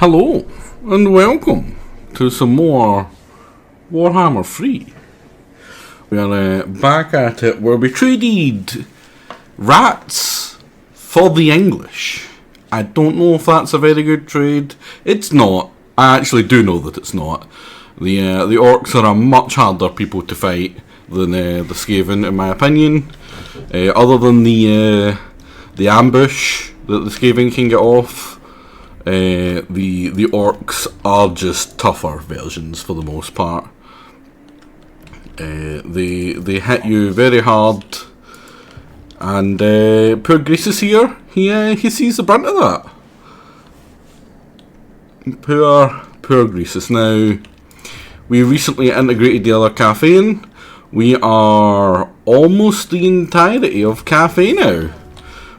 Hello and welcome to some more Warhammer 3. We are back at it where we traded rats for the English. I don't know if that's a very good trade. It's not. I actually do know that it's not. The orcs are a much harder people to fight than the Skaven, in my opinion. Other than the ambush that the Skaven can get off, the orcs are just tougher versions for the most part. They hit you very hard, and poor Greases here, he sees the brunt of that. Poor Greases. Now, we recently integrated the other Cathay in. We are almost the entirety of Cathay now.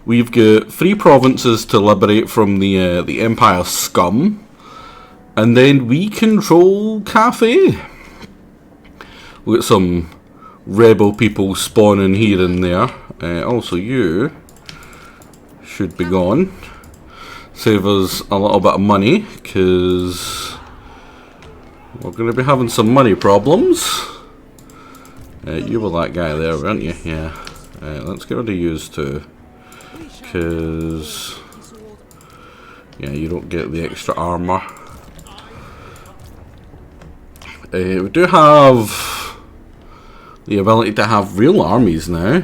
We've got 3 provinces to liberate from the Empire scum, and then we control Cathay. We've got some rebel people spawning here and there. Also, you should be gone. Save us a little bit of money, because we're going to be having some money problems. You were that guy there, weren't you? Yeah. Let's get rid of yous too. Because, yeah, you don't get the extra armor. We do have the ability to have real armies now.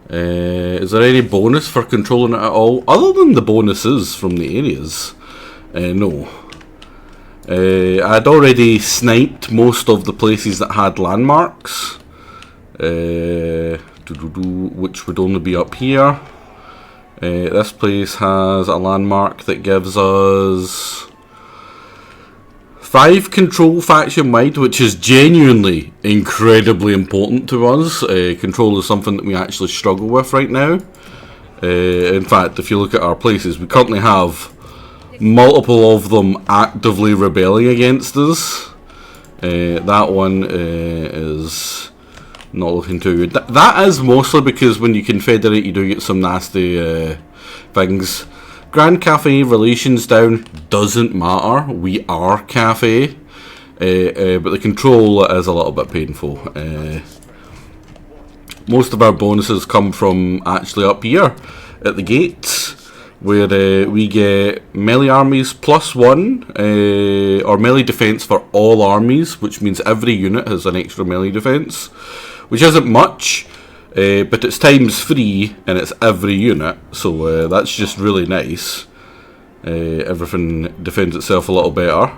Is there any bonus for controlling it at all? Other than the bonuses from the areas? No. I'd already sniped most of the places that had landmarks. Which would only be up here. This place has a landmark that gives us 5 control faction wide, which is genuinely incredibly important to us. Control is something that we actually struggle with right now. In fact, if you look at our places, we currently have multiple of them actively rebelling against us. That one is not looking too good. That is mostly because when you confederate, you do get some nasty things. Grand Cathay relations down doesn't matter. We are Cathay, but the control is a little bit painful. Most of our bonuses come from actually up here at the gates, where we get melee armies +1, or melee defense for all armies, which means every unit has an extra melee defense. Which isn't much, but it's ×3 and it's every unit, so that's just really nice. Everything defends itself a little better.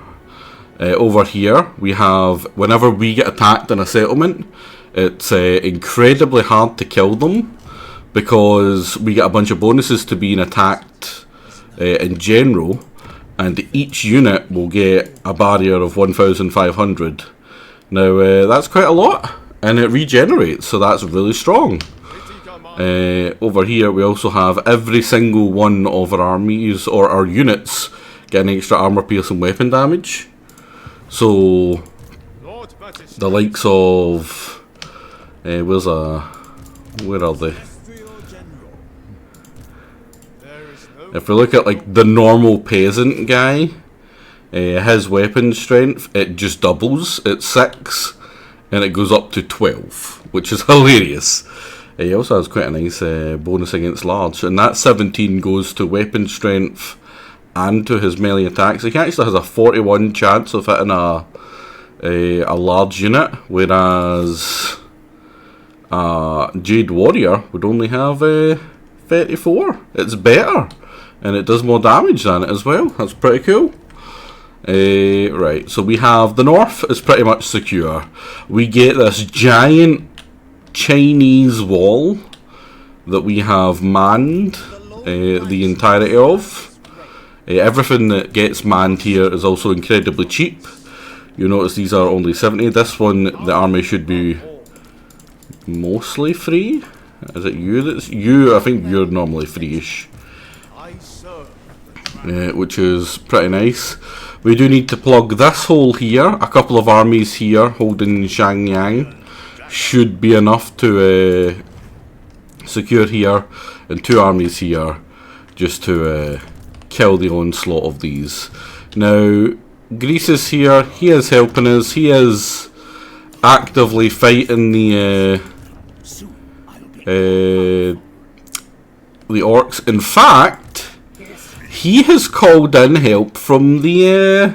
Over here we have, whenever we get attacked in a settlement, it's incredibly hard to kill them, because we get a bunch of bonuses to being attacked in general, and each unit will get a barrier of 1,500. Now that's quite a lot. And it regenerates, so that's really strong. Over here we also have every single one of our armies, or our units, getting extra armor piercing weapon damage. So the likes of where are they? If we look at like the normal peasant guy, his weapon strength, it just doubles. It's 6. And it goes up to 12, which is hilarious. He also has quite a nice bonus against large, and that 17 goes to weapon strength and to his melee attacks. He actually has a 41 chance of hitting a large unit, whereas Jade Warrior would only have 34. It's better, and it does more damage than it as well. That's pretty cool. Right, so we have the north is pretty much secure. We get this giant Chinese wall that we have manned the entirety of. Everything that gets manned here is also incredibly cheap. You notice these are only 70. This one, the army should be mostly free. Is it you that's you? I think you're normally free-ish, which is pretty nice. We do need to plug this hole here. A couple of armies here holding Shangyang should be enough to secure here, and 2 armies here just to kill the onslaught of these. Now, Grease is here. He is helping us. He is actively fighting the orcs. In fact, he has called in help from the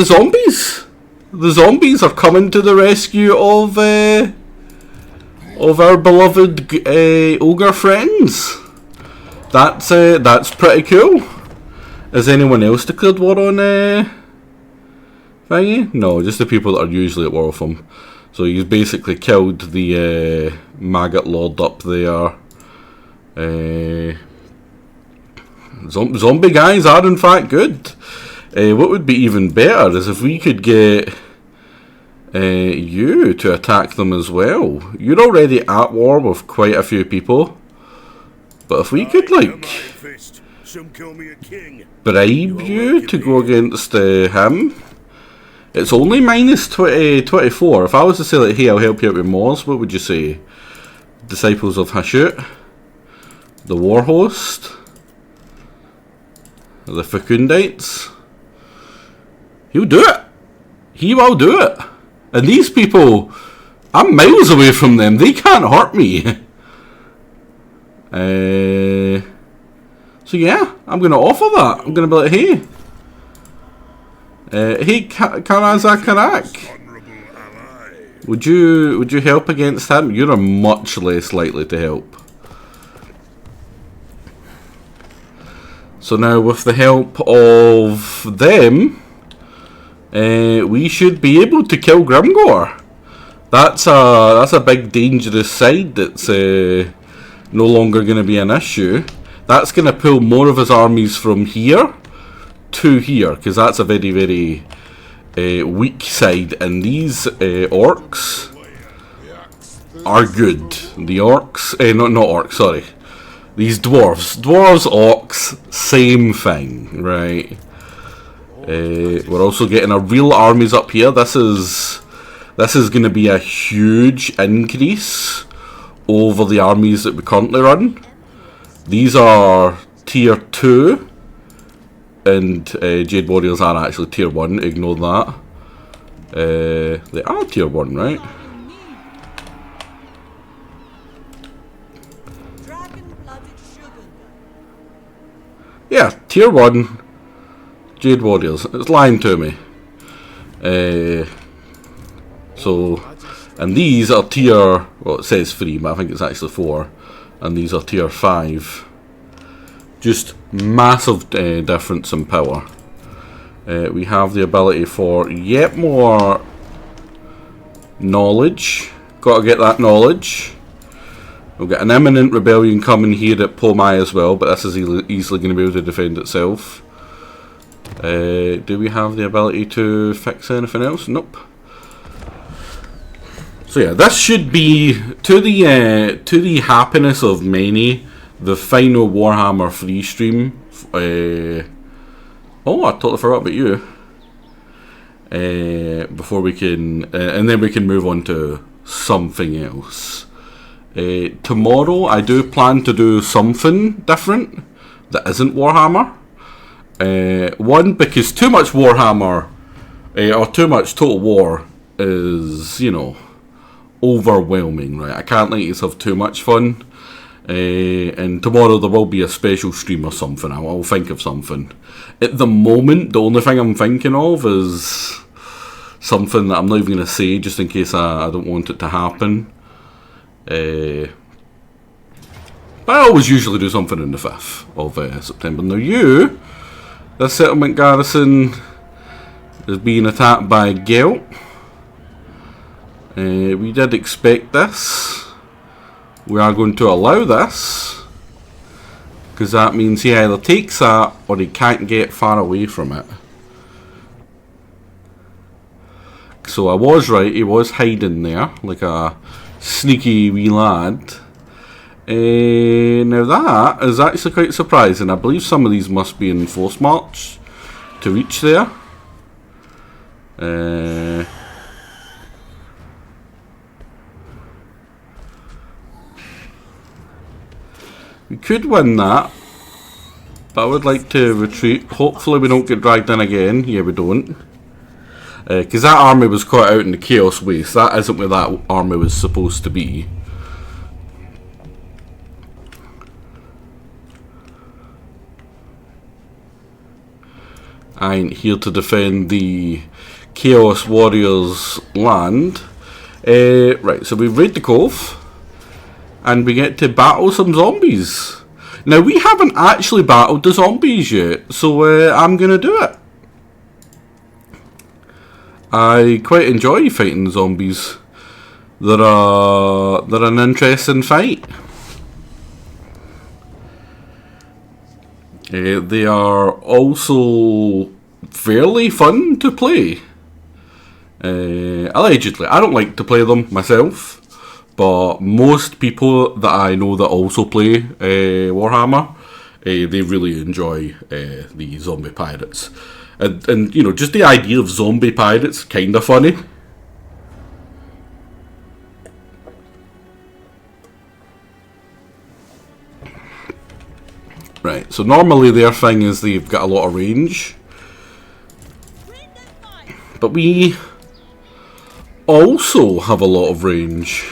zombies. The zombies are coming to the rescue of our beloved ogre friends. That's pretty cool. Has anyone else declared war on thingy? No, just the people that are usually at war with him. So he's basically killed the maggot lord up there. Zombie guys are in fact good. What would be even better is if we could get you to attack them as well. You're already at war with quite a few people. But if we could, like, bribe you to go against him. It's only minus 24. If I was to say, like, hey, I'll help you out with Moors, what would you say? Disciples of Hashut? The War Host? The Fecundites? He'll do it! He will do it! And these people, I'm miles away from them. They can't hurt me. So yeah, I'm going to offer that. I'm going to be like, hey. Hey, Karazakarak. Would you help against him? You're much less likely to help. So now with the help of them, we should be able to kill Grimgore. That's a big dangerous side that's no longer going to be an issue. That's going to pull more of his armies from here to here, because that's a very, very weak side, and these orcs are good. The orcs, not orcs, sorry. These dwarves, orcs, same thing, right? We're also getting our real armies up here. This is going to be a huge increase over the armies that we currently run. These are tier 2. And Jade Warriors are actually tier 1, ignore that. They are tier 1, right? Yeah, tier 1 Jade Warriors. It's lying to me. So, and these are tier, well, it says 3, but I think it's actually 4. And these are tier 5. Just massive difference in power. We have the ability for yet more knowledge. Got to get that knowledge. We'll get an imminent rebellion coming here at Pomai as well, but this is easily going to be able to defend itself. Do we have the ability to fix anything else? Nope. So yeah, this should be to the happiness of many. The final Warhammer free stream. Oh, I totally forgot about you. Before we can, and then we can move on to something else. Tomorrow, I do plan to do something different that isn't Warhammer. One, because too much Warhammer or too much Total War is, you know, overwhelming. Right? I can't let you have too much fun. And tomorrow there will be a special stream or something. I'll think of something. At the moment, the only thing I'm thinking of is something that I'm not even going to say, just in case I don't want it to happen. But I always usually do something on the 5th of September. Now this settlement garrison is being attacked by Gelt. We did expect this. We are going to allow this, because that means he either takes that or he can't get far away from it. So I was right, he was hiding there like a sneaky wee lad. Now that is actually quite surprising. I believe some of these must be in force march to reach there. We could win that. But I would like to retreat. Hopefully we don't get dragged in again. Yeah, we don't. Because that army was caught out in the Chaos Waste. That isn't where that army was supposed to be. I ain't here to defend the Chaos Warriors land. Right, so we raid the cove. And we get to battle some zombies. Now, we haven't actually battled the zombies yet. So I'm going to do it. I quite enjoy fighting the zombies. They're an interesting fight. They are also fairly fun to play. Allegedly. I don't like to play them myself. But most people that I know that also play Warhammer, they really enjoy the zombie pirates. And you know, just the idea of zombie pirates, kind of funny. Right, so normally their thing is they've got a lot of range. But we also have a lot of range.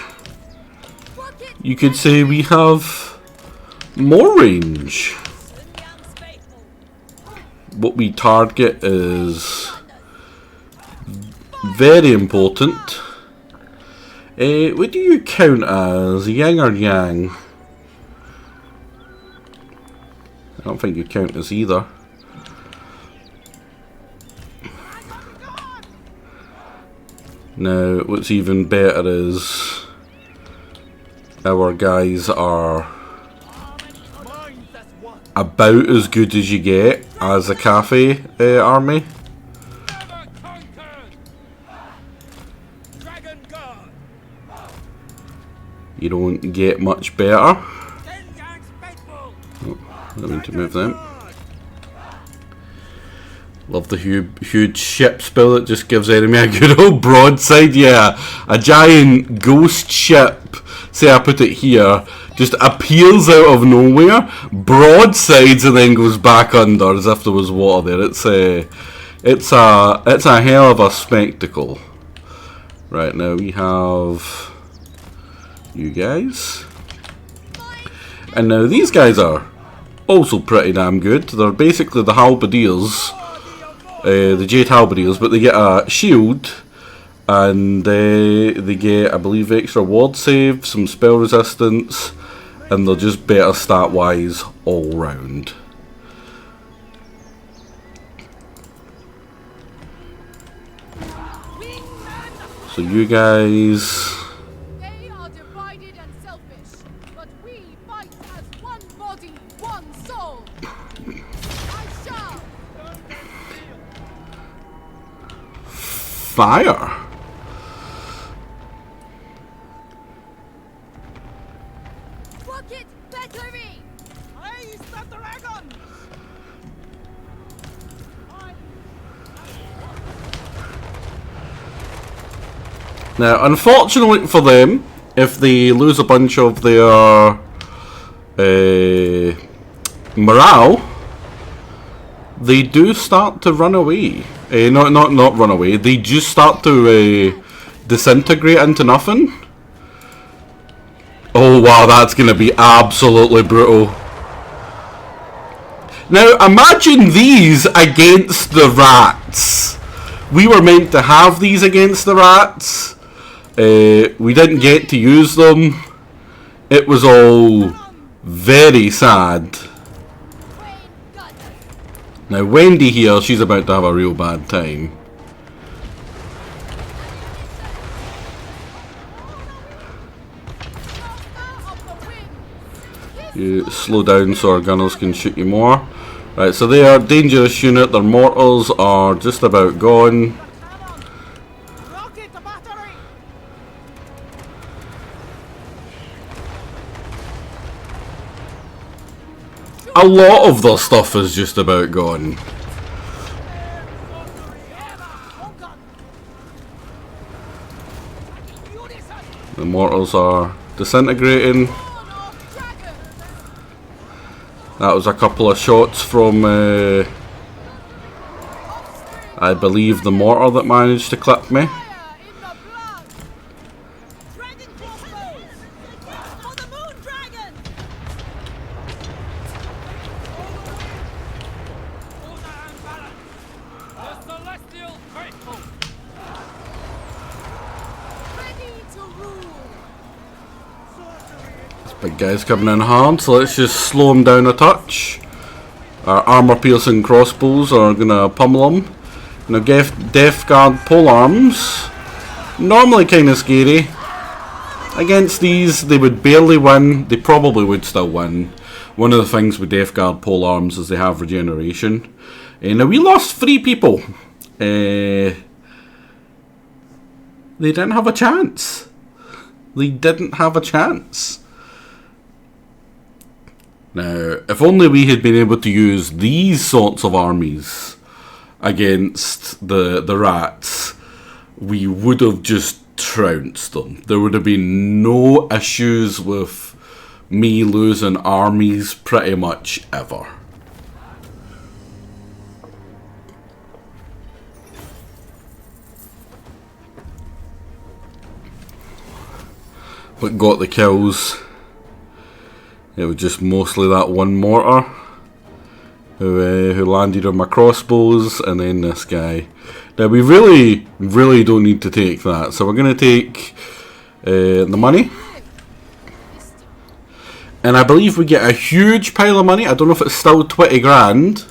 You could say we have more range. What we target is very important. What do you count as? Yin or yang? I don't think you count as either. Now, what's even better is our guys are about as good as you get as a Cathay army. You don't get much better. Oh, I need to move them. Love the huge ship spill that just gives enemy a good old broadside. Yeah, a giant ghost ship, say I put it here, just appears out of nowhere, broadsides, and then goes back under as if there was water there. It's a hell of a spectacle. Right, now we have you guys, and now these guys are also pretty damn good. They're basically the halberdiers, the Jade halberdiers, but they get a shield. And they get, I believe, extra ward save, some spell resistance, and they're just better stat-wise all round. So you guys... They are divided and selfish, but we fight as one body, one soul. I shall. Fire! Now, unfortunately for them, if they lose a bunch of their morale, they do start to run away. Not run away. They just start to disintegrate into nothing. Oh wow, that's going to be absolutely brutal. Now, imagine these against the rats. We were meant to have these against the rats. We didn't get to use them. It was all very sad. Now Wendy here, she's about to have a real bad time. You slow down so our gunners can shoot you more. Right, so they are a dangerous unit. Their mortars are just about gone. A lot of their stuff is just about gone. The mortars are disintegrating. That was a couple of shots from, I believe, the mortar that managed to clip me. Fire in the blood. Dragon crossbows. For the moon dragon. Ready to rule. Big guy's coming in hard, so let's just slow him down a touch. Our armor-piercing crossbows are gonna pummel him. Now, Death Guard polearms, normally kind of scary. Against these, they would barely win. They probably would still win. One of the things with Death Guard polearms is they have regeneration. Now, we lost 3 people. They didn't have a chance. They didn't have a chance. Now, if only we had been able to use these sorts of armies against the rats, we would have just trounced them. There would have been no issues with me losing armies pretty much ever. But got the kills. It was just mostly that one mortar who landed on my crossbows, and then this guy. Now we really don't need to take that, so we're going to take the money. And I believe we get a huge pile of money. I don't know if it's still 20 grand.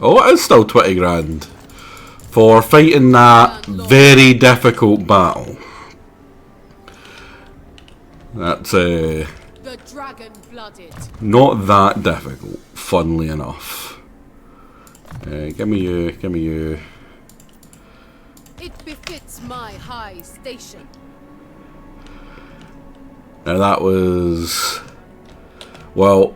Oh, it is still 20 grand. For fighting that very difficult battle. That's The dragon-blooded. not that difficult, funnily enough. Give me you, give me you. It befits my high station. Now that was... Well,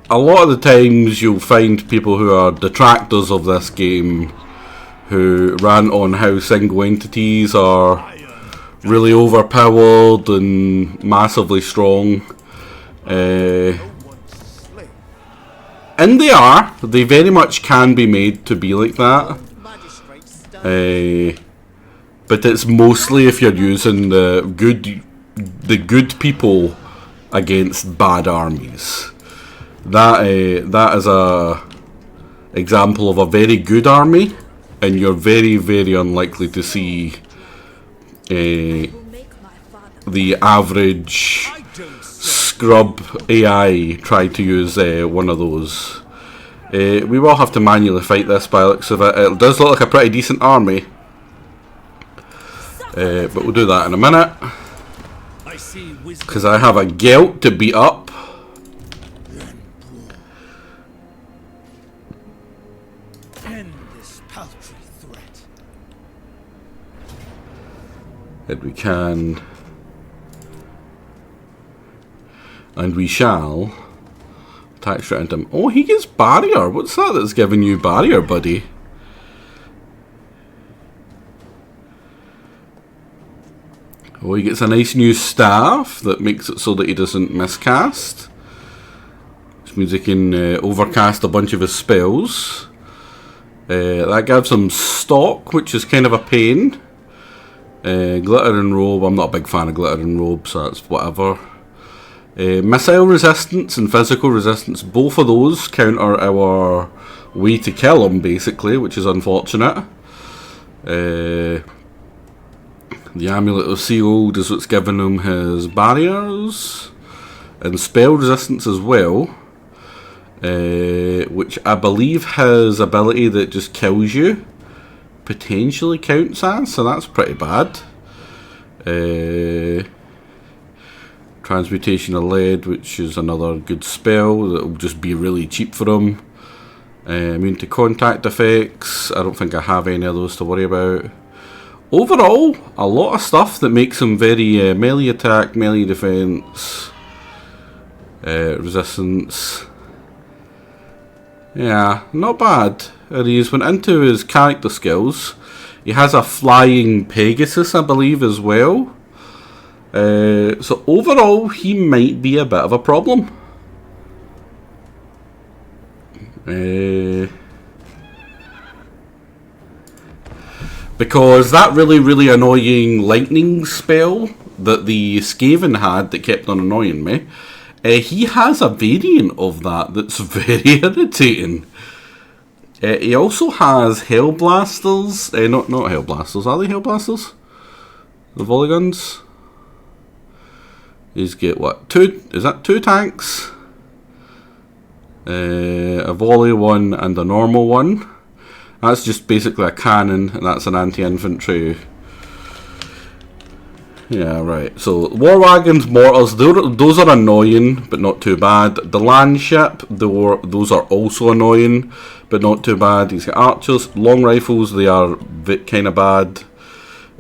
a lot of the times you'll find people who are detractors of this game who rant on how single entities are really overpowered and massively strong. And they are. They very much can be made to be like that. But it's mostly if you're using the good people against bad armies. That is a example of a very good army, and you're very unlikely to see the average scrub AI try to use one of those. We will have to manually fight this by the looks of it. It does look like a pretty decent army, but we'll do that in a minute, because I have a Gelt to beat up. And we can, and we shall attack straight into him. Oh, he gets barrier. What's that that's giving you barrier, buddy? Oh, he gets a nice new staff that makes it so that he doesn't miscast, which means he can overcast a bunch of his spells. That gives him stock, which is kind of a pain. Glitter and robe. I'm not a big fan of glitter and robe, so that's whatever. Missile resistance and physical resistance, both of those counter our way to kill him, basically, which is unfortunate. The Amulet of Sealed is what's giving him his barriers, and spell resistance as well, which I believe his ability that just kills you potentially counts as, so that's pretty bad. Transmutation of Lead, which is another good spell that will just be really cheap for him. Immune to contact effects. I don't think I have any of those to worry about. Overall, a lot of stuff that makes him very melee attack, melee defense, resistance. Yeah, not bad. And he's went into his character skills. He has a flying Pegasus, I believe, as well. So overall, he might be a bit of a problem. Because that really annoying lightning spell that the Skaven had that kept on annoying me, he has a variant of that that's very irritating. He also has Hellblasters. Not Hellblasters. Are they Hellblasters? The volley guns. He's got what? Is that 2 tanks? A volley one and a normal one. That's just basically a cannon, and that's an anti-infantry. Yeah, right. So war wagons, mortars, those are annoying, but not too bad. The land ship, those are also annoying, but not too bad. He's got archers, long rifles. They are kind of bad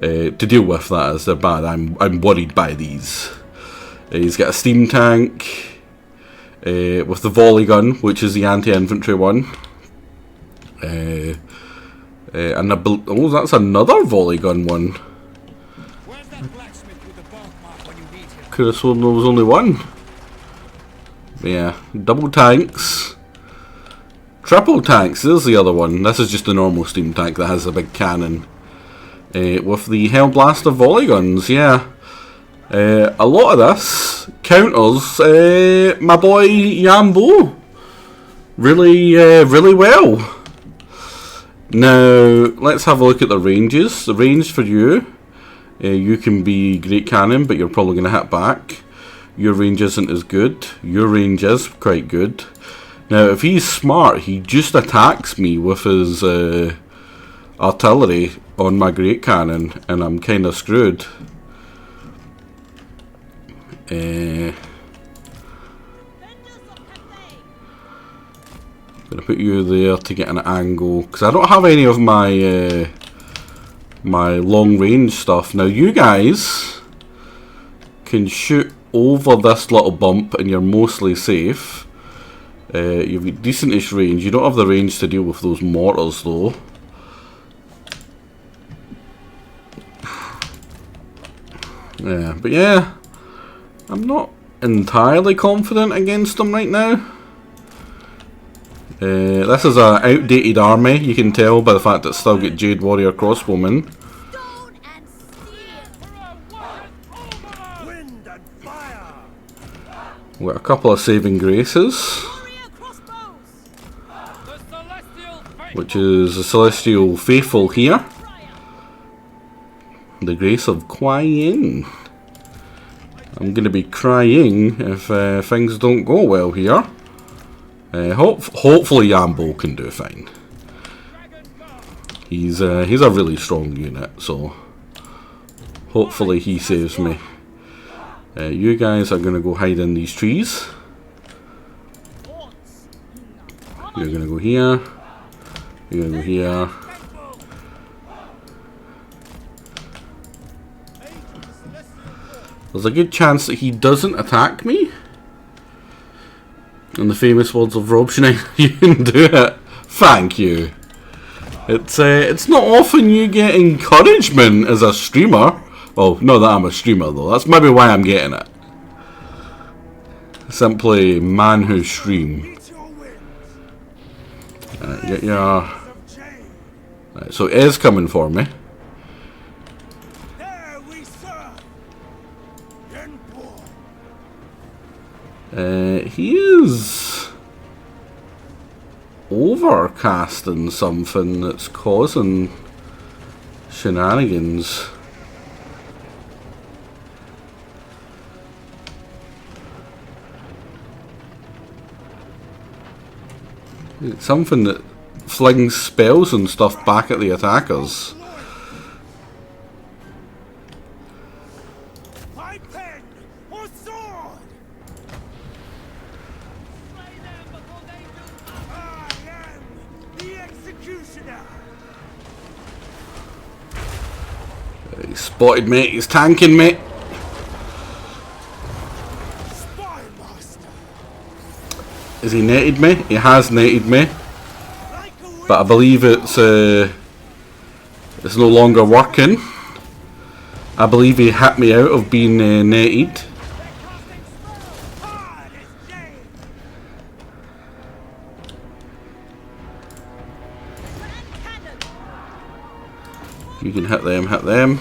to deal with. That is, they're bad. I'm worried by these. He's got a steam tank with the volley gun, which is the anti-infantry one. And that's another volley gun one. Could have sworn there was only one. But yeah, double tanks, triple tanks. There's the other one. This is just a normal steam tank that has a big cannon with the Hellblaster volley guns. Yeah, a lot of this counters my boy Yambo really well. Now, let's have a look at the ranges. The range for you, you can be great cannon, but you're probably going to hit back. Your range isn't as good. Your range is quite good. Now, if he's smart, he just attacks me with his artillery on my great cannon, and I'm kind of screwed. Gonna put you there to get an angle, because I don't have any of my my long range stuff. Now you guys can shoot over this little bump and you're mostly safe. You've got decentish range. You don't have the range to deal with those mortars though. Yeah, but yeah, I'm not entirely confident against them right now. This is an outdated army, you can tell by the fact that it's still got Jade Warrior Crossbowmen. We've got a couple of Saving Graces, which is the Celestial Faithful here. The Grace of Crying. I'm going to be crying if things don't go well here. Hopefully Yambo can do fine. He's a really strong unit, so hopefully he saves me. You guys are going to go hide in these trees. You're going to go here. You're going to go here. There's a good chance that he doesn't attack me. In the famous words of Rob Schneider, you can do it. Thank you. It's not often you get encouragement as a streamer. Oh, not that I'm a streamer though. That's maybe why I'm getting it. Simply man who stream. Get your. Right, so it is coming for me. He is overcasting something that's causing shenanigans. It's something that flings spells and stuff back at the attackers. He spotted me, he's tanking me. Has he netted me? He has netted me. But I believe it's is no longer working. I believe he hit me out of being netted. You can hit them, hit them.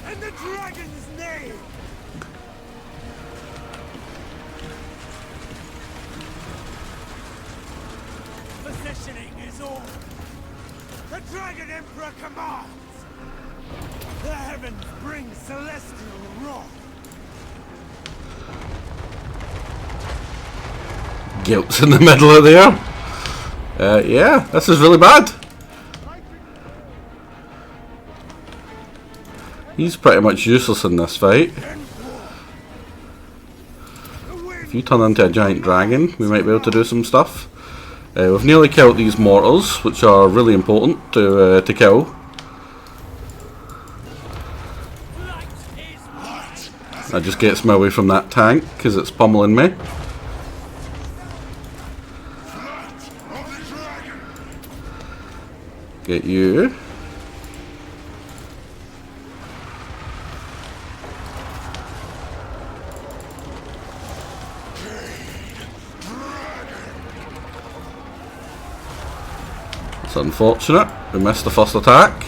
In the dragon's name. Positioning is all. The Dragon Emperor commands. The heavens bring celestial wrath. Guilt's in the middle of there. Yeah, this is really bad. He's pretty much useless in this fight. If you turn into a giant dragon, we might be able to do some stuff. We've nearly killed these mortars, which are really important to kill. That just gets me away from that tank because it's pummeling me. Get you. It's unfortunate. We missed the first attack.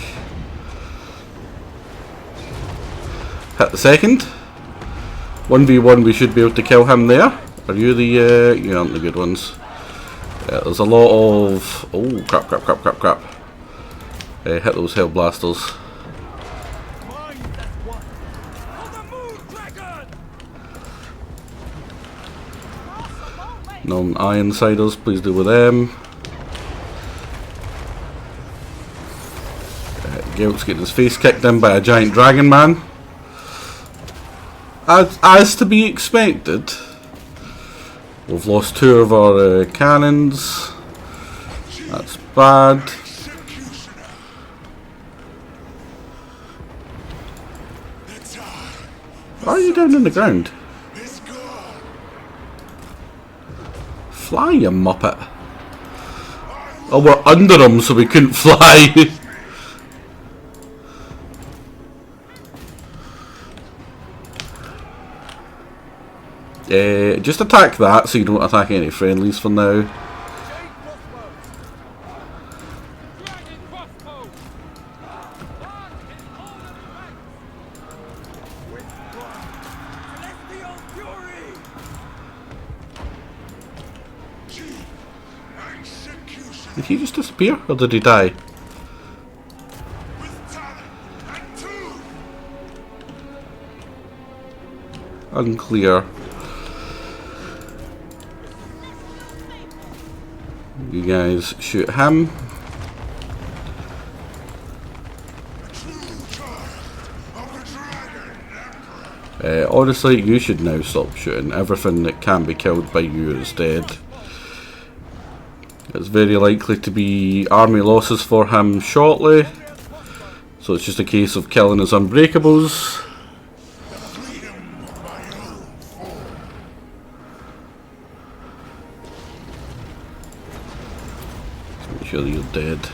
Hit the second. 1v1, we should be able to kill him there. Are you the... you aren't the good ones. There's a lot of... oh, crap. Hit those hell blasters. Non-iron siders, please deal with them. Guilt's getting his face kicked in by a giant dragon man. As to be expected. We've lost 2 of our cannons. That's bad. Why are you down on the ground? Fly, you muppet. Oh, we're under him, so we couldn't fly. Just attack that so you don't attack any friendlies for now. Did he just disappear or did he die? Unclear. You guys shoot him. Honestly, you should now stop shooting. Everything that can be killed by you is dead. It's very likely to be army losses for him shortly. So it's just a case of killing his unbreakables. Make sure that you're dead.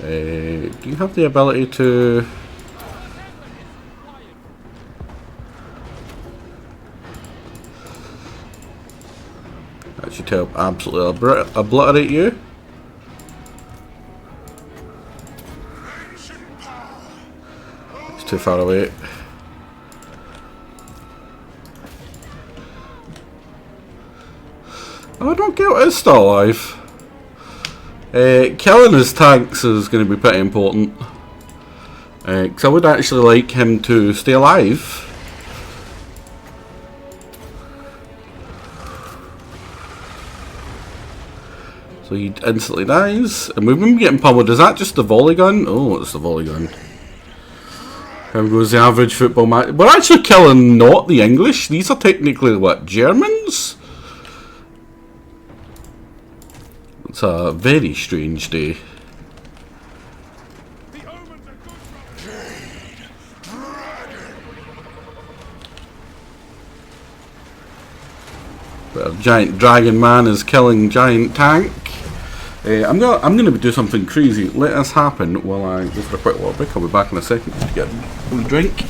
Do you have the ability to... that should help absolutely obliterate you. It's too far away. Oh, don't get it, it's still alive. Killing his tanks is going to be pretty important. Because I would actually like him to stay alive. So he instantly dies. And we've been getting pummeled. Is that just the volley gun? Oh, it's the volley gun. Here goes the average football match. We're actually killing not the English. These are technically, what, Germans? It's a very strange day. Where giant dragon man is killing giant tank. I'm gonna do something crazy. Let this happen while I go for a quick water break. I'll be back in a second to get a drink.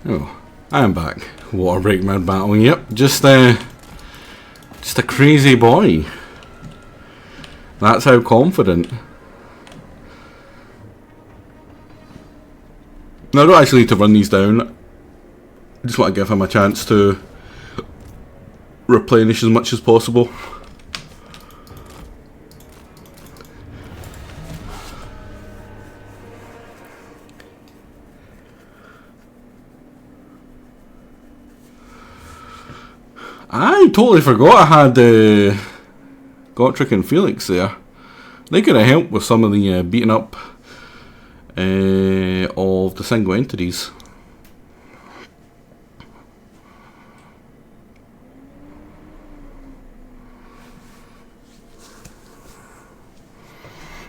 Oh, I am back. Water break mid battle. Yep, just a crazy boy. That's how confident. Now I don't actually need to run these down. I just want to give him a chance to replenish as much as possible. I totally forgot I had Gotrek and Felix there. They could have helped with some of the beating up of the single entities.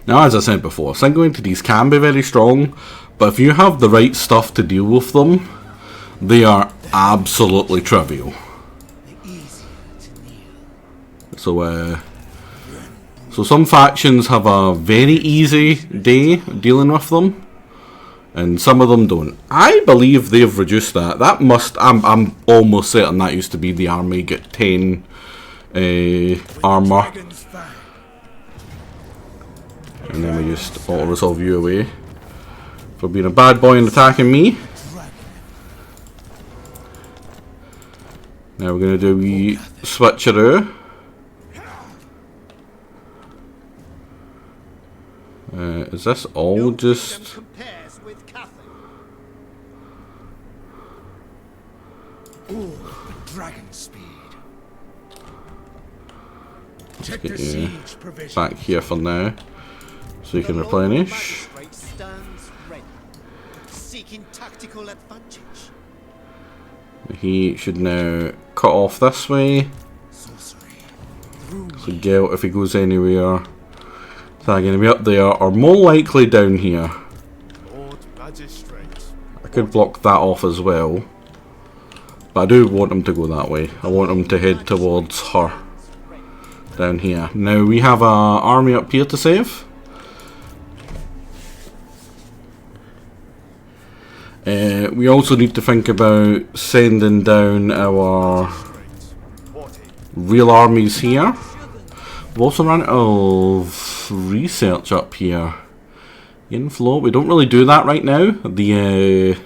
Now, as I said before, single entities can be very strong, but if you have the right stuff to deal with them, they are absolutely trivial. So some factions have a very easy day dealing with them, and some of them don't. I believe they've reduced that. That must. I'm almost certain that used to be the army get 10 armor, and then we just auto resolve you away for being a bad boy and attacking me. Now we're gonna do a wee switcheroo. Is this all just... Let's get you back here for now, so you can replenish. He should now cut off this way. So Gelt, if he goes anywhere, they're going to be up there, or more likely down here. I could block that off as well, but I do want him to go that way. I want him to head towards her down here. Now we have an army up here to save. We also need to think about sending down our real armies here. We've also run out of research up here. Inflow, we don't really do that right now. The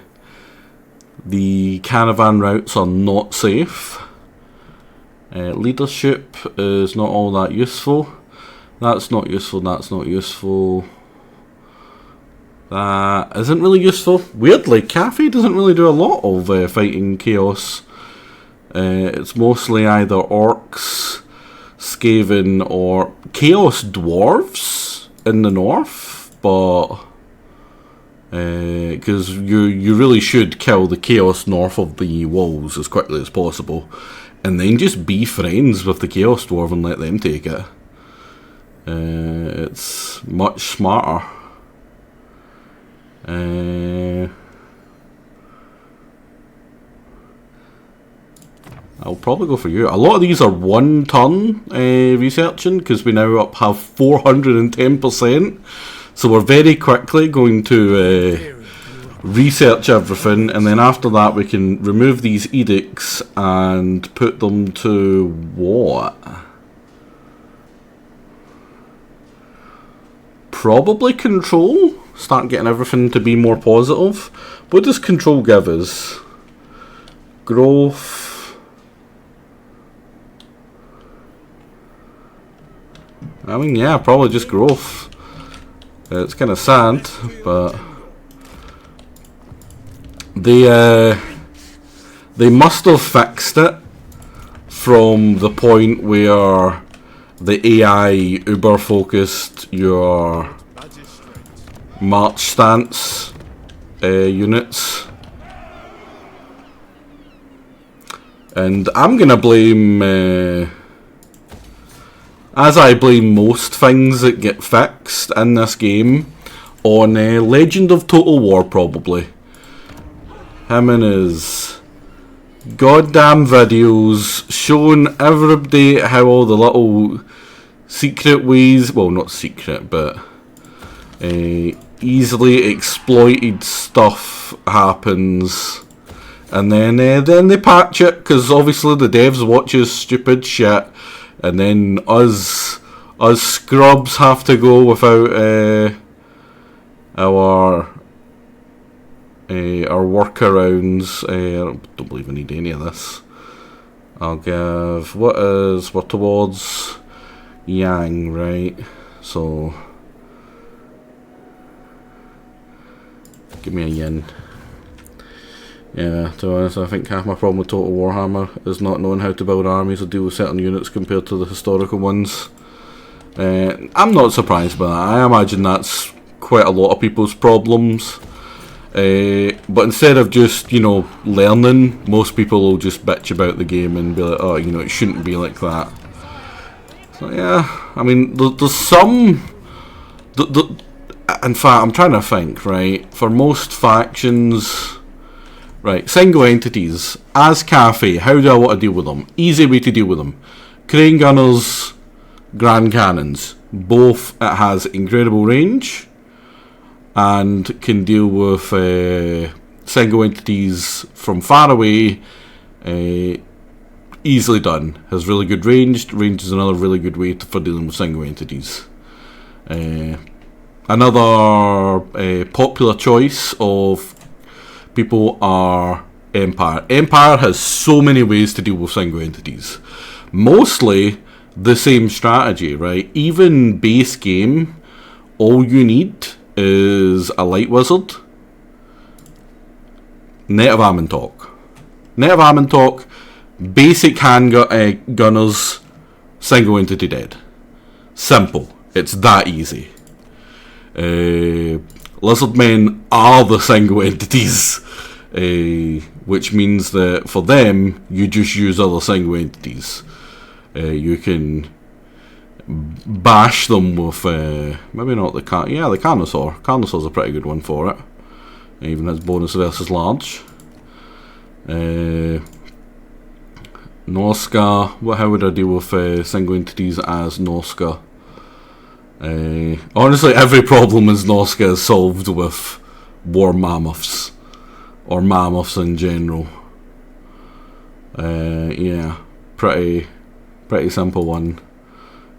caravan routes are not safe. Leadership is not all that useful. That's not useful, that's not useful. That isn't really useful. Weirdly, Cathay doesn't really do a lot of fighting chaos. It's mostly either orcs, Skaven, or chaos dwarves in the north, but because you really should kill the chaos north of the walls as quickly as possible, and then just be friends with the chaos dwarf and let them take it. It's much smarter. I'll probably go for you. A lot of these are 1 turn researching, because we now have 410%. So we're very quickly going to research everything, and then after that we can remove these edicts and put them to what? Probably control. Start getting everything to be more positive. What does control give us? Growth. I mean, yeah, probably just growth. It's kind of sad, but they must have fixed it from the point where the AI uber focused your march stance units, and I'm gonna blame, as I blame most things that get fixed in this game, on Legend of Total War probably. Him and his goddamn videos showing everybody how all the little secret ways, well, not secret, but easily exploited stuff happens, and then they patch it, because obviously the devs watches stupid shit, and then us scrubs have to go without our workarounds. I don't believe I need any of this. I'll give, we're towards Yang, right? So give me a yin. Yeah, to be honest, I think half my problem with Total Warhammer is not knowing how to build armies or deal with certain units compared to the historical ones. I'm not surprised by that. I imagine that's quite a lot of people's problems. But instead of just, you know, learning, most people will just bitch about the game and be like, oh, you know, it shouldn't be like that. So yeah, I mean, there's some... in fact, I'm trying to think, right? For most factions... Right, single entities. As Cathay, how do I want to deal with them? Easy way to deal with them. Crane Gunners, Grand Cannons. Both, it has incredible range and can deal with single entities from far away. Easily done. Has really good range. Range is another really good way for dealing with single entities. Another popular choice of people are Empire. Empire has so many ways to deal with single entities. Mostly the same strategy, right? Even base game, all you need is a light wizard, Native Ammontalk. Native Ammontalk, basic gunners, single entity dead. Simple. It's that easy. Lizardmen are the single entities, which means that for them, you just use other single entities. You can bash them with, maybe not the Carnosaur. Carnosaur's a pretty good one for it. It even has bonus versus large. Norska, how would I deal with single entities as Norska? Honestly, every problem in Norska is solved with war mammoths, or mammoths in general. Yeah, pretty simple one.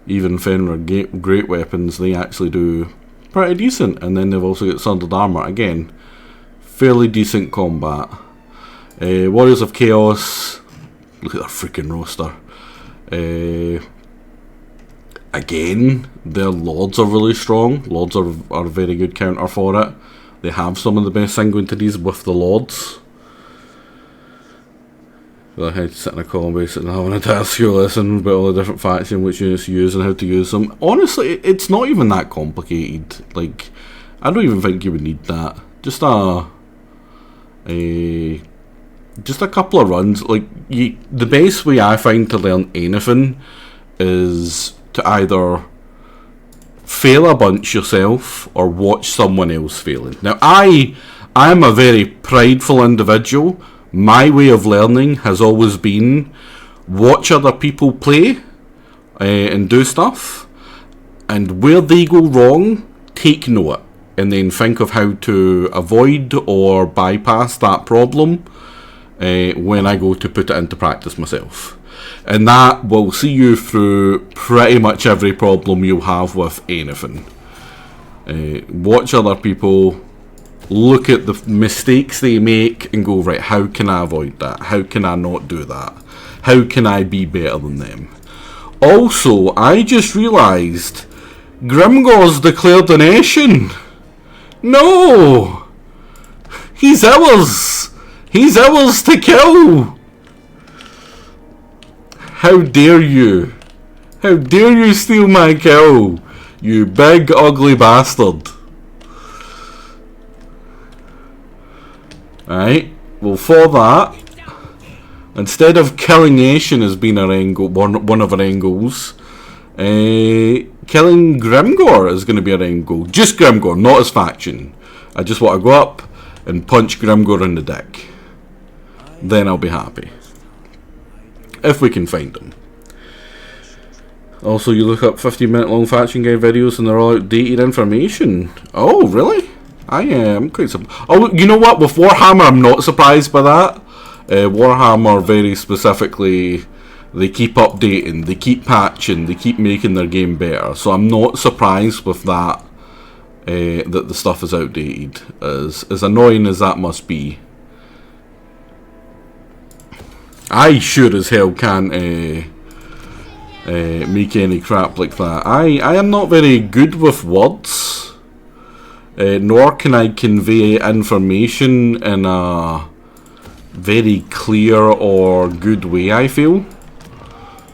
Even Fenrir great weapons, they actually do pretty decent, and then they've also got sundered armor. Again, fairly decent combat. Warriors of Chaos, look at their freaking roster. Again, their lords are really strong. Lords are a very good counter for it. They have some of the best single entities with the lords. I had to sit in a column base and have an entire school lesson about all the different factions, which units to use and how to use them. Honestly, it's not even that complicated. Like, I don't even think you would need that. Just a couple of runs. Like, the best way I find to learn anything is to either fail a bunch yourself or watch someone else failing. Now, I am a very prideful individual. My way of learning has always been watch other people play and do stuff, and where they go wrong, take note, and then think of how to avoid or bypass that problem when I go to put it into practice myself. And that will see you through pretty much every problem you'll have with anything. Watch other people, look at the mistakes they make and go, right, how can I avoid that? How can I not do that? How can I be better than them? Also, I just realised Grimgor's declared a nation. No! He's ours! He's ours to kill! How dare you? How dare you steal my kill? You big ugly bastard. Right, well for that, instead of killing Nation as being our end goal, one of our end goals, killing Grimgor is going to be our end goal. Just Grimgor, not his faction. I just want to go up and punch Grimgor in the dick. Then I'll be happy. If we can find him. Also, you look up 15-minute long faction guide videos and they're all outdated information. Oh, really? I am quite surprised. Oh, you know what? With Warhammer, I'm not surprised by that. Warhammer, very specifically, they keep updating, they keep patching, they keep making their game better. So I'm not surprised with that, that the stuff is outdated. As annoying as that must be. I sure as hell can't make any crap like that. I am not very good with words. Nor can I convey information in a very clear or good way, I feel.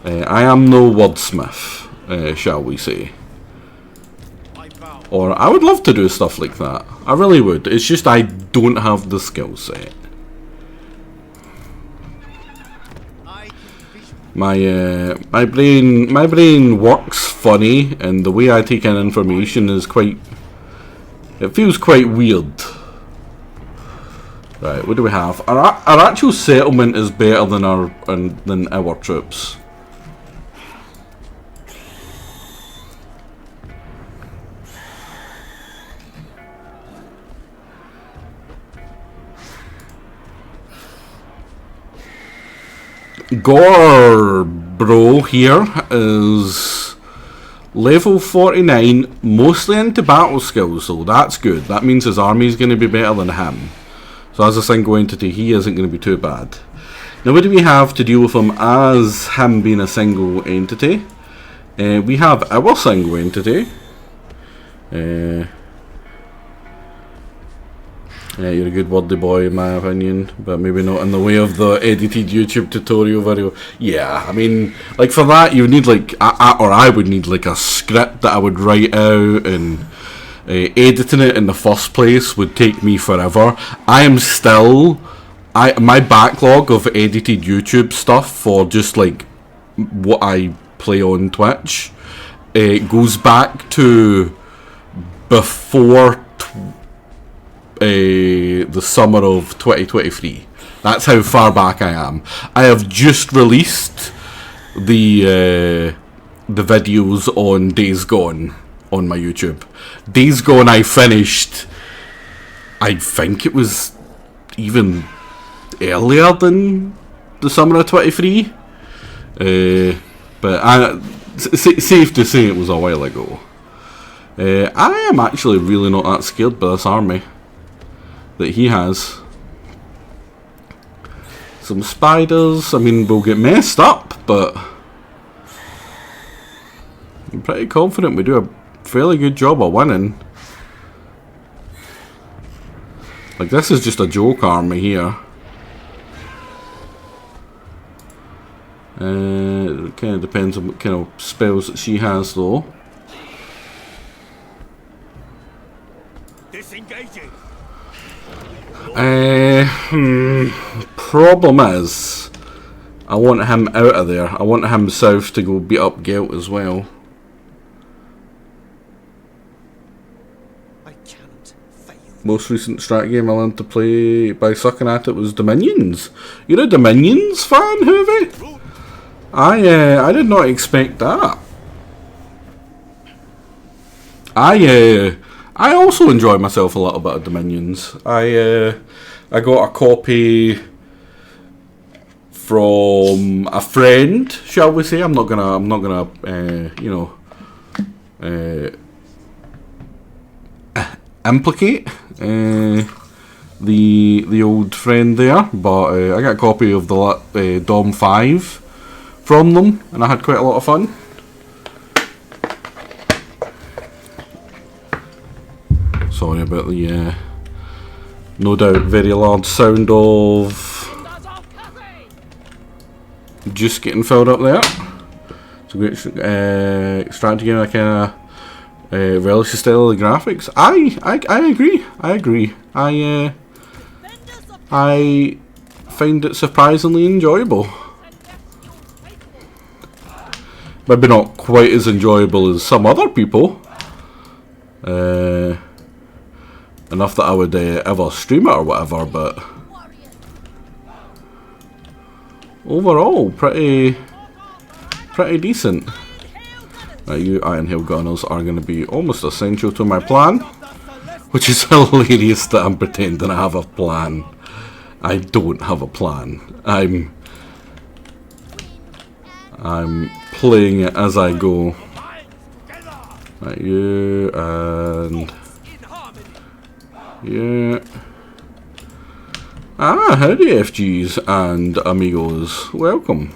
I am no wordsmith, shall we say. Or I would love to do stuff like that. I really would. It's just I don't have the skill set. My brain works funny, and the way I take in information is quite... It feels quite weird. Right, what do we have? Our actual settlement is better than our troops. Gorbro here is level 49, mostly into battle skills, so that's good. That means his army is going to be better than him. So as a single entity, he isn't going to be too bad. Now what do we have to deal with him as him being a single entity? We have our single entity. Yeah, you're a good wordy boy in my opinion, but maybe not in the way of the edited YouTube tutorial video. Yeah, I mean, like for that you would need like, I would need like a script that I would write out, and editing it in the first place would take me forever. I am still, my backlog of edited YouTube stuff for just like what I play on Twitch, goes back to before the summer of 2023. That's how far back I am. I have just released the videos on Days Gone on my YouTube. Days Gone I finished, I think it was even earlier than the summer of 23. But safe to say it was a while ago. I am actually really not that scared by this army that he has. Some spiders, I mean, we'll get messed up, but I'm pretty confident we do a fairly good job of winning. Like, this is just a joke army here. It kind of depends on what kind of spells that she has, though. Disengaging. Problem is, I want him out of there. I want him south to go beat up Gelt as well. I cannot fail. Most recent strat game I learned to play by sucking at it was Dominions. You're a Dominions fan, Hoovy? I did not expect that. I also enjoy myself a little bit of Dominions. I got a copy from a friend, shall we say? I'm not gonna implicate the old friend there, but I got a copy of the Dom 5 from them, and I had quite a lot of fun. Sorry about the no doubt very large sound of juice getting filled up there. It's a great strategy game. I kind of relish the style of the graphics. I agree. I find it surprisingly enjoyable. Maybe not quite as enjoyable as some other people. Enough that I would ever stream it or whatever, but overall, pretty decent. You Iron Hail Gunners are going to be almost essential to my plan, which is hilarious that I'm pretending I have a plan. I don't have a plan. I'm playing it as I go. Right, you and yeah. Howdy FGs and amigos. Welcome.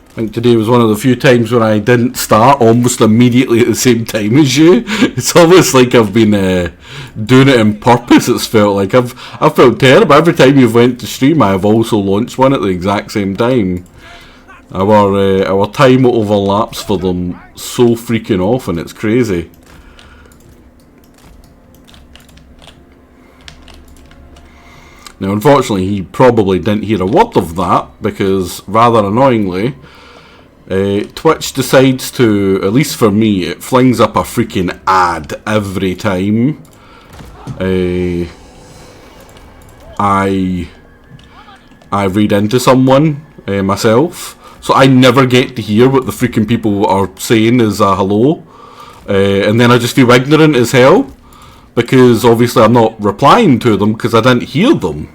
I think today was one of the few times when I didn't start almost immediately at the same time as you. It's almost like I've been doing it on purpose. It's felt like I've felt terrible. Every time you've went to stream, I have also launched one at the exact same time. Our time overlaps for them so freaking often. It's crazy. Now, unfortunately, he probably didn't hear a word of that, because, rather annoyingly, Twitch decides to, at least for me, it flings up a freaking ad every time I read into someone myself. So I never get to hear what the freaking people are saying as a hello. And then I just feel ignorant as hell. Because obviously I'm not replying to them because I didn't hear them.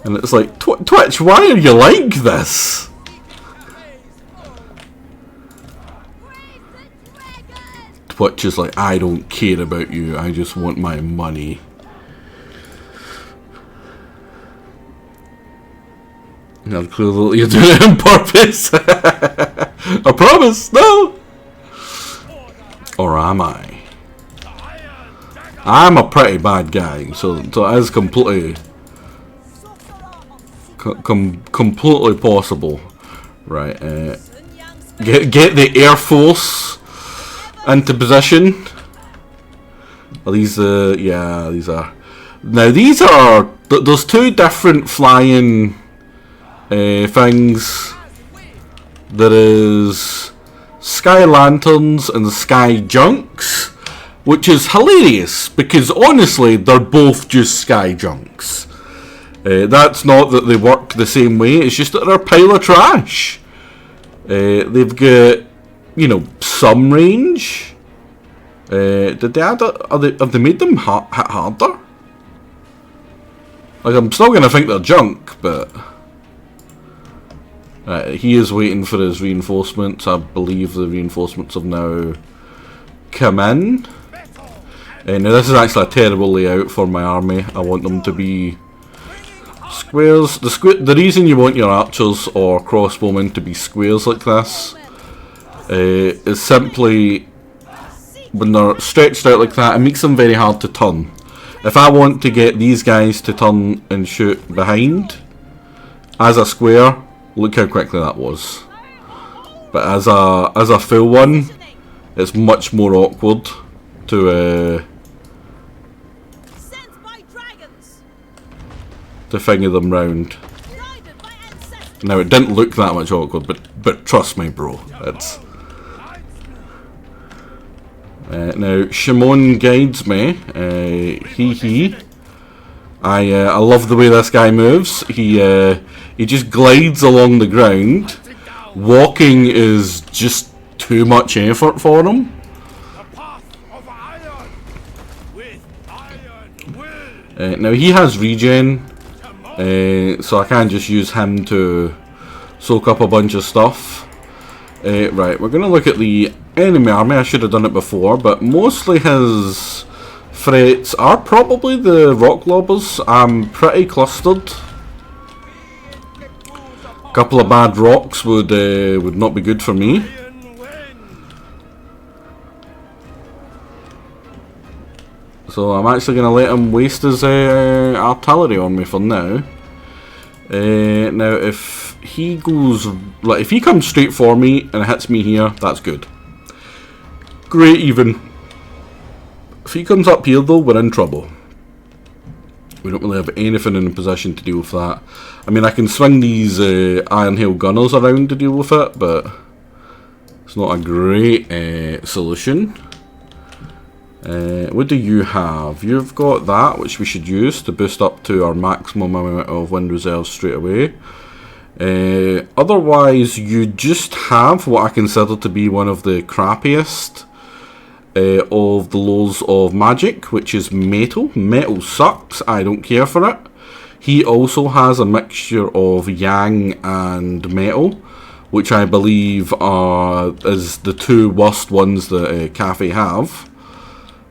And it's like, Twitch, why are you like this? Twitch is like, I don't care about you, I just want my money. Now clearly you're doing it on purpose. I promise, no! Or am I? I'm a pretty bad guy, so it is completely completely possible. Right, get the Air Force into position. Are these yeah, these are. Now these are, there's two different flying things. There is Sky Lanterns and Sky Junks, which is hilarious, because honestly, they're both just sky junks. That's not that they work the same way, it's just that they're a pile of trash. They've got, you know, some range. Did they add have they made them hit harder? Like, I'm still going to think they're junk, but... he is waiting for his reinforcements. I believe the reinforcements have now come in. Now this is actually a terrible layout for my army. I want them to be squares. The reason you want your archers or crossbowmen to be squares like this is simply when they're stretched out like that, it makes them very hard to turn. If I want to get these guys to turn and shoot behind as a square, look how quickly that was. But as a full one, it's much more awkward to finger them round. Now it didn't look that much awkward, but trust me, bro, it's. Now Shimon guides me. I love the way this guy moves. He just glides along the ground. Walking is just too much effort for him. Now he has regen, so I can't just use him to soak up a bunch of stuff. Right, we're going to look at the enemy army. I should have done it before, but mostly his threats are probably the rock lobbers. I'm pretty clustered. A couple of bad rocks would not be good for me. So I'm actually going to let him waste his artillery on me for now. Now if he goes, like, if he comes straight for me and hits me here, that's good. Great even. If he comes up here though, we're in trouble. We don't really have anything in a position to deal with that. I mean, I can swing these Iron Hail Gunners around to deal with it, but it's not a great solution. What do you have? You've got that, which we should use to boost up to our maximum amount of wind reserves straight away. Otherwise, you just have what I consider to be one of the crappiest of the laws of magic, which is metal. Metal sucks, I don't care for it. He also has a mixture of yang and metal, which I believe is the two worst ones that Cathay have.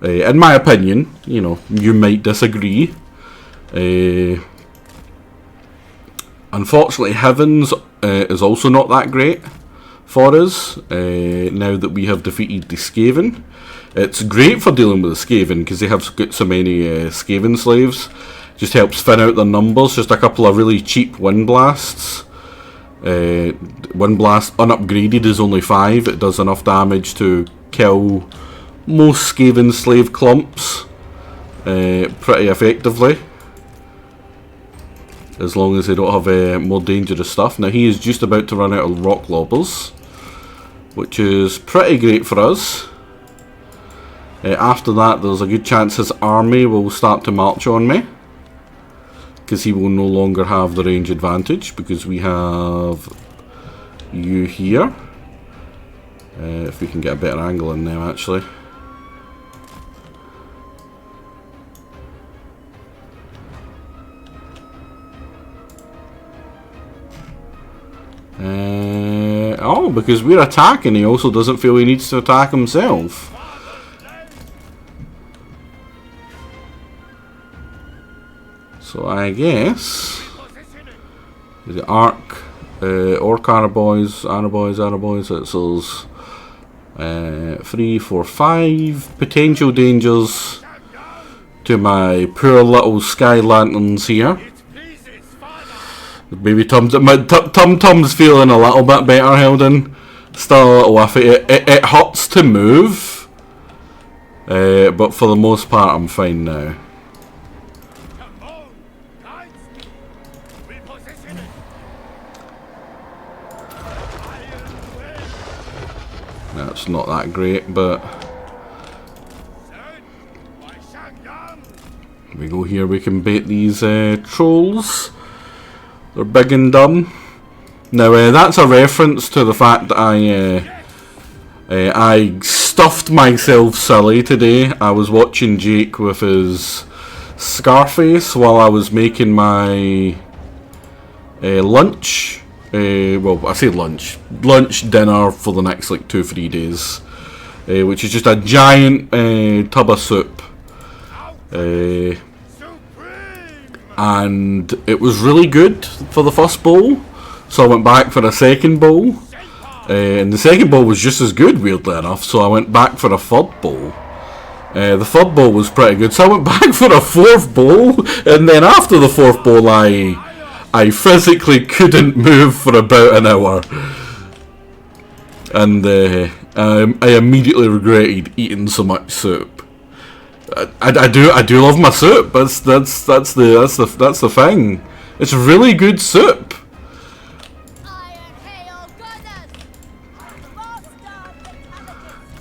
In my opinion, you know, you might disagree. Unfortunately, Heavens is also not that great for us, now that we have defeated the Skaven. It's great for dealing with the Skaven, because they have got so many Skaven slaves. Just helps thin out their numbers. Just a couple of really cheap Wind Blasts. Wind Blast unupgraded is only 5. It does enough damage to kill most Skaven slave clumps pretty effectively, as long as they don't have more dangerous stuff. Now he is just about to run out of rock lobbers, which is pretty great for us. After that, there's a good chance his army will start to march on me, because he will no longer have the range advantage, because we have you here. If we can get a better angle in now, actually. Oh, because we're attacking, he also doesn't feel he needs to attack himself. So I guess the Arc, Orc Araboys, it says 3, 4, 5 potential dangers to my poor little Sky Lanterns here. Maybe Tum-Tum's feeling a little bit better, Helden. Still a little iffy. It hurts to move, but for the most part I'm fine now. That's not that great, but we go here. We can bait these trolls. They're big and dumb. Now that's a reference to the fact that I stuffed myself silly today. I was watching Jake with his Scarface while I was making my lunch. Well, I say lunch dinner for the next like 2-3 days, which is just a giant tub of soup. And it was really good for the first bowl, so I went back for a second bowl, and the second bowl was just as good, weirdly enough, so I went back for a third bowl. The third bowl was pretty good, so I went back for a fourth bowl, and then after the fourth bowl I physically couldn't move for about an hour, and I immediately regretted eating so much soup. I do love my soup. That's the thing. It's really good soup.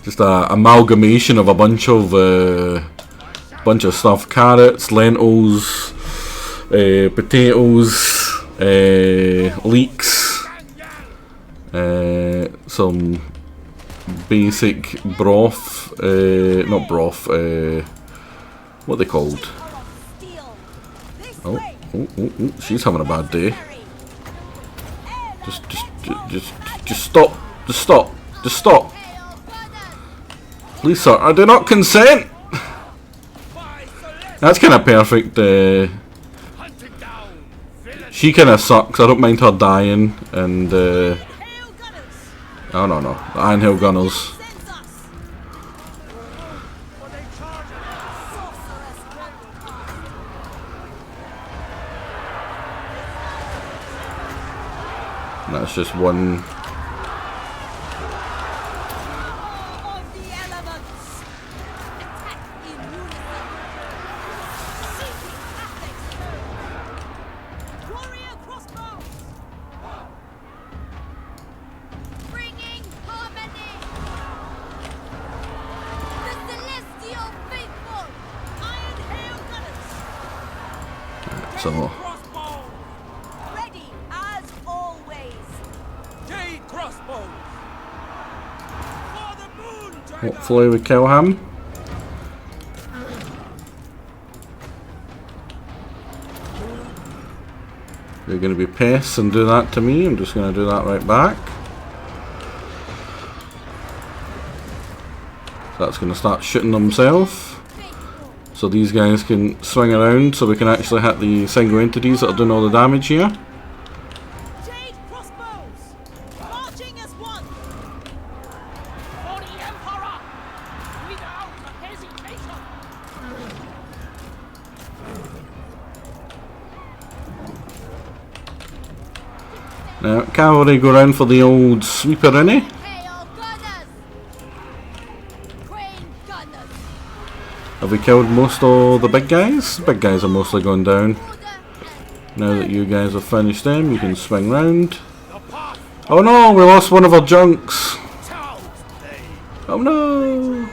Just a amalgamation of a bunch of stuff: carrots, lentils, potatoes, leeks, some basic broth, not broth, what are they called? Oh, she's having a bad day. Just stop, just stop. Please, sir, I do not consent. That's kind of perfect. She kind of sucks. I don't mind her dying. And oh no, the Iron Hill Gunners. That's just one. So Ready as always. Jade crossbows. For the moon, hopefully we kill him. You're going to be pests and do that to me. I'm just going to do that right back. So that's going to start shooting themselves. So these guys can swing around so we can actually hit the single entities that are doing all the damage here. Jade crossbows. Marching as one. For the Emperor. Without hesitation. Now, cavalry go round for the old sweeper, innit? Hail gunners. Crane gunners. Have we killed most of the big guys? The big guys are mostly going down. Now that you guys have finished them, you can swing round. Oh no, we lost one of our junks. Oh no.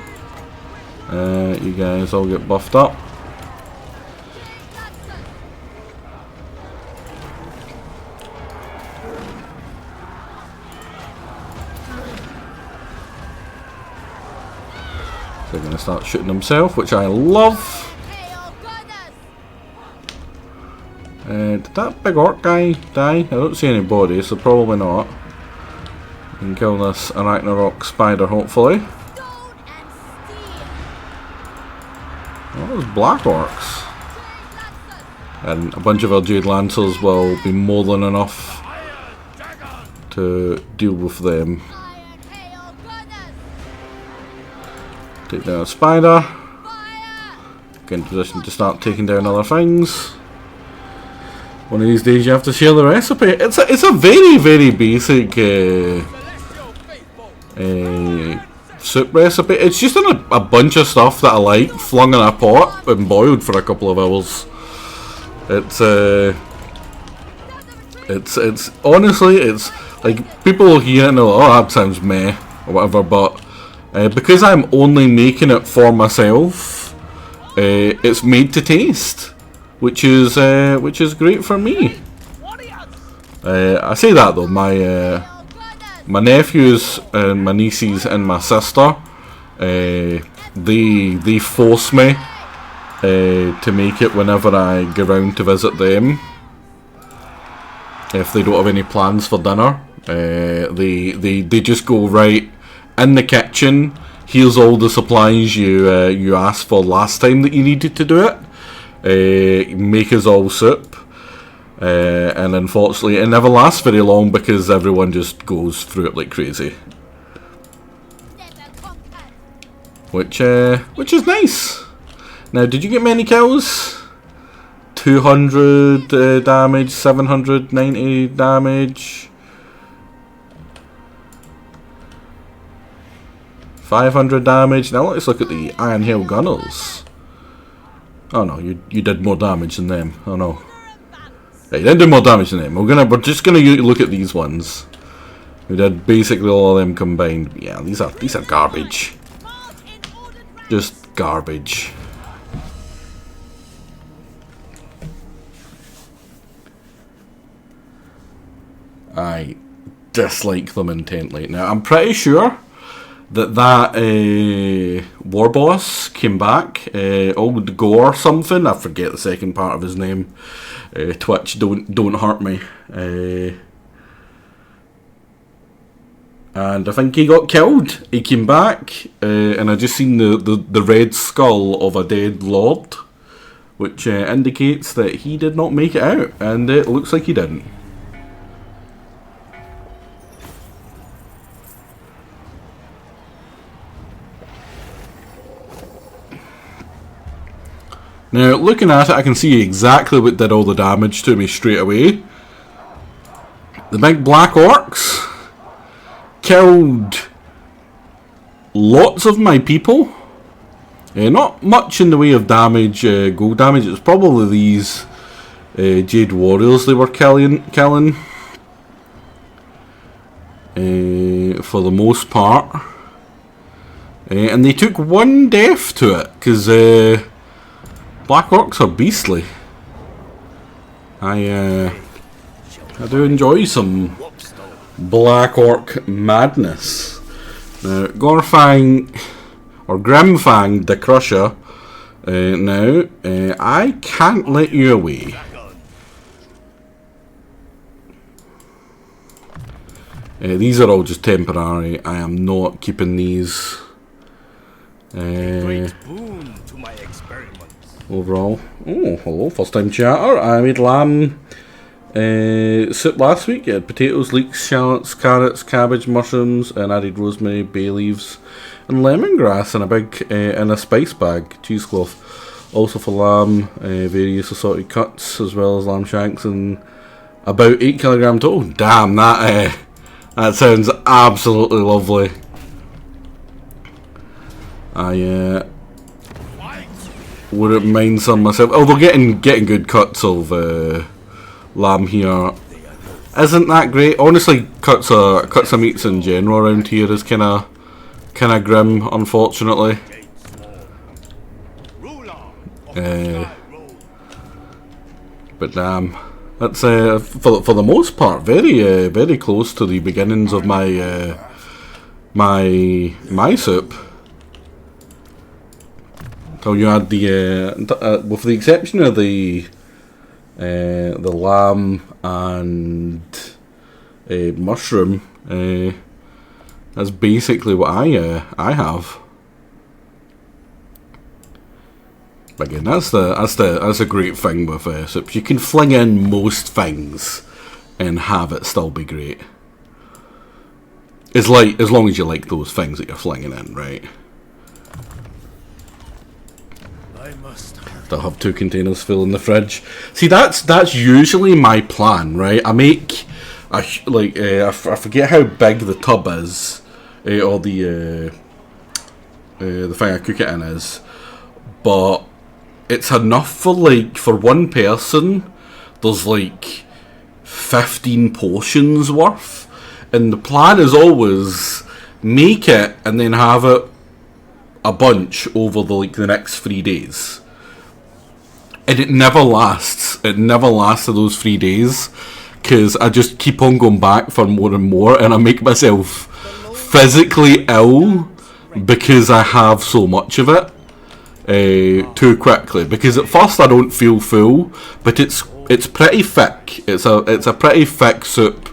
You guys all get buffed up. So they're going to start shooting themselves, which I love. Did that big orc guy die? I don't see any bodies, so probably not. We can kill this Arachnarok spider, hopefully. Oh, those black orcs. And a bunch of our Jade Lancers will be more than enough to deal with them. Take down a spider. Get in position to start taking down other things. One of these days you have to share the recipe. It's a very, very basic soup recipe. It's just a bunch of stuff that I like flung in a pot and boiled for a couple of hours. It's honestly, it's like people will hear it and they'll, oh, that sounds meh or whatever, but because I'm only making it for myself, it's made to taste, which is great for me. I say that though, my nephews and my nieces and my sister, they force me to make it whenever I go round to visit them. If they don't have any plans for dinner, they just go, right, in the kitchen, here's all the supplies you asked for last time that you needed to do it. Make us all soup. And unfortunately it never lasts very long because everyone just goes through it like crazy. Which is nice. Now, did you get many kills? 200 damage, 790 damage, 500 damage. Now let's look at the Iron Hill Gunners. Oh no, you did more damage than them. Oh no. Hey, you didn't do more damage than them. We're just gonna look at these ones. We did basically all of them combined. Yeah, these are garbage. Just garbage. I dislike them intently. Now, I'm pretty sure that war boss came back, Old Gore something. I forget the second part of his name. Twitch, don't hurt me. And I think he got killed. He came back, and I just seen the red skull of a dead lord, which indicates that he did not make it out, and it looks like he didn't. Now, looking at it, I can see exactly what did all the damage to me straight away. The big black orcs killed lots of my people. Not much in the way of damage, gold damage. It was probably these Jade Warriors they were killing for the most part. And they took one death to it, because Black Orcs are beastly. I do enjoy some Black Orc madness. Now, Gorfang, or Grimfang the Crusher, now, I can't let you away. These are all just temporary. I am not keeping these. Great boon to my experiments. Overall. Oh, hello, first time chatter. I made lamb soup last week. It had potatoes, leeks, shallots, carrots, cabbage, mushrooms, and added rosemary, bay leaves, and lemongrass in a big in a spice bag, cheesecloth. Also for lamb, various assorted cuts, as well as lamb shanks, and about 8 kg total. Damn, that sounds absolutely lovely. I wouldn't mind some myself. Although getting good cuts of lamb here isn't that great. Honestly, cuts of meats in general around here is kind of grim, unfortunately. But damn, that's for the most part very close to the beginnings of my my soup. So you had the with the exception of the lamb and mushroom, that's basically what I have. But again, that's a great thing with soups. You can fling in most things and have it still be great. As long as you like those things that you're flinging in, right? I'll have 2 containers full in the fridge. See, that's usually my plan, right? I make I forget how big the tub is, or the thing I cook it in is, but it's enough for one person. There's like 15 portions worth, and the plan is always make it and then have it a bunch over the next 3 days. And it never lasts. It never lasts those 3 days, because I just keep on going back for more and more, and I make myself physically ill because I have so much of it too quickly. Because at first I don't feel full, but it's pretty thick. It's a pretty thick soup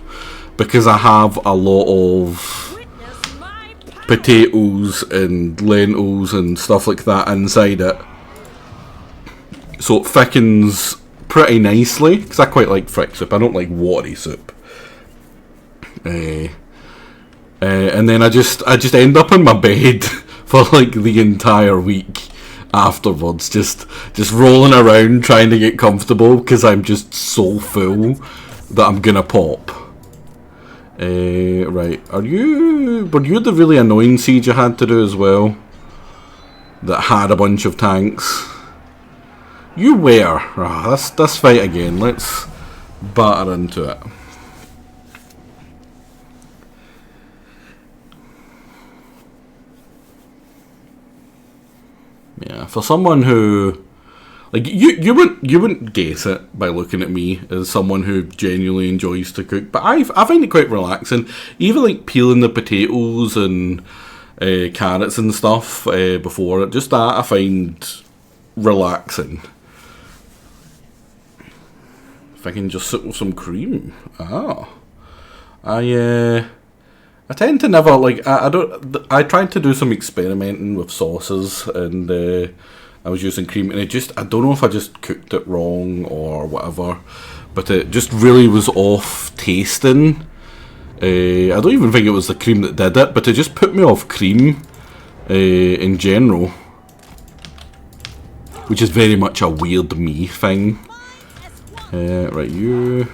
because I have a lot of potatoes and lentils and stuff like that inside it. So it thickens pretty nicely, because I quite like thick soup. I don't like watery soup. And then I just end up in my bed for the entire week afterwards, just rolling around trying to get comfortable, because I'm just so full that I'm gonna pop. Right, were you the really annoying siege I had to do as well, that had a bunch of tanks? You were. Let's fight again. Let's batter into it. Yeah, for someone who Like you wouldn't guess it by looking at me as someone who genuinely enjoys to cook, but I find it quite relaxing. Even like peeling the potatoes and carrots and stuff before it, just that I find relaxing. If I can just sit with some cream, I tend to never like I tried to do some experimenting with sauces and. I was using cream and I don't know if I just cooked it wrong or whatever, but it just really was off tasting. I don't even think it was the cream that did it, but it just put me off cream in general, which is very much a weird me thing. Right, you.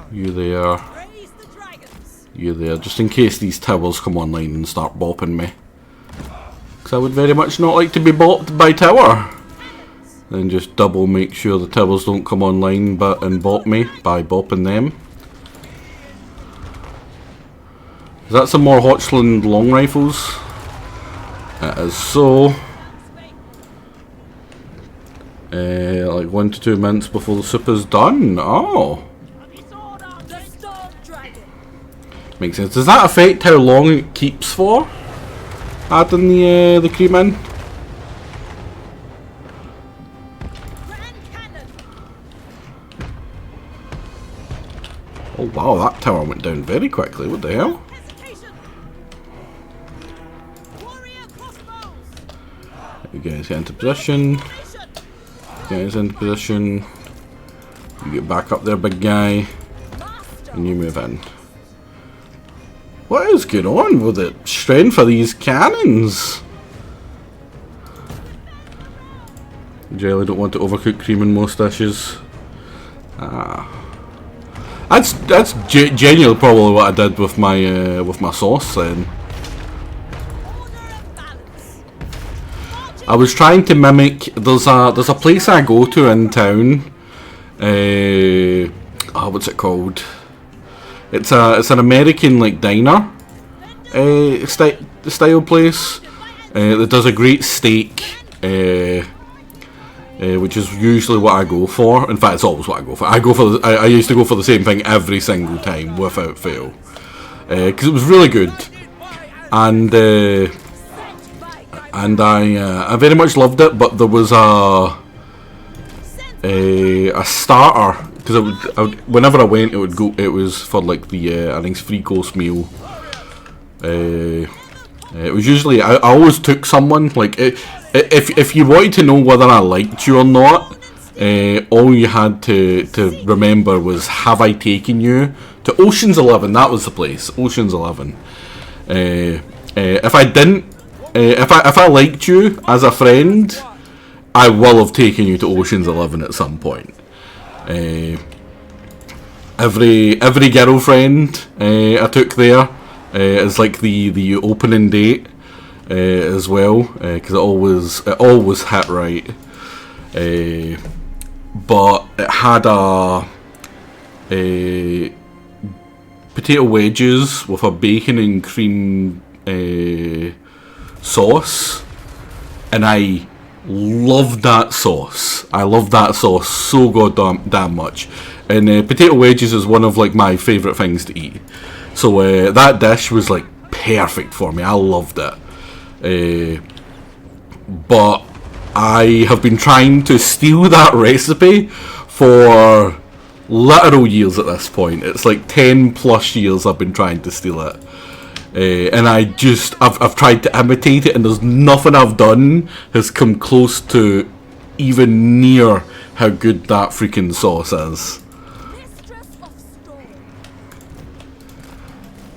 You there. You there, just in case these towers come online and start bopping me. Because I would very much not like to be bopped by tower. Then just double make sure the towers don't come online and bop me by bopping them. Is that some more Hochland long rifles? It is so. Like 1 to 2 minutes before the soup is done. Oh. Makes sense. Does that affect how long it keeps for? Adding the cream in? Oh wow, that tower went down very quickly. What the hell? You guys get into position. Guys into position. You get back up there, big guy. And you move in. What is going on with the strength of these cannons? Generally don't want to overcook cream in most dishes. That's genuinely probably what I did with my sauce then. I was trying to mimic. There's a place I go to in town. What's it called? It's an American like diner style place that does a great steak, which is usually what I go for. In fact, it's always what I go for. I used to go for the same thing every single time without fail, because it was really good, and I very much loved it. But there was a starter. Because whenever I went, it was for like the I think it's 3-course meal. It was usually I always took someone like if you wanted to know whether I liked you or not, all you had to remember was, have I taken you to Ocean's 11? That was the place, Ocean's 11. If I didn't, if I liked you as a friend, I will have taken you to Ocean's 11 at some point. Every girlfriend I took there is like the opening date as well, because it always hit right. But it had a potato wedges with a bacon and cream sauce, and I loved that sauce. I love that sauce so goddamn much. And potato wedges is one of like my favourite things to eat. So that dish was like perfect for me. I loved it. But I have been trying to steal that recipe for literal years at this point. It's like 10 plus years I've been trying to steal it. And I've tried to imitate it, and there's nothing I've done has come close to even near how good that freaking sauce is.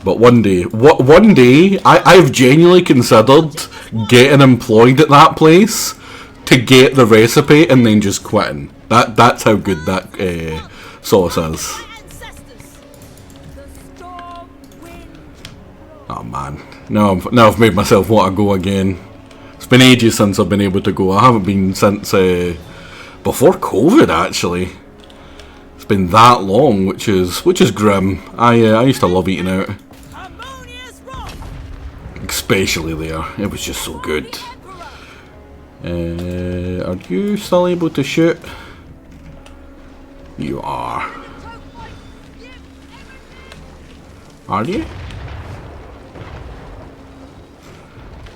But one day, I've genuinely considered getting employed at that place to get the recipe and then just quitting. That's how good that sauce is. Oh man, now I've made myself want to go again. It's been ages since I've been able to go. I haven't been since before COVID actually. It's been that long, which is grim. I used to love eating out, especially there. It was just so good. Are you still able to shoot? You are. Are you?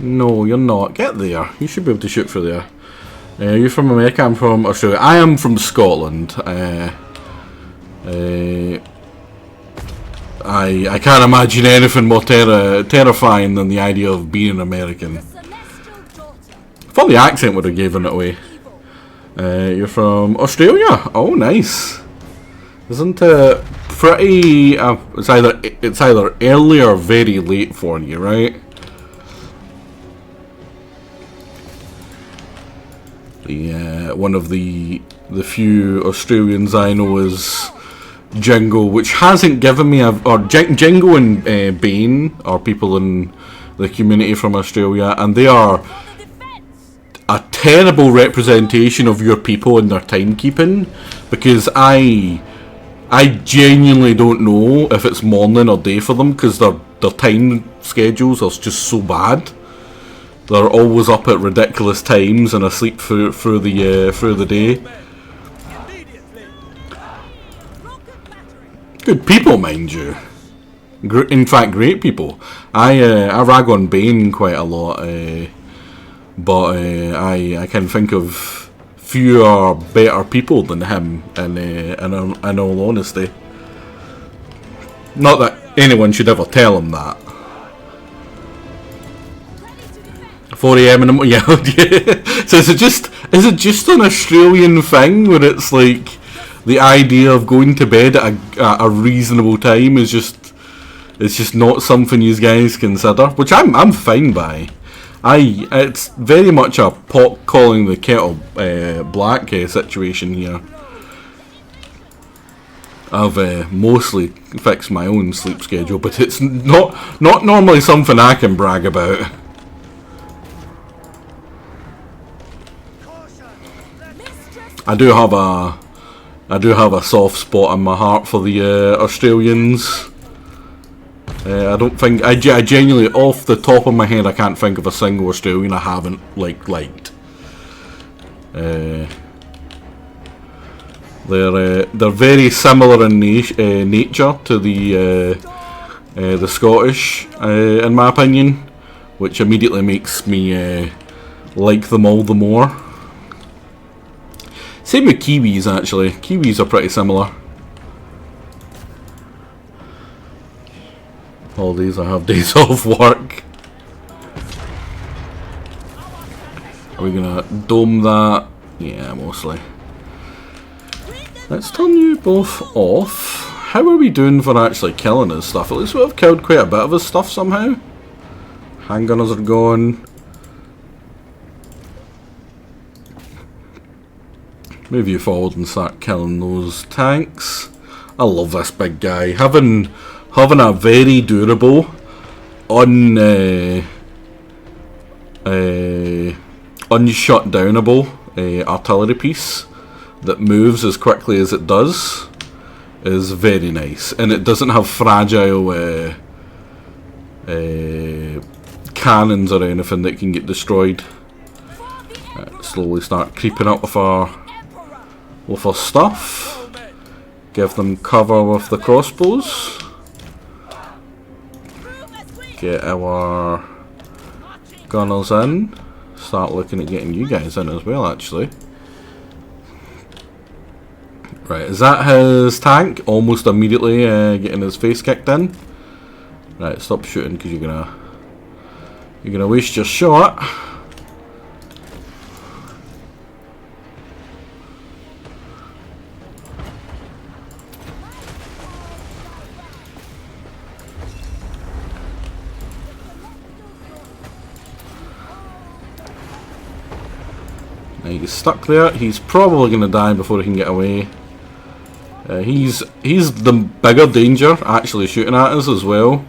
No, you're not. Get there. You should be able to shoot through there. You're from America, I'm from Australia. I am from Scotland. I can't imagine anything more terrifying than the idea of being an American. Thought the accent would have given it away. You're from Australia? Oh, nice. Isn't it pretty... it's either early or very late for you, right? One of the few Australians I know is Jingo, which hasn't given me Jingo and Bane are people in the community from Australia, and they are a terrible representation of your people and their timekeeping, because I genuinely don't know if it's morning or day for them, because their time schedules are just so bad. They're always up at ridiculous times and asleep through the day. Good people, mind you. In fact, great people. I rag on Bane quite a lot, but I can think of fewer better people than him. In all honesty, not that anyone should ever tell him that. 4 AM in the morning. Yeah. So is it just an Australian thing where it's like the idea of going to bed at a reasonable time is just not something you guys consider, which I'm fine by. It's very much a pot calling the kettle black situation here. I've mostly fixed my own sleep schedule, but it's not normally something I can brag about. I do have a soft spot in my heart for the Australians. I genuinely, off the top of my head, I can't think of a single Australian I haven't liked. They're very similar in nature to the Scottish, in my opinion, which immediately makes me like them all the more. Same with Kiwis, actually. Kiwis are pretty similar. Holidays, I have days off work. Are we gonna dome that? Yeah, mostly. Let's turn you both off. How are we doing for actually killing his stuff? At least we've killed quite a bit of his stuff somehow. Handgunners are gone. Move you forward and start killing those tanks. I love this big guy. Having a very durable, unshut downable artillery piece that moves as quickly as it does is very nice, and it doesn't have fragile cannons or anything that can get destroyed. Slowly start creeping up with our stuff. Give them cover with the crossbows. Get our gunners in. Start looking at getting you guys in as well, actually. Right, is that his tank? Almost immediately getting his face kicked in. Right, stop shooting because you're gonna waste your shot. Now he's stuck there. He's probably going to die before he can get away. He's the bigger danger actually shooting at us as well.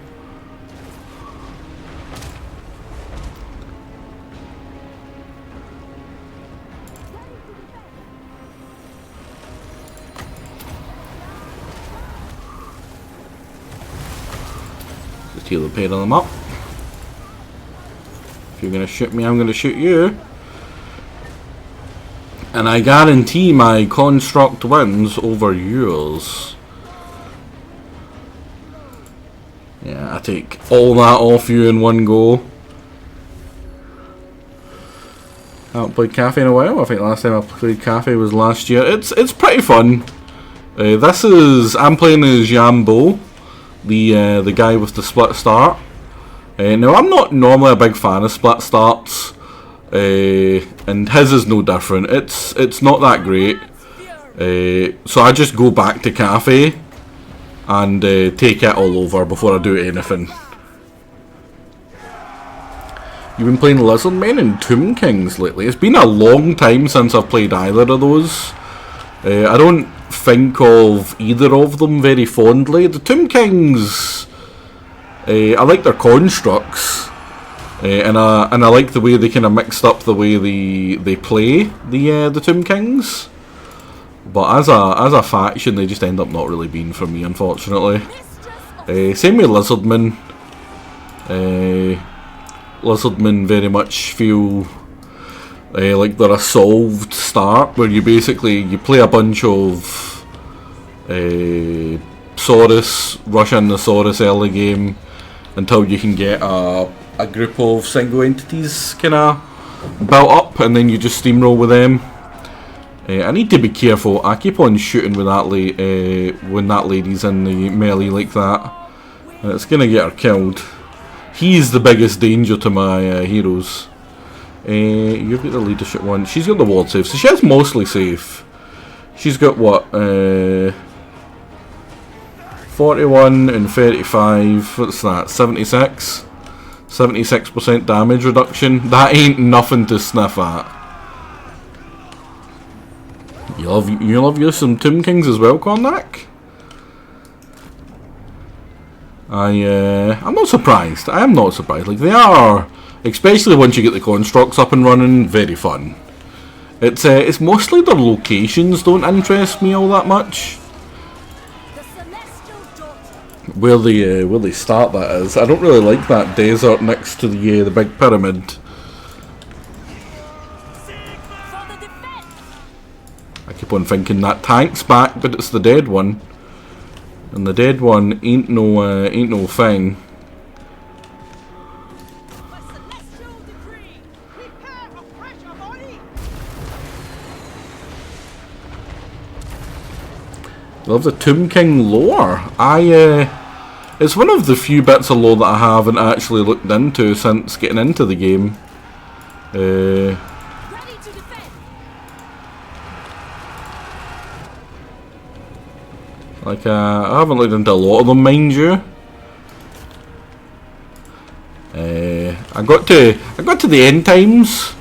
Heal a pair of them up. If you're gonna shoot me, I'm gonna shoot you. And I guarantee my construct wins over yours. Yeah, I take all that off you in one go. I haven't played Cathay in a while. I think last time I played Cathay was last year. It's pretty fun. I'm playing as Yambo, the guy with the split start. Now I'm not normally a big fan of split starts, and his is no different. It's not that great. So I just go back to Cathay and take it all over before I do anything. You've been playing Lizardmen and Tomb Kings lately. It's been a long time since I've played either of those. I don't think of either of them very fondly. The Tomb Kings, I like their constructs, and I like the way they kind of mixed up the way they play the Tomb Kings. But as a faction, they just end up not really being for me, unfortunately. Same with Lizardmen. Lizardmen very much feel like they're a solved start, where you play a bunch of Saurus, rush in the Saurus early game until you can get a group of single entities kind of built up, and then you just steamroll with them. I need to be careful. I keep on shooting with that when that lady's in the melee like that, and it's gonna get her killed. He's the biggest danger to my heroes. You've got the leadership one. She's got the ward save, so she is mostly safe. She's got what? 41 and 35. What's that? 76? 76% damage reduction. That ain't nothing to sniff at. You love you some Tomb Kings as well, Cornac? I'm not surprised. I am not surprised. Like, they are, especially once you get the constructs up and running, very fun. It's mostly their locations don't interest me all that much. Where they start, that is. I don't really like that desert next to the big pyramid. I keep on thinking that tank's back, but it's the dead one. And the dead one ain't no thing. Love the Tomb King lore. It's one of the few bits of lore that I haven't actually looked into since getting into the game. Like, I haven't looked into a lot of them, mind you. I got to the end times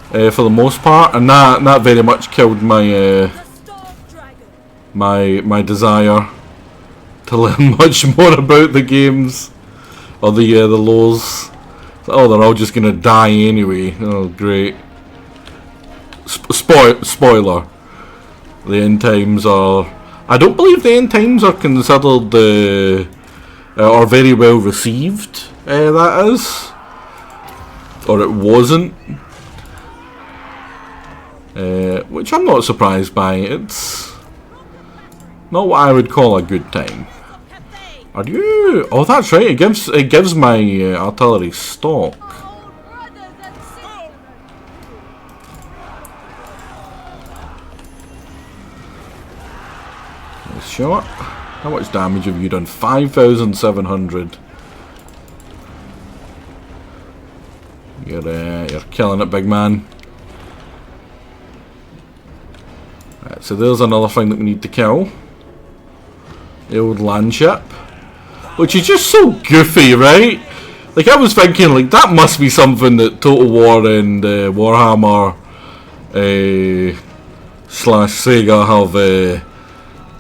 for the most part, and that very much killed my my desire to learn much more about the games or the lores. Oh, they're all just gonna die anyway. Oh, great! Spoiler: the end times are. I don't believe the end times are considered or very well received. That is, or it wasn't, which I'm not surprised by. It's not what I would call a good time. Are you? Oh, that's right. It gives my artillery stock. Shot. How much damage have you done? 5,700. You're killing it, big man. Right, so there's another thing that we need to kill. The old land ship, which is just so goofy, right? Like, I was thinking, like, that must be something that Total War and Warhammer slash Sega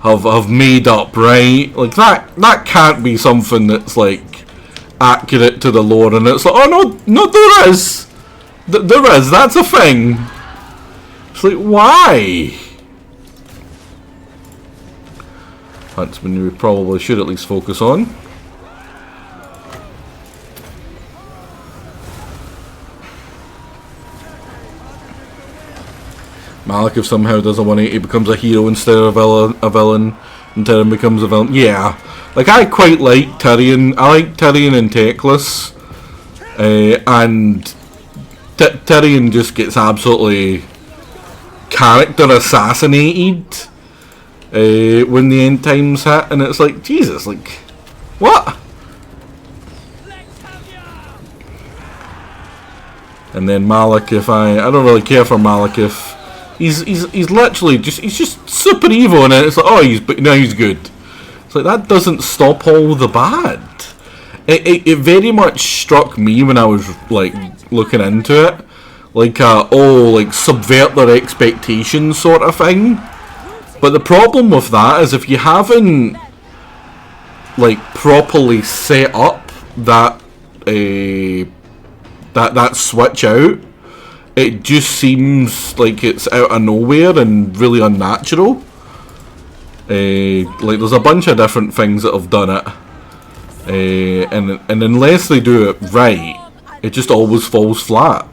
have made up, right? Like, that can't be something that's like accurate to the lore, and it's like, oh no, there is, that's a thing. It's like, why? Huntsman we probably should at least focus on. Malekith somehow does a 180, becomes a hero instead of a villain, and Tyrion becomes a villain. Yeah, like I quite like Tyrion. I like Tyrion and Teclis, and Tyrion just gets absolutely character assassinated when the end times hit, and it's like, Jesus, like, what? And then Malekith, I don't really care for Malekith. He's literally he's just super evil, and it's like, oh, he's good. It's like, that doesn't stop all the bad. It very much struck me when I was like looking into it, like like subvert their expectations sort of thing. But the problem with that is if you haven't like properly set up that that switch out, it just seems like it's out of nowhere and really unnatural. Like there's a bunch of different things that have done it, and unless they do it right, it just always falls flat.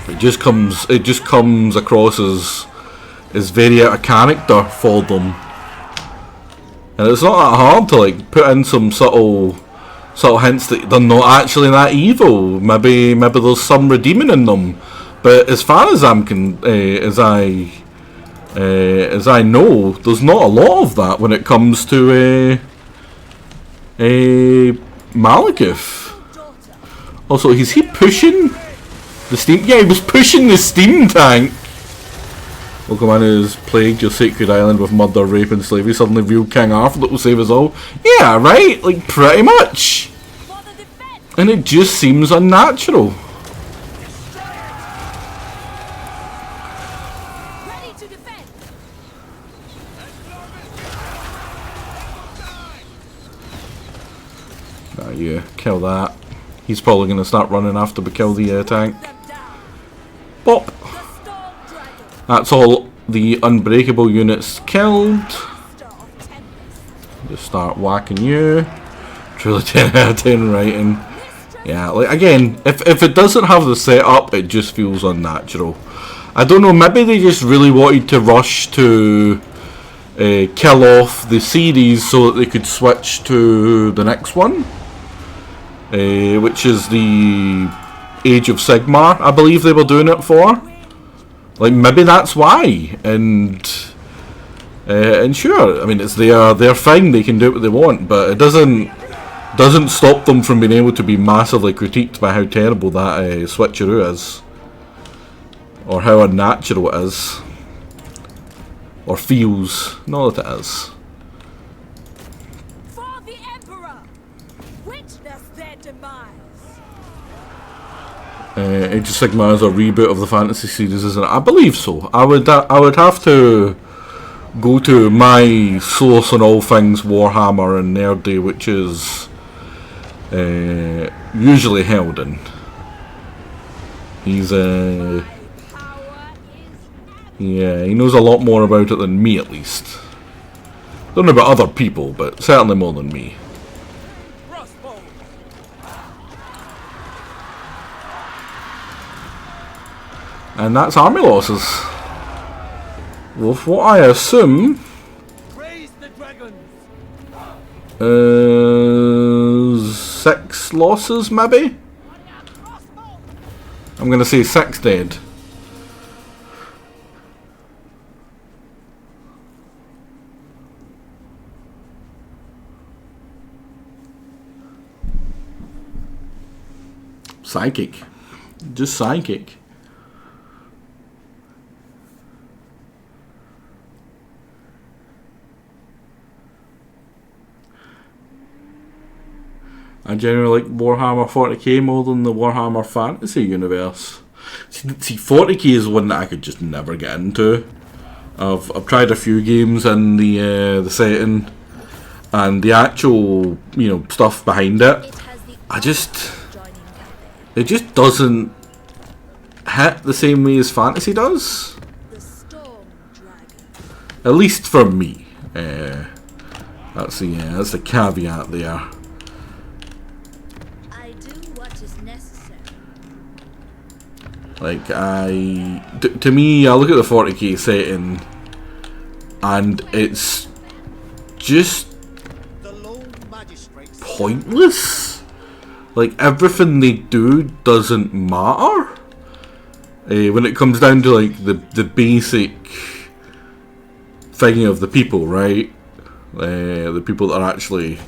It just comes across as very out of character for them, and it's not that hard to like put in some subtle hints that they're not actually that evil. Maybe there's some redeeming in them, but as far as as I know, there's not a lot of that when it comes to Malekith. Also, is he pushing the steam? Yeah, he was pushing the steam tank. Local man who's plagued your sacred island with murder, rape and slavery, suddenly real King Arthur that will save us all. Yeah, right? Like, pretty much. And it just seems unnatural. Ready to defend. Yeah, kill that. He's probably going to start running after we kill the tank. Pop! That's all the unbreakable units killed. Just start whacking you. Truly 10 out of 10 writing. Yeah, like again, if it doesn't have the setup, it just feels unnatural. I don't know, maybe they just really wanted to rush to kill off the series so that they could switch to the next one, which is the Age of Sigmar, I believe they were doing it for. Like, maybe that's why, and sure, I mean, it's their thing, they can do what they want, but it doesn't stop them from being able to be massively critiqued by how terrible that switcheroo is, or how unnatural it is, or feels. Not that it is. For the Emperor, witness their demise. Age of Sigmar is a reboot of the fantasy series, isn't it? I believe so. I would have to go to my source on all things Warhammer and nerdy, which is usually Helden. He's yeah, he knows a lot more about it than me, at least. Don't know about other people, but certainly more than me. And that's army losses. With what I assume is 6 losses, maybe? I'm gonna say 6 dead. Psychic. Just psychic. I generally like Warhammer 40k more than the Warhammer Fantasy universe. See, 40k is one that I could just never get into. I've tried a few games in the setting, and the actual stuff behind it. It just doesn't hit the same way as Fantasy does. At least for me. That's the caveat there. Like, to me, I look at the 40k setting, and it's just pointless. Like, everything they do doesn't matter. When it comes down to, like, the basic thing of the people, right? The people that are actually,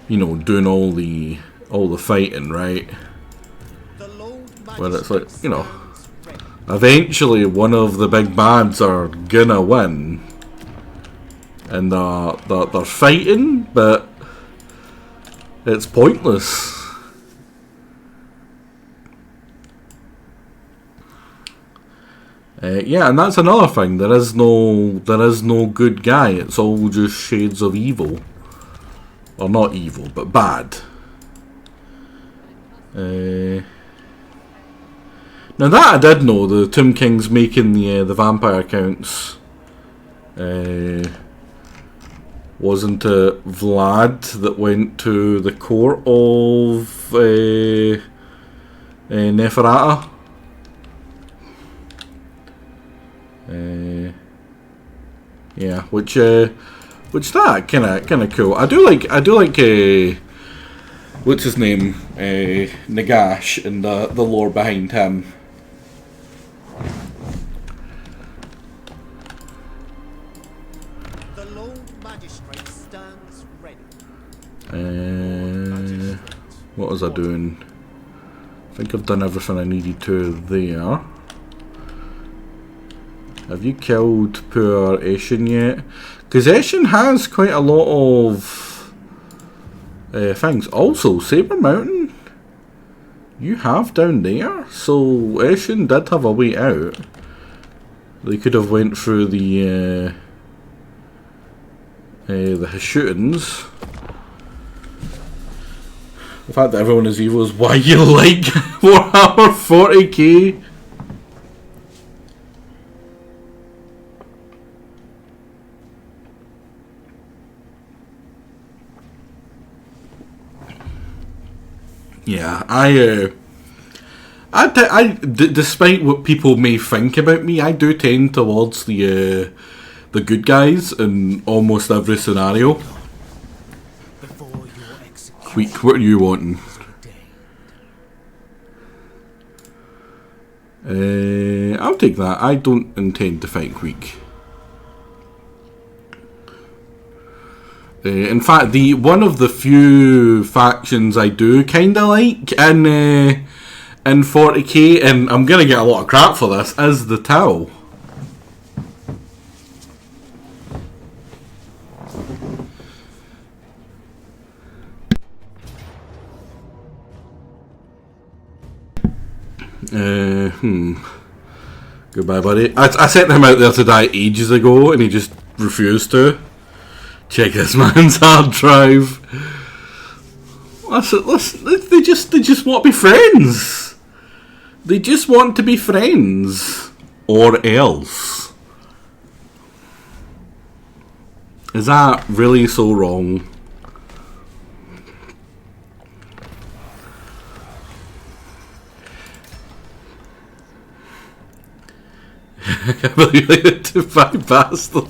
you know, doing all the fighting, right? Where it's like, you know, eventually one of the big bads are gonna win, and they're fighting, but it's pointless. Yeah, and that's another thing. There is no good guy. It's all just shades of evil, or not evil, but bad. Now that I did know, the Tomb King's making the vampire counts. Wasn't it Vlad that went to the court of Neferata? Yeah, which that kind of cool. I do like what's his name, Nagash, and the lore behind him. The Lord Magistrate stands ready. What was I doing? I think I've done everything I needed to there. Have you killed poor Eshin yet? Because Eshin has quite a lot of things. Also, Saber Mountain, you have down there. So Eshin did have a way out. They could have went through the Hashutans. The fact that everyone is evil is why you like Warhammer 40k. Yeah, despite what people may think about me, I do tend towards the good guys in almost every scenario. Queek, what are you wanting? I'll take that. I don't intend to fight Queek. In fact, one of the few factions I do kind of like in 40k, and I'm gonna get a lot of crap for this, is the Tau. Goodbye, buddy. I sent him out there to die ages ago, and he just refused to. Check this man's hard drive. Listen, they just want to be friends. They just want to be friends, or else. Is that really so wrong? Bastard.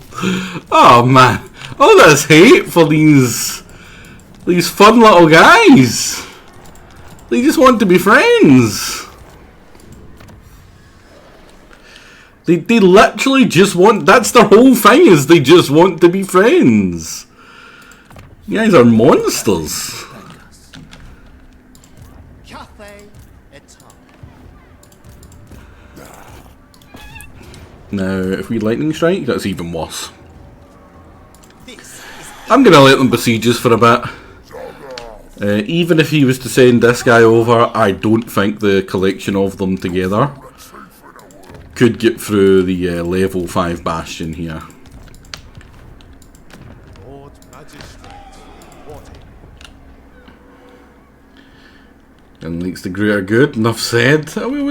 Oh man. Oh, that's hate for these fun little guys. They just want to be friends. They literally just want, that's their whole thing, is they just want to be friends. You guys are monsters. Cathay Etal. Now, if we lightning strike, that's even worse. I'm gonna let them besiege us for a bit. Even if he was to send this guy over, I don't think the collection of them together could get through the level 5 bastion here. Lord Magistrate, And likes the greater good. Enough said. I mean,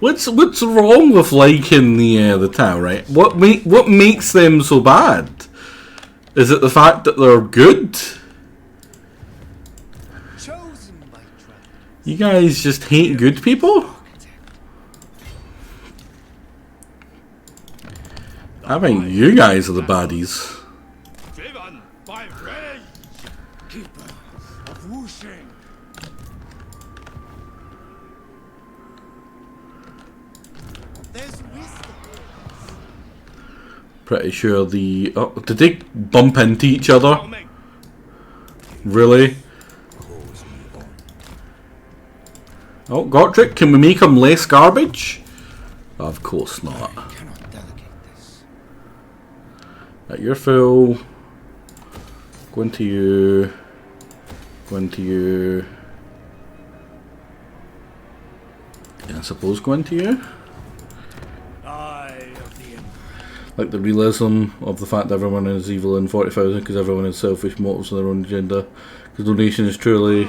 what's wrong with liking the Tau, right? What makes them so bad? Is it the fact that they're good? chosen by dragons. You guys just hate good people? I think you guys are the baddies. Driven by rage. Keeper of whooshing. There's wisdom. Pretty sure the... Oh, did they bump into each other? Coming. Really? Oh, Gotrek, can we make him less garbage? Of course not. Cannot delegate this. You're full. Go into you. Go into you. And I suppose go into you. Eye of the Emperor. Like the realism of the fact that everyone is evil in 40,000 because everyone has selfish motives of their own agenda. Because no nation is truly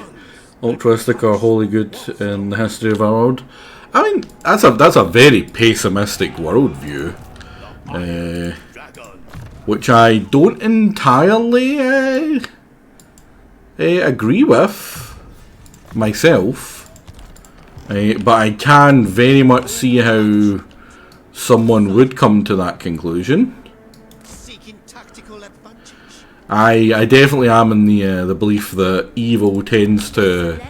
altruistic or wholly good in the history of our world. I mean, that's a very pessimistic worldview, Dragon. which I don't entirely agree with myself. But I can very much see how someone would come to that conclusion. Seeking tactical advantage. I definitely am in the belief that evil tends to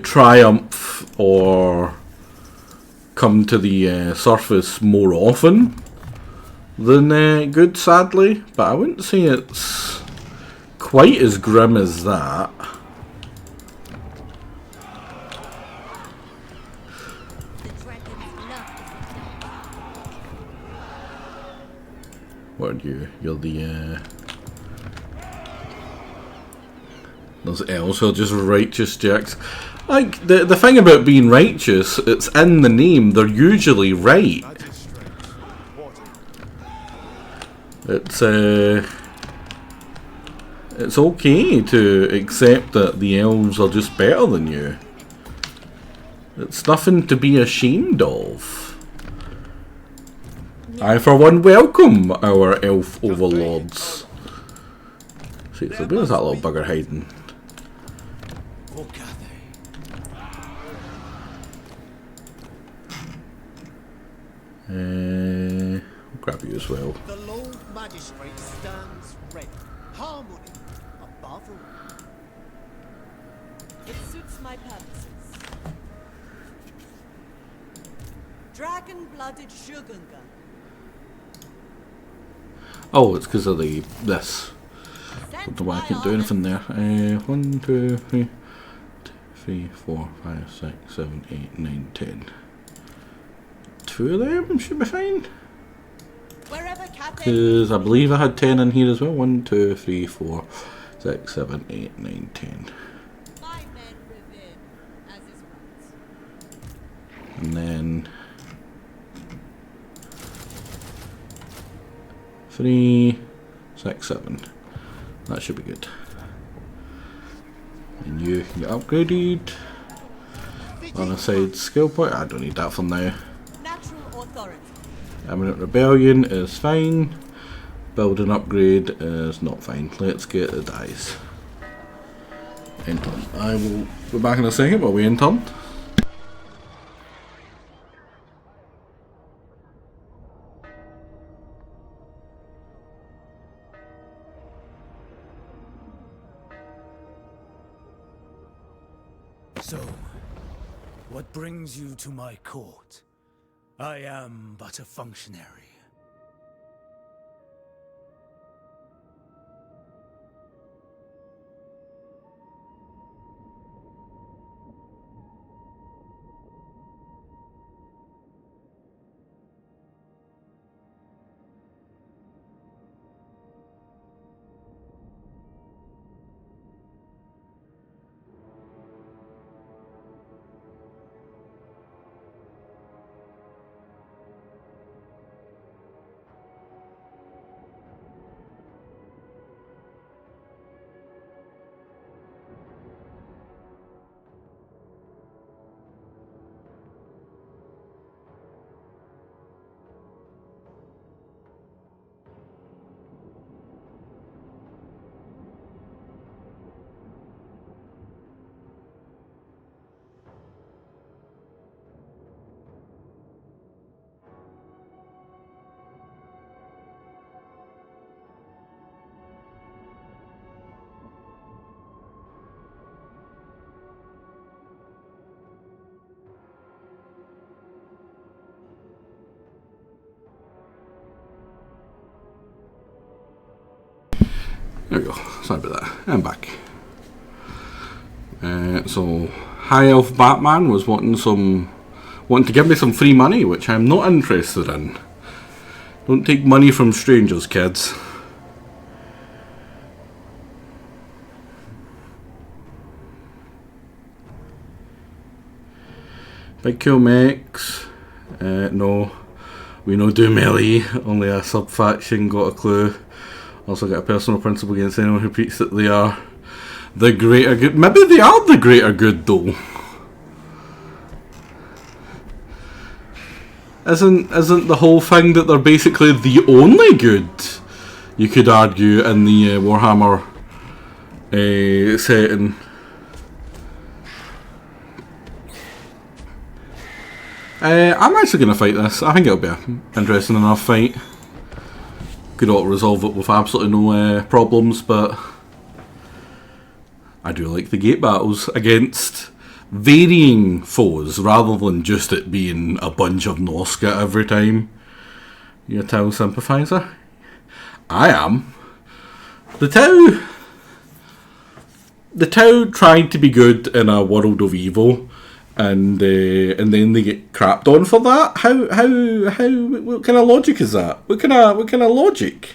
triumph or come to the surface more often than good, sadly. But I wouldn't say it's quite as grim as that. What are you? You're the those elves are just righteous jerks. Like the thing about being righteous, it's in the name. They're usually right. Magistrate. It's okay to accept that the elves are just better than you. It's nothing to be ashamed of. I, for one, welcome our elf overlords. See, so where's that little bugger hiding? For Cathay. I'll grab you as well. The Lord Magistrate stands ready. Harmony above all. It suits my purposes. Dragon-blooded Shugunga. Oh, it's because of this. Don't know why I can't do anything there. 1, 2, 3, 4, 5, 6, 7, 8, 9, 10. 2 of them should be fine. Wherever Cathay Because I believe I had 10 in here as well. 1, 2, 3, 4, 6, 7, 8, 9, 10. My men within, as is right. And then 3, 6, 7. That should be good. And you can get upgraded. On a side skill point. I don't need that for now. natural authority. Eminent Rebellion is fine. Building upgrade is not fine. Let's get the dice. End turn. I will be back in a second while we end turn. So, what brings you to my court? I am but a functionary. There we go. Sorry about that. I'm back. So High Elf Batman was wanting to give me some free money, which I'm not interested in. Don't take money from strangers, kids. Big Kill Mechs. No. We no do melee. Only a sub-faction got a clue. Also got a personal principle against anyone who repeats that they are the greater good. Maybe they are the greater good though. Isn't the whole thing that they're basically the only good, you could argue, in the Warhammer setting? I'm actually going to fight this. I think it'll be an interesting enough fight. Could auto resolve it with absolutely no problems, but I do like the gate battles against varying foes rather than just it being a bunch of Noska every time. You a Tau sympathiser? I am. The Tau tried to be good in a world of evil, and then they get crapped on for that. How? What kind of logic is that? What kind of logic?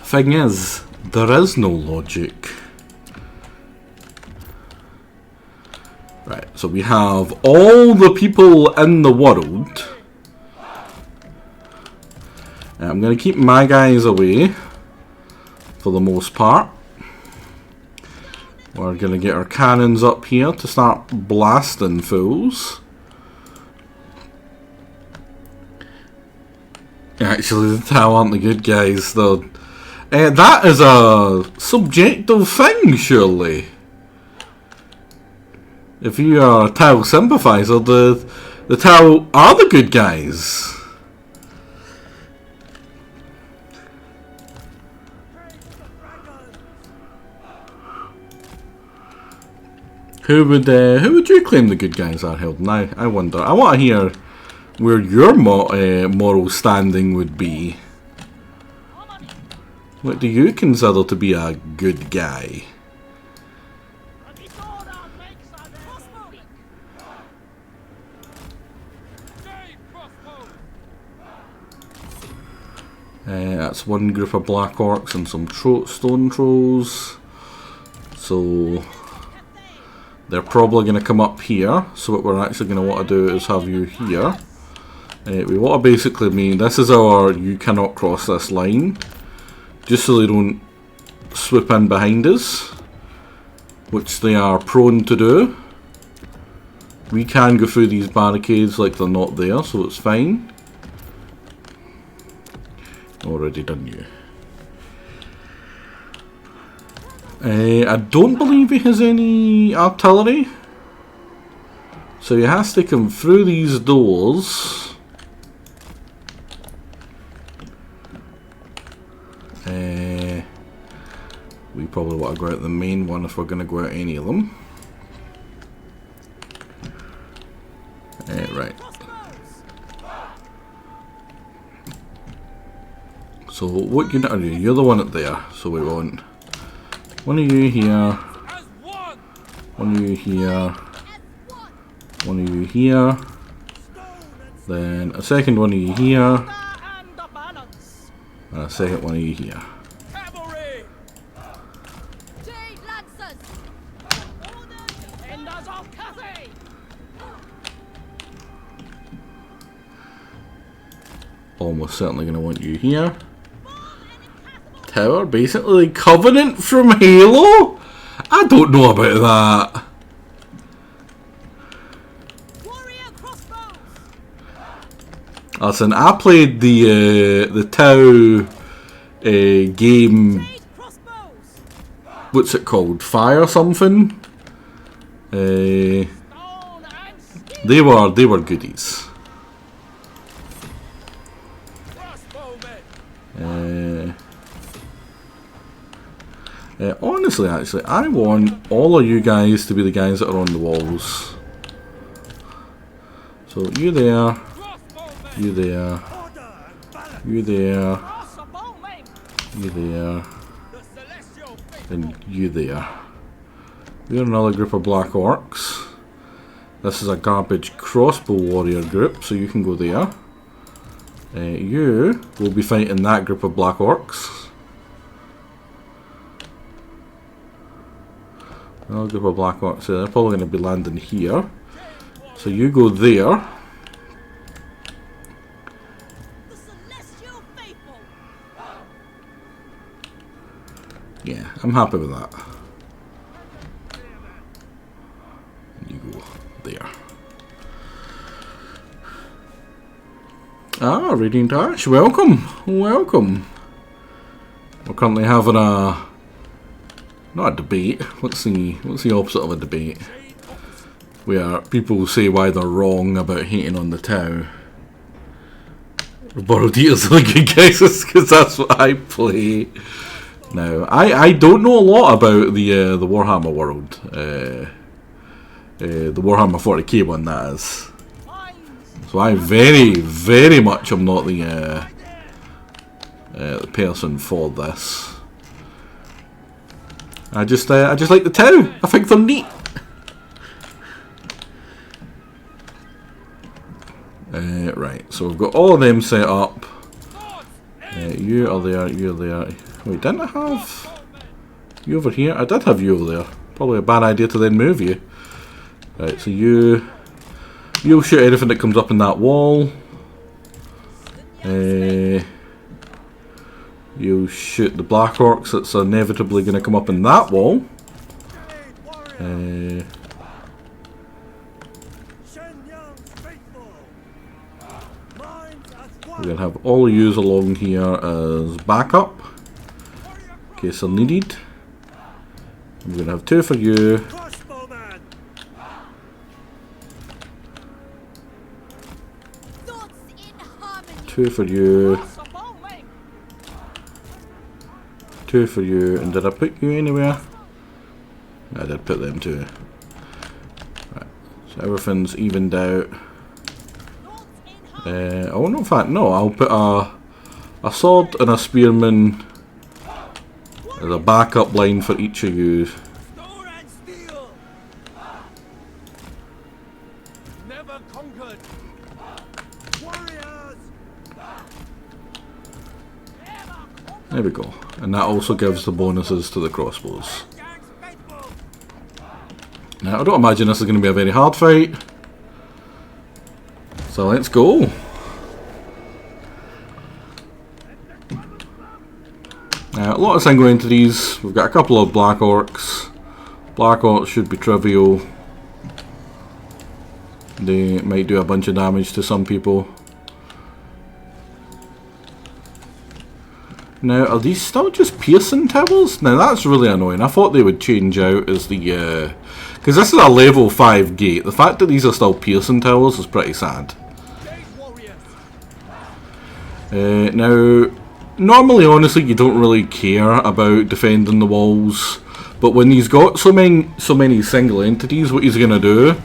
Thing is, there is no logic. Right, so we have all the people in the world. I'm going to keep my guys away for the most part. We're going to get our cannons up here to start blasting fools. Actually, the Tau aren't the good guys, though. That is a subjective thing, surely. If you are a Tau sympathiser, the Tau are the good guys. Who would you claim the good guys are, Hilton? I wonder. I want to hear where your moral standing would be. What do you consider to be a good guy? That's one group of black orcs and some stone trolls. So they're probably going to come up here. So what we're actually going to want to do is have you here. We want to basically mean this is our you cannot cross this line. Just so they don't swoop in behind us, which they are prone to do. We can go through these barricades like they're not there, so it's fine. Already done you. I don't believe he has any artillery, so he has to come through these doors. We probably want to go out the main one if we're going to go out any of them. Right. So what unit are you? You're the one up there. So we want one of you here, one of you here, one of you here, then a second one of you here, and a second one of you here. Almost certainly going to want you here. Tower, basically Covenant from Halo? I don't know about that. Listen, I played the Tau game. What's it called? Fire something? They were goodies. Honestly, actually, I want all of you guys to be the guys that are on the walls. So you there, you there, you there, you there, and you there. We're another group of Black Orcs. This is a garbage crossbow warrior group, so you can go there. You will be fighting that group of Black Orcs. Another group of Black Orcs, so they're probably going to be landing here. So you go there. Yeah, I'm happy with that. You go there. Ah, Radiant Arch, welcome, welcome. We're currently having a, not a debate. What's the opposite of a debate? Where people say why they're wrong about hating on the Tau. Borrowed Eaters are the good guys, because that's what I play. Now, I don't know a lot about the Warhammer world. The Warhammer 40k one, that is. So I very much am not the person for this. I just like the Tau. I think they're neat. Right, so we've got all of them set up. You are there, you're there. Wait, didn't I have you over here? I did have you over there. Probably a bad idea to then move you. Right, so you'll shoot anything that comes up in that wall. You'll shoot the Black Orcs that's inevitably going to come up in that wall. We're going to have all of yous along here as backup, in case they're needed. I'm going to have 2 for you. 2 for you. 2 for you. And did I put you anywhere? I did put them too. Right. So everything's evened out. Oh no, in fact, no, I'll put a sword and a spearman as a backup line for each of you. There we go. And that also gives the bonuses to the crossbows. Now, I don't imagine this is going to be a very hard fight. So let's go. A lot of single entities. We've got a couple of Black Orcs. Black Orcs should be trivial. They might do a bunch of damage to some people. Now, are these still just piercing towers? Now that's really annoying. I thought they would change out as the because this is a level 5 gate. The fact that these are still piercing towers is pretty sad. Now, normally, honestly, you don't really care about defending the walls, but when he's got so many single entities, what he's gonna do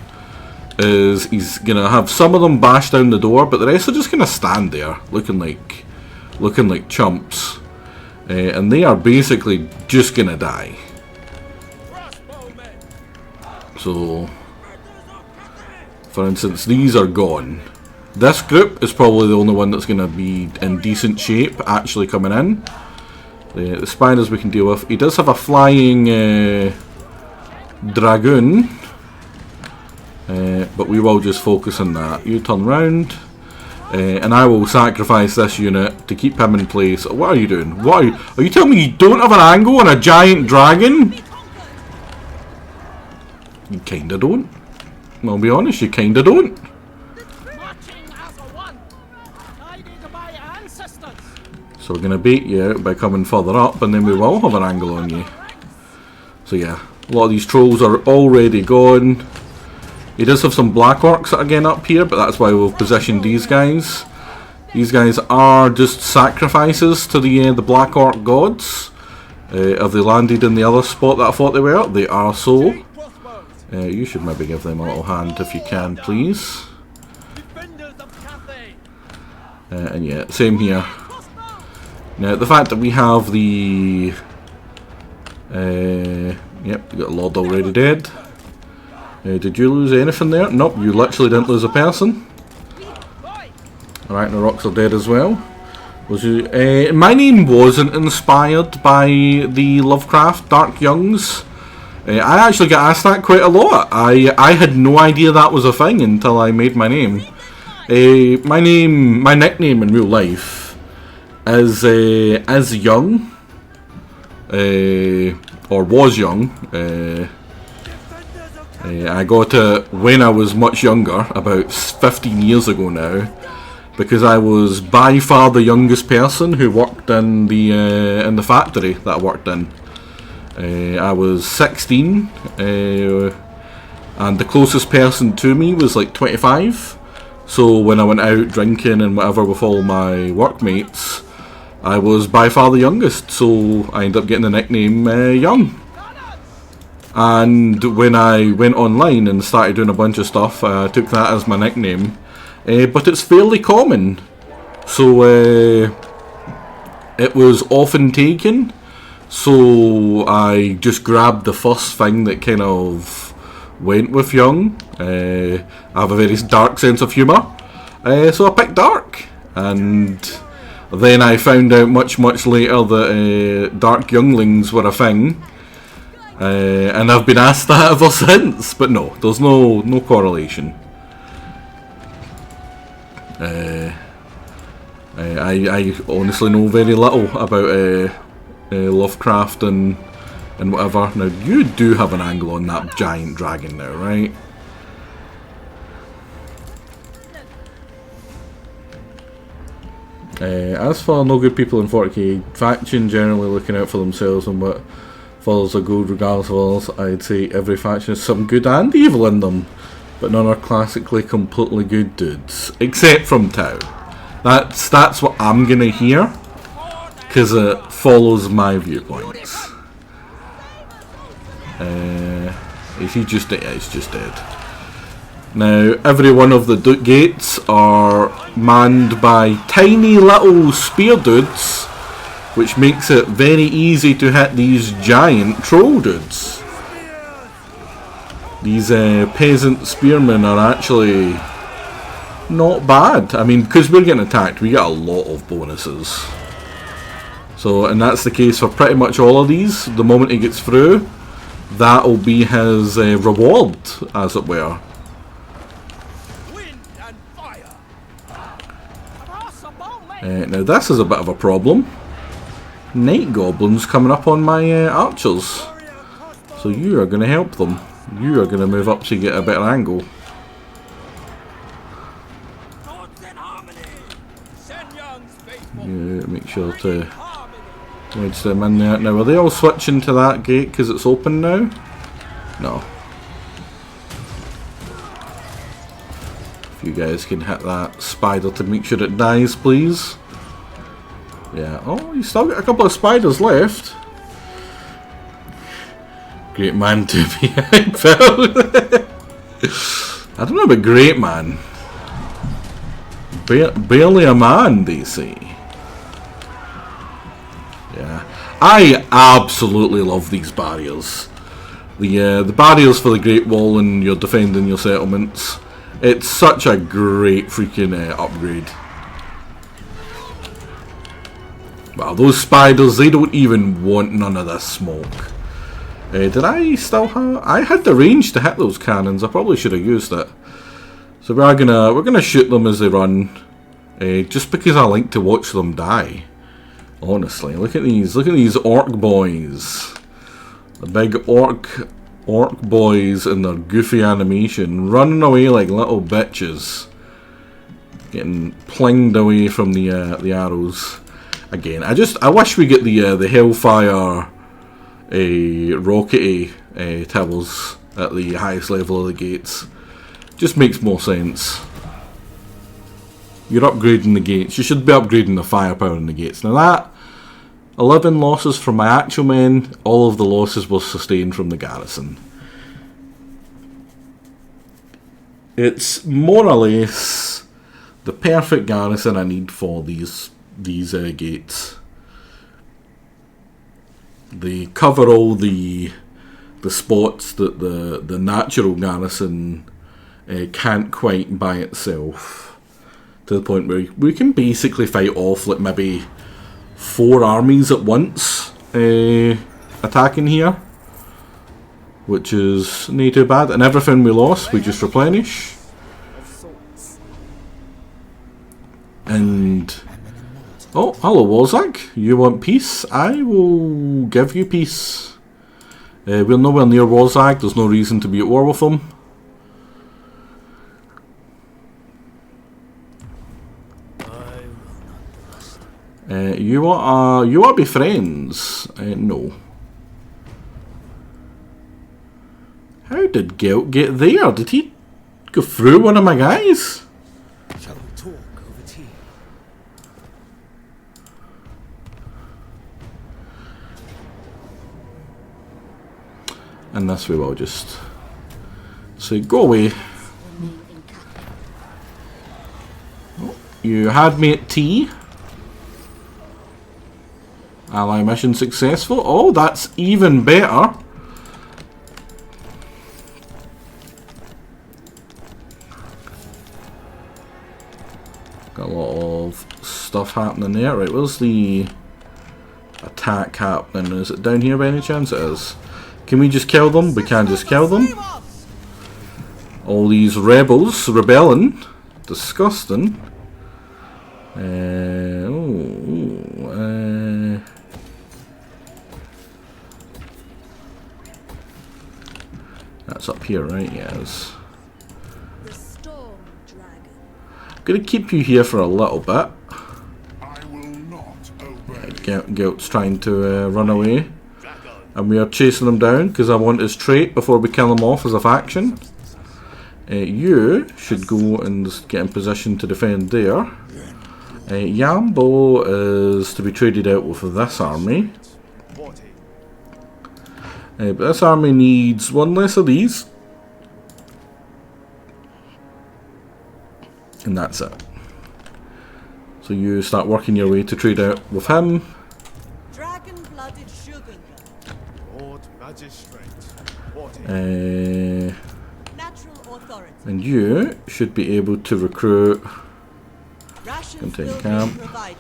is he's gonna have some of them bash down the door, but the rest are just gonna stand there, looking like chumps, and they are basically just gonna die. So, for instance, these are gone. This group is probably the only one that's going to be in decent shape actually coming in. The spiders we can deal with. He does have a flying dragoon, but we will just focus on that. You turn round, and I will sacrifice this unit to keep him in place. What are you doing? What are you telling me you don't have an angle on a giant dragon? You kinda don't. I'll be honest, you kinda don't. So we're going to bait you out by coming further up, and then we will have an angle on you. So yeah, a lot of these trolls are already gone. He does have some Black Orcs again up here, but that's why we've positioned these guys. These guys are just sacrifices to the Black Orc gods. Have they landed in the other spot that I thought they were? They are so. Crossbows. You should maybe give them a little hand if you can, please. Defenders of Cathay. And yeah, same here. Now, the fact that we have the... yep, we got Lord already dead. Did you lose anything there? Nope, you literally didn't lose a person. Alright, the rocks are dead as well. Was you, my name wasn't inspired by the Lovecraft Dark Youngs. I actually get asked that quite a lot. I had no idea that was a thing until I made my name. My nickname in real life is Young, or was Young. I got it when I was much younger, about 15 years ago now, because I was by far the youngest person who worked in the factory that I worked in. I was 16, and the closest person to me was like 25. So when I went out drinking and whatever with all my workmates, I was by far the youngest, so I ended up getting the nickname Young. And when I went online and started doing a bunch of stuff, I took that as my nickname. But it's fairly common, so it was often taken. So I just grabbed the first thing that kind of went with Young. I have a very dark sense of humour, so I picked Dark. And then I found out much later that Dark Younglings were a thing. And I've been asked that ever since, but no, there's no correlation. I honestly know very little about Lovecraft and whatever. Now you do have an angle on that giant dragon now, right? As for no good people in 40k, faction generally looking out for themselves and what follows are good regardless of others. I'd say every faction has some good and evil in them, but none are classically completely good dudes, except from Tau. That's what I'm gonna hear, because it follows my viewpoints. Is he just dead? Yeah, he's just dead. Now, every one of the gates are manned by tiny little spear dudes, which makes it very easy to hit these giant troll dudes. These peasant spearmen are actually not bad. I mean, because we're getting attacked, we get a lot of bonuses. So, and that's the case for pretty much all of these. The moment he gets through, that'll be his reward, as it were. Wind and fire. Now this is a bit of a problem. Night goblins coming up on my archers. So you are going to help them. You are going to move up so you get a better angle. Yeah, make sure to wedge them in there. Now are they all switching to that gate because it's open now? No. If you guys can hit that spider to make sure it dies, please. Yeah, oh, you still got a couple of spiders left. Great man to be Phil. I don't know about great man. Barely a man, they say. Yeah, I absolutely love these barriers. The barriers for the Great Wall and you're defending your settlements. It's such a great freaking upgrade. Wow, those spiders, they don't even want none of this smoke. Did I still have... I had the range to hit those cannons. I probably should have used it. So we're gonna shoot them as they run. Just because I like to watch them die. Honestly, look at these orc boys. The big orc boys and their goofy animation, running away like little bitches. Getting plinged away from the arrows. Again, I wish we get the Hellfire rockety towers at the highest level of the gates. Just makes more sense. You're upgrading the gates. You should be upgrading the firepower in the gates. Now that, 11 losses from my actual men. All of the losses were sustained from the garrison. It's more or less the perfect garrison I need for these gates. They cover all the spots that the natural garrison can't quite by itself, to the point where we can basically fight off like maybe 4 armies at once attacking here, which is not too bad. And everything we lost we just replenish. And oh, hello Wozak, you want peace? I will give you peace. We're nowhere near Wozak, there's no reason to be at war with them. You want to be friends? No. How did Gelt get there? Did he go through one of my guys? Shall we talk over tea? And this we will just say, go away. Oh, you had me at tea. Ally mission successful. Oh, that's even better. Got a lot of stuff happening there. Right, where's the attack happening? Is it down here by any chance? It is. Can we just kill them? We can just kill them. All these rebels rebelling. Disgusting. That's up here, right? Yes. The storm dragon. I'm gonna keep you here for a little bit. I will not obey. Gelt's trying to run away, and we are chasing him down because I want his trait before we kill him off as a faction. You should go and just get in position to defend there. Yambo is to be traded out with this army. But this army needs one less of these. And that's it. So you start working your way to trade out with him. Dragon-blooded sugar. Lord Magistrate. Natural authority. And you should be able to recruit Rations Contain will camp. be provided.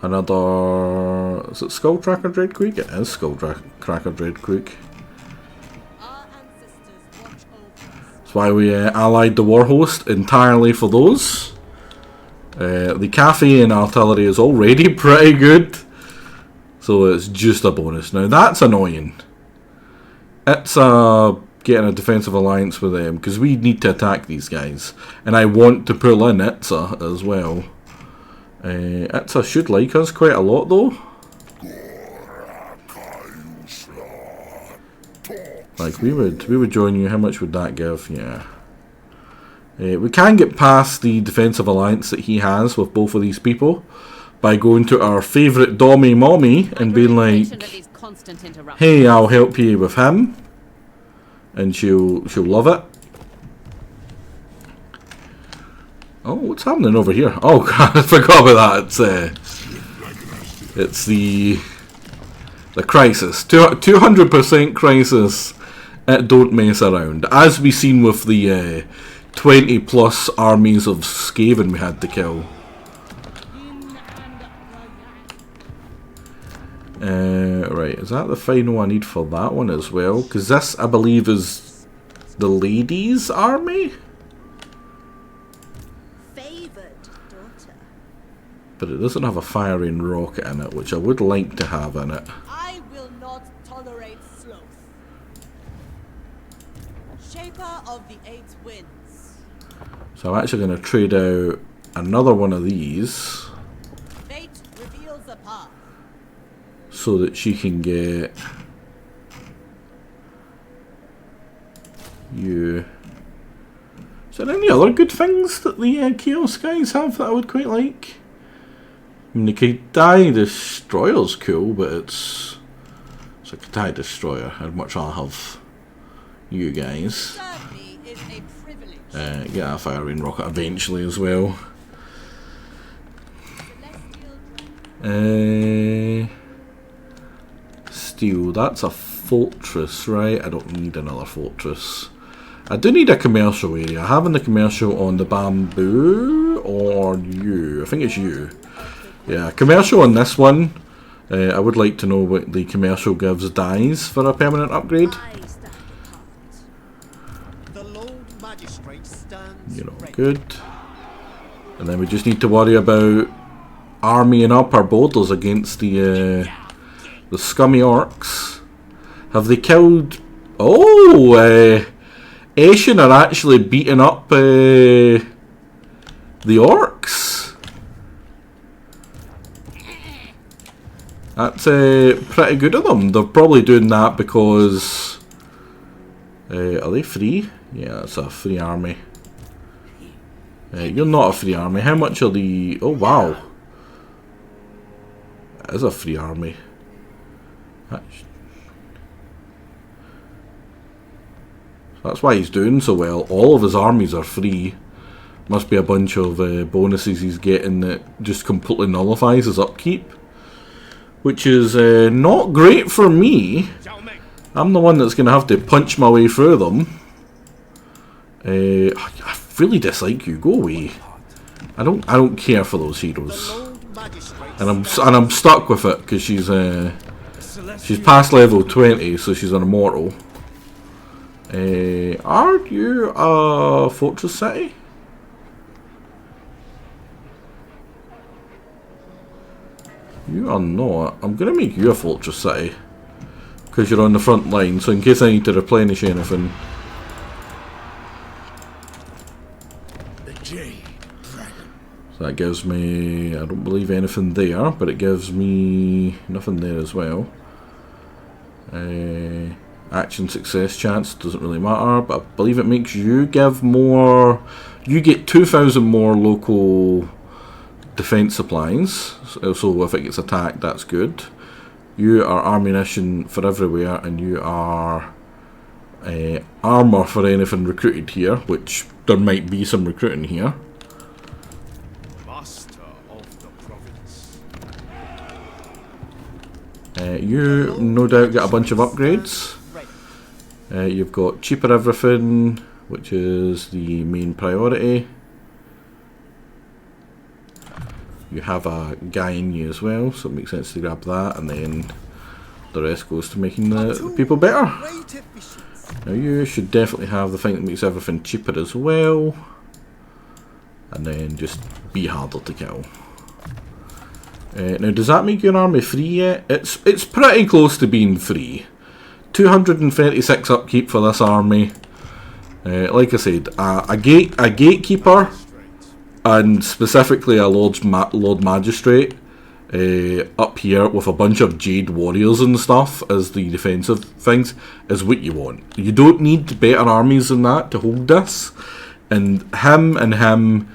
another... Is it Skull Tracker Dread Creek? It is Skull Tracker Dread Creek. Our ancestors watch over us. That's why we allied the War Host entirely for those. The Cathay and artillery is already pretty good, so it's just a bonus. Now that's annoying. It's getting a defensive alliance with them because we need to attack these guys, and I want to pull in Itza as well. Itza should like us quite a lot though. Like we would join you. How much would that give? Yeah. We can get past the defensive alliance that he has with both of these people by going to our favourite Dommy Mommy and being like, hey, I'll help you with him. And she'll love it. Oh, what's happening over here? Oh god, I forgot about that. It's the crisis. 200% crisis. Don't mess around. As we seen with the 20 plus armies of Skaven we had to kill. Right, is that the final I need for that one as well? Because this, I believe, is the ladies' army? Favored daughter. But it doesn't have a firing rocket in it, which I would like to have in it. I will not tolerate sloth. Shaper of the eight winds. So I'm actually going to trade out another one of these Fate reveals a path. so that she can get you. Is there any other good things that the Chaos guys have that I would quite like? I mean, the Cathay Destroyer's cool, but it's a Cathay Destroyer. I'd much rather have you guys. Serve me is a privilege. Get a fire rain rocket eventually as well. Steel, that's a fortress, right? I don't need another fortress. I do need a commercial area. Having the commercial on the bamboo or you? I think it's you. Yeah, commercial on this one. I would like to know what the commercial gives dyes for a permanent upgrade. The Lord Magistrate stands You know, ready. good. And then we just need to worry about armying up our borders against the scummy orcs. Have they killed? Oh, Ashen are actually beating up the orcs. That's pretty good of them. They're probably doing that because are they free? Yeah, it's a free army. You're not a free army. How much are the? Oh wow, that is a free army. That's why he's doing so well. All of his armies are free. Must be a bunch of bonuses he's getting that just completely nullifies his upkeep. Which is not great for me. I'm the one that's going to have to punch my way through them. I really dislike you. Go away. I don't care for those heroes. And I'm stuck with it because she's past level 20, so she's an immortal. Are you a fortress city? You are not. I'm going to make you a fortress city. Because you're on the front line, so in case I need to replenish anything. The Jade Dragon. So that gives me, I don't believe anything there, but it gives me nothing there as well. Action success chance doesn't really matter, but I believe it makes you give more. You get 2,000 more local defense supplies. So if it gets attacked, that's good. You are ammunition for everywhere, and you are armor for anything recruited here, which there might be some recruiting here. Master of the province. You no doubt get a bunch of upgrades. You've got cheaper everything, which is the main priority. You have a guy in you as well, so it makes sense to grab that, and then the rest goes to making the people better. Great efficiency. Now you should definitely have the thing that makes everything cheaper as well, and then just be harder to kill. Now does that make your army free yet? It's pretty close to being free. 236 upkeep for this army. Like I said, a gatekeeper, and specifically a Lord Magistrate up here with a bunch of Jade Warriors and stuff as the defensive things is what you want. You don't need better armies than that to hold this. And him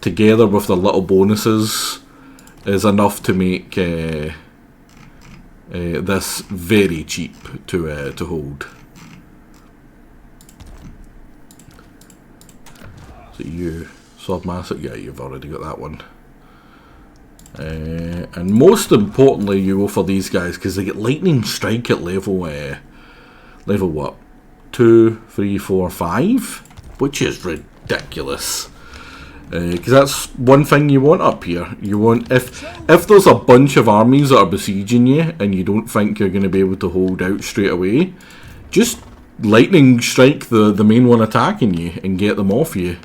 together with the little bonuses is enough to make this very cheap to hold. So you Swordmaster, yeah, you've already got that one. And most importantly, you go for these guys because they get lightning strike at level what? 2, 3, 4, 5, which is ridiculous. Because that's one thing you want up here. You want if there's a bunch of armies that are besieging you and you don't think you're going to be able to hold out straight away, just lightning strike the main one attacking you and get them off you.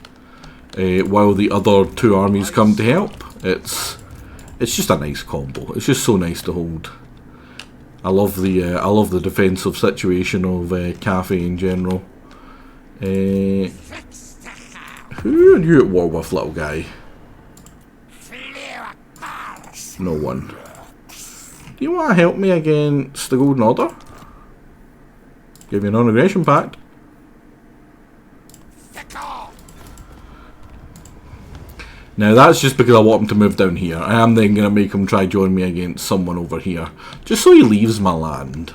While the other two armies come to help. It's just a nice combo. It's just so nice to hold. I love the defensive situation of Cathay in general. Who are you at war with, little guy? No one. Do you want to help me against the Golden Order? Give you a non-aggression pact. Now that's just because I want him to move down here. I am then going to make him try join me against someone over here. Just so he leaves my land.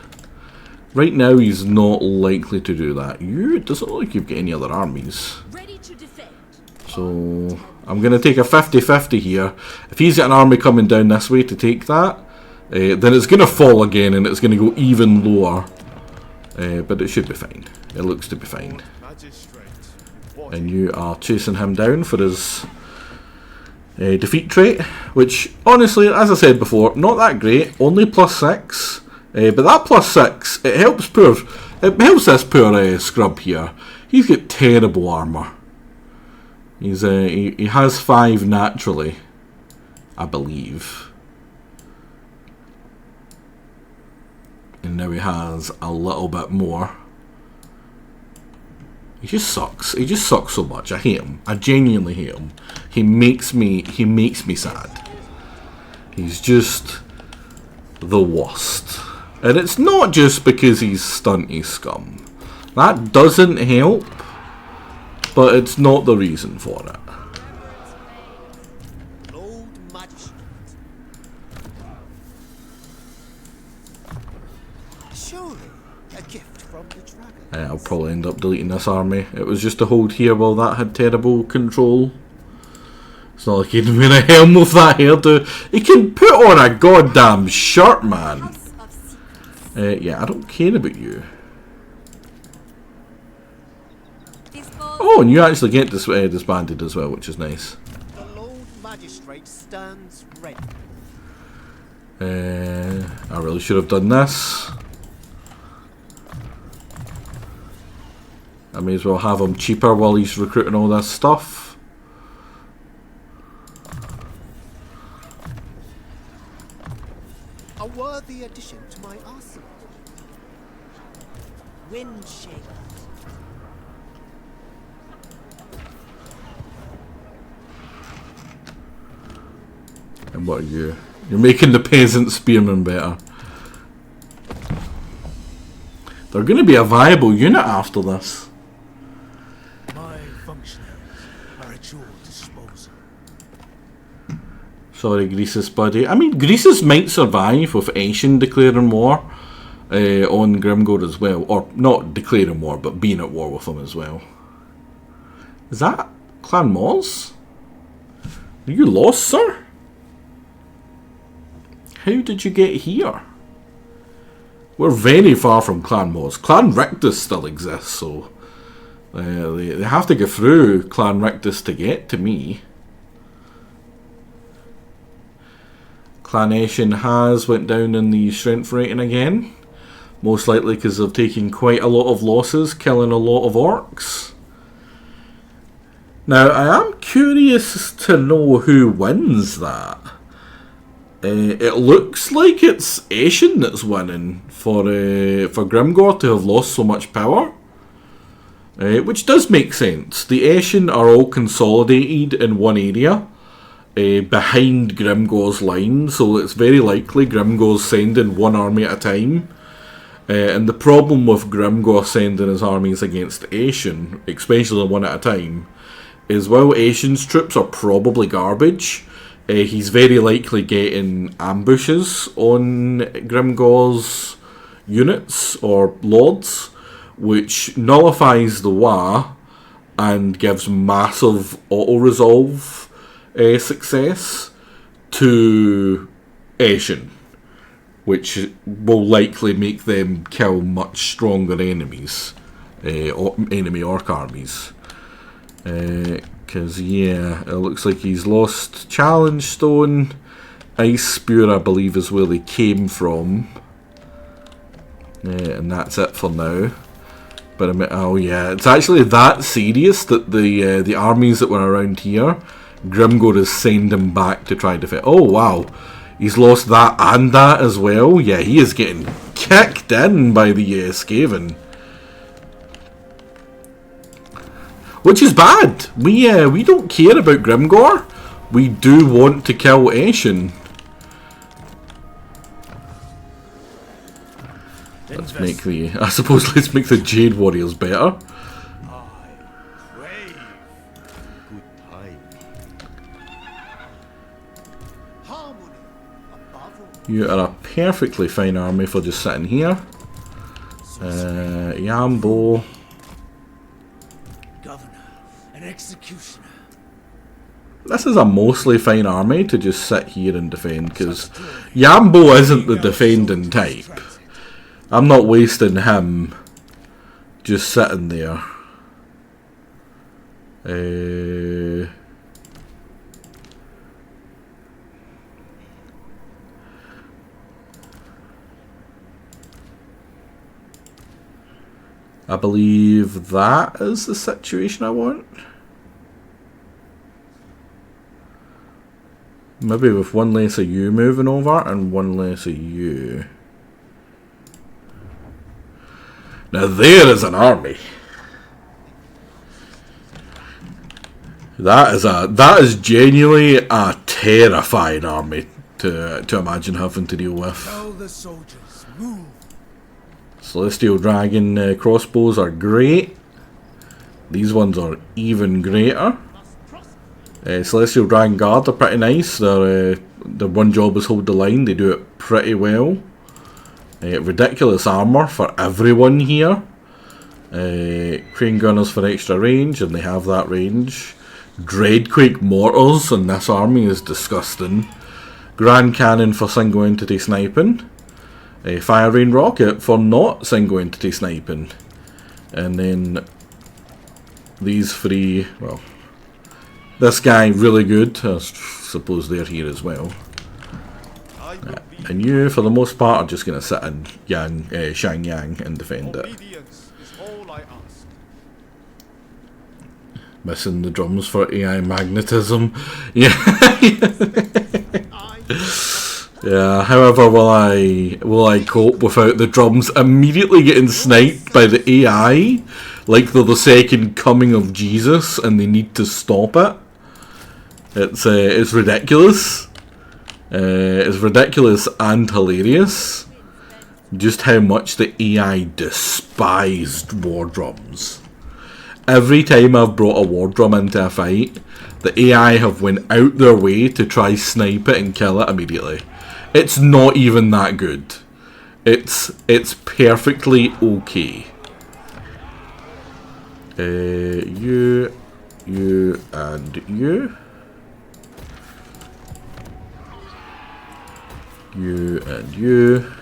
Right now he's not likely to do that. It doesn't look like you've got any other armies. Ready to defend. So I'm going to take a 50-50 here. If he's got an army coming down this way to take that, then it's going to fall again and it's going to go even lower. But it should be fine. It looks to be fine. And you are chasing him down for his defeat trait, which honestly, as I said before, not that great. Only +6. But that +6, it helps this poor scrub here. He's got terrible armour. He has 5 naturally, I believe. And now he has a little bit more. He just sucks. He just sucks so much. I hate him. I genuinely hate him. He makes me sad. He's just the worst. And it's not just because he's stunty scum. That doesn't help, but it's not the reason for it. Lord Magistrate. Surely a gift from the dragon. I'll probably end up deleting this army. It was just to hold here while that had terrible control. It's not like he can wear a helm with that hairdo. He can put on a goddamn shirt, man. Yeah, I don't care about you. Oh, and you actually get disbanded as well, which is nice. The Lord Magistrate stands ready. I really should have done this. I may as well have him cheaper while he's recruiting all this stuff. A worthy addition to my arsenal. Windshaker. And what are you? You're making the peasant spearmen better. They're going to be a viable unit after this. My functionaries are at your disposal. Sorry, Grease's buddy. I mean, Grease's might survive with Ashen declaring war on Grimgore as well. Or not declaring war, but being at war with him as well. Is that Clan Moz? Are you lost, sir? How did you get here? We're very far from Clan Moz. Clan Rictus still exists, so they have to go through Clan Rictus to get to me. Clan Ashen has went down in the strength rating again. Most likely because they've taken quite a lot of losses, killing a lot of orcs. Now, I am curious to know who wins that. It looks like it's Ashen that's winning for Grimgore to have lost so much power. Which does make sense. The Ashen are all consolidated in one area behind Grimgore's line, so it's very likely Grimgore's sending one army at a time. And the problem with Grimgore sending his armies against Ashen, especially one at a time, is while Ashen's troops are probably garbage, he's very likely getting ambushes on Grimgore's units or lords, which nullifies the Wa and gives massive auto-resolve success to Ashen, which will likely make them kill much stronger enemies, enemy orc armies. Because, yeah, it looks like he's lost Challenge Stone. Ice Spear, I believe, is where they came from. And that's it for now. But, oh yeah, it's actually that serious that the armies that were around here, Grimgore is sending back to try to defend. Oh, wow. He's lost that and that as well. Yeah, he is getting kicked in by the Skaven. Which is bad. We don't care about Grimgore. We do want to kill Ashen. Let's make the Jade Warriors better. I crave good time. You are a perfectly fine army for just sitting here. Yambo. Governor, an executioner. This is a mostly fine army to just sit here and defend, because Yambo isn't the defending type. I'm not wasting him just sitting there. I believe that is the situation I want. Maybe with one less of you moving over and one less of you. Now there is an army. That is genuinely a terrifying army to imagine having to deal with. Tell the soldiers, move. Celestial Dragon crossbows are great. These ones are even greater. Celestial Dragon Guard are pretty nice. Their one job is hold the line. They do it pretty well. Ridiculous armour for everyone here. Crane Gunners for extra range, and they have that range. Dreadquake Mortars on this army is disgusting. Grand Cannon for single entity sniping. Fire Rain Rocket for not single entity sniping. And then these three, well, this guy really good. I suppose they're here as well. And you, for the most part, are just going to sit in Shangyang and defend it. Obedience is all I ask. Missing the drums for AI magnetism. Yeah. Yeah. However, will I cope without the drums immediately getting sniped by the AI, like they're the second coming of Jesus, and they need to stop it? It's ridiculous. It's ridiculous and hilarious. Just how much the AI despised war drums. Every time I've brought a war drum into a fight, the AI have went out their way to try snipe it and kill it immediately. It's not even that good. It's perfectly okay. You, and you. You and you.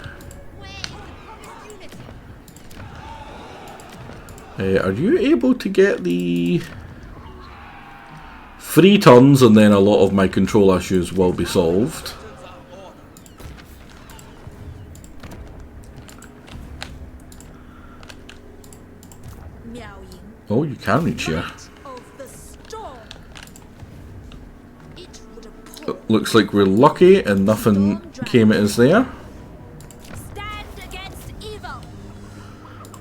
Are you able to get the 3 turns, and then a lot of my control issues will be solved? Oh, you can reach here. Looks like we're lucky and nothing came at us there. Stand against evil.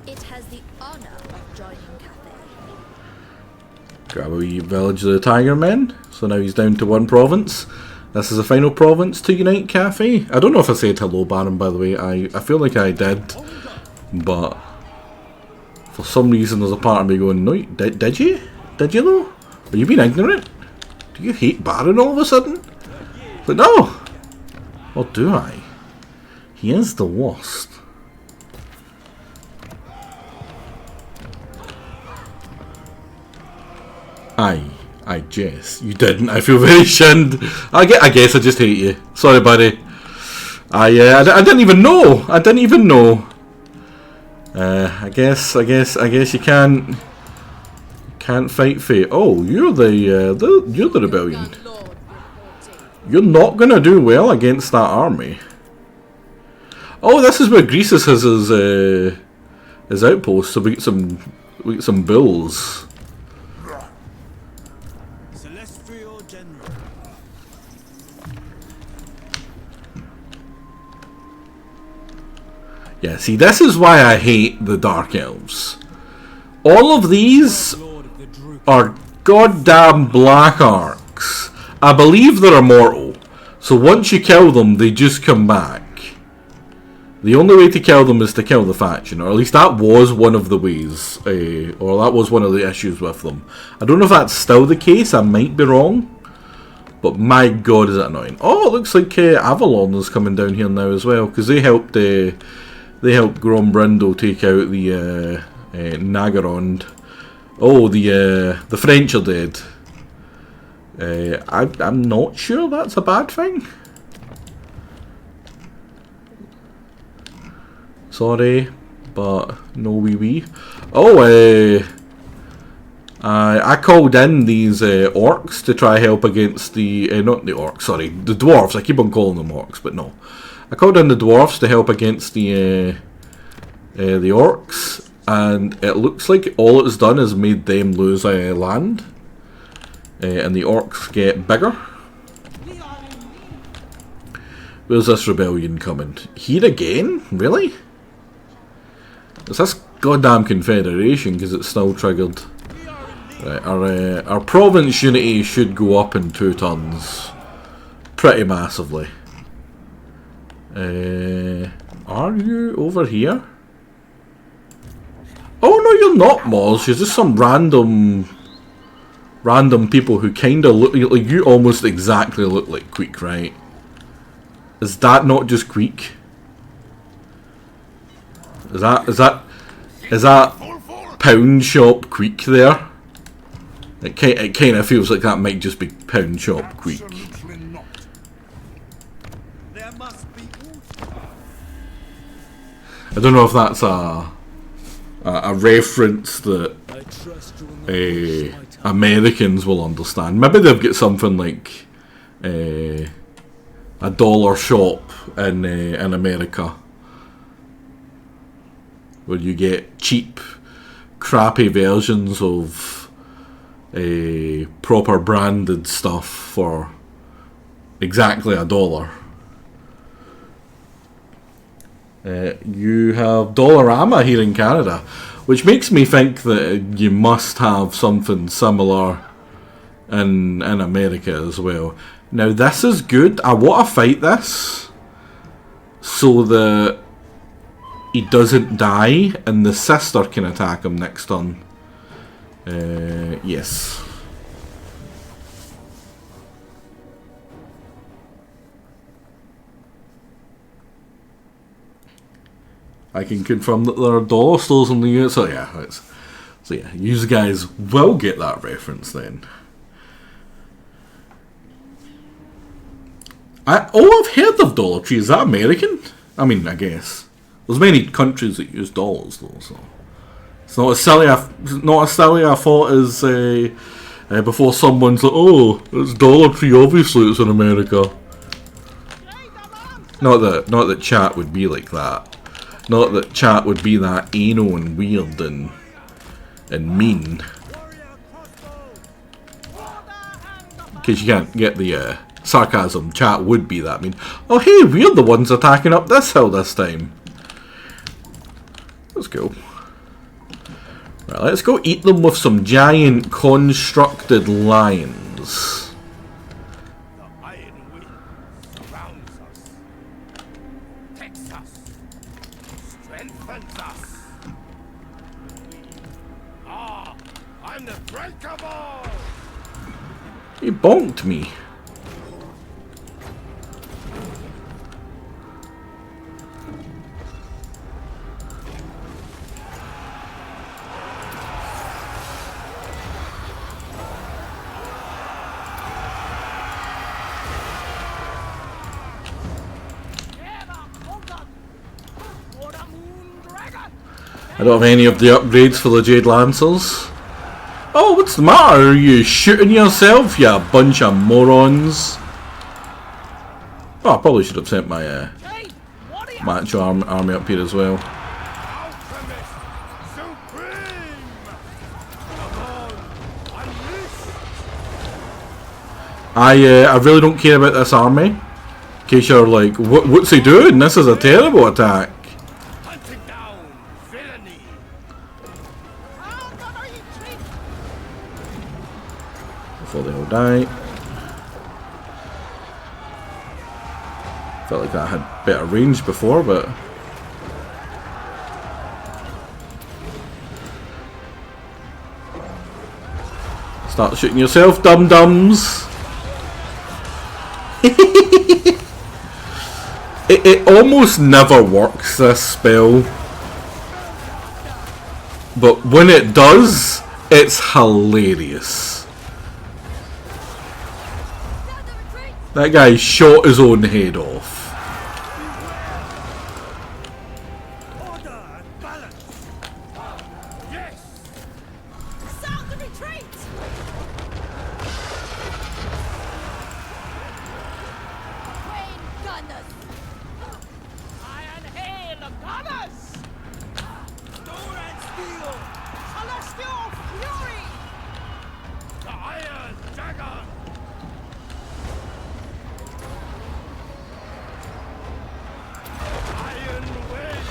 It has the honor of joining Cathay. Grab a wee village of the Tiger Men. So now he's down to 1 province. This is the final province to unite Cathay. I don't know if I said hello, Baron, by the way. I feel like I did. But for some reason there's a part of me going, no, did you? Did you though? Are you being ignorant? Do you hate Baron all of a sudden? But no! Or do I? He is the worst. I guess you didn't. I feel very shinned. I guess I just hate you. Sorry, buddy. I didn't even know. I didn't even know. I guess you can't fight fate. Oh, you're the rebellion. You're not gonna do well against that army. Oh, this is where Greasus has his outpost. So we get some bulls. Celestial General. Yeah, see, this is why I hate the Dark Elves. All of these are goddamn Black Arcs. I believe they're immortal, so once you kill them, they just come back. The only way to kill them is to kill the faction, or at least that was one of the ways, or that was one of the issues with them. I don't know if that's still the case, I might be wrong, But my god, is it annoying. Oh, it looks like Avalon is coming down here now as well, because they helped Grombrindle take out the Nagarond. Oh, the French are dead. I'm not sure that's a bad thing. Sorry, but no wee. Oh, I called in these orcs to try help against the not the orcs, sorry, the dwarves. I keep on calling them orcs, but no. I called in the dwarves to help against the orcs, and it looks like all it's done is made them lose land, and the orcs get bigger. Where's this rebellion coming? Here again? Really? It's this goddamn confederation, because it's still triggered. Right, our province unity should go up in 2 turns. Pretty massively. Are you over here? Oh no, you're not, Moz. You're just some random people who kinda look like you. Almost exactly look like Queek, right? Is that not just Queek? Is that Pound Shop Queek there? It kind of feels like that might just be Pound Shop Queek. There must be I don't know if that's a reference that Americans will understand. Maybe they've got something like a dollar shop in America, where you get cheap, crappy versions of proper branded stuff for exactly $1. You have Dollarama here in Canada, which makes me think that you must have something similar in America as well. Now this is good. I want to fight this so that he doesn't die and the sister can attack him next turn. Yes. I can confirm that there are dollar stores in the US. So yeah, you guys will get that reference then. I've heard of Dollar Tree. Is that American? I mean, I guess there's many countries that use dollars though, so it's not as silly. I thought as before someone's like, "Oh, it's Dollar Tree. Obviously, it's in America." Not that chat would be like that. Not that chat would be that anal and weird and mean. In case you can't get the sarcasm, chat would be that mean. Oh hey, we're the ones attacking up this hill this time. Let's go. Right, let's go eat them with some giant constructed lions. The iron wind surrounds us, protects us, strengthens us. I'm the breakable. He bonked me. I don't have any of the upgrades for the Jade Lancers. Oh, what's the matter? Are you shooting yourself, you bunch of morons? Oh, I probably should have sent my macho army up here as well. Alchemist supreme. Come on, unleash. I really don't care about this army. In case you're like, what's he doing? This is a terrible attack. Hunting down villainy. Before they all die. Felt like I had better range before, but start shooting yourself, dum-dums. it almost never works, this spell. But when it does, it's hilarious. That guy shot his own head off. Order and balance. Yes! Sound the retreat! Wayne Gunners! Iron hail of gunners! Door and steel. Celestial fury! The Iron Dagger! Iron Wind!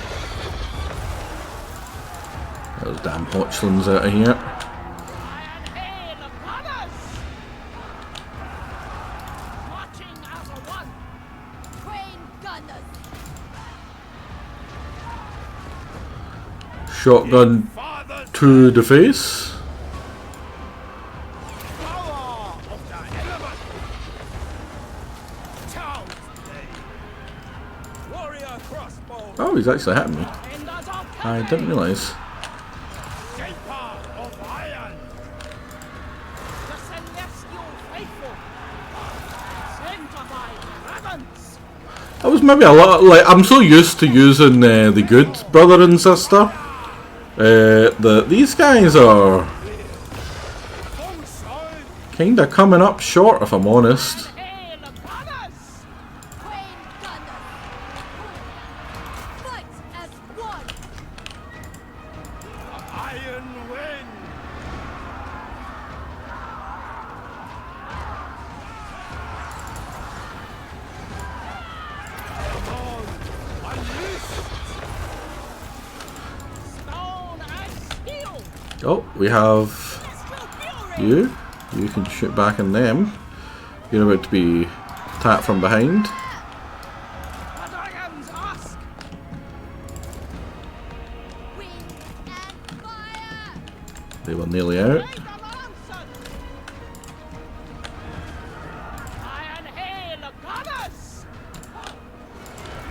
Those damn Hotchlins out of here. Iron hail of gunners! Marching as a one! Wayne Gunners! Shotgun Father to the face. power of the element! Child's play! Warrior crossbow. Oh, he's actually hitting me. Enders of I Cathay! didn't realise. Shaper of iron! The celestial faithful! Sent by dragons! I was maybe a lot like I'm so used to using the good brother and sister. These guys are Full side! kinda coming up short, if I'm honest. Hail of gunners! Wayne Gunners! Fight as one! Iron Wind! Come on! Unleash! Stone and steel! Oh, we have Celestial fury! you. You can shoot back on them. You're about to be attacked from behind. The dragons ask! Wind and fire! They were nearly out. Great Alliances! Iron hail of gunners!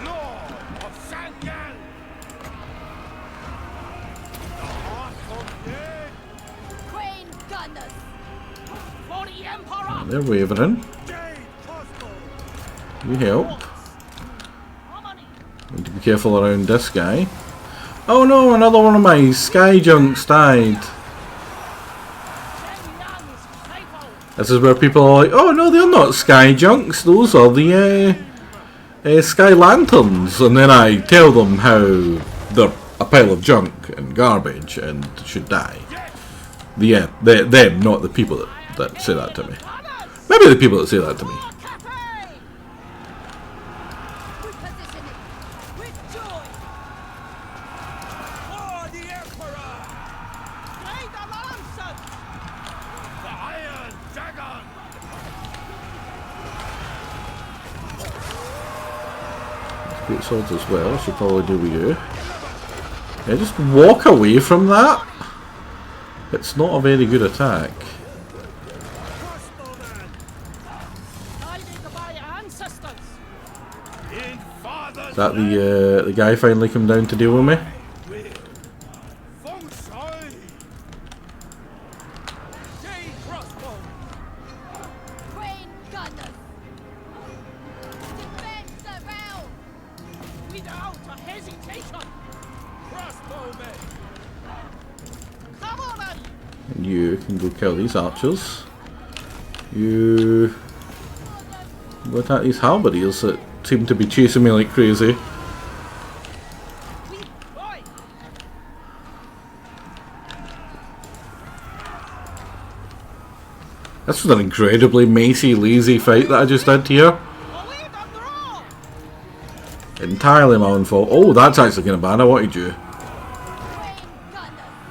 Lord of Shanyan! The heart of Yen! Wayne Gunners! For the Emperor! They're wavering. Jade crossbow. You help. Harmony! Need to be careful around this guy. Oh no, another one of my sky junks died. Shenyang's faithful! This is where people are like, oh no, they're not sky junks, those are the sky lanterns. And then I tell them how they're a pile of junk and garbage and should die. Them, not the people that say that to me. Gunners! Maybe the people that say that to me. Cathay! Repositioning! With joy! For the Emperor. Great Alliances! The Iron Dagger! Great swords as well, should probably do with you. Yeah, just walk away from that. It's not a very good attack. Crossbowman. Guided by ancestors! In Father's Is that the guy finally come down to deal with me? Feng Shui! Jade crossbow. Wayne Gunners! Defend the realm! Without a hesitation! Crossbowman. Cavalry! And you can go kill these archers. You go attack these halberdiers that seem to be chasing me like crazy. Boy! This was an incredibly messy, lazy fight that I just did here. Away and draw! Entirely my own fault. Oh, that's actually kind of bad. I wanted you. Wayne Gunners!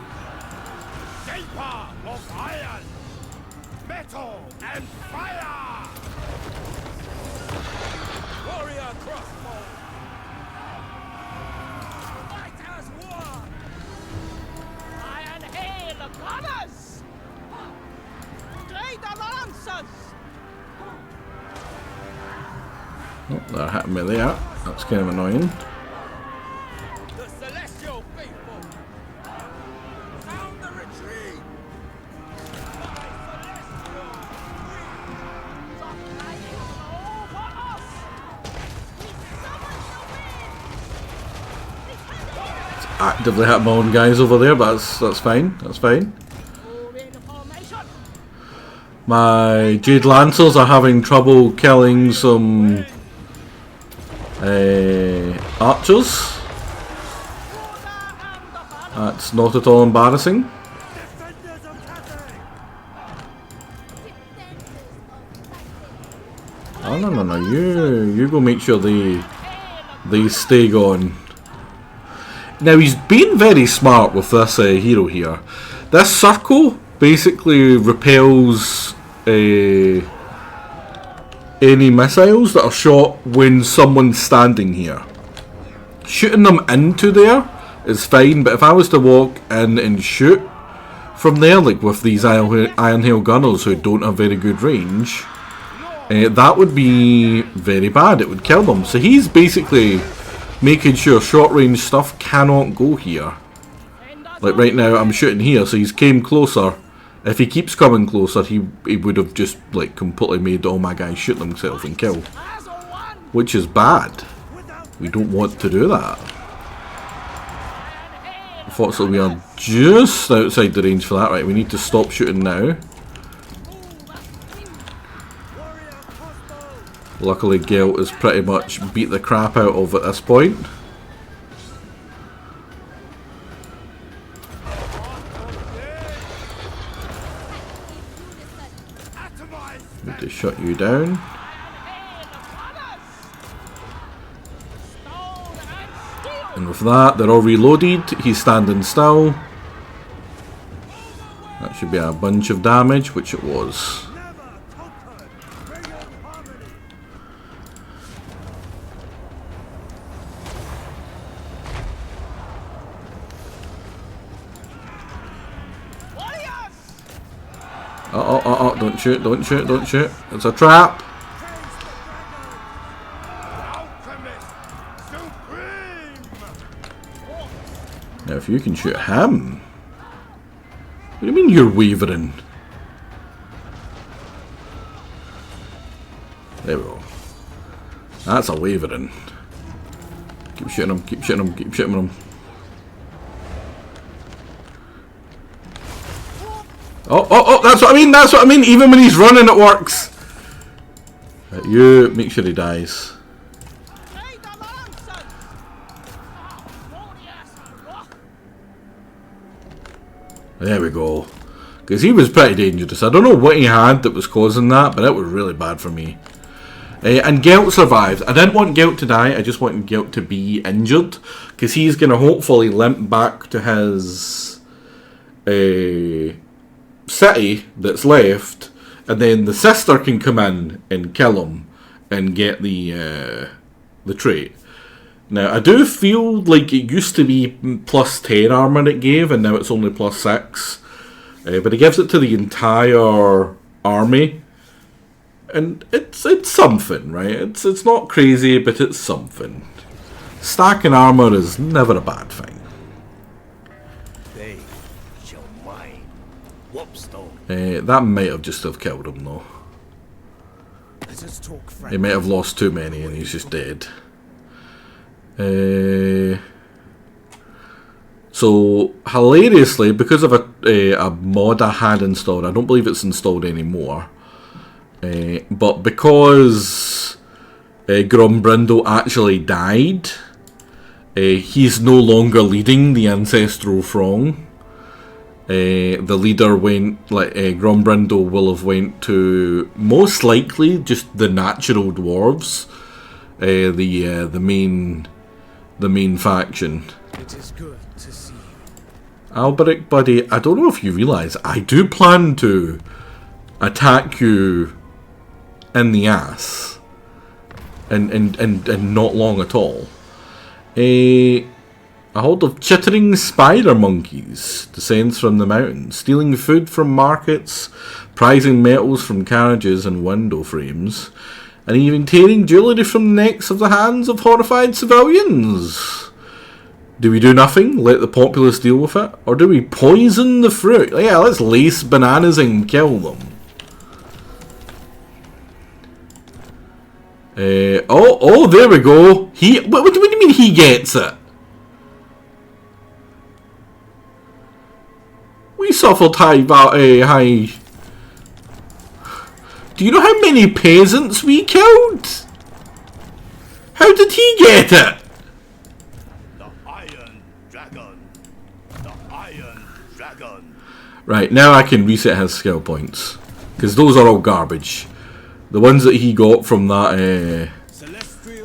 Shaper of iron! Metal and fire! Warrior crossbow. Fight as one. Iron hail of gunners! Great Alliances! Oh, they're hitting me there. That's kind of annoying. The celestial faithful. Sound the retreat. Actively hit my own guys over there, but that's fine. That's fine. My Jade Lancers are having trouble killing some archers. That's not at all embarrassing. Defenders of Cathay. Oh no, you go make sure they stay gone. Now he's been very smart with this hero here. This circle basically repels any missiles that are shot when someone's standing here. Shooting them into there is fine, but if I was to walk in and shoot from there, like with these Iron Hail Gunners who don't have very good range, that would be very bad. It would kill them. So he's basically making sure short range stuff cannot go here. Like right now I'm shooting here, so he's came closer. If he keeps coming closer, he would have just like completely made all my guys shoot themselves and kill. Which is bad. We don't want to do that. Unfortunately we are just outside the range for that. Right, we need to stop shooting now. Luckily Gelt has pretty much beat the crap out of at this point. Need to shut you down. And with that, they're all reloaded. He's standing still. That should be a bunch of damage, which it was. Oh, don't shoot, don't shoot, don't shoot. It's a trap. Now if you can shoot him. What do you mean you're wavering? There we go. That's a wavering. Keep shooting him, keep shooting him, keep shooting him. Oh, that's what I mean, that's what I mean. Even when he's running, it works. Right, you make sure he dies. There we go. Because he was pretty dangerous. I don't know what he had that was causing that, but it was really bad for me. And Gelt survived. I didn't want Gelt to die, I just wanted Gelt to be injured. Because he's going to hopefully limp back to his city that's left, and then the sister can come in and kill him and get the trait. Now I do feel like it used to be plus 10 armor it gave, and now it's only plus 6. But it gives it to the entire army, and it's something, right? It's not crazy, but it's something. Stacking armor is never a bad thing. That might have just have killed him though. He might have lost too many and he's just dead. So hilariously, because of a mod I had installed, I don't believe it's installed anymore. But because Grombrindo actually died, he's no longer leading the ancestral throng. The leader went, like Grombrindo will have went to most likely just the natural dwarves, the main faction. It is good to see you. Alberic, buddy, I don't know if you realise I do plan to attack you in the ass, and not long at all. A horde of chittering spider monkeys descends from the mountains, stealing food from markets, prizing metals from carriages and window frames, and even tearing jewellery from the necks of the hands of horrified civilians. Do we do nothing, let the populace deal with it, or do we poison the fruit? Yeah, let's lace bananas and kill them. Oh, there we go. What do you mean he gets it? We suffered high. Do you know how many peasants we killed? How did he get it? The Iron Dragon. The Iron Dragon. Right, now I can reset his skill points. Because those are all garbage. The ones that he got from that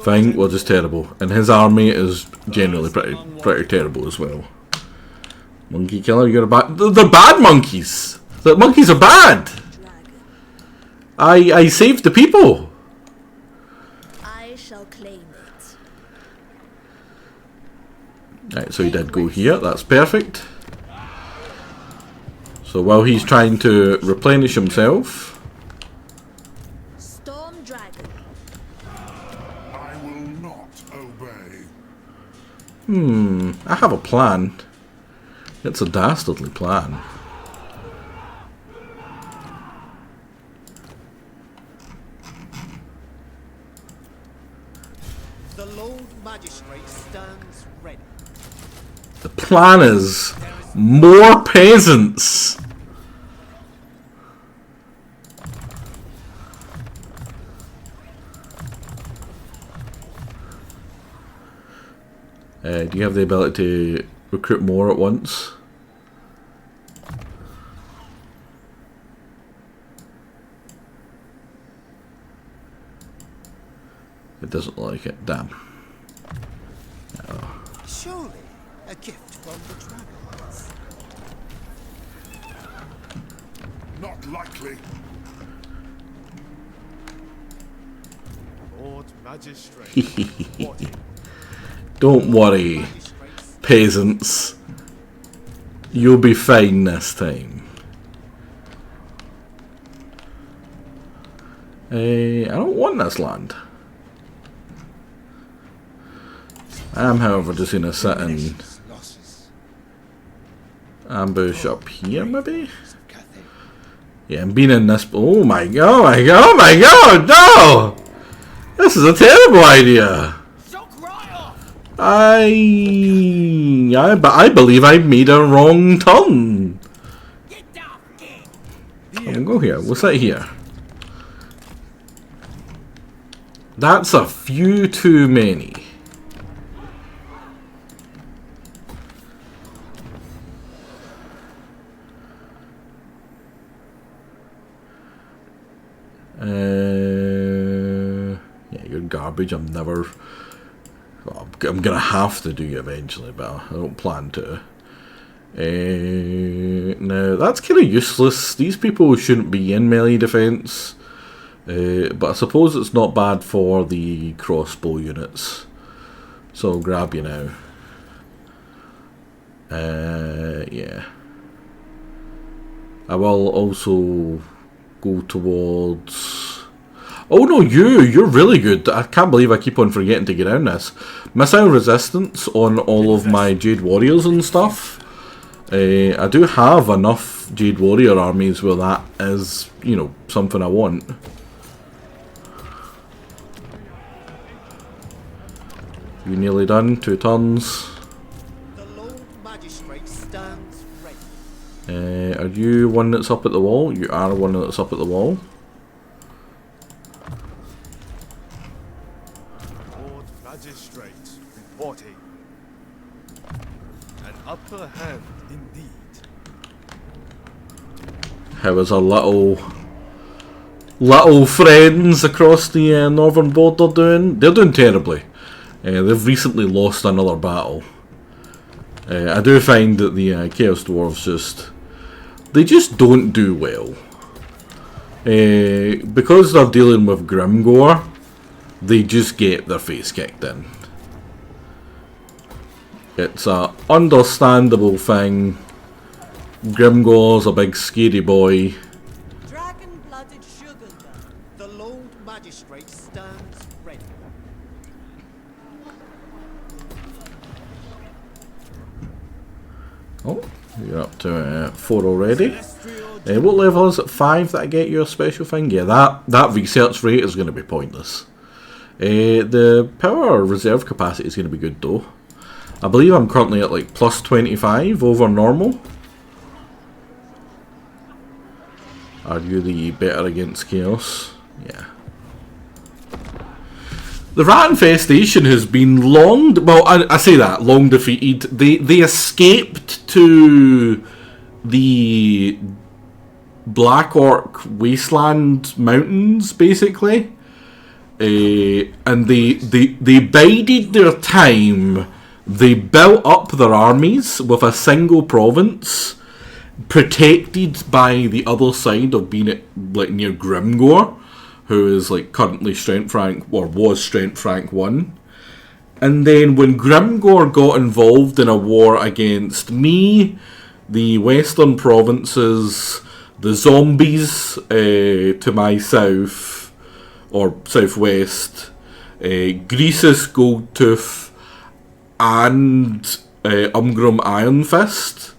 thing were just terrible. And his army is generally pretty terrible as well. Monkey killer, you're a bad... They're bad monkeys! The monkeys are bad! I saved the people! I shall claim it. Right, so he did go here, that's perfect. So while he's trying to replenish himself... Storm Dragon. I will not obey. I have a plan. It's a dastardly plan. The Lord Magistrate stands ready. The plan is more peasants. Do you have the ability to recruit more at once? It doesn't like it, damn. Oh. Surely a gift from the dragons. Not likely. Lord Magistrate. Don't worry, peasants. You'll be fine this time. I don't want this land. I am, however, just going to sit and ambush up here, maybe? Yeah, I'm being in this... Oh my god, no! This is a terrible idea. I believe I made a wrong turn. I'm gonna go here. We'll sit here. That's a few too many. Yeah, you're garbage. I'm never... Well, I'm gonna have to do you eventually, but I don't plan to. Now, that's kind of useless. These people shouldn't be in melee defense. But I suppose it's not bad for the crossbow units. So I'll grab you now. Yeah. I will also go towards... Oh no, you're really good. I can't believe I keep on forgetting to get down this. Missile resistance on all of my Jade Warriors and stuff. I do have enough Jade Warrior armies where that is, you know, something I want. You nearly done? 2 turns. The Lord Magistrate stands ready. Are you one that's up at the wall? You are one that's up at the wall. Lord Magistrate reporting. An upper hand indeed. How is our little friends across the northern border doing? They're doing terribly. They've recently lost another battle. I do find that the Chaos Dwarves they just don't do well. Because they're dealing with Grimgore, they just get their face kicked in. It's a understandable thing. Grimgore's a big scary boy. Dragon-blooded sugar. The Lord Magistrate stands Oh, you're up to 4 already. What level is it? 5 that I get your special thing? Yeah, that research rate is going to be pointless. The power reserve capacity is going to be good though. I believe I'm currently at like plus 25 over normal. Are you the better against chaos? Yeah. The rat infestation has been long... Well, I say that, long defeated. They escaped to the Black Orc Wasteland Mountains, basically. And they bided their time. They built up their armies with a single province, protected by the other side of being at, like, near Grimgore, who is like currently strength rank, or was strength rank 1. And then when Grimgore got involved in a war against me, the western provinces, the zombies to my south or southwest, Greasus Goldtooth, and Umgrim Iron Fist.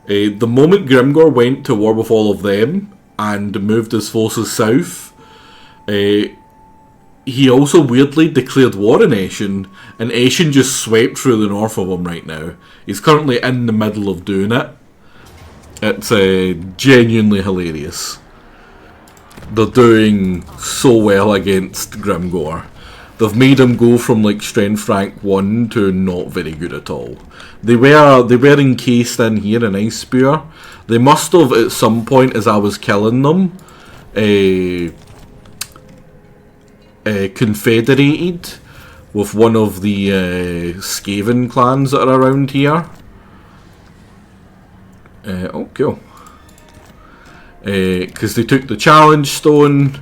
The moment Grimgore went to war with all of them and moved his forces south, he also weirdly declared war on Eshin, and Eshin just swept through the north of him right now. He's currently in the middle of doing it. It's genuinely hilarious. They're doing so well against Grimgore. They've made him go from like strength rank 1 to not very good at all. They were encased in here in Ice Spear. They must have at some point as I was killing them confederated with one of the Skaven clans that are around here. Oh, cool. Because they took the challenge stone,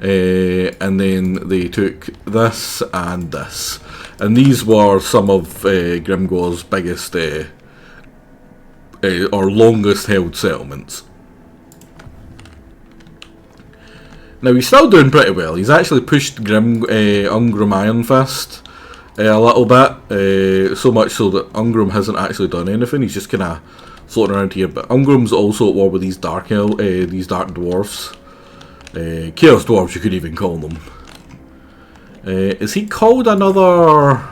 and then they took this and this. And these were some of Grimgore's biggest or longest held settlements. Now he's still doing pretty well. He's actually pushed Umgrim Iron Fist a little bit, so much so that Umgrim hasn't actually done anything. He's just kind of floating around here. But Umgrim's also at war with these dark dwarfs, chaos dwarves you could even call them. Is he called another?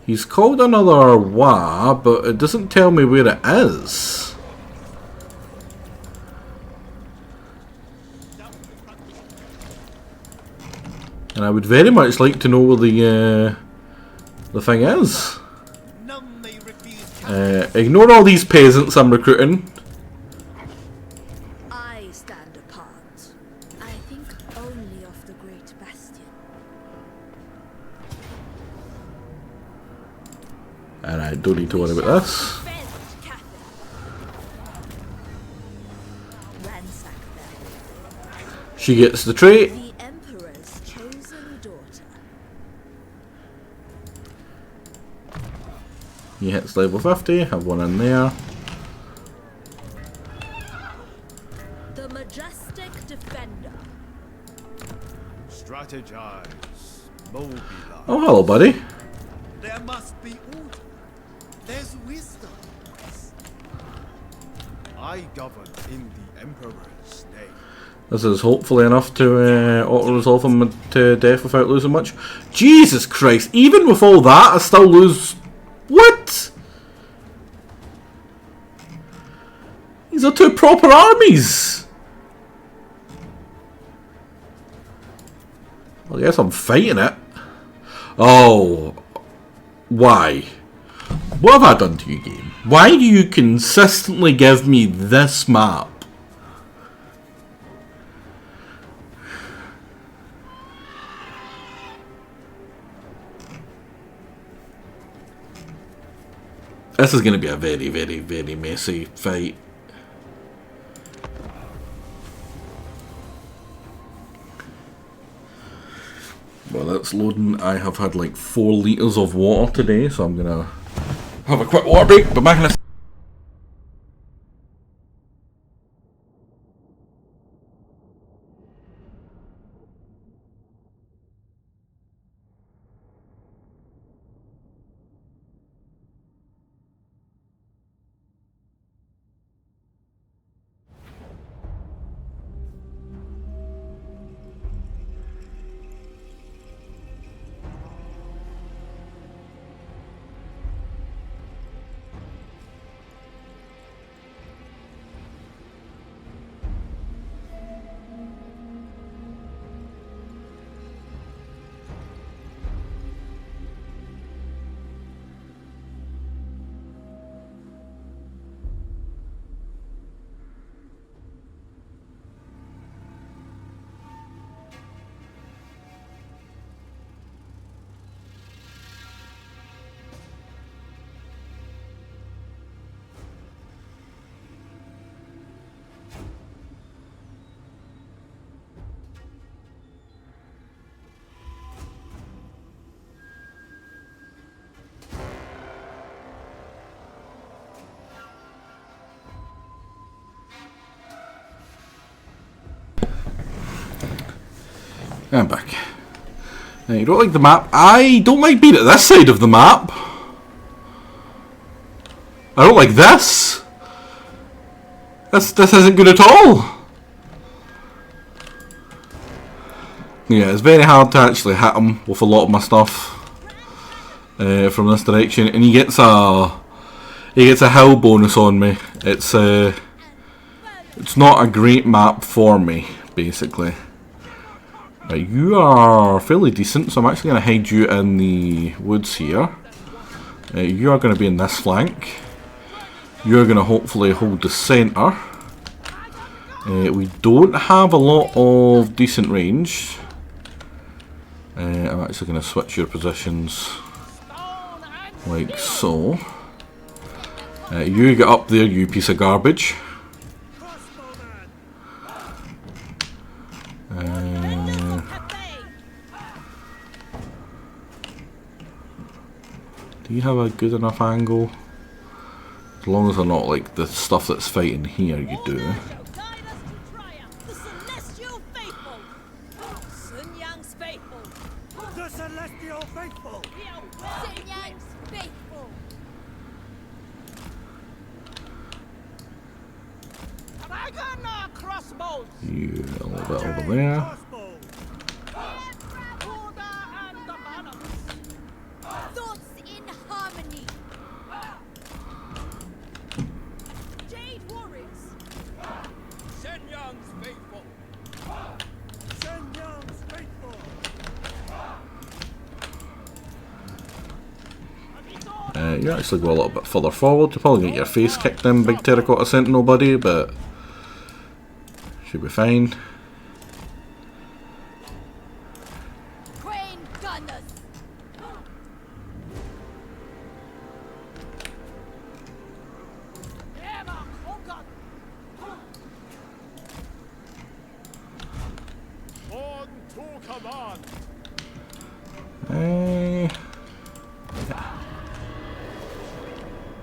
He's called another Wa, but it doesn't tell me where it is. And I would very much like to know where the thing is. None may refuse Ignore all these peasants I'm recruiting. I stand apart. I think only of the great bastion. Alright, don't need to worry about this. Defend Cathay. Ransack them. She gets the trait. The Emperor's chosen daughter. He hits level 50, have one in there. The majestic defender. Strategize. Mobilize. Oh, hello, buddy. There must be order. There's wisdom. I govern in the Emperor's name. This is hopefully enough to auto-resolve him to death without losing much. Jesus Christ, even with all that, I still lose... What? These are two proper armies! Well, I guess I'm fighting it. Oh. Why? What have I done to you, game? Why do you consistently give me this map? This is going to be a very, very, very messy fight. Well, that's loading. I have had like 4 litres of water today, so I'm going to have a quick water break. But back in a I'm back. You don't like the map? I don't like being at this side of the map. I don't like this. This isn't good at all. Yeah, it's very hard to actually hit him with a lot of my stuff from this direction, and he gets a hill bonus on me. It's not a great map for me, basically. Right, you are fairly decent, so I'm actually going to hide you in the woods here. You are going to be in this flank. You're going to hopefully hold the centre. We don't have a lot of decent range. I'm actually going to switch your positions like so. You get up there, you piece of garbage. Do you have a good enough angle? As long as they're not like the stuff that's fighting here, you do. The celestial faithful. Sun Yang's faithful. The celestial faithful! Sun Yang's faithful. Dragon crossbows. You a little bit over there. Crossbow! Buddha and the banners. Thoughts in harmony. Jade warriors. Shenyang's faithful! Shenyang's faithful! You actually go a little bit further forward. You'll probably get your face kicked in, big terracotta sentinel buddy, but should be fine. Crane gunners. Ever Hogan. On to command!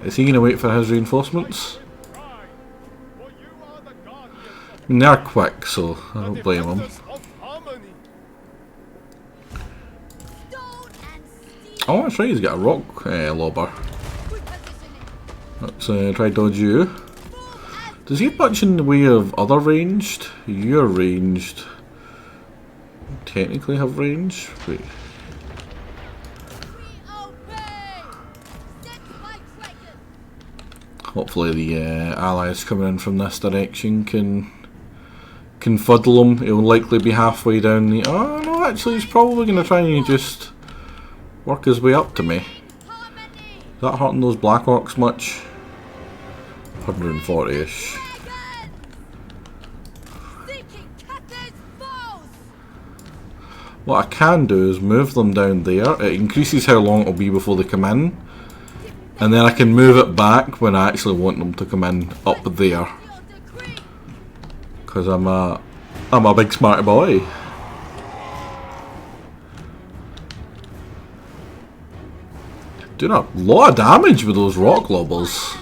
Is he going to wait for his reinforcements? Right, for you are the guardians of I mean, they're quick, so I the don't blame him. defenders of harmony. Stone and steel. Oh, that's right, he's got a rock lobber. Repositioning. Let's try dodge you. Does he have much in the way of other ranged? You're ranged. Technically have range? Wait. We obey. Set by dragon. Hopefully the allies coming in from this direction can fuddle him. He'll likely be halfway down the... Oh no, actually he's probably going to try and just work his way up to me. Harmony. Is that hurting those Black Orcs much? 140-ish. Dragon. Seeking Cathay's foes. What I can do is move them down there. It increases how long it'll be before they come in. And then I can move it back when I actually want them to come in up there. Your decree. Because I'm a big smarty boy. Doing a lot of damage with those rock lobbers.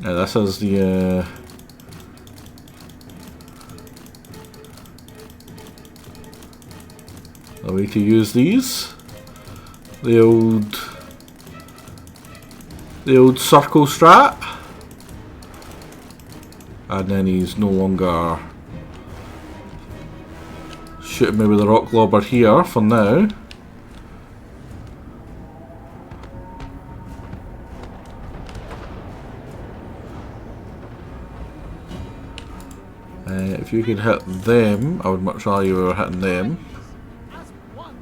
Yeah, this is the way to use these. The old circle strat. And then he's no longer shooting me with the rock lobber here for now. If you could hit them, I would much rather you were hitting them. As one.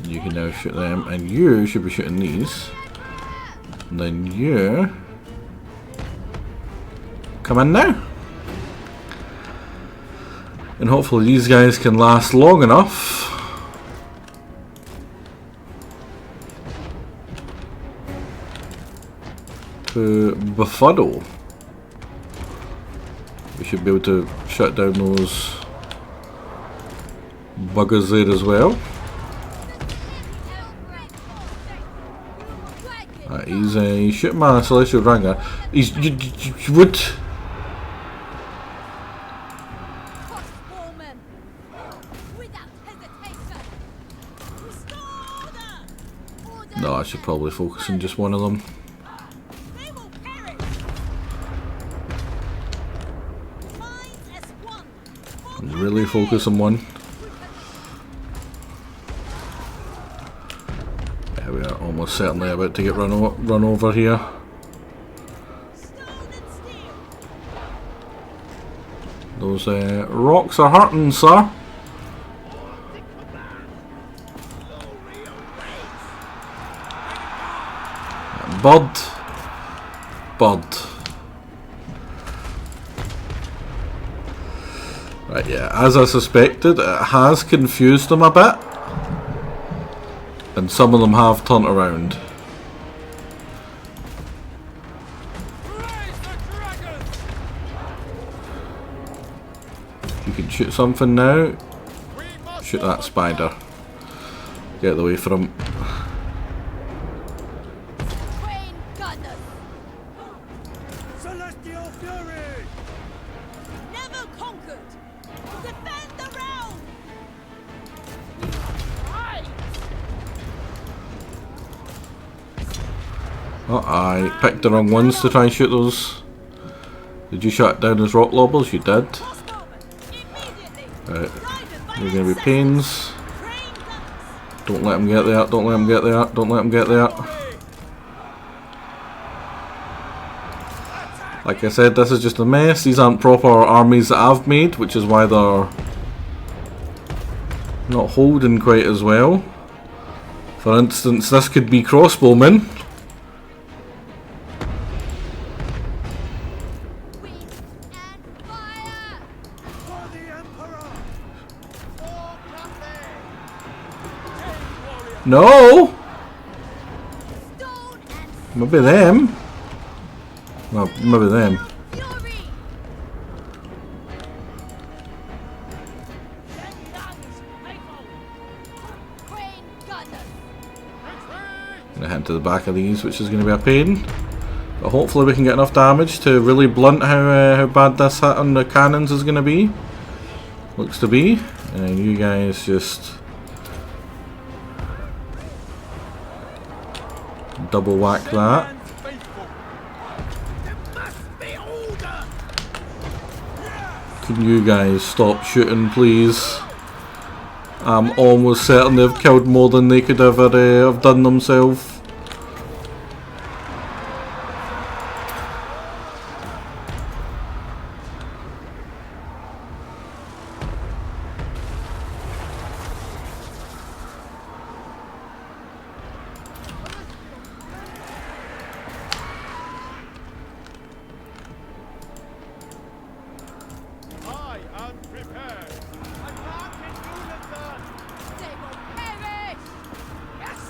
You can now shoot them, and you should be shooting these. And then you come in now. And hopefully these guys can last long enough to befuddle. We should be able to shut down those buggers there as well. he's shooting my Celestial Dragon. He's you would. Crossbowmen. Without hesitation. Restore order. No, I should probably focus on just one of them. They will perish. Minds as one. Really focus on one. Yeah, we are almost certainly about to get run over here. Stone and steel. Those rocks are hurting, sir. Bud. Right, yeah, as I suspected, it has confused them a bit. And some of them have turned around. You can shoot something now. Shoot that spider. Get away from him. Train gunners. Celestial Fury! Never conquered. Defend the realm. Oh, I picked the wrong ones to try and shoot those. Did you shut down those rock lobbles? You did. Crossbowmen. Immediately. Right. Guided by You're going to be ancestors. pains. Train gunners. Don't let him get there. Don't let him get there. Don't let him get there. Like I said, this is just a mess. These aren't proper armies that I've made, which is why they're not holding quite as well. For instance, this could be crossbowmen. Wind and fire. For the Emperor! For Cathay. No! Stone and Maybe them. Well, maybe them. fury. Crane gunners. Gonna head to the back of these, which is going to be a pain. But hopefully we can get enough damage to really blunt how bad this hit on the cannons is going to be. Looks to be. And you guys just double whack that. Can you guys stop shooting, please? I'm almost certain they've killed more than they could ever have done themselves. I am prepared. Attack in unison. They will perish. Yes.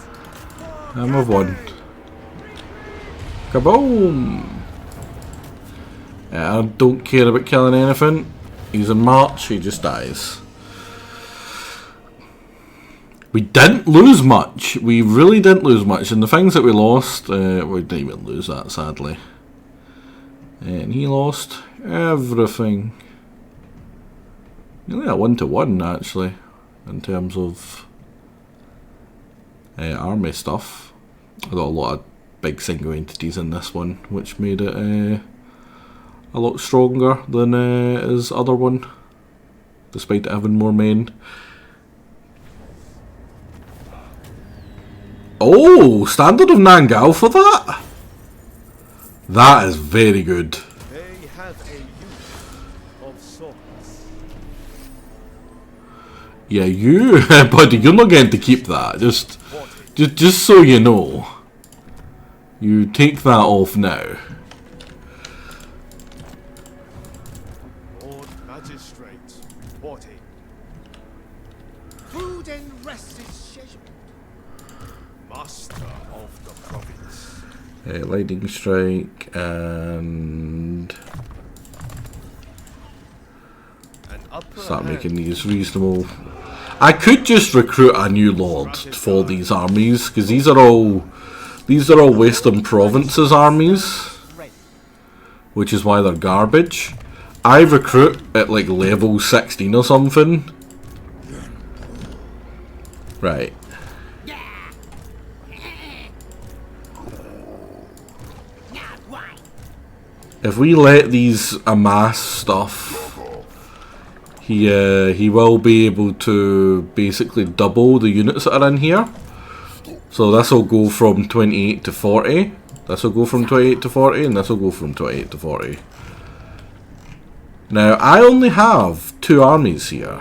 And move on. Kaboom! Yeah, I don't care about killing anything. He's in March, he just dies. We didn't lose much. We really didn't lose much. And the things that we lost, we didn't even lose that, sadly. And he lost everything. Nearly a 1-to-1, actually, in terms of army stuff. I got a lot of big single entities in this one, which made it a lot stronger than his other one, despite having more men. Oh, Standard of Nangal for that? That is very good. They have a use of swords. Yeah, you, buddy, you're not getting to keep that. Just so you know. You take that off now. Lord Magistrate reporting. Food and rest is scheduled. Master of the province. Lightning Strike and An upper start hand. making these reasonable. I could just recruit a new lord for these armies, because these are all These are all Western Provinces armies, which is why they're garbage. I recruit at like level 16 or something. Right. If we let these amass stuff, he will be able to basically double the units that are in here. So this will go from 28 to 40. This will go from 28 to 40, and this will go from 28 to 40. Now, I only have 2 armies here.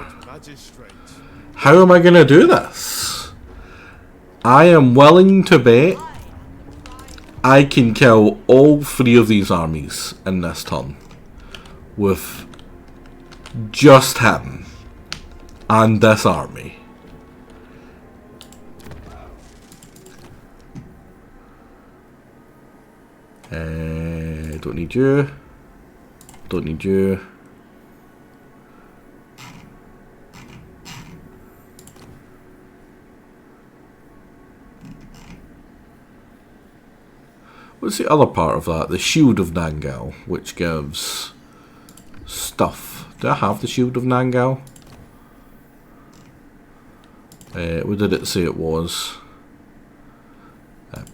How am I going to do this? I am willing to bet I can kill all 3 of these armies in this turn. With just him. And this army. Don't need you. Don't need you. What's the other part of that? The Shield of Nangal, which gives stuff. Do I have the Shield of Nangal? What did it say it was?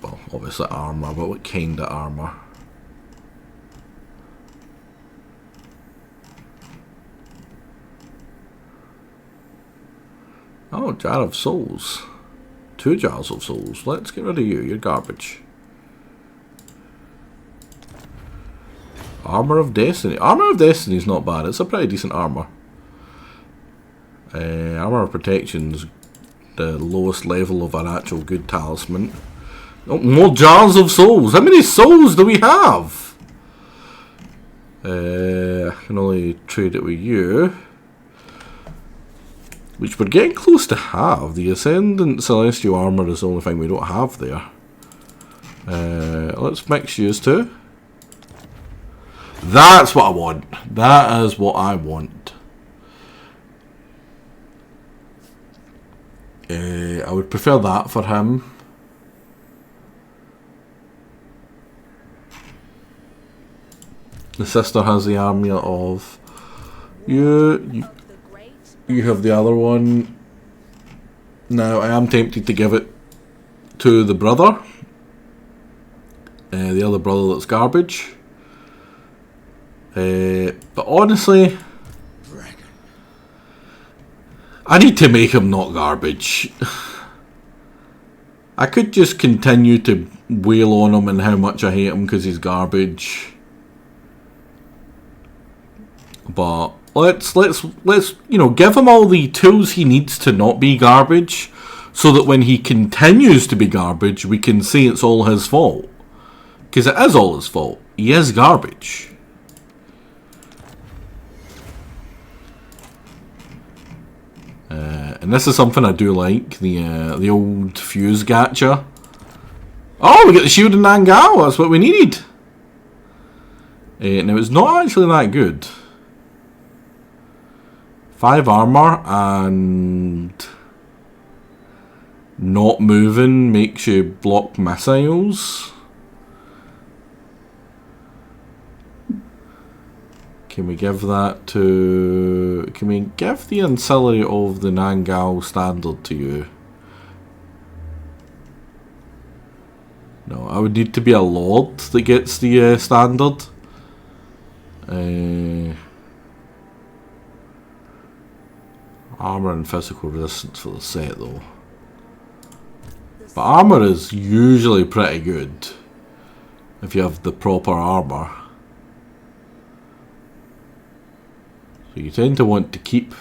Well, obviously armour, but what kind of armour? Oh, Jar of Souls. 2 Jars of Souls. Let's get rid of you, you're garbage. Armour of Destiny. Armour of Destiny is not bad, it's a pretty decent armour. Armour of Protection's the lowest level of an actual good talisman. Oh, more Jars of Souls. How many souls do we have? I can only trade it with you. Which we're getting close to have. The Ascendant Celestial Armour is the only thing we don't have there. Let's mix yours too. That's what I want. That is what I want. I would prefer that for him. The sister has the army of you. You have the other one. Now I am tempted to give it to the brother. The other brother that's garbage. But honestly, I need to make him not garbage. I could just continue to wail on him and how much I hate him because he's garbage. But let's you know, give him all the tools he needs to not be garbage, so that when he continues to be garbage, we can say it's all his fault. Because it is all his fault. He is garbage. And this is something I do like, the old fuse gacha. Oh, we get the Shield of Nangal, that's what we needed. Now it's not actually that good. 5 armour and not moving makes you block missiles. Can we give that to... Can we give the ancillary of the Nangal standard to you? No, I would need to be a lord that gets the standard. Armour and physical resistance for the set though. But armour is usually pretty good if you have the proper armour. So you tend to want to keep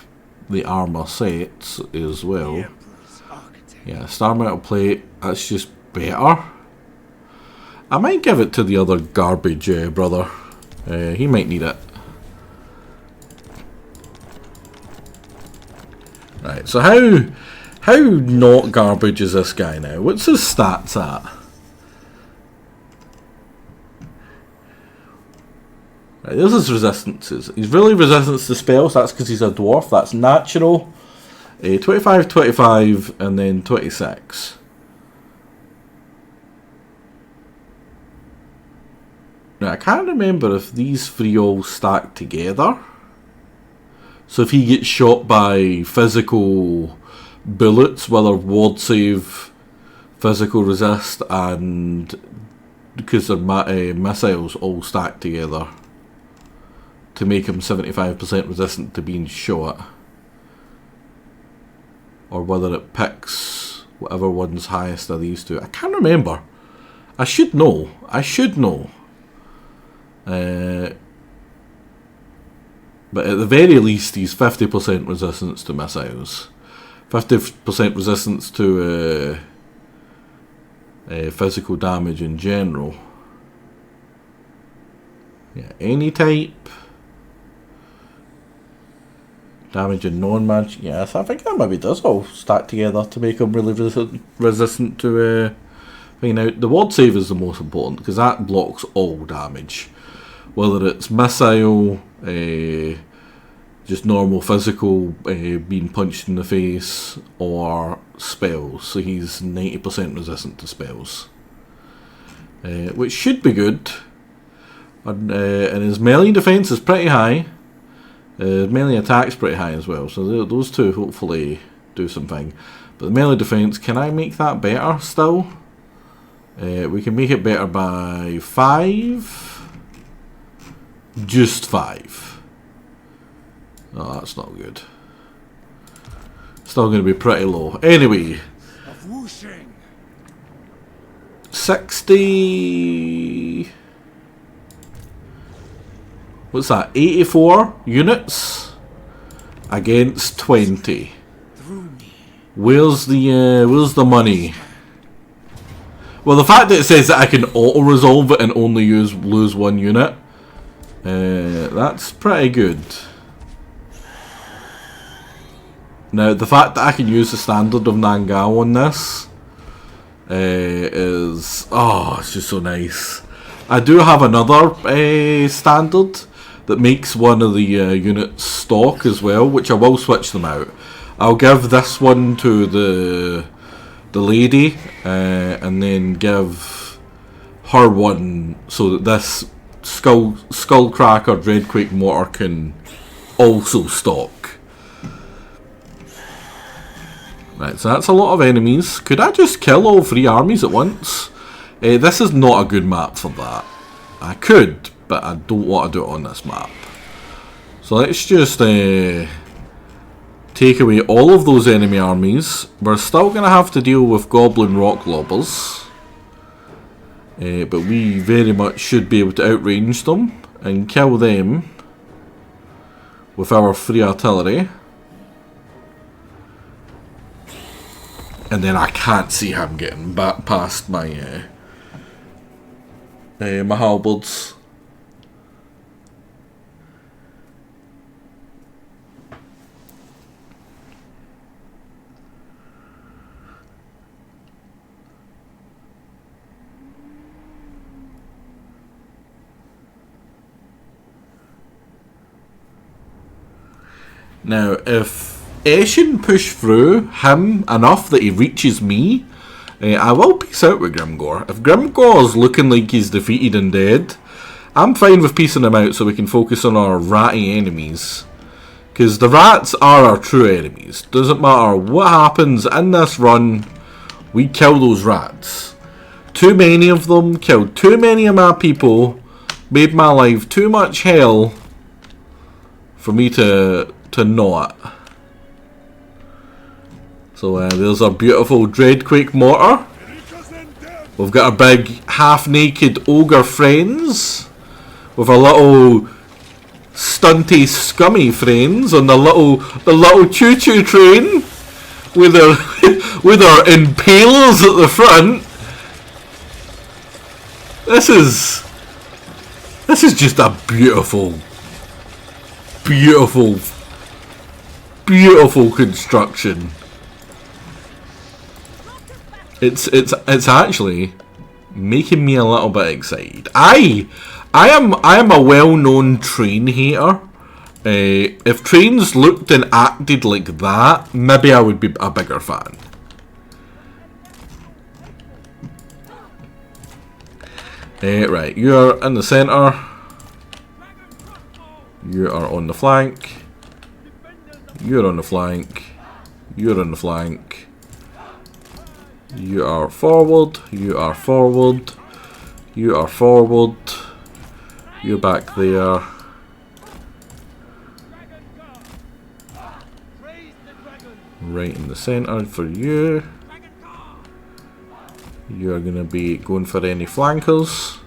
the armour sets as well. Yeah, star metal plate, that's just better. I might give it to the other garbage brother. He might need it. Right, so how not garbage is this guy now? What's his stats at? Right, there's his resistances. He's really resistant to spells, that's because he's a dwarf, that's natural. 25, 25, and then 26. Now, I can't remember if these three all stack together. So if he gets shot by physical bullets, whether ward save, physical resist, and because they're missiles all stack together to make him 75% resistant to being shot. Or whether it picks whatever one's highest of these two. I can't remember. I should know. I should know. But at the very least, he's 50% resistance to missiles. 50% resistance to physical damage in general. Yeah, any type. Damage and non-magic. Yes, I think that maybe does all stack together to make him really resistant to Now, the ward save is the most important because that blocks all damage. Whether it's missile, just normal physical, being punched in the face, or spells. So he's 90% resistant to spells. Which should be good. And his melee defense is pretty high. Melee attack's pretty high as well. So those two hopefully do something. But the melee defense, can I make that better still? We can make it better by 5. Just 5. Oh, that's not good. Still going to be pretty low. Anyway. 60... What's that? 84 units against 20. Where's the money? Well, the fact that it says that I can auto-resolve it and only lose 1 unit, that's pretty good. Now, the fact that I can use the standard of Nangal on this is... Oh, it's just so nice. I do have another standard that makes one of the units stock as well, which I will switch them out. I'll give this one to the lady, and then give her one so that this Skullcracker Dreadquake Mortar can also stock. Right, so that's a lot of enemies. Could I just kill all 3 armies at once? This is not a good map for that. I could, but I don't want to do it on this map. So let's just take away all of those enemy armies. We're still going to have to deal with Goblin Rock Lobbers. But we very much should be able to outrange them and kill them with our free artillery. And then I can't see him getting back past my my halberds. Now, if Eshin push through him enough that he reaches me, I will peace out with Grimgor. If Grimgor's looking like he's defeated and dead, I'm fine with piecing him out so we can focus on our ratty enemies. Because the rats are our true enemies. Doesn't matter what happens in this run, we kill those rats. Too many of them, killed too many of my people, made my life too much hell for me to not. So there's our beautiful Dreadquake Mortar. We've got our big half-naked ogre friends with our little stunty, scummy friends on the little choo-choo train with their with our impalers at the front. This is just a beautiful construction. It's actually making me a little bit excited. I am a well-known train hater. If trains looked and acted like that, maybe I would be a bigger fan. Right, you're in the centre. You are on the flank. You're on the flank. You're on the flank. You are forward. You are forward. You are forward. You're back there. Right in the centre for you. You're going to be going for any flankers.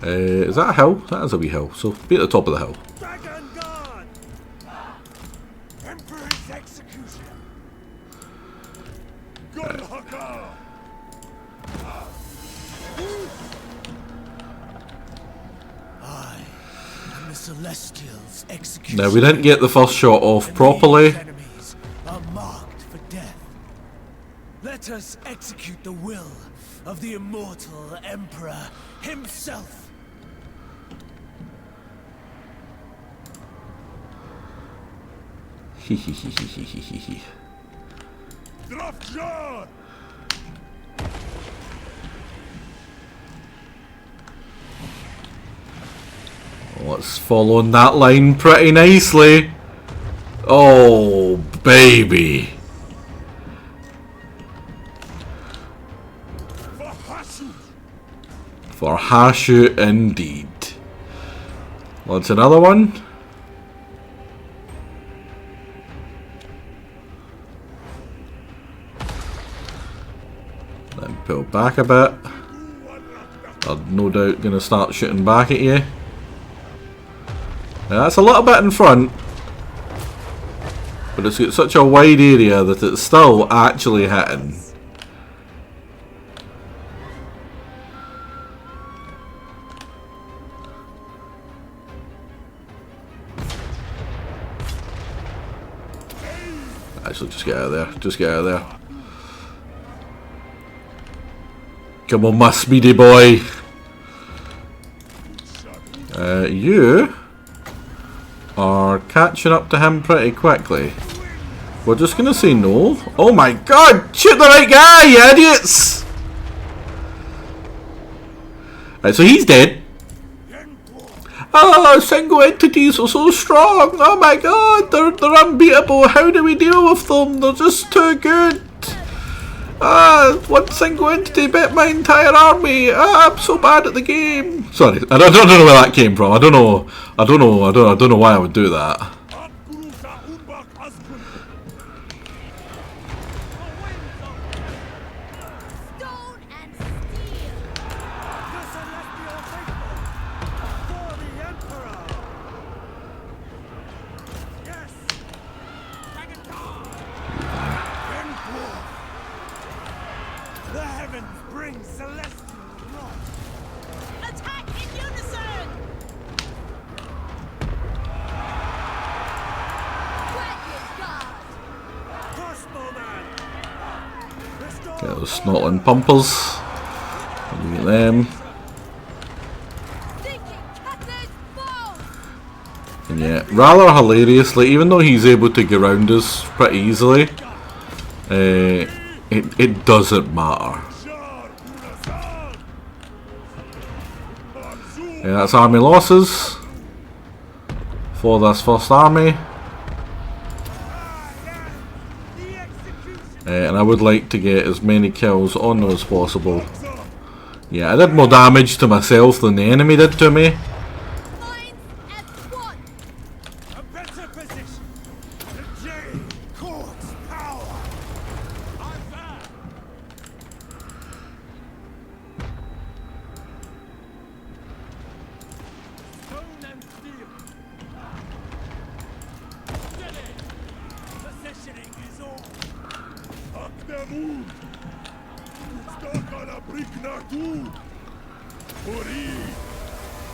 Is that a hill? That is a wee hill. So be at the top of the hill. Dragon Guard! Emperor's execution! Gunhaka! I am the Celestials' execution. Now we didn't get the first shot off properly. Enemies are marked for death. Let us execute the will of the immortal Emperor himself. Drafjar! Let's follow on that line pretty nicely. Oh, baby. For Hashu indeed. What's another one? Then pull back a bit. I'm no doubt going to start shooting back at you. Now that's a little bit in front, but it's got such a wide area that it's still actually hitting. Actually, just get out of there. Just get out of there. Come on, my speedy boy. You are catching up to him pretty quickly. We're just gonna say no. Oh my god! Shoot the right guy, you idiots! Right, so he's dead. Oh, single entities are so strong. Oh my god, they're unbeatable. How do we deal with them? They're just too good. One single entity bet my entire army. I'm so bad at the game. Sorry, I don't know where that came from. I don't know why I would do that. Get those snotling pumpers. Look at them. And yeah, rather hilariously, even though he's able to get around us pretty easily, it doesn't matter. Yeah, that's army losses for this first army. And I would like to get as many kills on them as possible. Yeah, I did more damage to myself than the enemy did to me.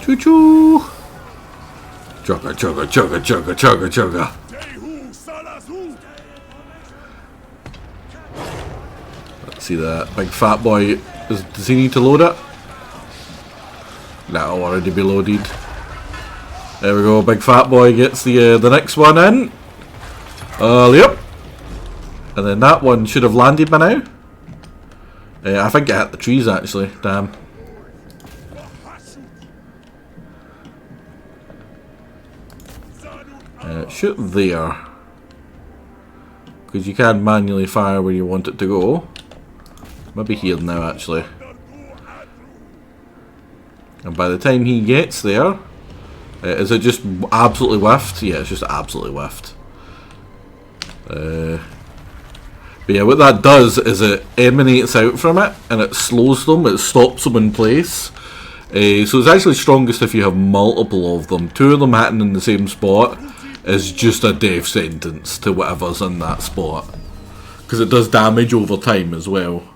Choo choo! Chugga chugga chugga chugga chugga chugga. Let's see that big fat boy. Does he need to load it? That'll already be loaded. There we go, big fat boy gets the next one in. Yep. And then that one should have landed by now. I think it hit the trees actually, damn. Shoot there. Because you can manually fire where you want it to go. Maybe here now actually. And by the time he gets there, is it just absolutely whiffed? Yeah, it's just absolutely whiffed. But yeah, what that does is it emanates out from it and it slows them, it stops them in place. So it's actually strongest if you have multiple of them. 2 of them hitting in the same spot is just a death sentence to whatever's in that spot. Because it does damage over time as well.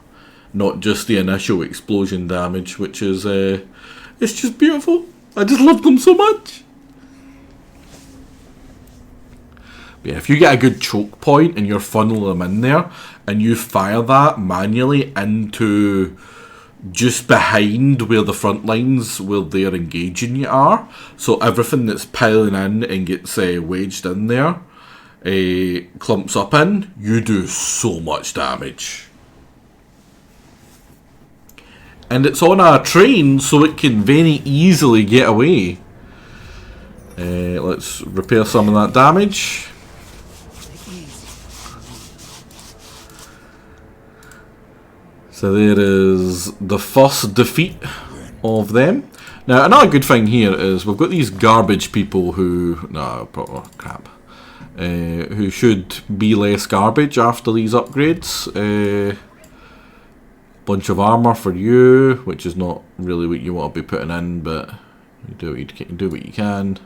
Not just the initial explosion damage, which is, it's just beautiful. I just love them so much. But yeah, if you get a good choke point and you funnel them in there and you fire that manually into just behind where the front lines where they're engaging you are, so everything that's piling in and gets wedged in there clumps up in, you do so much damage. And it's on a train, so it can very easily get away. Let's repair some of that damage. So there is the first defeat of them. Now, another good thing here is we've got these garbage people who... No, crap. Who should be less garbage after these upgrades. Bunch of armor for you, which is not really what you want to be putting in, but you do what you can.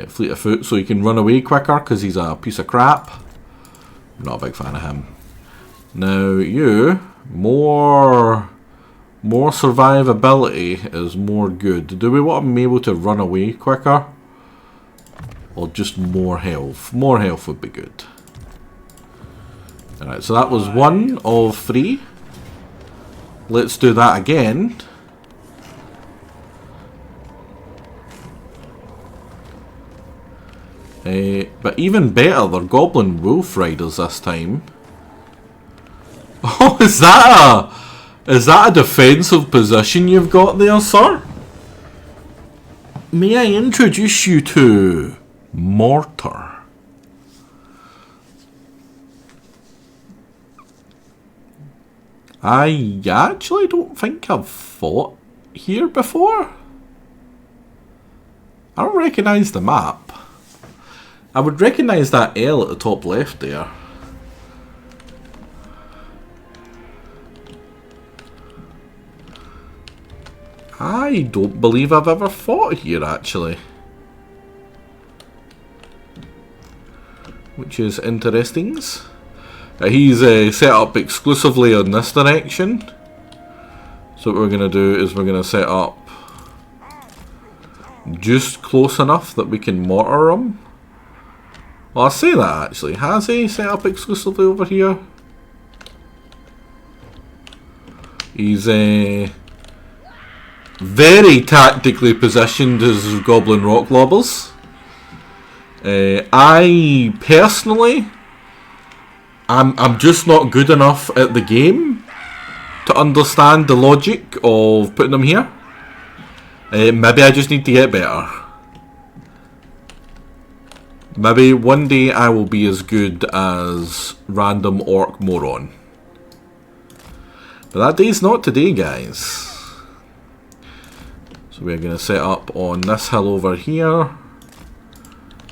Fleet of foot, so you can run away quicker because he's a piece of crap. I'm not a big fan of him. Now you, more survivability is more good. Do we want him able to run away quicker? Or just more health? More health would be good. Alright, so that was 1 of 3. Let's do that again. But even better, they're Goblin Wolf Riders this time. Oh, is that a defensive position you've got there, sir? May I introduce you to Mortar? I actually don't think I've fought here before. I don't recognise the map. I would recognise that L at the top left there. I don't believe I've ever fought here actually. Which is interesting. He's set up exclusively on this direction. So what we're going to do is we're going to set up just close enough that we can mortar him. Well, I'll say that actually. Has he set up exclusively over here? He's very tactically positioned as Goblin Rock Lobbers. I personally... I'm just not good enough at the game to understand the logic of putting them here. Maybe I just need to get better. Maybe one day I will be as good as Random Orc Moron. But that day's not today, guys. So we're going to set up on this hill over here.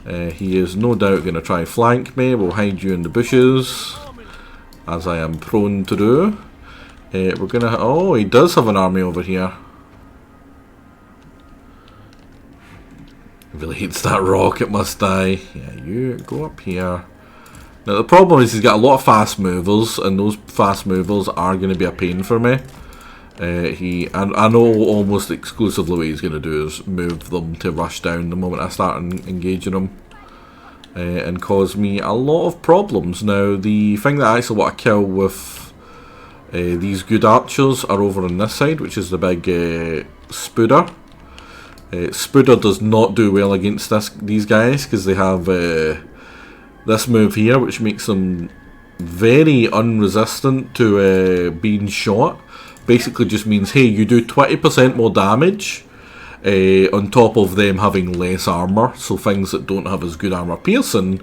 He is no doubt going to try flank me. We'll hide you in the bushes, as I am prone to do. We're going to... Oh, he does have an army over here. He really hates that rock, it must die. Yeah, you go up here. Now the problem is he's got a lot of fast movers, and those fast movers are going to be a pain for me. I know almost exclusively what he's going to do is move them to rush down the moment I start engaging them, and cause me a lot of problems. Now the thing that I actually want to kill with these good archers are over on this side, which is the big spooder. Spooder does not do well against these guys because they have this move here, which makes them very unresistant to being shot. Basically just means, hey, you do 20% more damage on top of them having less armor, so things that don't have as good armor piercing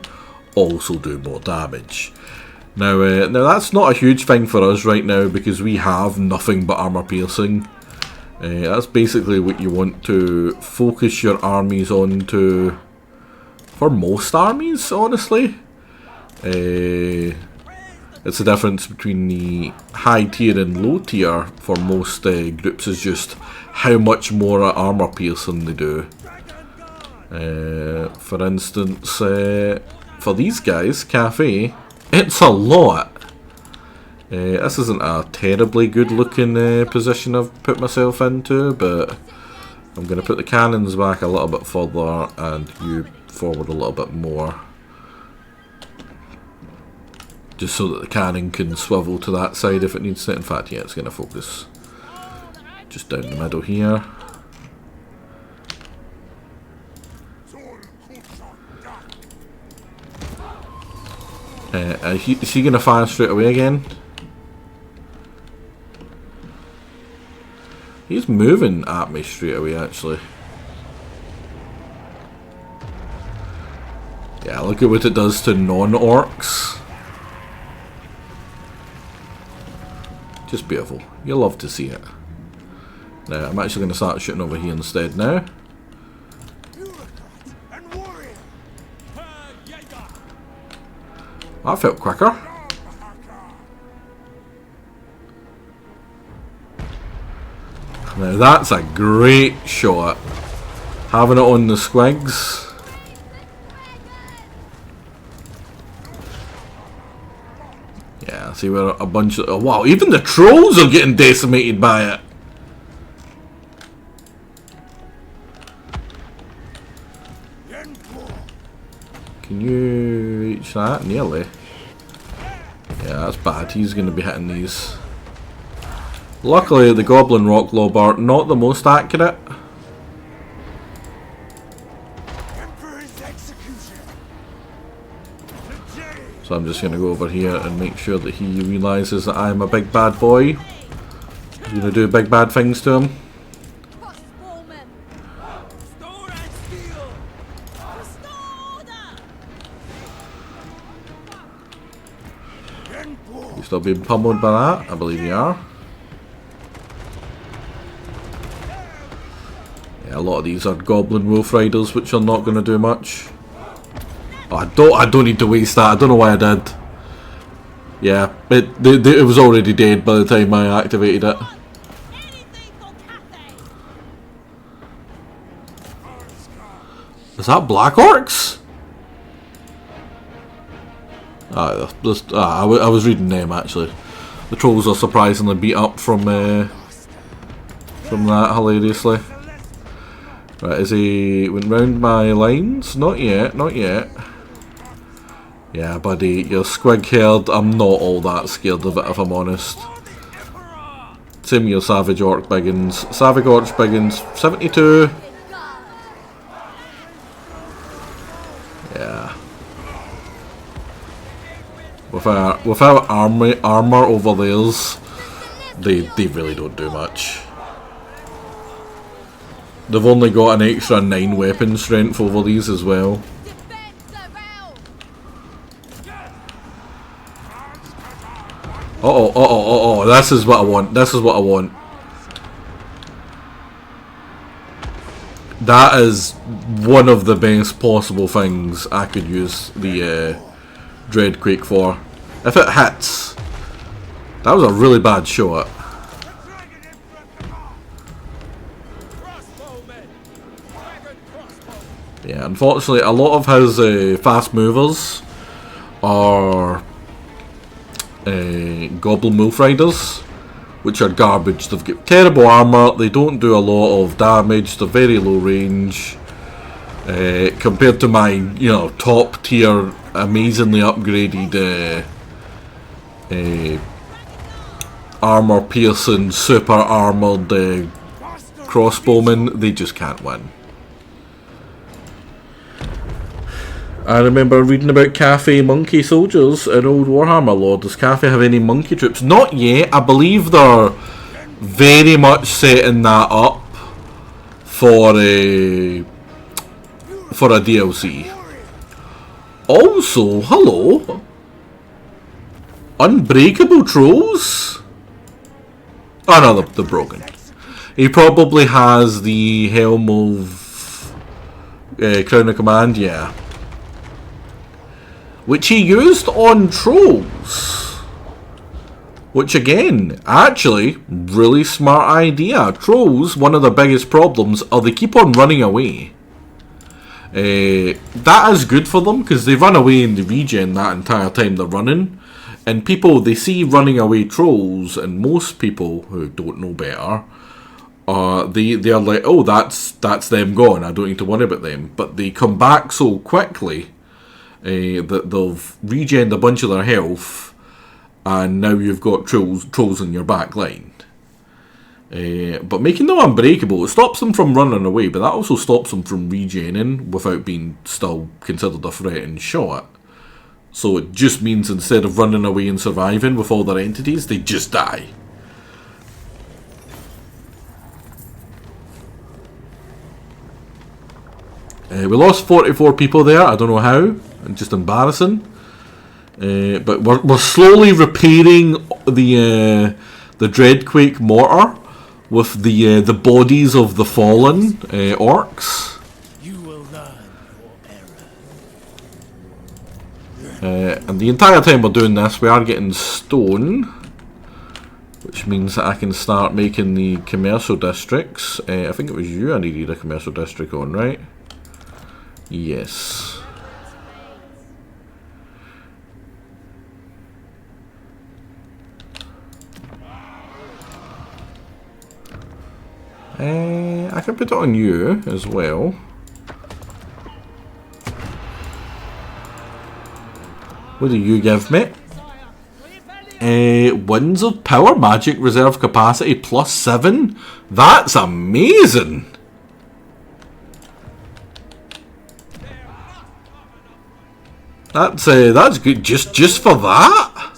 also do more damage. Now that's not a huge thing for us right now because we have nothing but armor piercing. That's basically what you want to focus your armies on to, for most armies, honestly. It's the difference between the high tier and low tier for most groups is just how much more armor piercing they do. For instance, for these guys, Cathay, it's a lot. This isn't a terribly good looking position I've put myself into, but I'm going to put the cannons back a little bit further and you forward a little bit more. Just so that the cannon can swivel to that side if it needs to. In fact, yeah, it's going to focus just down the middle here. Is he going to fire straight away again? He's moving at me straight away, actually. Yeah, look at what it does to non-orcs. Just beautiful. You'll love to see it. Now, I'm actually going to start shooting over here instead now. That felt quicker. Now that's a great shot. Having it on the squigs. Yeah, see where a bunch of... Oh, wow, even the trolls are getting decimated by it. Can you reach that? Nearly. Yeah, that's bad. He's going to be hitting these. Luckily, the Goblin Rock Lob are not the most accurate. So I'm just going to go over here and make sure that he realises that I'm a big bad boy. I'm going to do big bad things to him. You still being pummeled by that? I believe you are. Yeah, a lot of these are Goblin Wolf Riders, which are not going to do much. Oh, I don't need to waste that. I don't know why I did. Yeah, it was already dead by the time I activated it. Is that Black Orcs? I was reading them actually. The trolls are surprisingly beat up from that hilariously. Right, is he went round my lines? Not yet, not yet. Yeah, buddy, you're squig haired. I'm not all that scared of it, if I'm honest. Same with your Savage Orc Biggins. Savage Orc Biggins, 72. Yeah. Without armor over theirs, they really don't do much. They've only got an extra 9 weapon strength over these as well. Uh-oh, this is what I want, this is what I want. That is one of the best possible things I could use the Dreadquake for. If it hits, that was a really bad shot. Yeah, unfortunately, a lot of his fast movers are Goblin Wolf Riders, which are garbage. They've got terrible armor, they don't do a lot of damage, they're very low range. Compared to my, top tier, amazingly upgraded armor piercing, super armored crossbowmen, they just can't win. I remember reading about Cathay monkey soldiers in old Warhammer lore. Does Cathay have any monkey troops? Not yet. I believe they're very much setting that up for a DLC. Also, hello, Unbreakable Trolls. Oh no, they're broken. He probably has the Helm of Crown of Command, yeah. Which he used on Trolls. Which again, actually, really smart idea. Trolls, one of the biggest problems are they keep on running away. That is good for them, because they run away and they regen that entire time they're running. And people, they see running away Trolls, and most people who don't know better, they are like, oh, that's them gone, I don't need to worry about them. But they come back so quickly that they've regened a bunch of their health, and now you've got trolls in your back line. But making them unbreakable, it stops them from running away, but that also stops them from regening without being still considered a threat and shot. So it just means instead of running away and surviving with all their entities, they just die. We lost 44 people there, I don't know how, just embarrassing. But we're slowly repairing the Dreadquake mortar with the bodies of the fallen orcs. You will learn your error. And the entire time we're doing this, we are getting stone, which means that I can start making the commercial districts. I think it was you I needed a commercial district on, right? Yes. I can put it on you as well. What do you give me? Winds of Power, Magic Reserve Capacity +7. That's amazing! That's good just for that.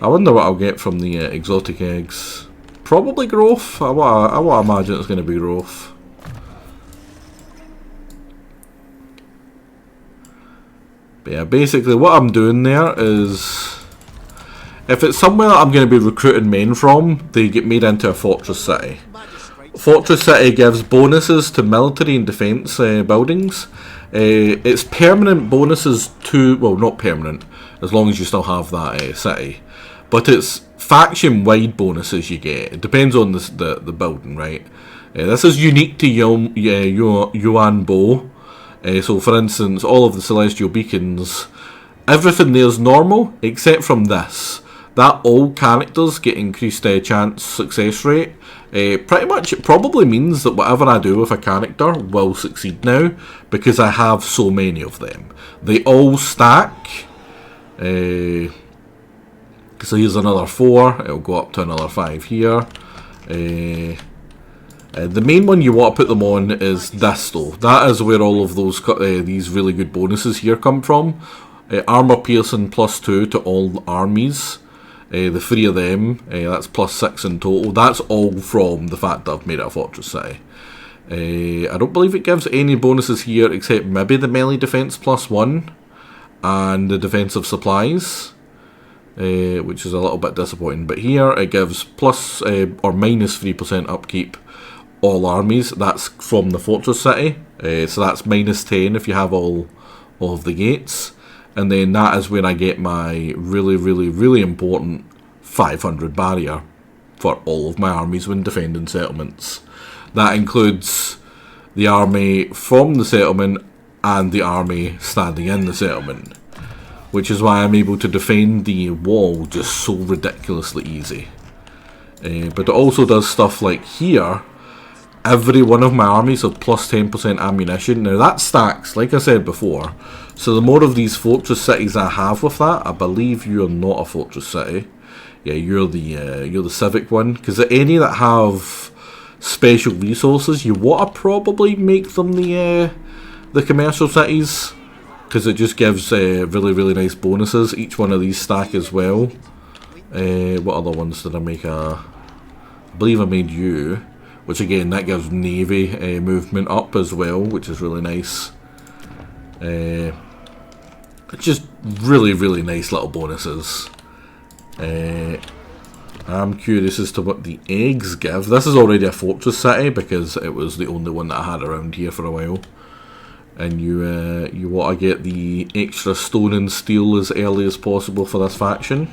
I wonder what I'll get from the exotic eggs. Probably growth. I want to imagine it's going to be growth. But yeah, basically what I'm doing there is, if it's somewhere that I'm going to be recruiting men from, they get made into a fortress city. Fortress City gives bonuses to military and defence buildings. It's permanent bonuses to, well, not permanent, as long as you still have that city. But it's faction-wide bonuses you get. It depends on the building, right? This is unique to Yuan Bo. So, for instance, all of the Celestial Beacons, everything there's normal, except from this. That all characters get increased chance success rate. Pretty much it probably means that whatever I do with a character will succeed now, because I have so many of them. They all stack. So here's another 4, it'll go up to another 5 here. The main one you want to put them on is this though. That is where all of those these really good bonuses here come from. Armor piercing +2 to all armies. The 3 of them, that's +6 in total. That's all from the fact that I've made it a fortress city. I don't believe it gives any bonuses here except maybe the melee defense +1 and the defensive supplies, which is a little bit disappointing. But here it gives plus or minus 3% upkeep all armies. That's from the fortress city, so that's -10 if you have all of the gates. And then that is where I get my really important 500 barrier for all of my armies when defending settlements. That includes the army from the settlement and the army standing in the settlement, which is why I'm able to defend the wall just so ridiculously easy. But it also does stuff like here. Every one of my armies have +10% ammunition. Now that stacks, like I said before. So the more of these fortress cities I have with that, I believe you are not a fortress city. Yeah, you're the civic one. Because any that have special resources, you want to probably make them the commercial cities. because it just gives really, really nice bonuses. Each one of these stack as well. What other ones did I make? I believe I made you, which again, that gives navy movement up as well, which is really nice. It's just really, really nice little bonuses. I'm curious as to what the eggs give. This is already a fortress city because it was the only one that I had around here for a while. And you want to get the extra stone and steel as early as possible for this faction.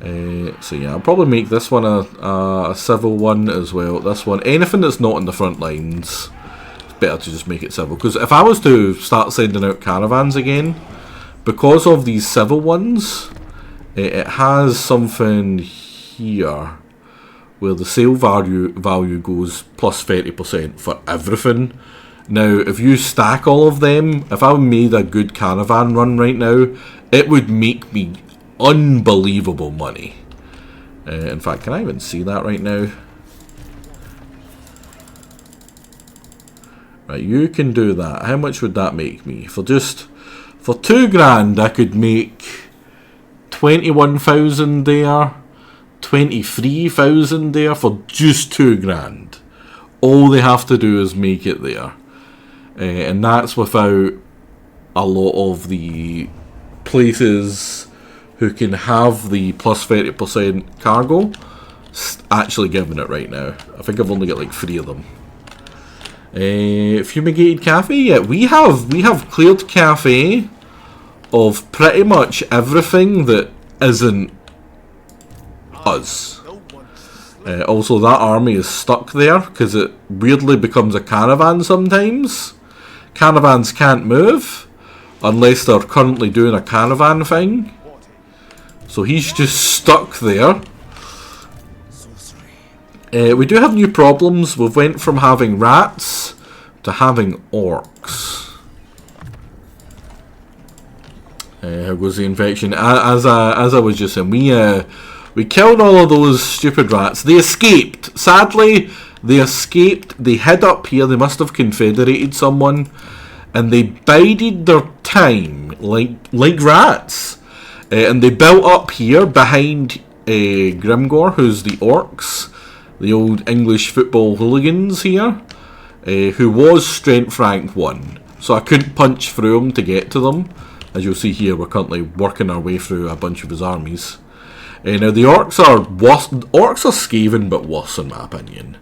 So yeah, I'll probably make this one a civil one as well. This one, anything that's not in the front lines, it's better to just make it civil. Because if I was to start sending out caravans again, because of these civil ones, it has something here where the sale value goes plus 30% for everything. Now, if you stack all of them, if I made a good caravan run right now, it would make me unbelievable money. In fact, can I even see that right now? Right, you can do that. How much would that make me? For 2 grand, I could make 21,000 there, 23,000 there for just 2 grand. All they have to do is make it there. And that's without a lot of the places who can have the plus 30% cargo actually giving it right now. I think I've only got like 3 of them. Fumigated Cathay? Yeah, we have cleared Cathay of pretty much everything that isn't us. Also, that army is stuck there because it weirdly becomes a caravan sometimes. Caravans can't move unless they're currently doing a caravan thing. So he's just stuck there. We do have new problems. We've went from having rats to having orcs. How goes the infection? As I was just saying, we killed all of those stupid rats. They escaped. Sadly, they escaped. They hid up here. They must have confederated someone, and they bided their time like rats. And they built up here behind Grimgor, who's the orcs, the old English football hooligans here, who was strength rank 1. So I couldn't punch through them to get to them. As you'll see here, we're currently working our way through a bunch of his armies. Now the orcs are worse. Orcs are Skaven, but worse in my opinion.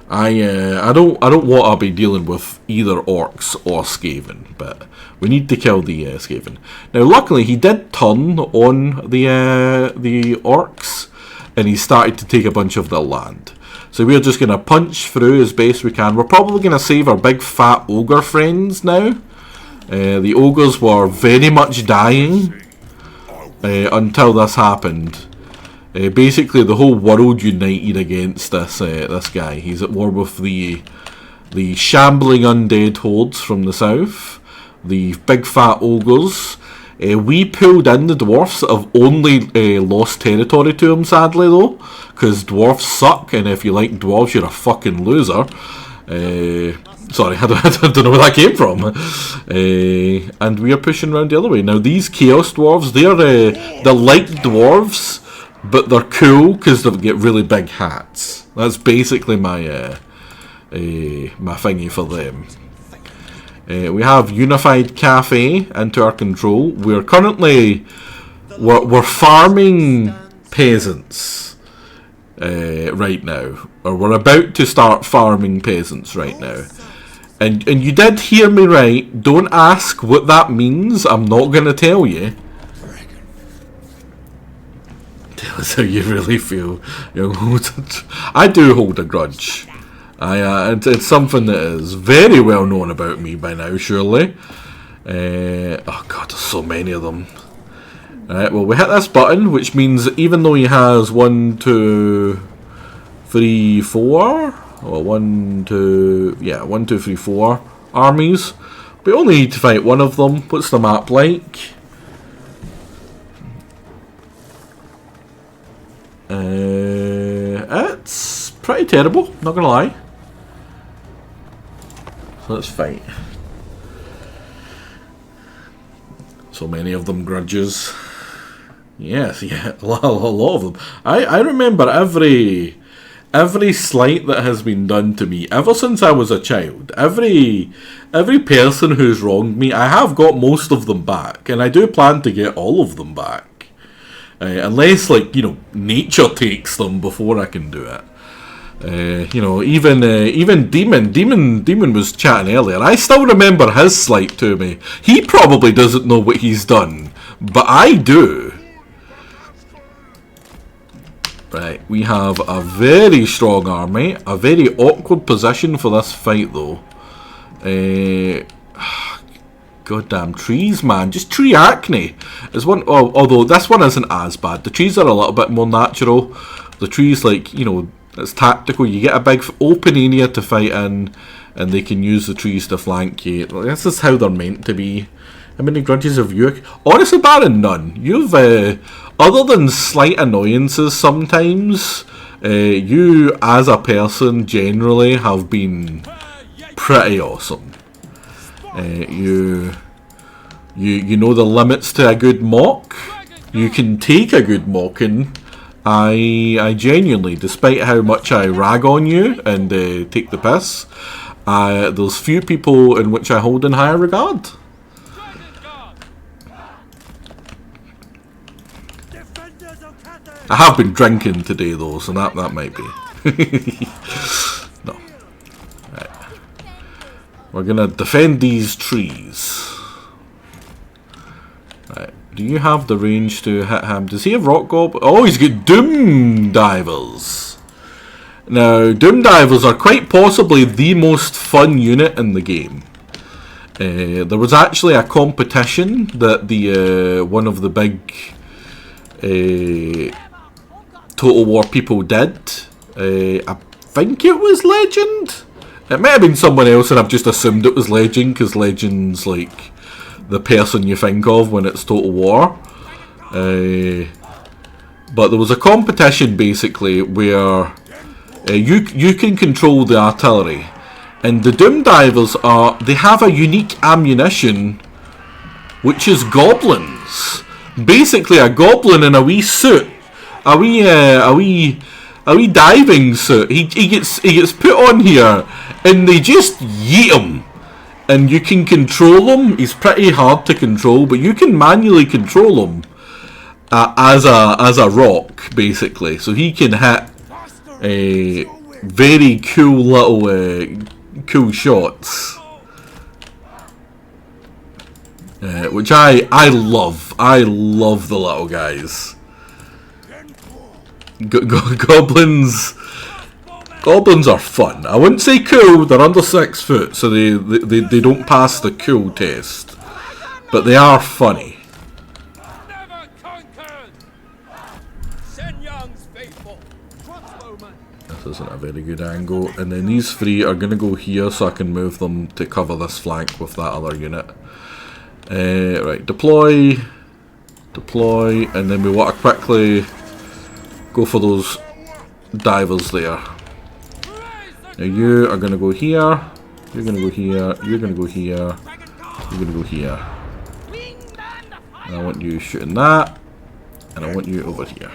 I don't want to be dealing with either orcs or Skaven, but we need to kill the Skaven. Now, luckily, he did turn on the orcs, and he started to take a bunch of their land. So we're just going to punch through as best we can. We're probably going to save our big fat ogre friends now. The ogres were very much dying until this happened. Basically, the whole world united against this guy. He's at war with the shambling undead hordes from the south, the big fat ogres. We pulled in the dwarfs that have only lost territory to him, sadly though, because dwarfs suck, and if you like dwarves, you're a fucking loser. Sorry, I don't know where that came from. And we are pushing around the other way. Now, these chaos dwarves, they're like dwarves, but they're cool because they get really big hats. That's basically my my thingy for them. We have unified Cathay into our control. We're currently we're farming peasants right now, or we're about to start farming peasants right now. And you did hear me right. Don't ask what that means. I'm not going to tell you. Tell us how you really feel. I do hold a grudge. It's something that is very well known about me by now, surely. Oh god, there's so many of them. Alright, well, we hit this button, which means even though he has 1, 2, 3, 4, or 1, 2, yeah, 1, 2, 3, 4 armies, we only need to fight one of them. What's the map like? It's pretty terrible, not gonna lie. So let's fight. So many of them grudges. Yes, yeah, a lot of them. I remember every slight that has been done to me ever since I was a child. Every person who's wronged me, I have got most of them back, and I do plan to get all of them back, unless, like, you know, nature takes them before I can do it. You know, even Demon was chatting earlier. I still remember his slight to me. He probably doesn't know what he's done, but I do. Right, we have a very strong army, a very awkward position for this fight though. Goddamn trees, man, just tree acne is one. Oh, although this one isn't as bad. The trees are a little bit more natural. The trees, like, you know, it's tactical. You get a big open area to fight in, and they can use the trees to flank you. This is how they're meant to be. How many grudges have you? Honestly, Baron, none. You've, other than slight annoyances sometimes, you as a person generally have been pretty awesome. You know the limits to a good mock. You can take a good mocking. I genuinely, despite how much I rag on you and take the piss, there's few people in which I hold in higher regard. I have been drinking today though, so that might be. No. Right. We're gonna defend these trees. Right. Do you have the range to hit him? Does he have rock goblins? Oh, he's got doom divers. Now, doom divers are quite possibly the most fun unit in the game. There was actually a competition that the one of the big Total War people did. I think it was Legend. It might have been someone else, and I've just assumed it was Legend because Legend's like the person you think of when it's Total War. But there was a competition basically where you can control the artillery, and the Doom Divers they have a unique ammunition, which is goblins. Basically, a goblin in a wee suit, a wee diving suit. He gets put on here, and they just yeet him, and you can control him. He's pretty hard to control, but you can manually control him as a rock, basically. So he can hit very cool little cool shots. Which I love. I love the little guys. Goblins are fun. I wouldn't say cool. They're under 6 foot, so they don't pass the cool test. But they are funny. Never conquered. Shen Yang's faithful. This isn't a very good angle. And then these three are going to go here, so I can move them to cover this flank with that other unit. Right, deploy, and then we want to quickly go for those divers there. Now you are going to go here, you're going to go here, you're going to go here, you're going to go here. And I want you shooting that, and I want you over here.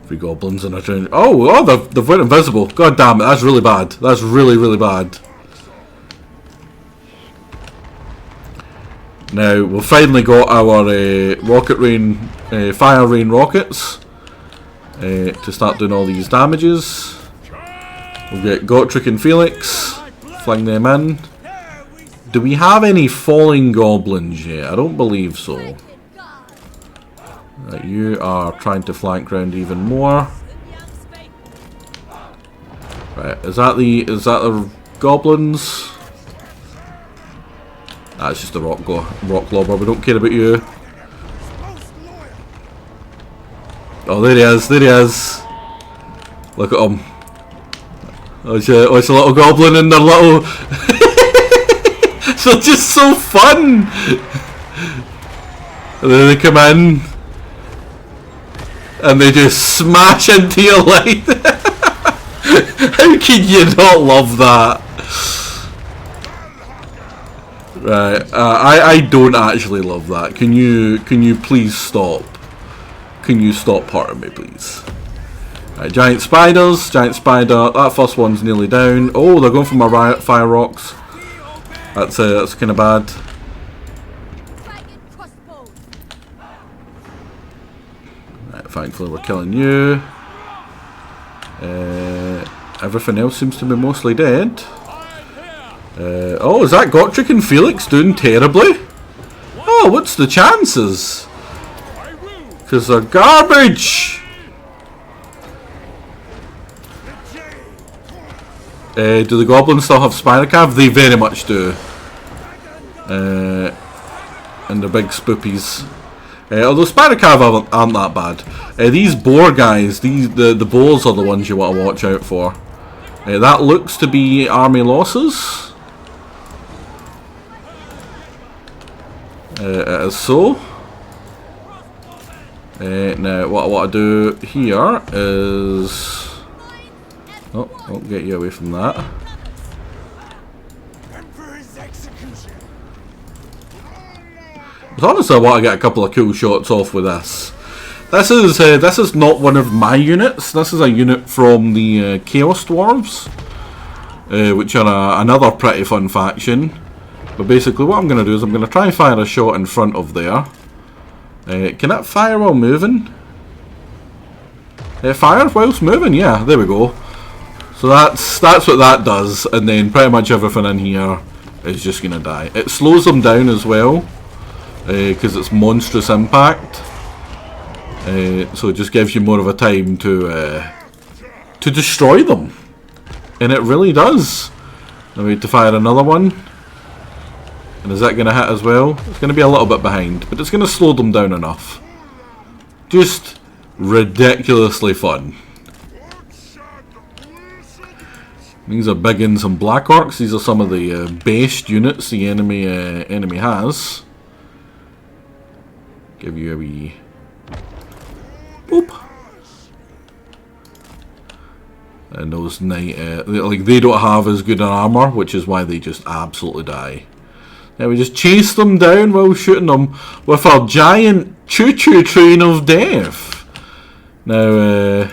3 goblins in a turn. Oh, they've went invisible. God damn it, that's really bad. That's really, really bad. Now, we've finally got our rocket rain, fire rain rockets to start doing all these damages. We'll get Gotrek and Felix, fling them in. Do we have any falling goblins yet? I don't believe so. Right, you are trying to flank round even more. Right, is that the goblins? That's just a rock lobber. We don't care about you. Oh, there he is. There he is. Look at him. Oh, it's a little goblin and they're little. They're just so fun. And then they come in and they just smash into your light. How can you not love that? Right, I don't actually love that. Can you please stop? Can you stop hurting me, please? Right, giant spiders, giant spider. That first one's nearly down. Oh, they're going for my fire rocks. That's kind of bad. Dragon crossbows. Right, thankfully we're killing you. Everything else seems to be mostly dead. Oh, is that Gotrek and Felix doing terribly? Oh, what's the chances? Because they're garbage! Do the goblins still have Spider Cav? They very much do. And they're big spoopies. Although Spider Cav aren't that bad. These boar guys, the boars are the ones you want to watch out for. That looks to be army losses. It is so. Now, what I want to do here is... Oh, I'll get you away from that. Emperor's execution. But honestly, I want to get a couple of cool shots off with this. This is not one of my units. This is a unit from the Chaos Dwarves, which are another pretty fun faction. But basically what I'm going to do is I'm going to try and fire a shot in front of there. Can it fire while moving? Fire whilst moving, yeah, there we go. So that's what that does, and then pretty much everything in here is just going to die. It slows them down as well, because it's monstrous impact. So it just gives you more of a time to destroy them. And it really does. I need to fire another one. And is that going to hit as well? It's going to be a little bit behind, but it's going to slow them down enough. Just ridiculously fun. These are big ins and black orcs. These are some of the best units the enemy has. Give you a wee boop. And those knight, like they don't have as good an armor, which is why they just absolutely die. Yeah, we just chase them down while shooting them with our giant choo-choo train of death. Now,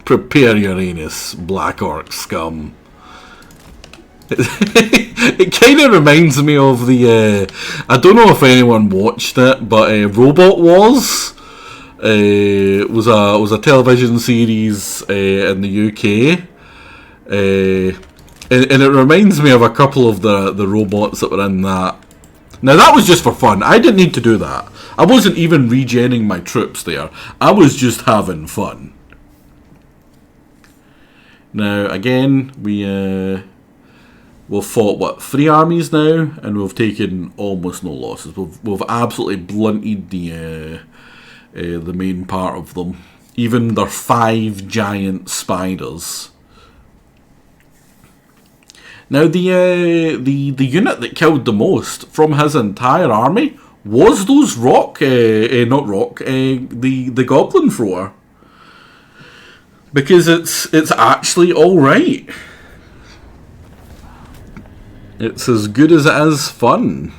prepare your anus, Black Orc scum. It kind of reminds me of the, I don't know if anyone watched it, but Robot Wars was a television series in the UK. And it reminds me of a couple of the robots that were in that. Now that was just for fun. I didn't need to do that. I wasn't even regenning my troops there. I was just having fun. Now again, we've fought what, 3 armies now, and we've taken almost no losses. We've absolutely blunted the main part of them. Even their 5 giant spiders. Now the unit that killed the most from his entire army was those the goblin thrower, because it's actually all right. It's as good as it is fun.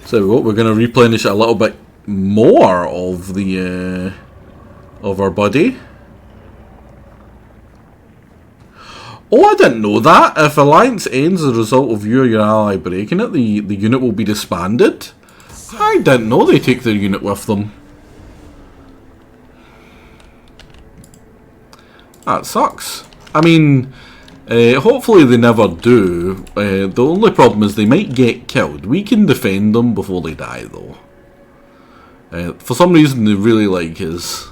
So we're going to replenish a little bit more of the of our buddy. Oh, I didn't know that. If Alliance ends as a result of you or your ally breaking it, the unit will be disbanded. I didn't know they take their unit with them. That sucks. I mean, hopefully they never do. The only problem is they might get killed. We can defend them before they die, though. For some reason, they really like his.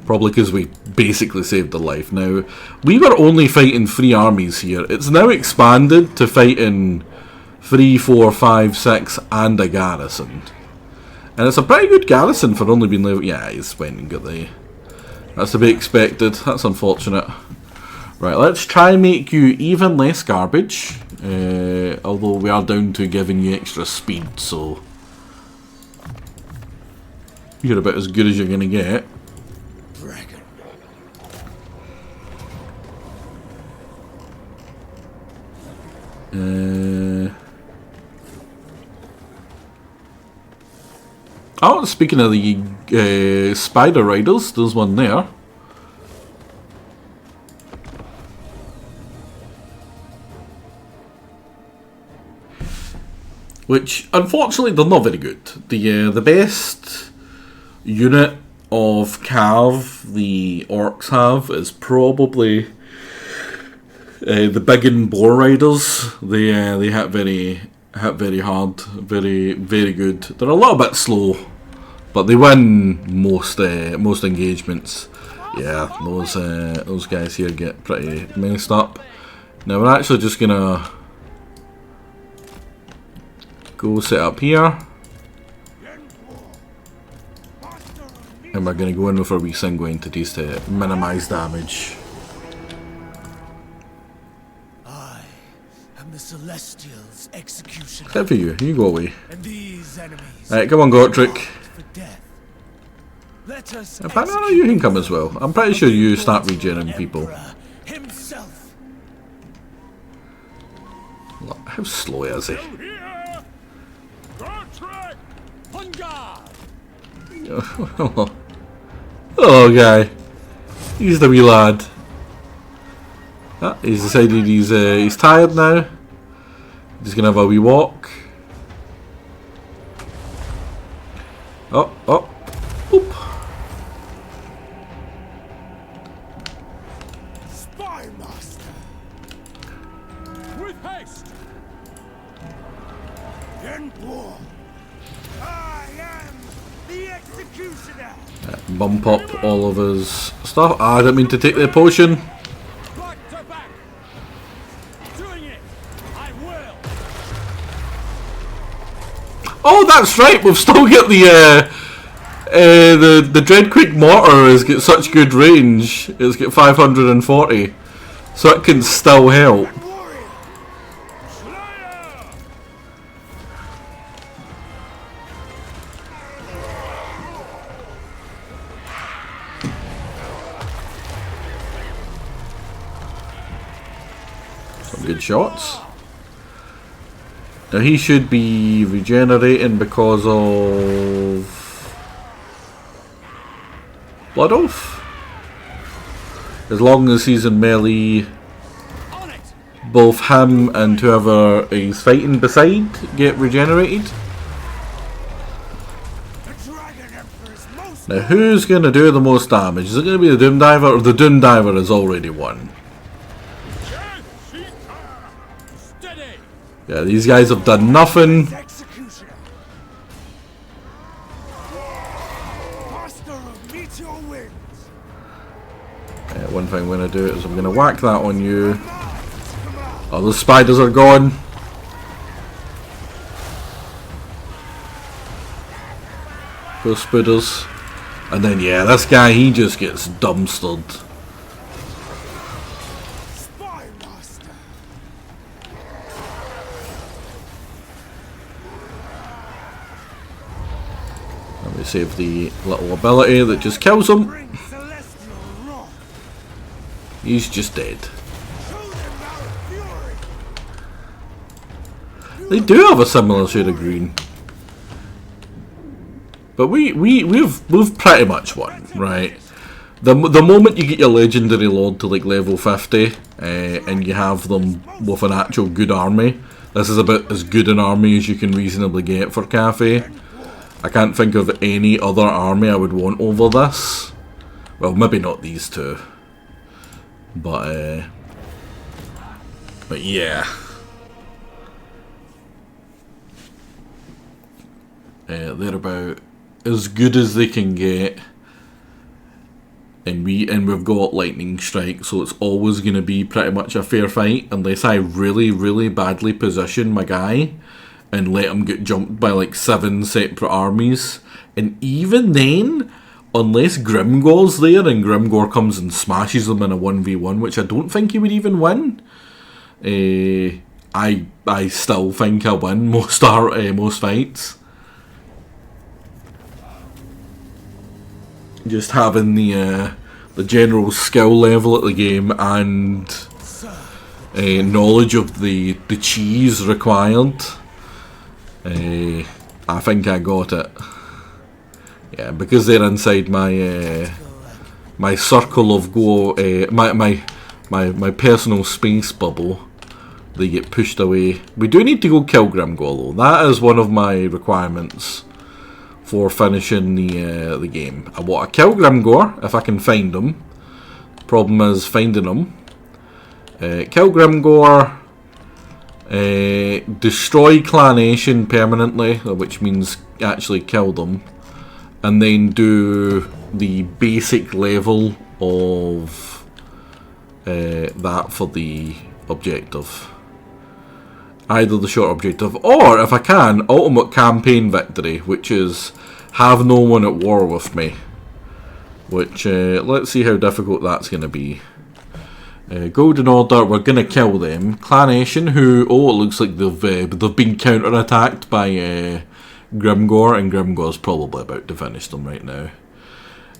Probably because we basically saved their life. Now, we were only fighting 3 armies here. It's now expanded to fighting 3, 4, 5, 6 and a garrison. And it's a pretty good garrison for only being level. Yeah, he's went and got the. That's to be expected. That's unfortunate. Right, let's try and make you even less garbage. Although we are down to giving you extra speed, so you're about as good as you're going to get. Oh, speaking of the spider riders, there's one there. Which, unfortunately, they're not very good. The best unit of Cav the orcs have is probably the big and boar riders. They hit very hard, very good. They're a little bit slow, but they win most engagements. Yeah, those guys here get pretty messed up. Now we're actually just gonna go set up here, and we're gonna go in with our wee single entities to minimise damage. I am the Celestial's executioner. Except for you, you go away. And these enemies Right, come on, Gortrick. for death. Let us In fact, no, you can come as well. I'm pretty sure you start regenerating people. Emperor himself. Look, how slow is he? Oh, guy. He's the wee lad. Ah, he's decided he's tired now. He's gonna have a wee walk. Oh, oh. Boop. Spy master. With haste! In war. I am the executioner. Bump up all of his stuff. Ah, I didn't mean to take the potion. Back to back! Doing it! I will! Oh, that's right. We've still got the Dreadquake mortar has got such good range. It's got 540, so it can still help. Warrior. Slayer! Some good shots. Now he should be regenerating because of Blood Oath. As long as he's in melee, On it! both him and whoever he's fighting beside get regenerated. The Dragon Emperor's most Now who's going to do the most damage? Is it going to be the Doom Diver, or the Doom Diver has already won? Steady! Yeah, these guys have done nothing. executioner. Master of meteor winds. One thing I'm going to do is I'm going to whack that on you. Oh, the spiders are gone. Go spooders. And then, yeah, this guy, he just gets dumpstered. Spy master. Let me save the little ability that just kills him. Bring celestial wrath. He's just dead. Show them our fury. They do have a similar shade of green. But we've pretty much won, right? The moment you get your legendary lord to like level 50, and you have them with an actual good army, this is about as good an army as you can reasonably get for Cathay. I can't think of any other army I would want over this. Well, maybe not these two, but yeah. They're about as good as they can get, and we've got lightning strike, so it's always going to be pretty much a fair fight unless I really badly position my guy and let him get jumped by like 7 separate armies. And even then, unless Grimgor's there and Grimgor comes and smashes them in a 1v1, which I don't think he would even win, I still think I'll win most fights. Just having the general skill level at the game and knowledge of the cheese required. I think I got it. Yeah, because they're inside my my circle of go, my personal space bubble. They get pushed away. We do need to go kill Grimgor though. That is one of my requirements for finishing the game. I want to kill Grimgor if I can find him. Problem is finding him. Kill Grimgor. Destroy Clanation permanently, which means actually kill them. And then do the basic level of that for the objective. Either the short objective, or if I can, ultimate campaign victory, which is have no one at war with me. Which, let's see how difficult that's going to be. Golden Order, we're going to kill them. Clanation, who, it looks like they've been counter-attacked by Grimgor, and Grimgor's probably about to finish them right now.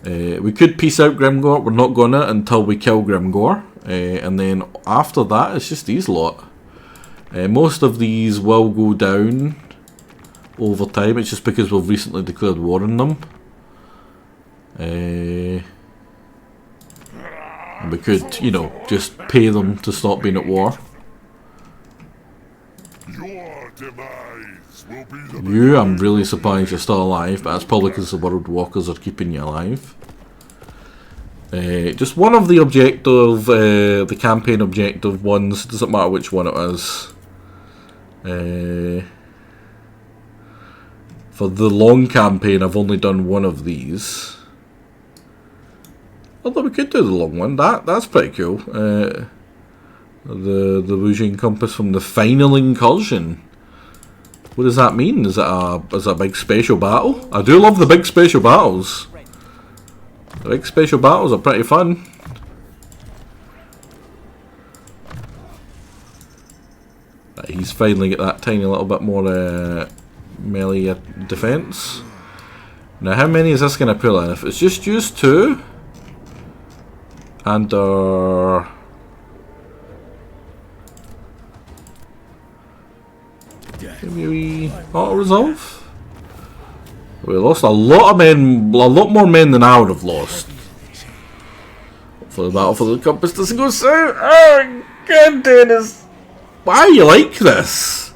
We could peace out Grimgor, we're not gonna until we kill Grimgor. And then after that, it's just these lot. Most of these will go down over time. It's just because we've recently declared war on them. We could, you know, just pay them to stop being at war. Your demise will be the You, I'm really surprised you're still alive, but that's probably because the World Walkers are keeping you alive. Just one of the objective, the campaign objective ones, doesn't matter which one it is. For the long campaign, I've only done one of these. Although we could do the long one, that's pretty cool. The Wujing Compass from the Final Incursion. What does that mean? Is it a big special battle? I do love the big special battles. The big special battles are pretty fun. He's finally got that tiny little bit more melee defense. Now, how many is this going to pull in? If it's just used 2, and maybe we auto resolve. We lost a lot of men, a lot more men than I would have lost. For the battle for the compass doesn't go south. Oh, God, Dennis. Why are you like this?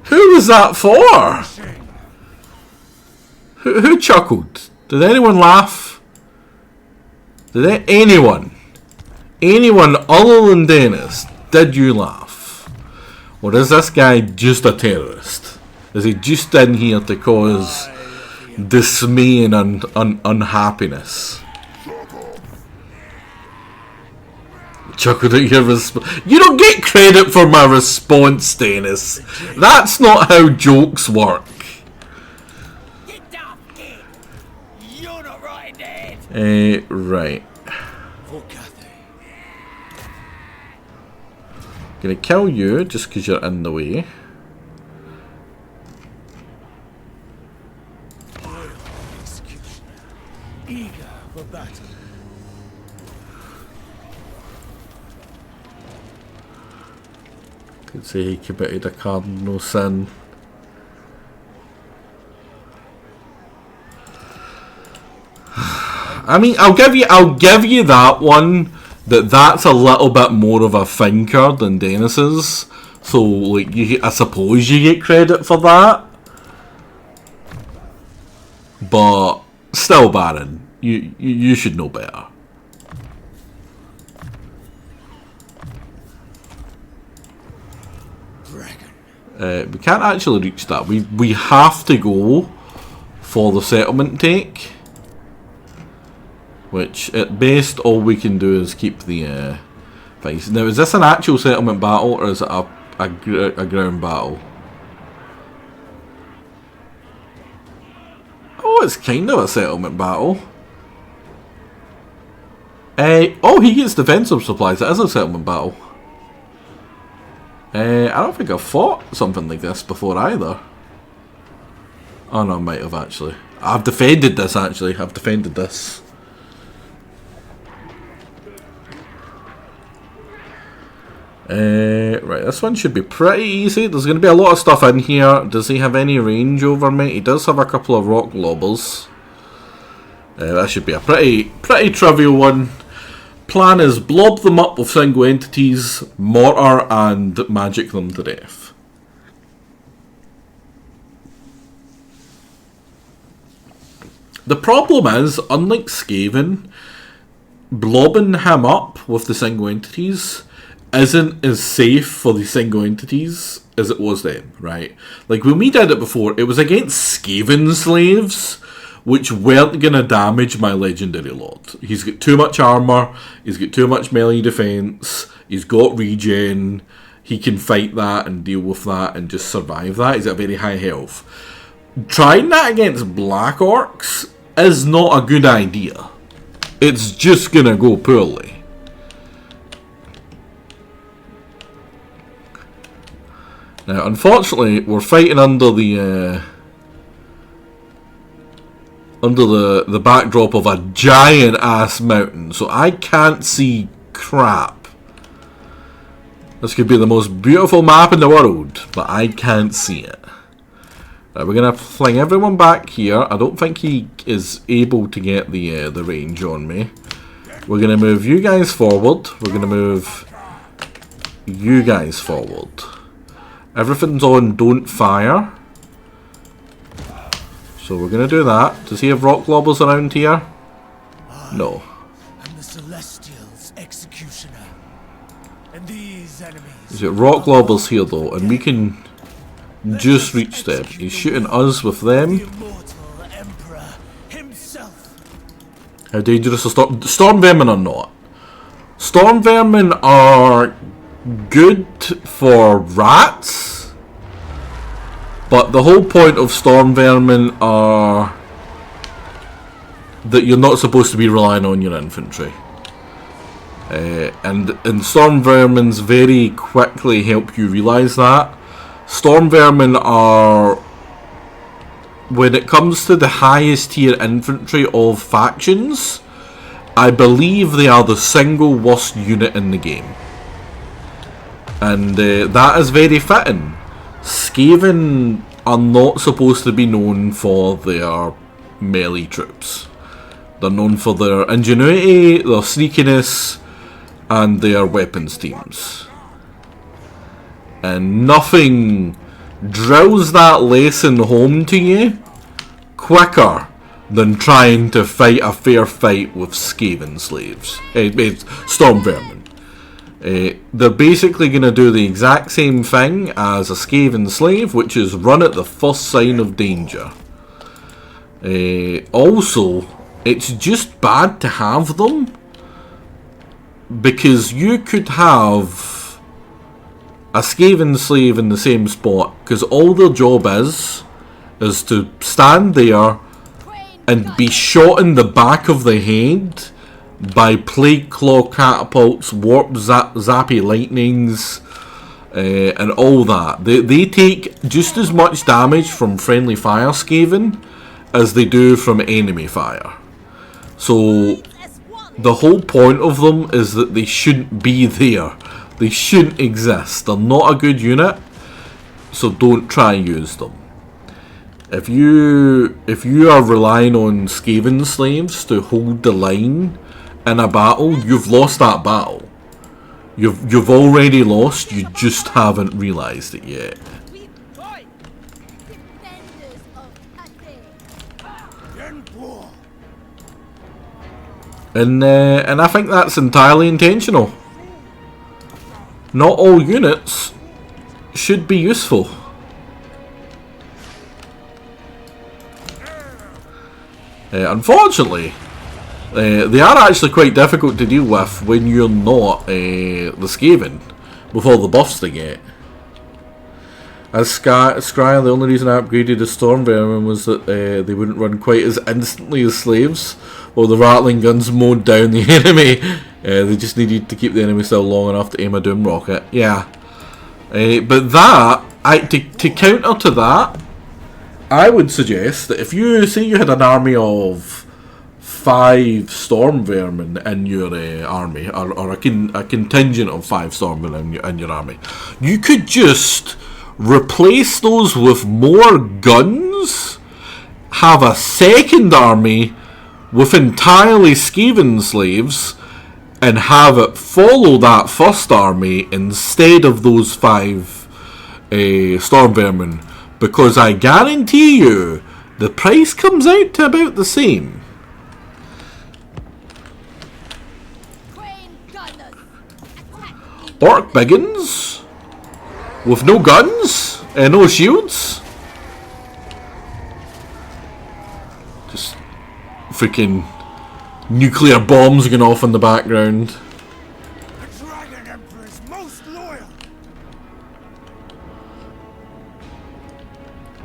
Who was that for? Who chuckled? Did anyone laugh? Did anyone other than Dennis, did you laugh? Or is this guy just a terrorist? Is he just in here to cause dismay and unhappiness? Chuckled at your response. You don't get credit for my response, Dennis. That's not how jokes work. You're not right, Dad. Right. For Cathay. Gonna kill you just because you're in the way. Royal executioner. Eager for battle. Could say he committed a cardinal sin. I mean, I'll give you that one. That's a little bit more of a thinker than Dennis's. So, like, I suppose you get credit for that. But still, Baron, you should know better. We can't actually reach that. We have to go for the settlement take. Which, at best, all we can do is keep the things. Now, is this an actual settlement battle, or is it a ground battle? Oh, it's kind of a settlement battle. Oh, he gets defensive supplies. It is a settlement battle. I don't think I've fought something like this before either. Oh no, I might have actually. I've defended this actually. I've defended this. Right, this one should be pretty easy. There's going to be a lot of stuff in here. Does he have any range over me? He does have a couple of rock globbers. That should be a pretty trivial one. Plan is blob them up with single entities, mortar, and magic them to death. The problem is, unlike Skaven, blobbing him up with the single entities isn't as safe for the single entities as it was then, right? Like, when we did it before, it was against Skaven slaves, which weren't going to damage my legendary lord. He's got too much armor, he's got too much melee defense, he's got regen, he can fight that and deal with that and just survive that. He's at very high health. Trying that against black orcs is not a good idea. It's just going to go poorly. Now, unfortunately, we're fighting under the backdrop of a giant ass mountain, so I can't see crap. This could be the most beautiful map in the world, but I can't see it. Right, we're gonna fling everyone back here. I don't think he is able to get the range on me. We're gonna move you guys forward. We're gonna move you guys forward. Everything's on don't fire. So we're going to do that. Does he have rock globbers around here? No. I'm the Celestial's executioner. And these enemies. He's got rock globbers here though, and we can just reach them. He's shooting us with them. The immortal Emperor himself. How dangerous are storm vermin or not? Storm vermin are good for rats, but the whole point of storm vermin are that you're not supposed to be relying on your infantry, and storm vermins very quickly help you realize that. Storm vermin are, when it comes to the highest tier infantry of factions, I believe they are the single worst unit in the game. And that is very fitting. Skaven are not supposed to be known for their melee troops. They're known for their ingenuity, their sneakiness, and their weapons teams. And nothing drills that lesson home to you quicker than trying to fight a fair fight with Skaven slaves. Storm vermin. They're basically going to do the exact same thing as a Skaven slave, which is run at the first sign of danger. Also, it's just bad to have them, because you could have a Skaven slave in the same spot, because all their job is to stand there and be shot in the back of the head by plague claw catapults, warp zappy lightnings, and all that. They take just as much damage from friendly fire Skaven as they do from enemy fire. So the whole point of them is that they shouldn't be there. They shouldn't exist. They're not a good unit, so don't try and use them. If you are relying on Skaven slaves to hold the line in a battle, you've lost that battle. You've already lost, you just haven't realised it yet. Defenders of Cathay. And I think that's entirely intentional. Not all units should be useful. Unfortunately, they are actually quite difficult to deal with when you're not the Skaven, with all the buffs they get. As Scryer, the only reason I upgraded the Storm Vermin was that they wouldn't run quite as instantly as slaves, while the rattling guns mowed down the enemy. They just needed to keep the enemy still long enough to aim a doom rocket. Yeah. But that, to counter to that, I would suggest that if you say you had an army of 5 storm vermin in your army, or a contingent of 5 storm vermin in your army, you could just replace those with more guns, have a second army with entirely Skaven slaves, and have it follow that first army instead of those 5 storm vermin, because I guarantee you the price comes out to about the same. Orc Biggins with no guns and no shields. Just freaking nuclear bombs going off in the background. The Dragon Emperor is most loyal.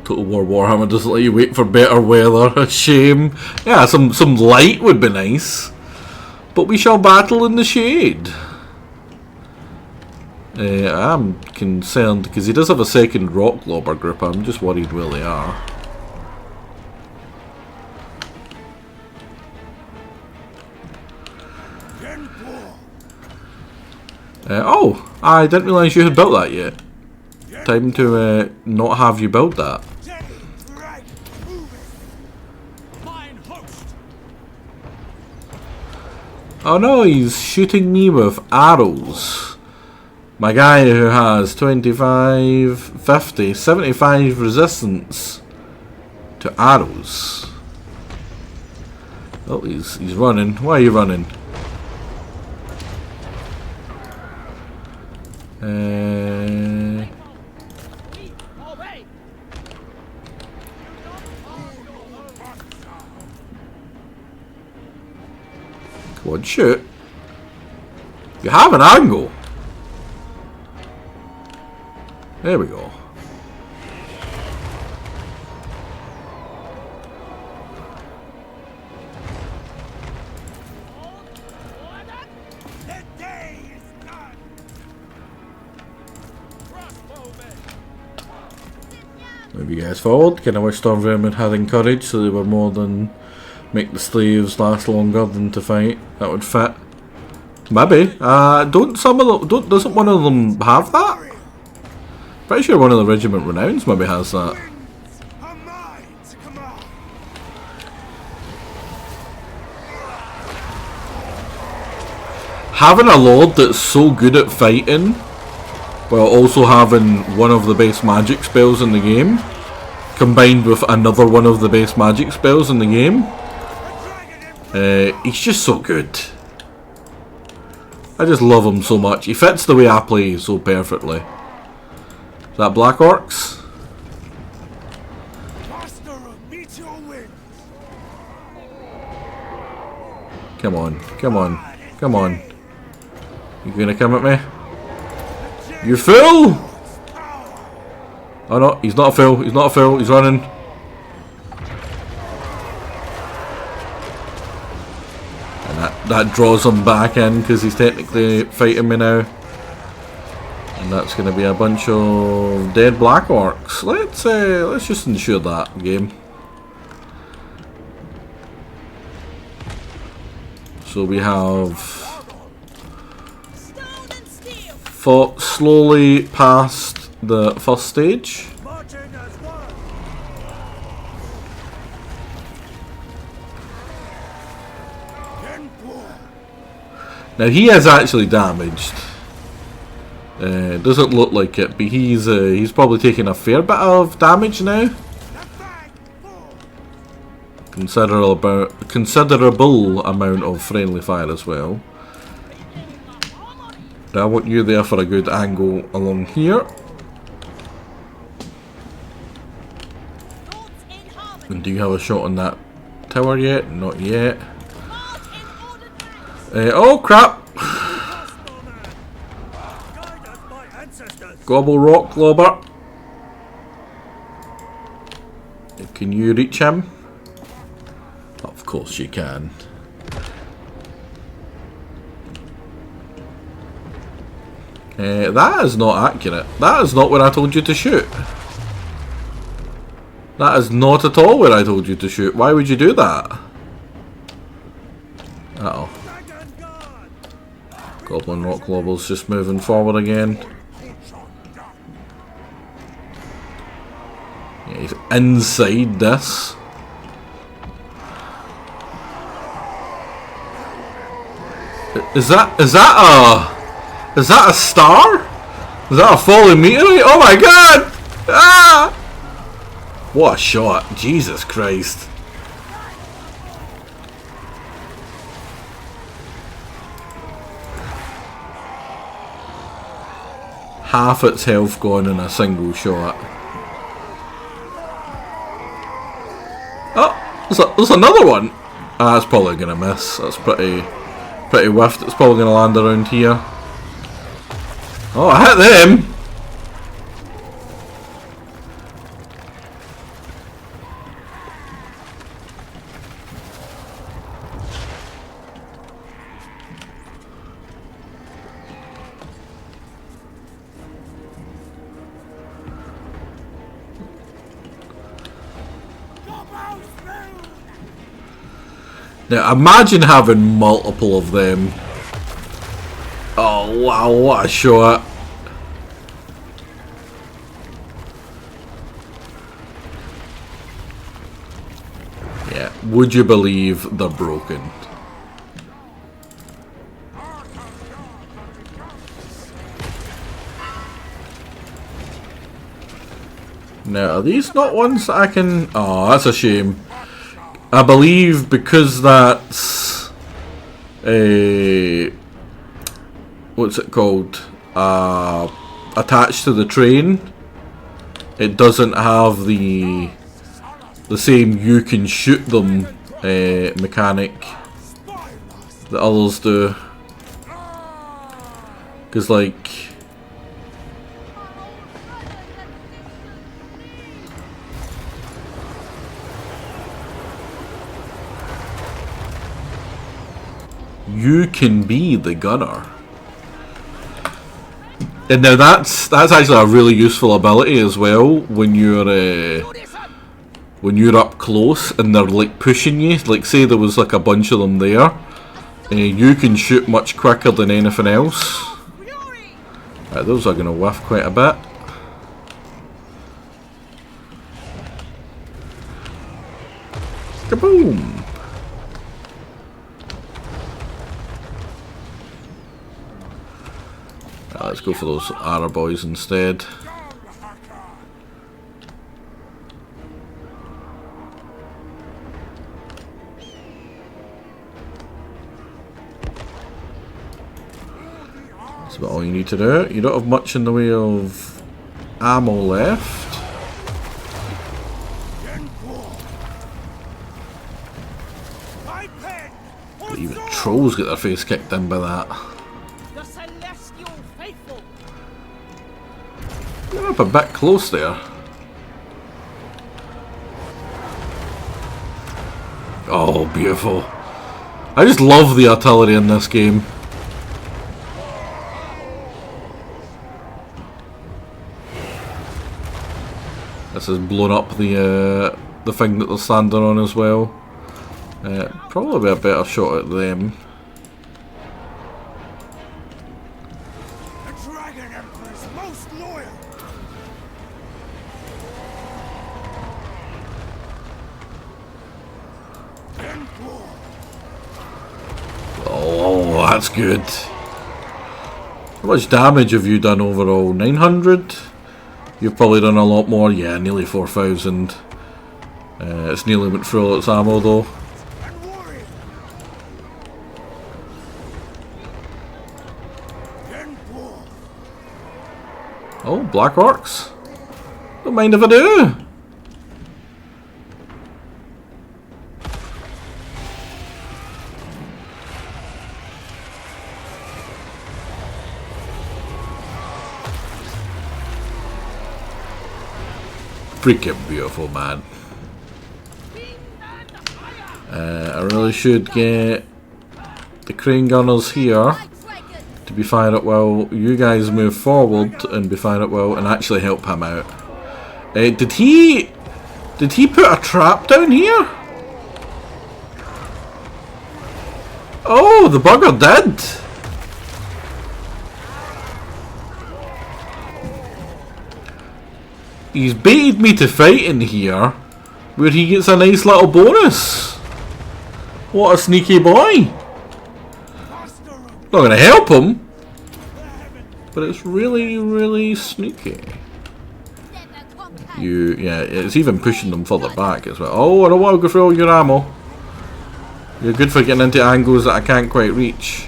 Total War Warhammer doesn't let you wait for better weather. A shame. Yeah, some light would be nice. But we shall battle in the shade. I'm concerned because he does have a second rock lobber group. I'm just worried where they are. Oh, I didn't realise you had built that yet. Time to not have you build that. Oh no, he's shooting me with arrows. My guy who has 25, 50, 75 resistance to arrows. Oh, he's running. Why are you running? Come on, shoot. You have an angle. There we go. Move you guys forward. Kind of wish Storm Vermin had encouraged so they were more than make the slaves last longer than to fight. That would fit. Maybe. Doesn't one of them have that? Pretty sure one of the Regiment Renowns maybe has that. Having a lord that's so good at fighting, while also having one of the base magic spells in the game, combined with another one of the base magic spells in the game, he's just so good. I just love him so much. He fits the way I play so perfectly. Is that Black Orcs? Come on, come on, come on. You gonna come at me? You fool! Oh no, he's not a fool, he's not a fool, he's running. And that draws him back in because he's technically fighting me now. And that's going to be a bunch of dead Black Orcs. Let's just ensure that game. So we have fought slowly past the first stage. Now he is actually damaged. Doesn't look like it, but he's probably taking a fair bit of damage now. Considerable amount of friendly fire as well. Now I want you there for a good angle along here. And do you have a shot on that tower yet? Not yet. Oh crap! Gobble rock lobber. Can you reach him? Of course you can. That is not accurate. That is not where I told you to shoot. That is not at all where I told you to shoot. Why would you do that? Uh oh. Goblin Rock Global's just moving forward again. Yeah, he's inside this. Is that a star? Is that a falling meteorite? Oh my god! Ah! What a shot! Jesus Christ! Half its health gone in a single shot. Oh, there's another one. Ah, that's probably gonna miss. That's pretty whiffed. It's probably gonna land around here. Oh, I hit them. Now imagine having multiple of them. Oh wow, what a shot. Yeah, would you believe they're broken? Now, are these not ones that I can... Oh, that's a shame. I believe because that's a... What's it called? Attached to the train. It doesn't have the same you can shoot them mechanic that others do. Because like... You can be the gunner. And now that's actually a really useful ability as well when you're up close and they're like pushing you. Like say there was like a bunch of them there. You can shoot much quicker than anything else. Right, those are going to whiff quite a bit. Kaboom! Let's go for those Ara boys instead. That's about all you need to do. You don't have much in the way of ammo left. But even trolls get their face kicked in by that. You're up a bit close there. Oh, beautiful. I just love the artillery in this game. This has blown up the thing that they're standing on as well. Probably a better shot at them. Oh, that's good. How much damage have you done overall? 900? You've probably done a lot more. Yeah, nearly 4,000. It's nearly went through all its ammo though. Oh, Black Orcs? Don't mind if I do. Freaking beautiful, man. I really should get the crane gunners here to be fired up while you guys move forward and be fired up well and actually help him out. Did he put a trap down here? Oh, the bugger did! He's baited me to fight in here, where he gets a nice little bonus. What a sneaky boy! Not gonna help him, but it's really, really sneaky. Yeah, it's even pushing them further back as well. Oh, I don't want to go through all your ammo. You're good for getting into angles that I can't quite reach.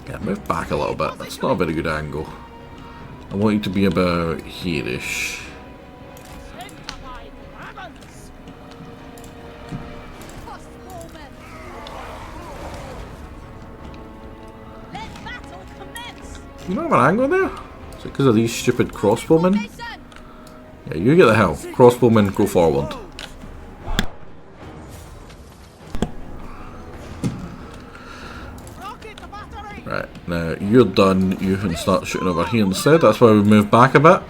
Yeah, move back a little bit. That's not a very good angle. I want you to be about here-ish. You don't have an angle there? Is it because of these stupid crossbowmen? Yeah, you get the hell. Crossbowmen, go forward. Right, now you're done. You can start shooting over here instead. That's why we move back a bit.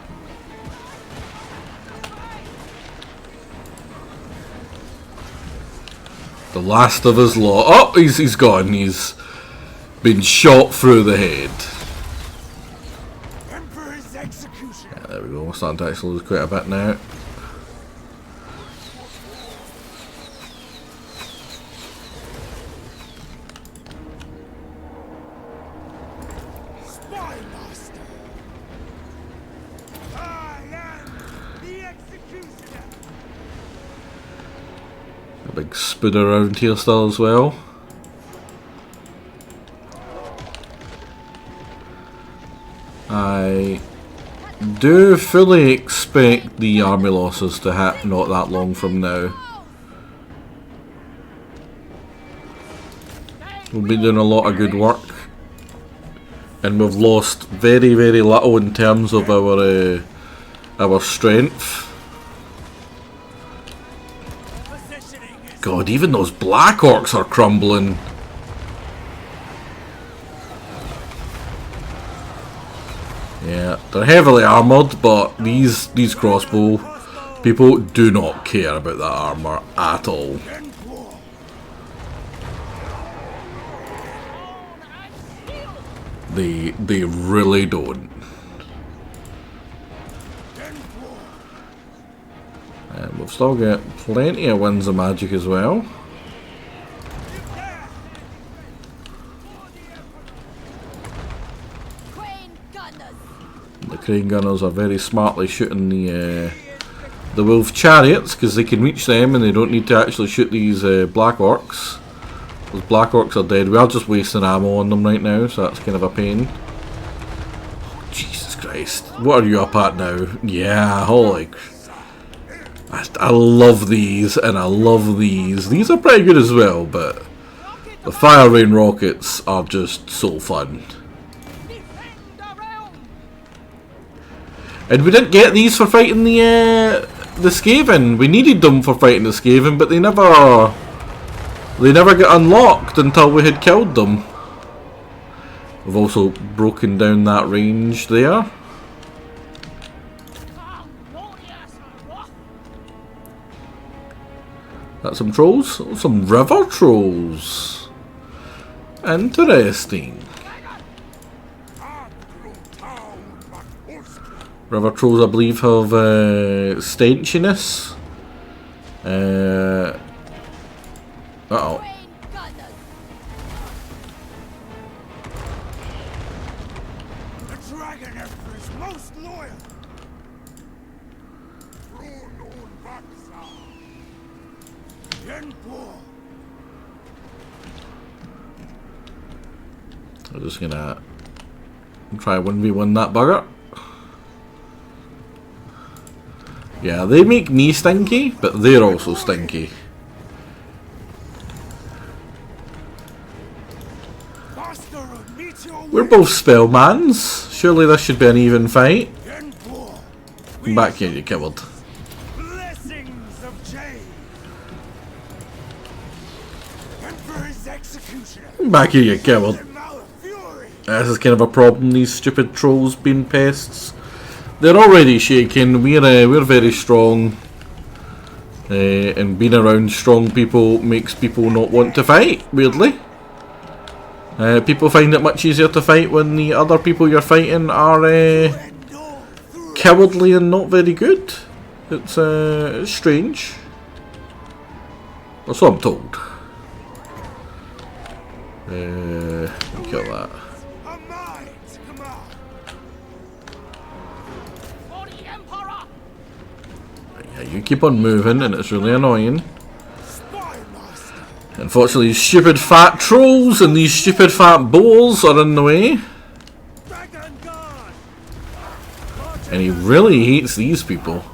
The last of his lot. Oh, he's gone. He's been shot through the head. Yeah, there we go. We're starting to actually lose quite a bit now. A big spoon around here still as well. I do fully expect the army losses to hit not that long from now. We've been doing a lot of good work, and we've lost very, very little in terms of our strength. God, even those black orcs are crumbling. Yeah, they're heavily armoured, but these crossbow people do not care about that armour at all. They really don't. And we've still got plenty of winds of magic as well. The crane gunners are very smartly shooting the wolf chariots because they can reach them and they don't need to actually shoot these black orcs. Those black orcs are dead. We are just wasting ammo on them right now, so that's kind of a pain. Oh, Jesus Christ. What are you up at now? Yeah, holy... I love these, and I love these. These are pretty good as well, but the fire rain rockets are just so fun. And we didn't get these for fighting the Skaven. We needed them for fighting the Skaven, but they never got unlocked until we had killed them. We've also broken down that range there. That's some trolls? Oh, some river trolls. Interesting. River trolls, I believe, have stenchiness. Uh-oh. I'm just gonna try 1v1 that bugger. Yeah, they make me stinky, but they're also stinky. We're both spellmans. Surely this should be an even fight. Come back here, you coward. Come back here, you coward. This is kind of a problem, these stupid trolls being pests. They're already shaking, we're very strong. And being around strong people makes people not want to fight, weirdly. People find it much easier to fight when the other people you're fighting are cowardly and not very good. It's strange. That's what I'm told. Kill that. Yeah, you keep on moving and it's really annoying. Unfortunately, these stupid fat trolls and these stupid fat bulls are in the way. And he really hates these people.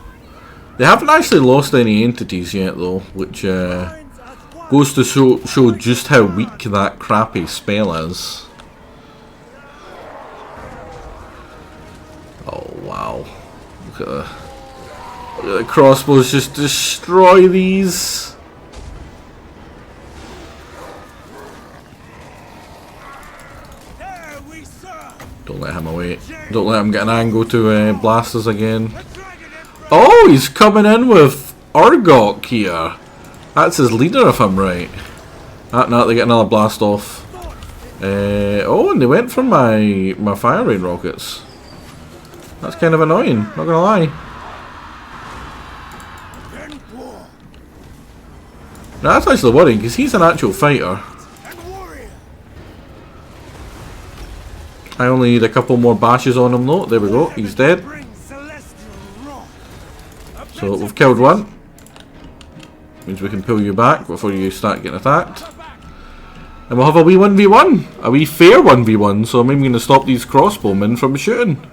They haven't actually lost any entities yet though, which goes to show just how weak that crappy spell is. Oh wow. Look at the crossbows just destroy these. Don't let him away. Don't let him get an angle to blast us again. Oh, he's coming in with Urgok here. That's his leader if I'm right. No, they get another blast off. Oh, and they went for my fire rain rockets. That's kind of annoying, not gonna lie. No, that's actually worrying because he's an actual fighter. I only need a couple more bashes on him though. There we go, he's dead. So we've killed one. Means we can pull you back before you start getting attacked. And we'll have a wee 1v1. A wee fair 1v1, so I'm even going to stop these crossbowmen from shooting.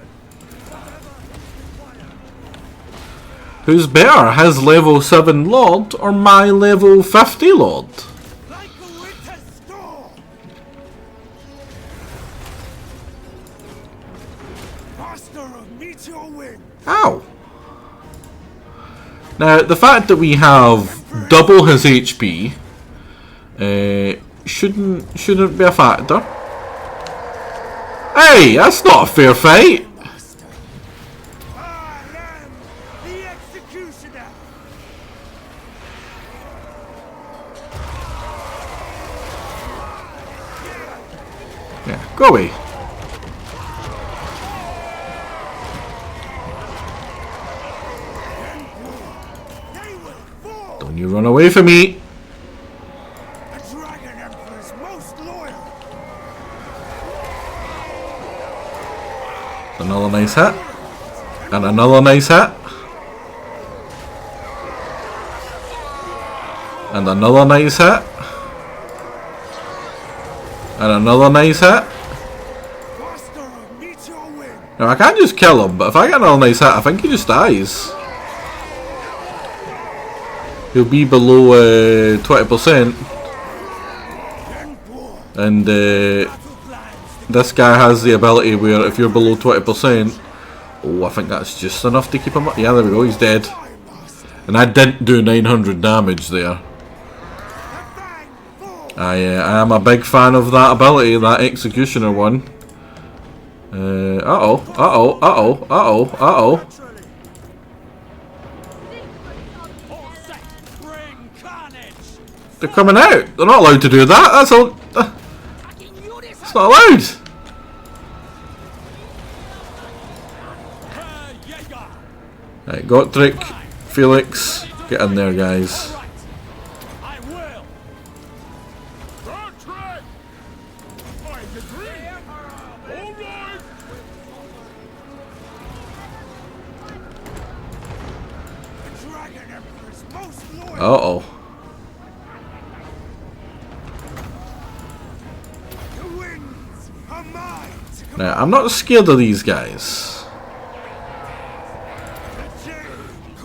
Who's better, his level 7 Lord or my level 50 Lord? Ow! Now, the fact that we have double his HP shouldn't be a factor. Hey, that's not a fair fight! Yeah, go away. Don't you run away from me. The Dragon Emperor's most loyal. Another nice hit. And another nice hit. And another nice hit. And another nice hit. Now I can't just kill him, but if I get another nice hit, I think he just dies. He'll be below 20%. And this guy has the ability where if you're below 20%, oh, I think that's just enough to keep him up. Yeah, there we go, he's dead. And I didn't do 900 damage there. I am a big fan of that ability, that Executioner one. Uh-oh. They're coming out. They're not allowed to do that. That's all. It's not allowed. Right, Gotrek, Felix, get in there, guys. Uh-oh. Now, I'm not scared of these guys.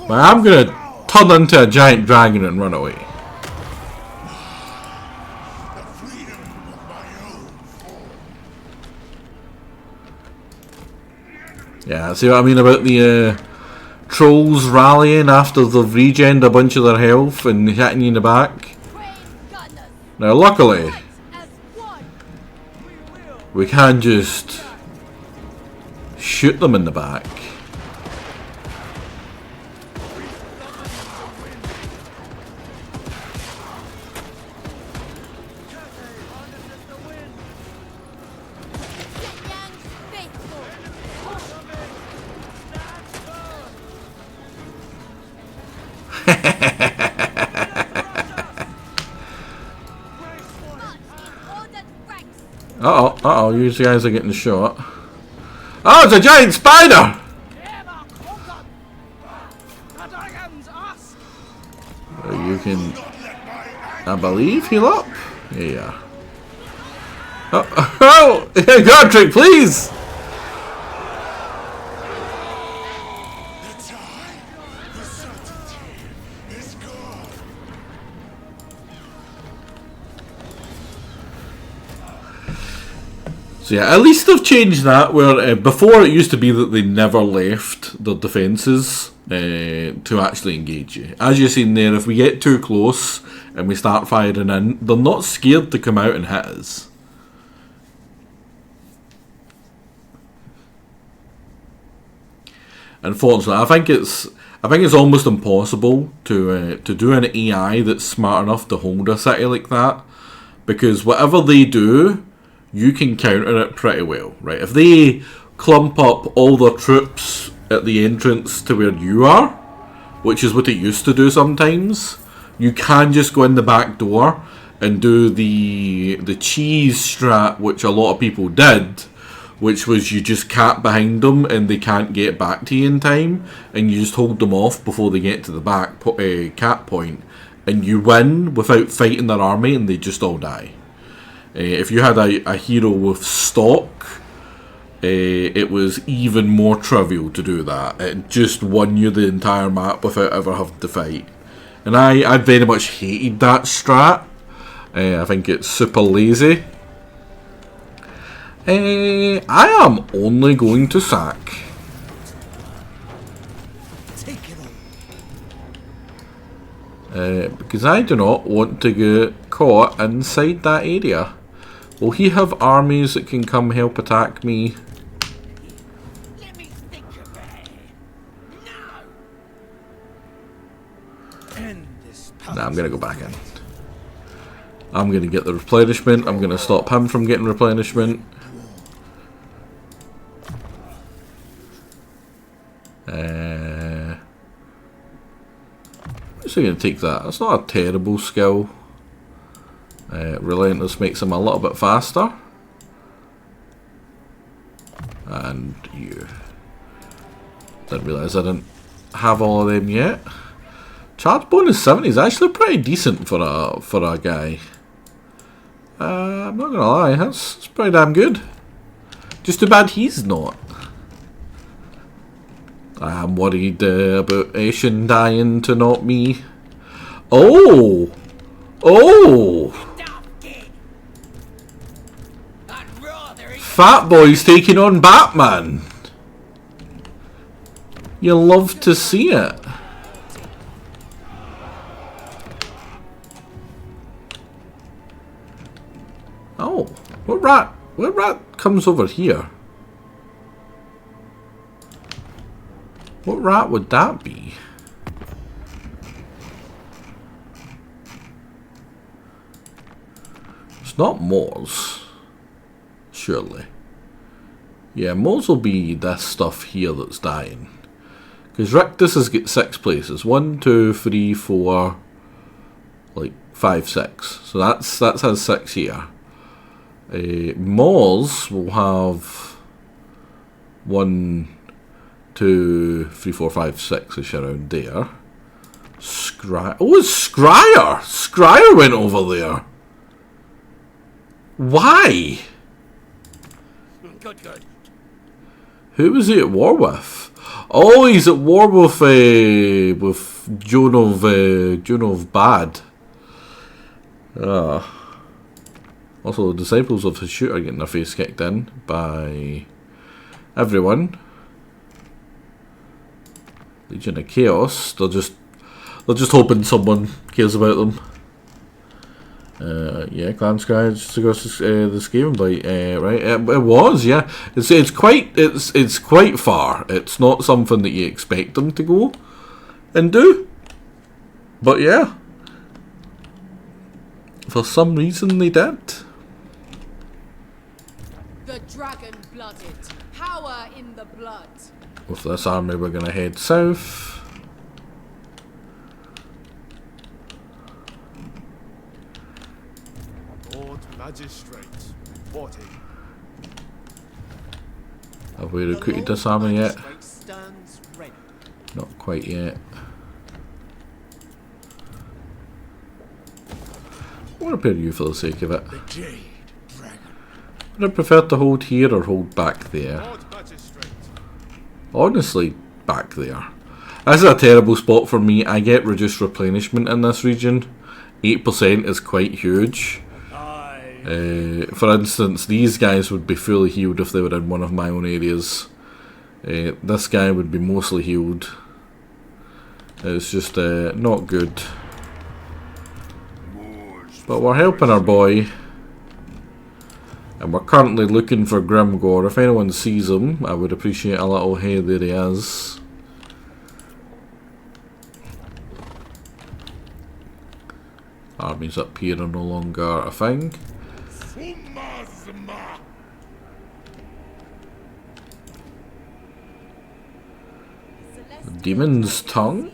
But I'm gonna turn into a giant dragon and run away. Yeah, see what I mean about the trolls rallying after they've regened a bunch of their health and hitting you in the back? Now, luckily, we can just shoot them in the back. Uh-oh, you guys are getting shot. Oh, it's a giant spider! You can, I believe, heal up? Yeah. Oh, Godric, please! So yeah, at least they've changed that, where before it used to be that they never left their defences to actually engage you. As you've seen there, if we get too close and we start firing in, they're not scared to come out and hit us. Unfortunately, I think it's almost impossible to do an AI that's smart enough to hold a city like that, because whatever they do, you can counter it pretty well, right? If they clump up all their troops at the entrance to where you are, which is what it used to do sometimes, you can just go in the back door and do the cheese strat, which a lot of people did, which was you just cap behind them and they can't get back to you in time, and you just hold them off before they get to the back cap point, and you win without fighting their army and they just all die. If you had a hero with stock, it was even more trivial to do that. It just won you the entire map without ever having to fight. And I very much hated that strat. I think it's super lazy. I am only going to sack. Because I do not want to get caught inside that area. Will he have armies that can come help attack me? Let me think of it. No. End this. Nah, I'm gonna go back in. I'm gonna get the replenishment. I'm gonna stop him from getting replenishment. I'm just gonna take that. That's not a terrible skill. Relentless makes him a little bit faster. And you. Didn't realise I didn't have all of them yet. Charge bonus 70 is actually pretty decent for a guy. I'm not gonna lie, that's pretty damn good. Just too bad he's not. I am worried about Ashen dying to not me. Oh! Oh! Fat Boy's taking on Batman. You love to see it. Oh, what rat? What rat comes over here? What rat would that be? It's not Moors. Surely. Yeah, Moors will be this stuff here that's dying. Because Rictus has got 6 places. 1, 2, 3, 4, like 5, 6. So that has 6 here. Moors will have 1, 2, 3, 4, 5, 6 ish around there. Oh, it's Scryer! Scryer went over there. Why? Good. Who was he at war with? Oh, he's at war with Joan of Bad. Also, the disciples of his shooter getting their face kicked in by everyone. Legion of Chaos. They're just hoping someone cares about them. Yeah, Clan Sky just to go to this game invite, right? It was, yeah. It's quite far. It's not something that you expect them to go and do, but yeah, for some reason they did. The dragon-blooded, power in the blood. With this army, we're gonna head south. Magistrate reporting. Have we recruited this army yet? Magistrate stands ready. Not quite yet. I want to pair you for the sake of it. The Jade Dragon. Would I prefer to hold here or hold back there? Lord Magistrate. Honestly, back there. This is a terrible spot for me. I get reduced replenishment in this region. 8% is quite huge. For instance, these guys would be fully healed if they were in one of my own areas. This guy would be mostly healed. It's just not good. But we're helping our boy. And we're currently looking for Grimgore. If anyone sees him, I would appreciate a little hey, there he is. Armies up here are no longer a thing. Demon's Tongue?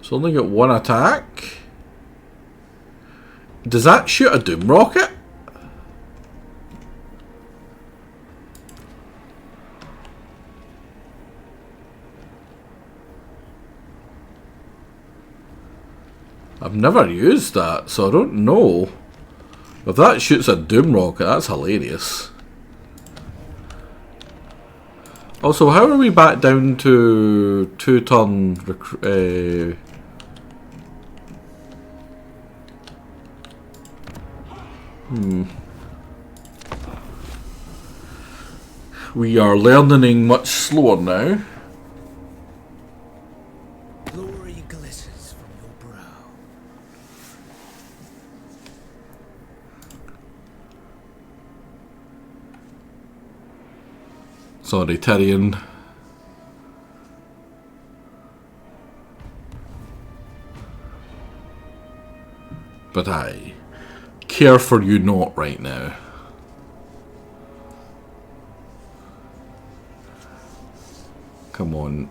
It's only got one attack. Does that shoot a Doom Rocket? I've never used that, so I don't know. If that shoots a Doom Rocket, that's hilarious. Also, how are we back down to 2-turn We are learning much slower now. Glory glitters from your brow. Sorry, Tyrion. But I care for you not right now. Come on.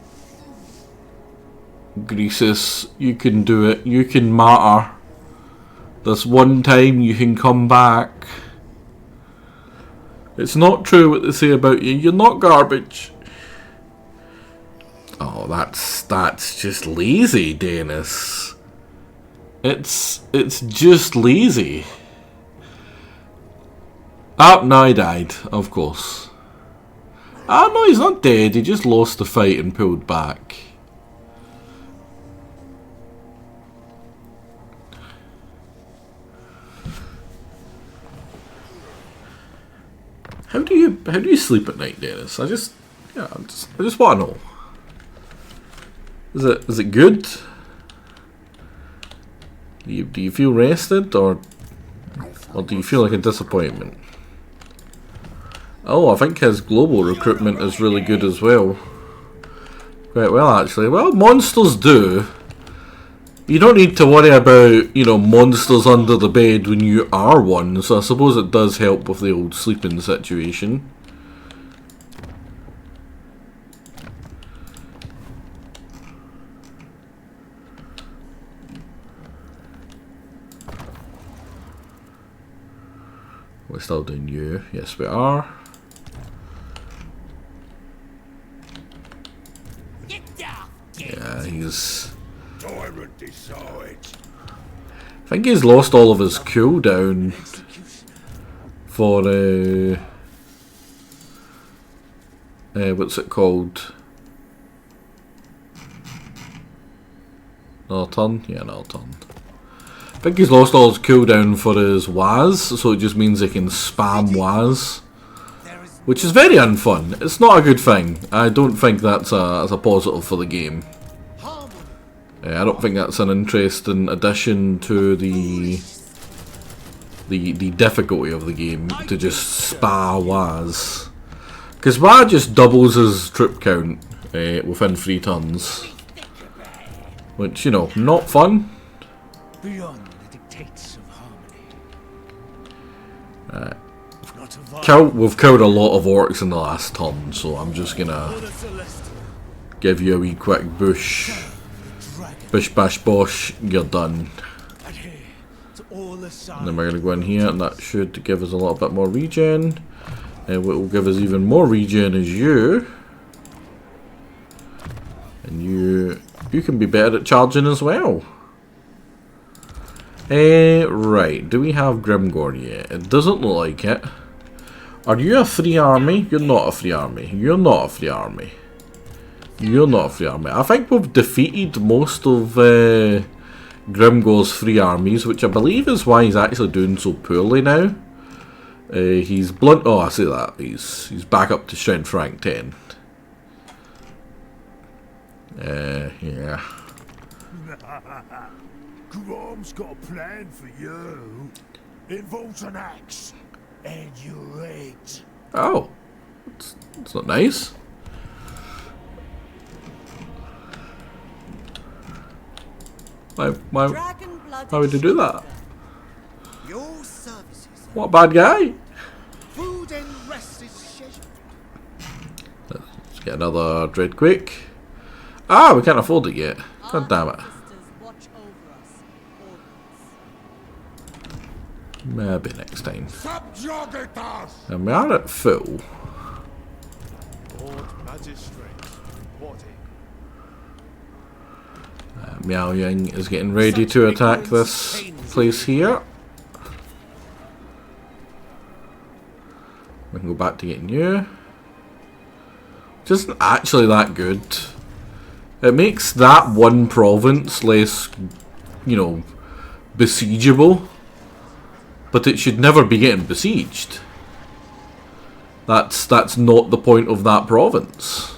Greasus, you can do it. You can matter. This one time you can come back. It's not true what they say about you. You're not garbage. Oh, that's just lazy, Dennis. It's just lazy. Ah, no, he died, of course. Ah, no, he's not dead. He just lost the fight and pulled back. How do you sleep at night, Dennis? I just want to know. Is it good? Do you feel rested, or do you feel like a disappointment? Oh, I think his global recruitment is really good as well. Quite well, actually. Well, monsters do. You don't need to worry about, you know, monsters under the bed when you are one, so I suppose it does help with the old sleeping situation. We're still doing you. Yes, we are. Yeah, he's... I think he's lost all of his cooldown for what's it called? Another turn? Yeah, another turn. I think he's lost all his cooldown for his Waz, so it just means he can spam Waz, which is very unfun. It's not a good thing. I don't think that's a positive for the game. I don't think that's an interesting addition to the difficulty of the game, to just spam Waz. Because Waz just doubles his troop count within 3 turns. Which, you know, not fun. Beyond the dictates of harmony. We've killed a lot of orcs in the last turn, so I'm just gonna give you a wee quick bush. Bish bash bosh, you're done. all aside. And then we're going to go in here, and that should give us a little bit more regen. And what will give us even more regen is you. And you can be better at charging as well. Right, do we have Grimgore yet? It doesn't look like it. Are you a free army? You're not a free army. You're not a free army. You're not a free army. I think we've defeated most of Grimgore's free armies, which I believe is why he's actually doing so poorly now. He's blunt. Oh, I see that. He's back up to strength rank 10. Yeah. Grom's got a plan for you. Involves an axe and your eggs. Oh, it's not nice. Why would you do that? Your services. What a bad guy. Food and rest is scheduled. Let's get another dread quick. Ah, we can't afford it yet. God damn it. Maybe next time. And we are at full. Lord Magistrate reporting. Miao Yang is getting ready to attack this place here. We can go back to getting you. Which isn't actually that good. It makes that one province less, you know, besiegeable. But it should never be getting besieged. That's not the point of that province.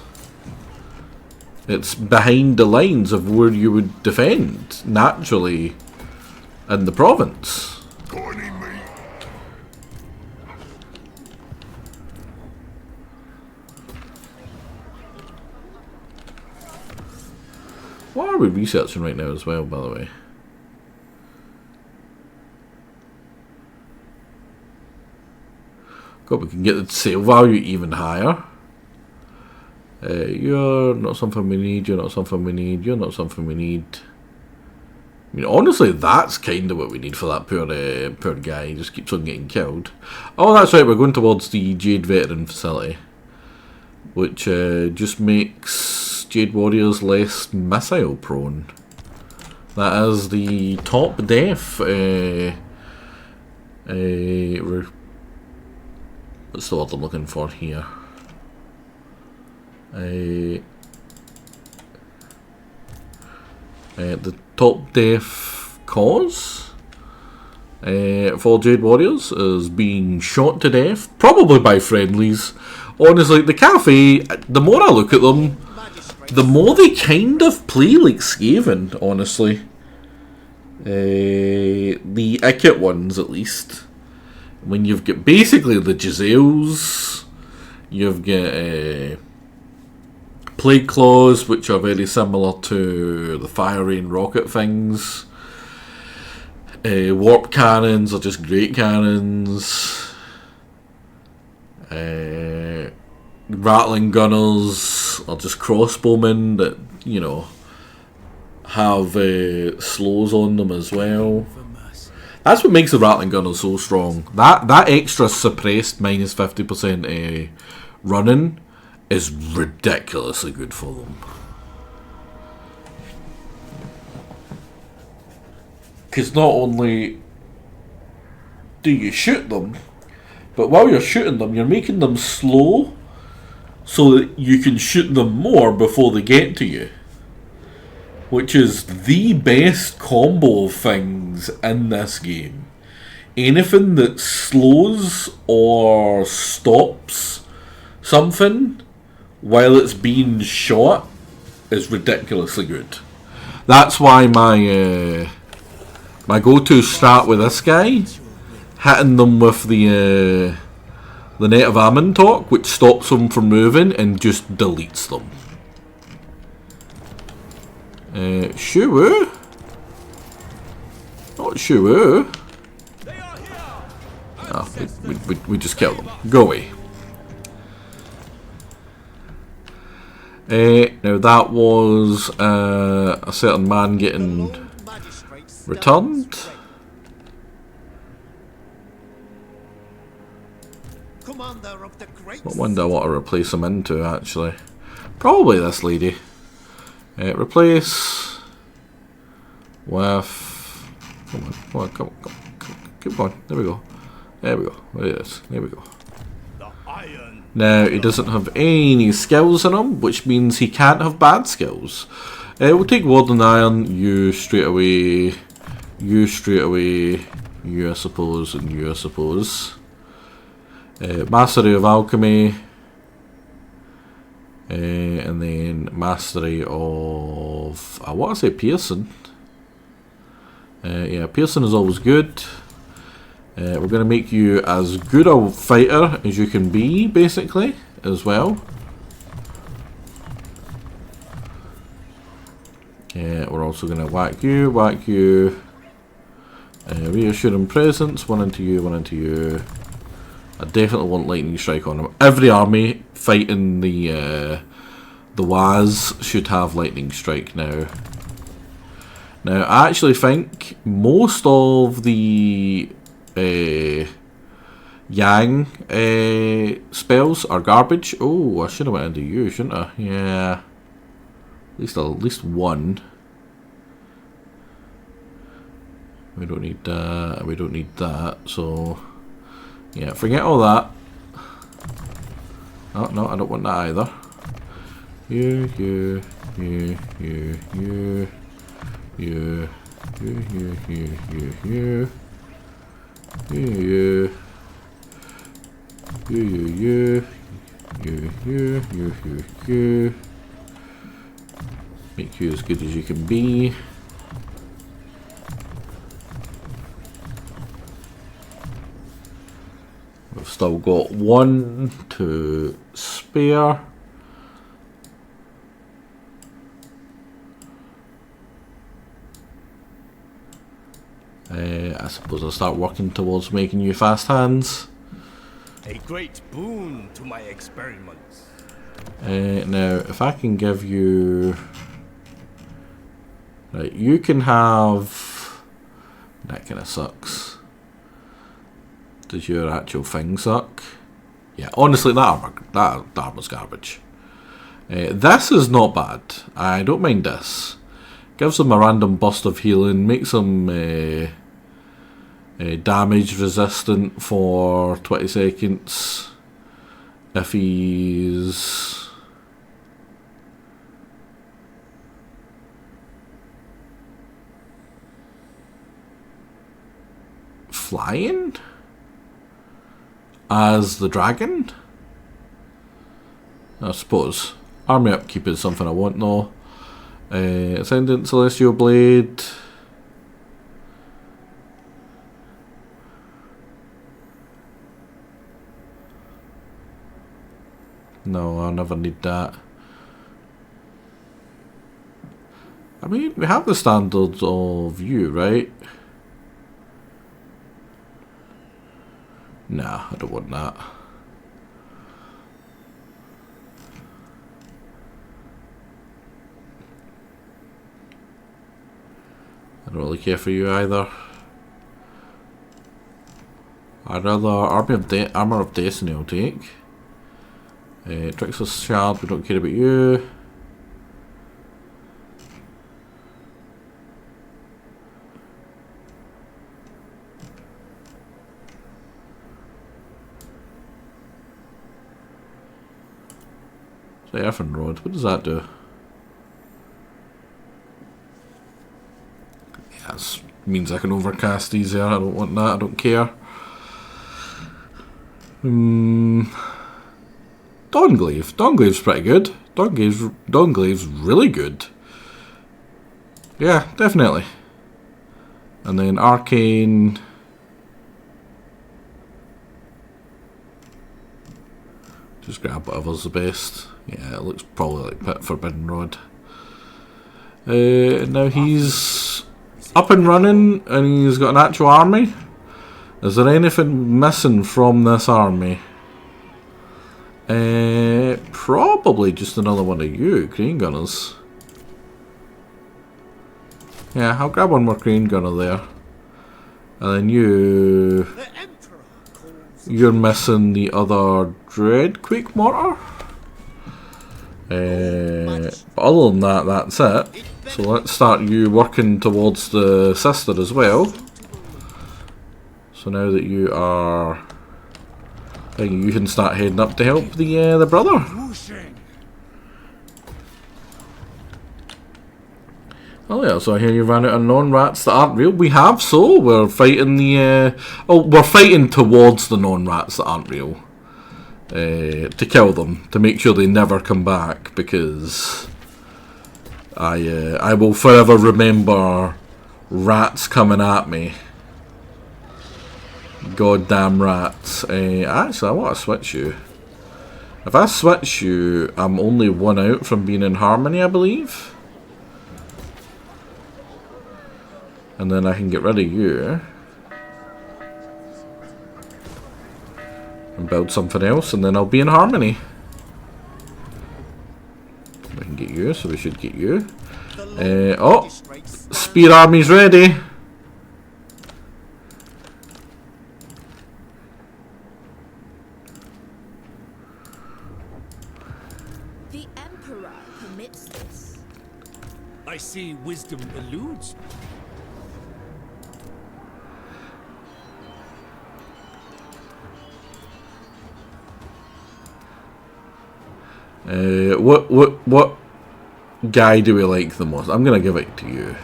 It's behind the lines of where you would defend naturally in the province. What are we researching right now as well, by the way? God, we can get the sale value even higher. You're not something we need, you're not something we need, you're not something we need. I mean, honestly, that's kind of what we need for that poor guy. He just keeps on getting killed. Oh, that's right, we're going towards the Jade Veteran facility. Which just makes Jade Warriors less missile prone. That is the top def. What's the word I'm looking for here? The top def cause for Jade Warriors is being shot to death, probably by friendlies. Honestly, the Cathay, the more I look at them, the more they kind of play like Skaven, honestly. The Ikit ones, at least. When you've got basically the Giselles, you've got Plague Claws, which are very similar to the Fire Rain rocket things. Warp Cannons are just great cannons. Rattling Gunners are just crossbowmen that, you know, have slows on them as well. That's what makes the Rattling Gunners so strong. That extra suppressed minus 50% running is ridiculously good for them. Because not only do you shoot them, but while you're shooting them, you're making them slow so that you can shoot them more before they get to you. Which is the best combo of things in this game. Anything that slows or stops something while it's being shot is ridiculously good. That's why my go-to strat with this guy, hitting them with the Native Ammon talk, which stops them from moving and just deletes them. Shuwu? Not Shuwu. Oh, we just killed them. Go away. Now that was a certain man getting returned. the great What one do I want to replace him into, actually? Probably this lady. Replace with... Come on, come on, come on, come on. Keep going. There we go. There we go. There it is. There we go. the iron. Now, he doesn't have any skills in him, which means he can't have bad skills. We'll take Warden Iron, you straight away, you straight away, you I suppose, and you I suppose. Mastery of Alchemy, and then Mastery of, I want to say Pearson. Yeah, Pearson is always good. We're going to make you as good a fighter as you can be, basically, as well. We're also going to whack you, reassuring presence, one into you, one into you. I definitely want lightning strike on him. Every army fighting the Waz should have lightning strike now. Now, I actually think most of the Yang spells are garbage. Oh, I should have went into you, shouldn't I? Yeah. At least one. We don't need that. We don't need that. So, yeah, forget all that. Oh no, I don't want that either. You, you, you, you, you, you, you, you, you, you, you, you, you, you. Make you as good as you can be. We've still got one to spare. I suppose I'll start working towards making you fast hands. A great boon to my experiments. Now, if I can give you... Right, you can have... That kind of sucks. Does your actual thing suck? Yeah, honestly, that armor's garbage. This is not bad. I don't mind this. Gives him a random burst of healing, makes him damage resistant for 20 seconds. If he's... flying? As the dragon? I suppose. Army upkeep is something I want though. Ascendant Celestial Blade. No, I'll never need that. I mean, we have the standards of you, right? Nah, I don't want that. I don't really care for you either. I'd rather Armor of Destiny I'll take. Trixus Shard, we don't care about you. The Earthen Rod, what does that do? Yeah, this means I can overcast easier. I don't want that, I don't care. Dawnglaive. Dawnglave's pretty good. Dawnglave's really good. Yeah, definitely. And then Arcane. Just grab whatever's the best. Yeah, it looks probably like Pit Forbidden Rod. Now he's up and running and he's got an actual army. Is there anything missing from this army? Probably just another one of you, Crane Gunners. Yeah, I'll grab one more Crane Gunner there. And then you're missing the other Dreadquake Mortar. But other than that, that's it. So let's start you working towards the sister as well. So now that you are, I think you can start heading up to help the brother. Oh yeah, so I hear you ran out of non-rats that aren't real. We have, so we're fighting the we're fighting towards the non-rats that aren't real. To kill them, to make sure they never come back, because I will forever remember rats coming at me. Goddamn rats. Actually, I want to switch you. If I switch you, I'm only one out from being in harmony, I believe. And then I can get rid of you. And build something else, and then I'll be in harmony. We can get you, so we should get you. Oh! Spear army's ready! The Emperor permits this. I see wisdom eludes. What guy do we like the most? I'm gonna give it to you.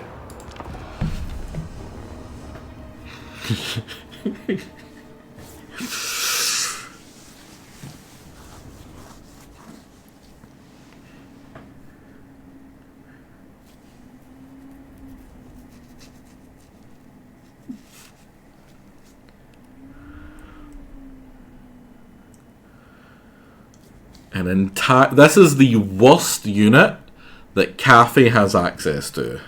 An entire. This is the worst unit that Cathay has access to.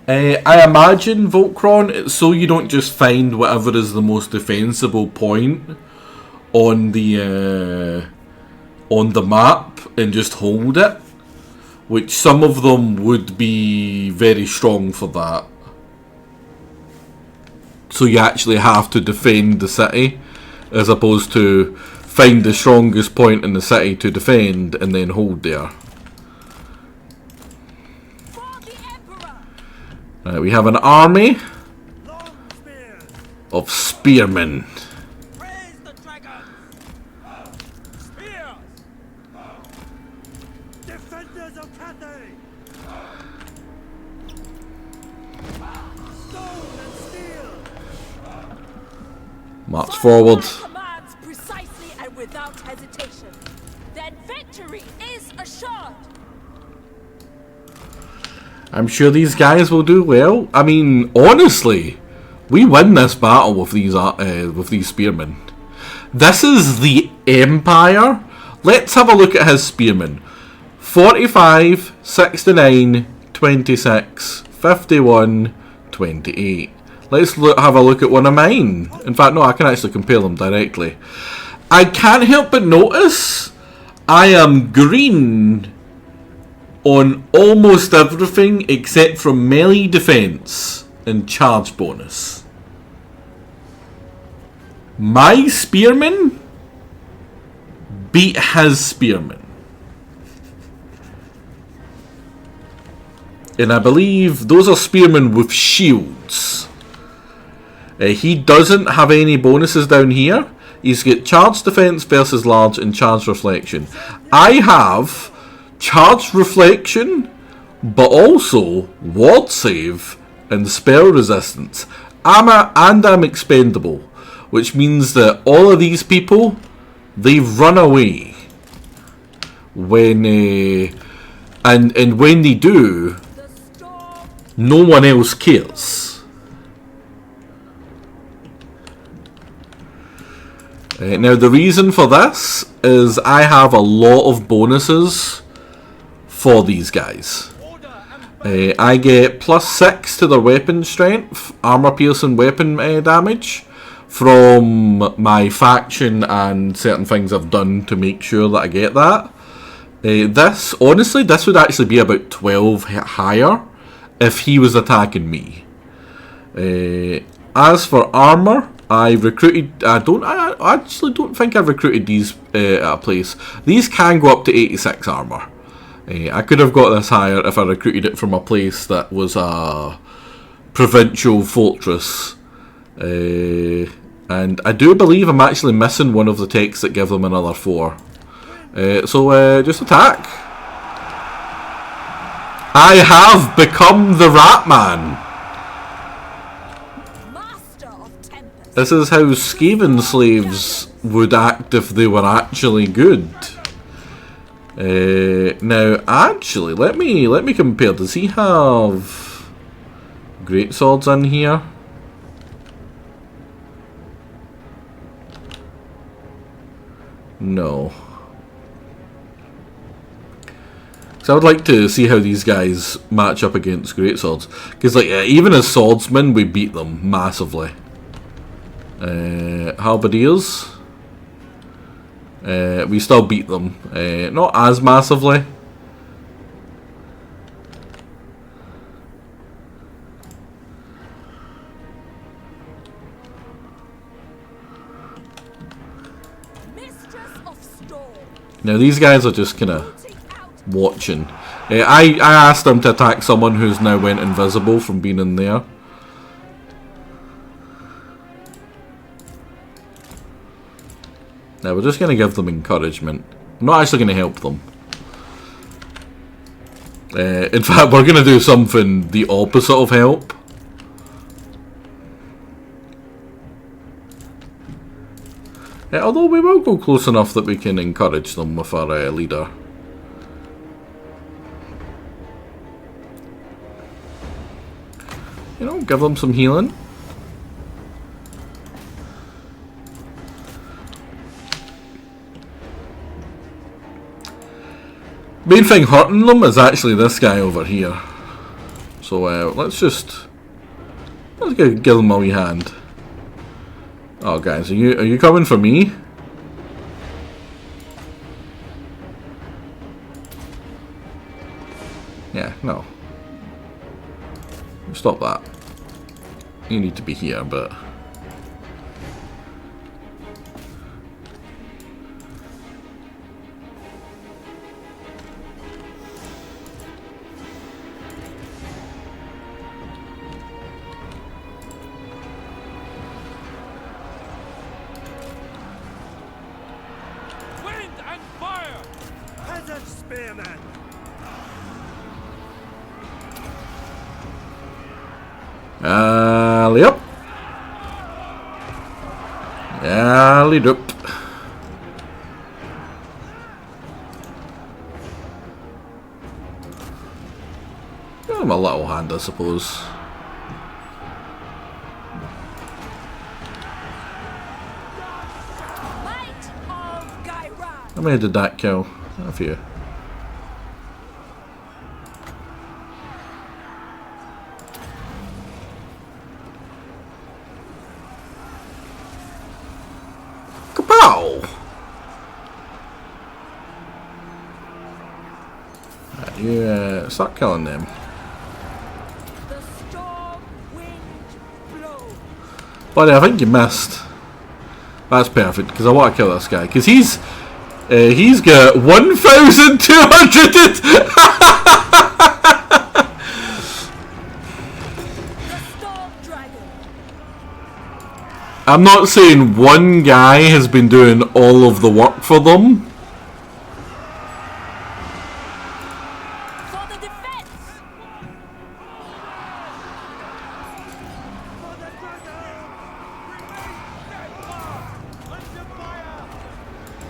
I imagine, Voltron, it's so you don't just find whatever is the most defensible point on the map and just hold it, which some of them would be very strong for that. So you actually have to defend the city, as opposed to find the strongest point in the city to defend and then hold there. We have an army of spearmen. Praise the dragon! Spears! Defenders of Cathay! Stone and steel! March forward. Commands precisely and without hesitation. Then victory is assured. I'm sure these guys will do well. I mean, honestly, we win this battle with these spearmen. This is the Empire. Let's have a look at his spearmen. 45, 69, 26, 51, 28. Let's have a look at one of mine. In fact, no, I can actually compare them directly. I can't help but notice I am green on almost everything except for melee defense and charge bonus. My spearmen beat his spearmen. And I believe those are spearmen with shields. He doesn't have any bonuses down here. He's got charge defense versus large and charge reflection. I have charge reflection, but also ward save and spell resistance. I'm expendable, which means that all of these people, they've run away when and when they do, no one else cares. Now the reason for this is I have a lot of bonuses for these guys. I get +6 to their weapon strength, armor piercing weapon damage from my faction and certain things I've done to make sure that I get that. This would actually be about 12 higher if he was attacking me. As for armor, I actually don't think I've recruited these at a place. These can go up to 86 armor. I could have got this higher if I recruited it from a place that was a provincial fortress. And I do believe I'm actually missing one of the techs that give them another 4. So just attack. I have become the Rat Man. Master of Tempest. This is how Skaven slaves would act if they were actually good. Now, actually, let me compare. Does he have great swords in here? No. So I would like to see how these guys match up against greatswords, because like even as swordsmen, we beat them massively. Halberdiers, we still beat them, not as massively. Now these guys are just kind of watching. I asked them to attack someone who's now went invisible from being in there. Now we're just going to give them encouragement. I'm not actually going to help them. In fact, we're going to do something the opposite of help. Although we will go close enough that we can encourage them with our leader. You know, give them some healing. Main thing hurting them is actually this guy over here. So let's give them a wee hand. Oh guys, are you coming for me? Yeah, no. Stop that. You need to be here, but Wind and fire! Peasant spearman! alley up. Alley up. Give him a little hand, I suppose. Might of Gairan. How many did that kill? A few. Kapow! Right, you start killing them. The storm wind blows. Buddy, I think you missed. That's perfect, because I want to kill this guy. Because he's got 1,200. The storm dragon. I'm not saying one guy has been doing all of the work for them. For the defense.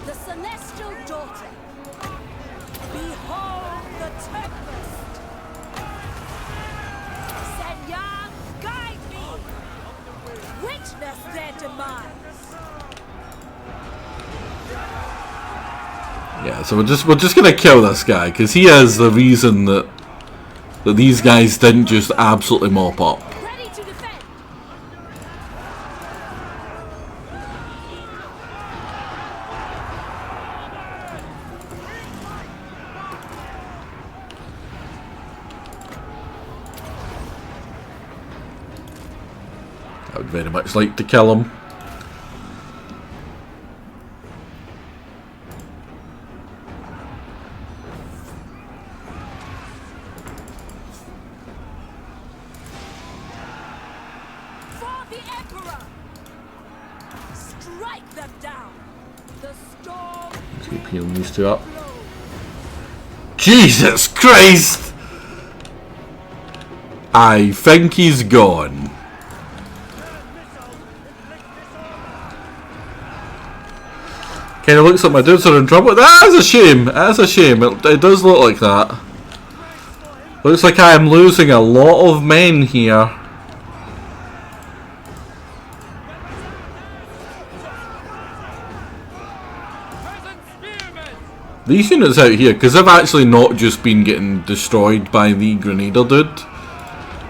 The celestial daughter. Behold the tempest. Senyan, guide me. Witness their demise. Yeah, so we're just gonna kill this guy because he is the reason that these guys didn't just absolutely mop up. Ready to defend. I would very much like to kill him. For the Emperor! Strike them down! The storm Keep healing these two up. Jesus Christ! I think he's gone. Kinda looks like my dudes are in trouble. That's a shame. That's a shame. It does look like that. Looks like I am losing a lot of men here. These units out here, because they've actually not just been getting destroyed by the Grenadier dude.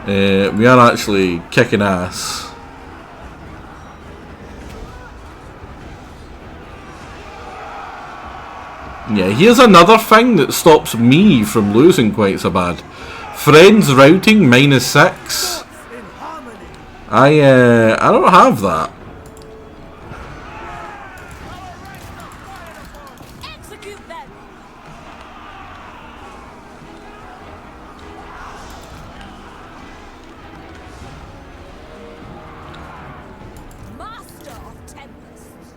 We are actually kicking ass. Yeah, here's another thing that stops me from losing quite so bad. Friends routing -6. I don't have that. execute them! Master of Tempests!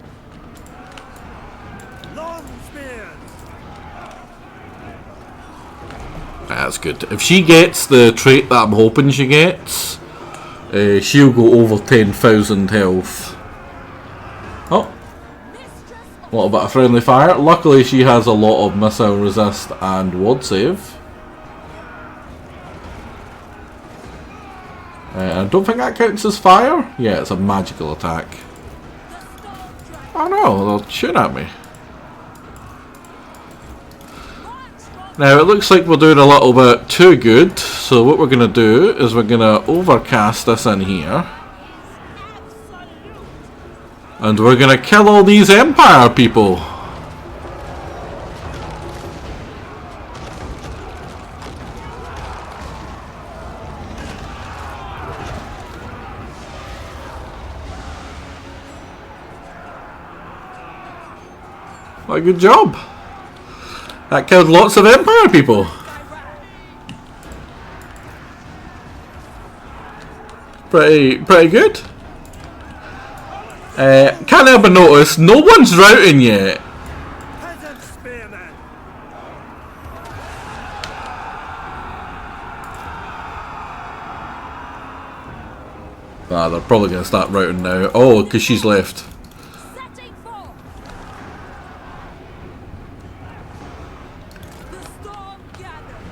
Long spears! That's good. If she gets the trait that I'm hoping she gets, she'll go over 10,000 health. Oh, what about a friendly fire? Luckily she has a lot of missile resist and ward save. I don't think that counts as fire. Yeah, it's a magical attack. Oh no, they'll shoot at me. Now it looks like we're doing a little bit too good, so what we're going to do is we're going to overcast this in here. And we're going to kill all these Empire people. What a good job. That killed lots of Empire people. Pretty good. Can't help but notice, no one's routing yet. Peasant spearmen! Ah, they're probably going to start routing now. Oh, because she's left. Setting forth! The storm gathers!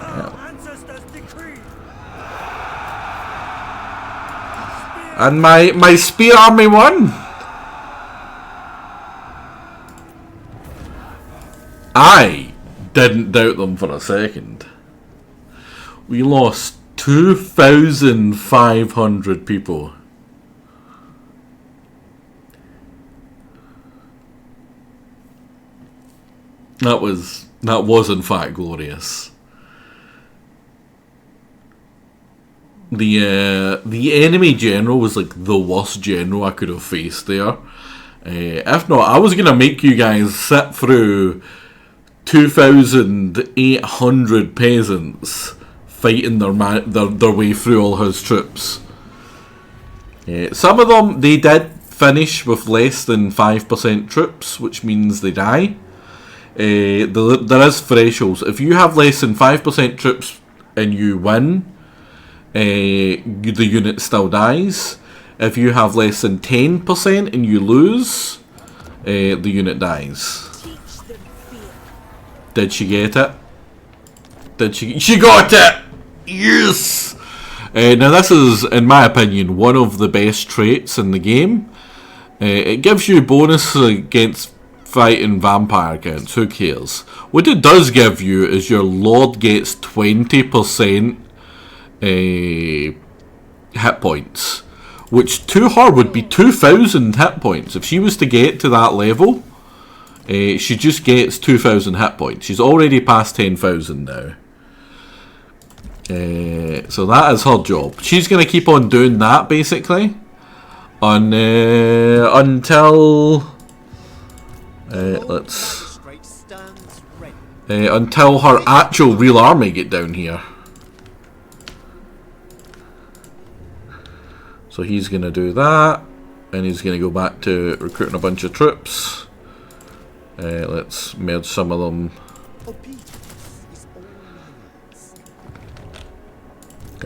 Our ancestors decree! And my spear army won. I didn't doubt them for a second. We lost 2,500 people. That was in fact glorious. The enemy general was like the worst general I could have faced there. If not, I was gonna make you guys sit through 2,800 peasants fighting their way through all his troops. Some of them they did finish with less than 5% troops, which means they die. There is thresholds. If you have less than 5% troops and you win, the unit still dies. If you have less than 10% and you lose, the unit dies. Teach them fear. Did she get it? She got it! Yes! Now this is, in my opinion, one of the best traits in the game. It gives you bonus against fighting vampire counts, who cares? What it does give you is your lord gets 20% hit points, which to her would be 2,000 hit points. If she was to get to that level, she just gets 2,000 hit points. She's already past 10,000 now. So that is her job. She's going to keep on doing that basically until until her actual real army get down here. So he's going to do that, and he's going to go back to recruiting a bunch of troops. Let's merge some of them.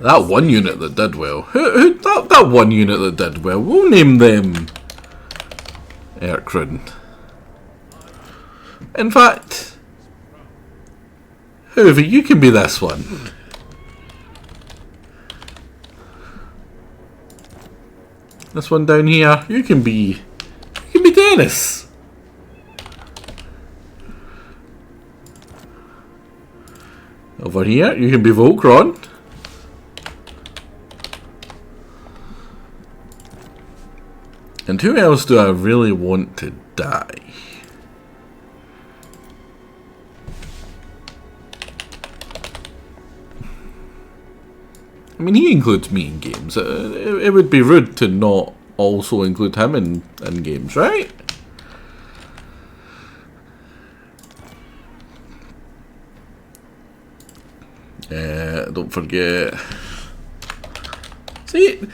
That one unit that did well. That one unit that did well. We'll name them Erkrun. In fact, whoever, you can be this one. This one down here, you can be Dennis. Over here, you can be Volkron. And who else do I really want to die? I mean, he includes me in games. It would be rude to not also include him in games, right? Don't forget. See,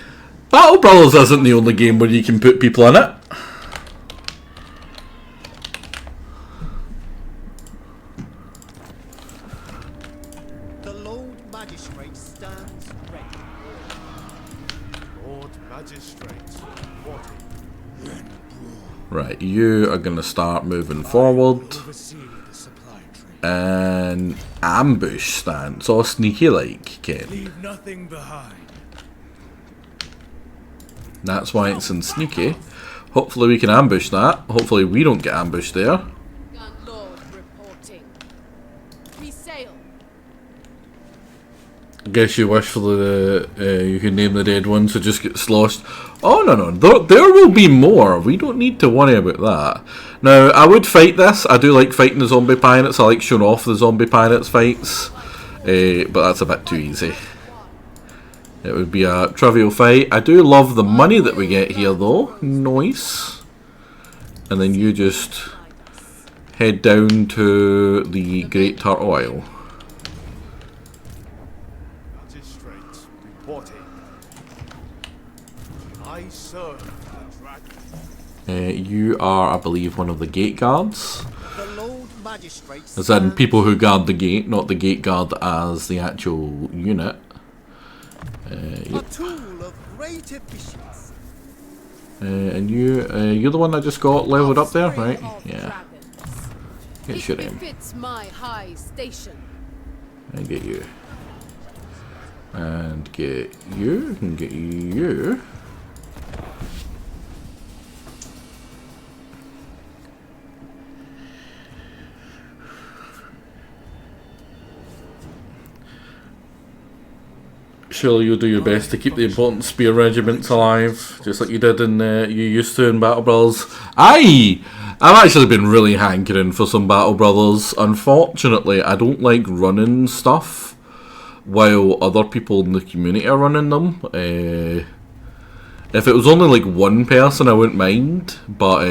Battle Brothers isn't the only game where you can put people in it. The Lord Magistrate stands ready. Lord Magistrate, what? Right, you are going to start moving forward. And ambush stance, all sneaky like, Ken. Leave nothing behind. That's why it's in sneaky. Hopefully we can ambush that. Hopefully we don't get ambushed there. Gun Lord reporting. We sail. I guess you wish for the you can name the dead ones, so just get sloshed. Oh no, there will be more. We don't need to worry about that. Now I would fight this. I do like fighting the zombie pirates. I like showing off the zombie pirates fights, but that's a bit too easy. It would be a trivial fight. I do love the money that we get here though. Nice. And then you just head down to the Great Turtle Isle. Magistrate, reporting. I serve the dragon. You are, I believe, one of the gate guards. The Lord Magistrate As in people who guard the gate, not the gate guard as the actual unit. a tool of great efficiency. And you're the one that just got leveled up there, right? Yeah. Get your aim. Befits my high station. And get you. And get you. And get you. Surely you'll do your best to keep the important spear regiments alive, just like you did in you used to in Battle Brothers. I've actually been really hankering for some Battle Brothers. Unfortunately, I don't like running stuff while other people in the community are running them. If it was only like one person, I wouldn't mind, but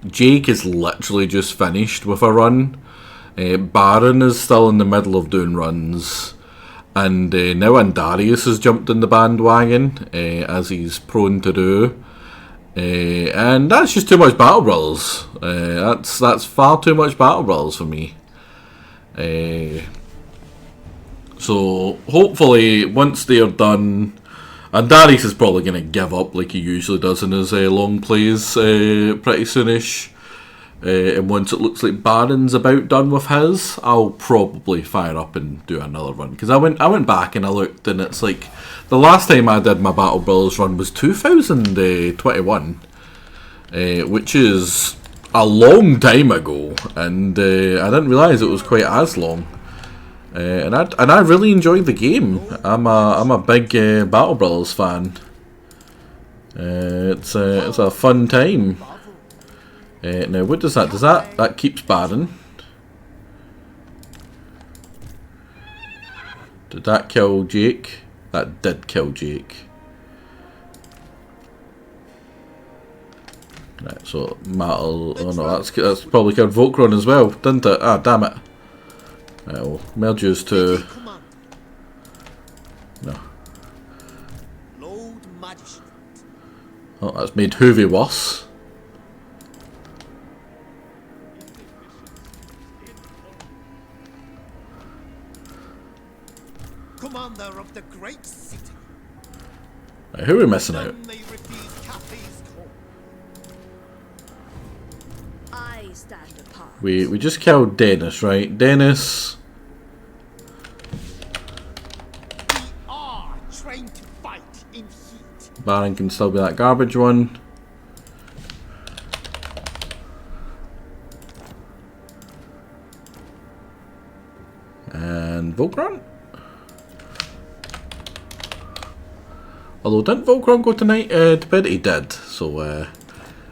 Jake is literally just finished with a run. Baron is still in the middle of doing runs. And now Andarius has jumped in the bandwagon, as he's prone to do. And that's just too much Battle Brothers. That's far too much Battle Brothers for me. So hopefully once they're done, Andarius is probably going to give up like he usually does in his long plays pretty soonish. And once it looks like Baron's about done with his, I'll probably fire up and do another run. Because I went back and I looked, and it's like the last time I did my Battle Brothers run was 2021, which is a long time ago, and I didn't realise it was quite as long. And I really enjoyed the game. I'm a big Battle Brothers fan. It's a fun time. Now, what does that? That keeps Baron. Did that kill Jake? That did kill Jake. Right, so Mattel. Oh no, that's probably killed Volkron as well, didn't it? Ah, damn it. Right, well, merge yours to. No. Lord Magistrate. Oh, that's made Hoovy worse. Commander of the great city. Right, who are we missing out? None may refuse Cathay's call. I stand apart. We just killed Dennis, right? Dennis. We are trained to fight in heat. Baron can still be that garbage one. And Volkron. Although didn't Volkron go tonight to bed? He did, so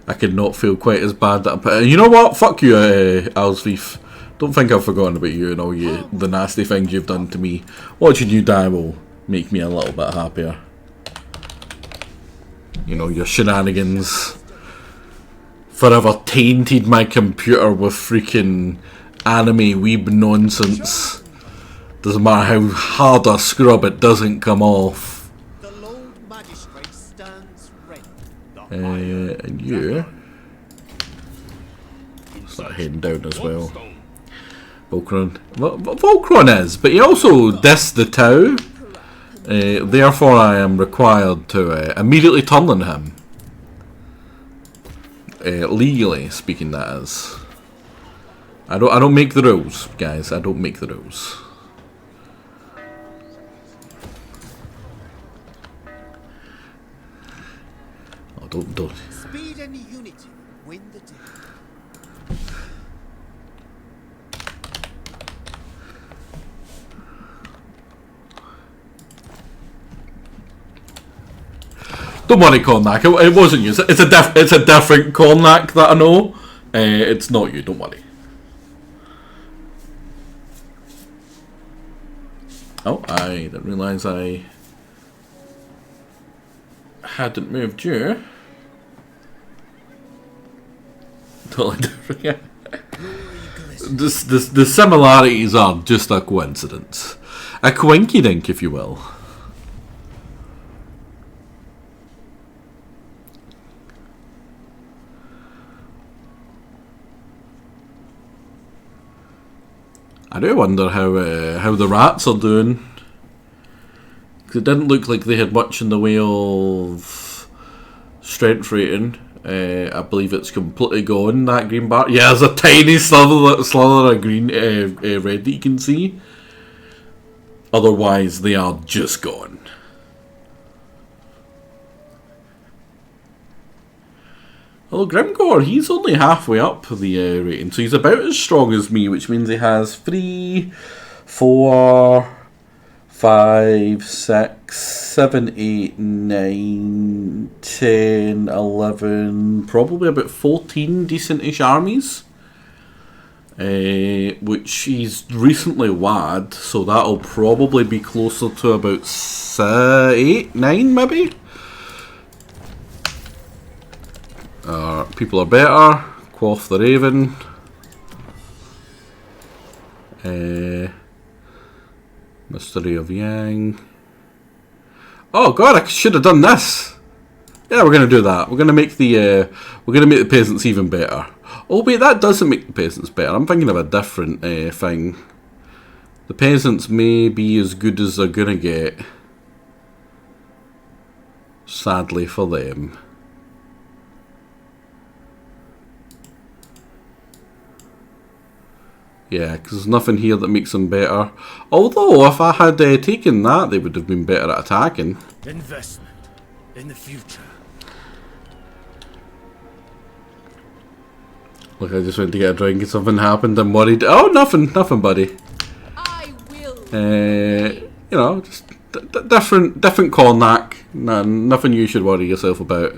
I could not feel quite as bad that you know what? Fuck you, Alsvief. Don't think I've forgotten about you and all the nasty things you've done to me. Watching you die will make me a little bit happier. You know, your shenanigans forever tainted my computer with freaking anime weeb nonsense. Doesn't matter how hard I scrub, it doesn't come off. The Lord Magistrate stands ready. And you start heading down as well. Volkron. Volkron is, but he also dissed the Tau. Therefore, I am required to immediately turn on him. Legally speaking, that is. I don't make the rules, guys. I don't make the rules. Oh, don't. Speed and unity win the day. Don't worry, Cornac. It wasn't you. It's a different Cornac that I know. It's not you. Don't worry. Oh, I didn't realise I hadn't moved you. Totally different. Yeah. The similarities are just a coincidence, a coinkydink, if you will. I do wonder how the rats are doing. Because it didn't look like they had much in the way of strength rating. I believe it's completely gone, that green bar. Yeah, there's a tiny slither of green, red that you can see. Otherwise, they are just gone. Well, Grimgor, he's only halfway up the rating, so he's about as strong as me, which means he has 3, 4, 5, 6, 7, 8, 9, 10, 11, probably about 14 decent-ish armies. Which he's recently WAD, so that'll probably be closer to about 8, 9 maybe? People are better. Quaff the Raven. Mystery of Yang. Oh god, I should have done this. Yeah, we're gonna do that. We're gonna make the peasants even better. Oh wait, that doesn't make the peasants better. I'm thinking of a different thing. The peasants may be as good as they're gonna get. Sadly for them. Yeah, because there's nothing here that makes them better. Although, if I had taken that, they would have been better at attacking. Investment in the future. Look, I just went to get a drink and something happened. I'm worried. Oh, nothing, buddy. I will. You know, just different Cornac. Nothing you should worry yourself about.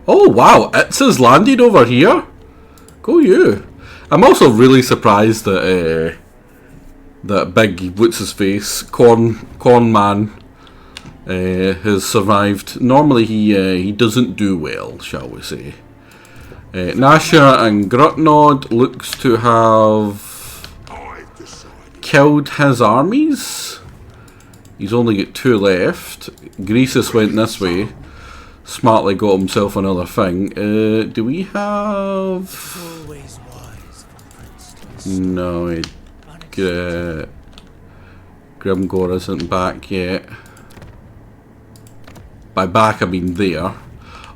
Oh wow, it's landed over here. Go you. I'm also really surprised that that big, what's his face, corn man has survived. Normally he doesn't do well, shall we say. Nasha and Grutnod looks to have killed his armies. He's only got 2 left. Greasus went this way. Smartly got himself another thing. Do we have... Always wise for Prince. No, Grimgor isn't back yet. By back I mean there.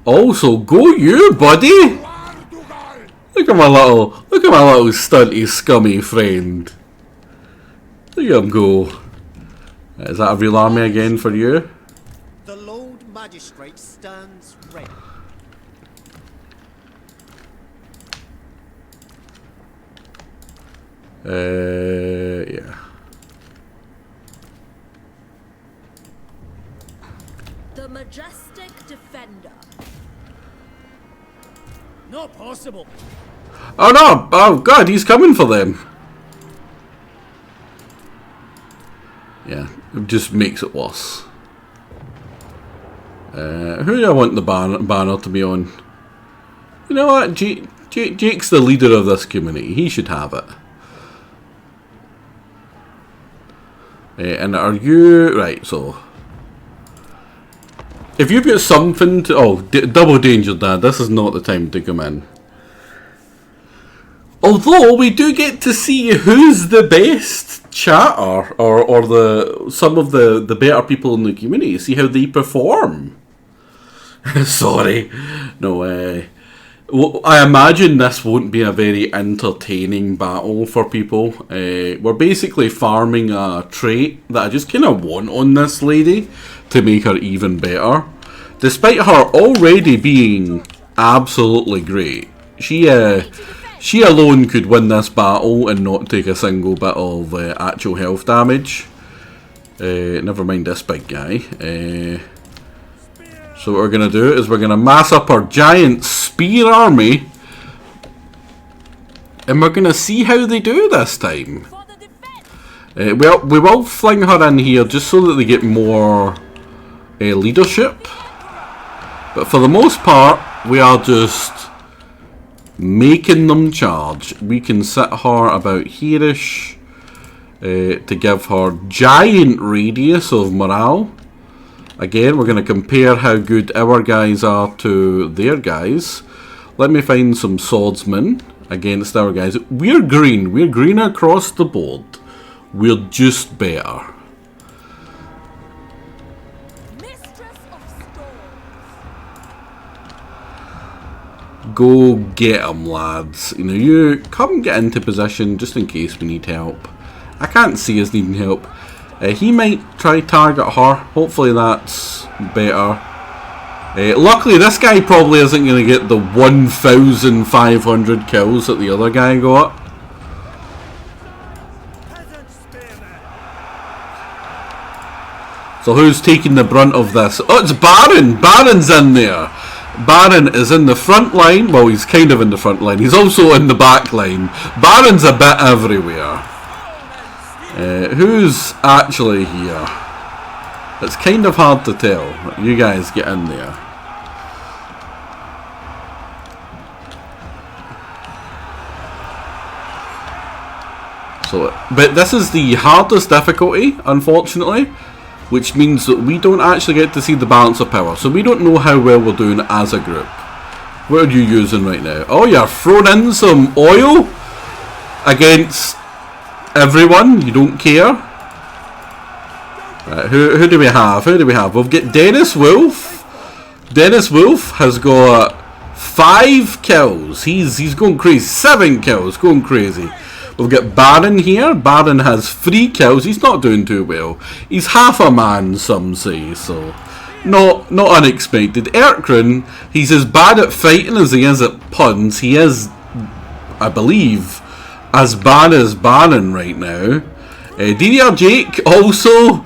Also, go you, buddy! Look at my little stunty, scummy friend. Look at him go. Is that a real army again for you? The Lord Magistrate stands ready. Yeah. The majestic defender. Not possible. Oh no! Oh god, he's coming for them. Yeah, it just makes it worse. Who do I want the banner to be on? You know what? Jake's the leader of this community. He should have it. And are you... Right, so... If you've got something to... Oh, double danger, Dad. This is not the time to come in. Although, we do get to see who's the best chatter, or some of the better people in the community. See how they perform. Sorry. No, well, I imagine this won't be a very entertaining battle for people. We're basically farming a trait that I just kind of want on this lady to make her even better. Despite her already being absolutely great, she alone could win this battle and not take a single bit of actual health damage. Never mind this big guy. So what we're going to do is we're going to mass up our giant spear army. And we're going to see how they do this time. Well, we will fling her in here just so that they get more leadership. But for the most part, we are just making them charge. We can set her about here-ish to give her giant radius of morale. Again, we're going to compare how good our guys are to their guys. Let me find some swordsmen against our guys. We're green. We're green across the board. We're just better. Mistress of Storms. Go get 'em, lads. You know, you come get into position just in case we need help. I can't see us needing help. He might try target her. Hopefully that's better. Luckily this guy probably isn't going to get the 1,500 kills that the other guy got. So who's taking the brunt of this? Oh, it's Baron! Baron's in there! Baron is in the front line. Well, he's kind of in the front line. He's also in the back line. Baron's a bit everywhere. Who's actually here? It's kind of hard to tell. You guys get in there. So, but this is the hardest difficulty, unfortunately, which means that we don't actually get to see the balance of power. So we don't know how well we're doing as a group. What are you using right now? Oh, you're throwing in some oil against everyone. You don't care. Right, who do we have? Who do we have? We've got Dennis Wolf. Dennis Wolf has got 5 kills. He's going crazy. 7 kills. Going crazy. We've got Baron here. Baron has 3 kills. He's not doing too well. He's half a man, some say, so not unexpected. Erkran, he's as bad at fighting as he is at puns. He is, I believe, as bad as Baron right now. DDR Jake also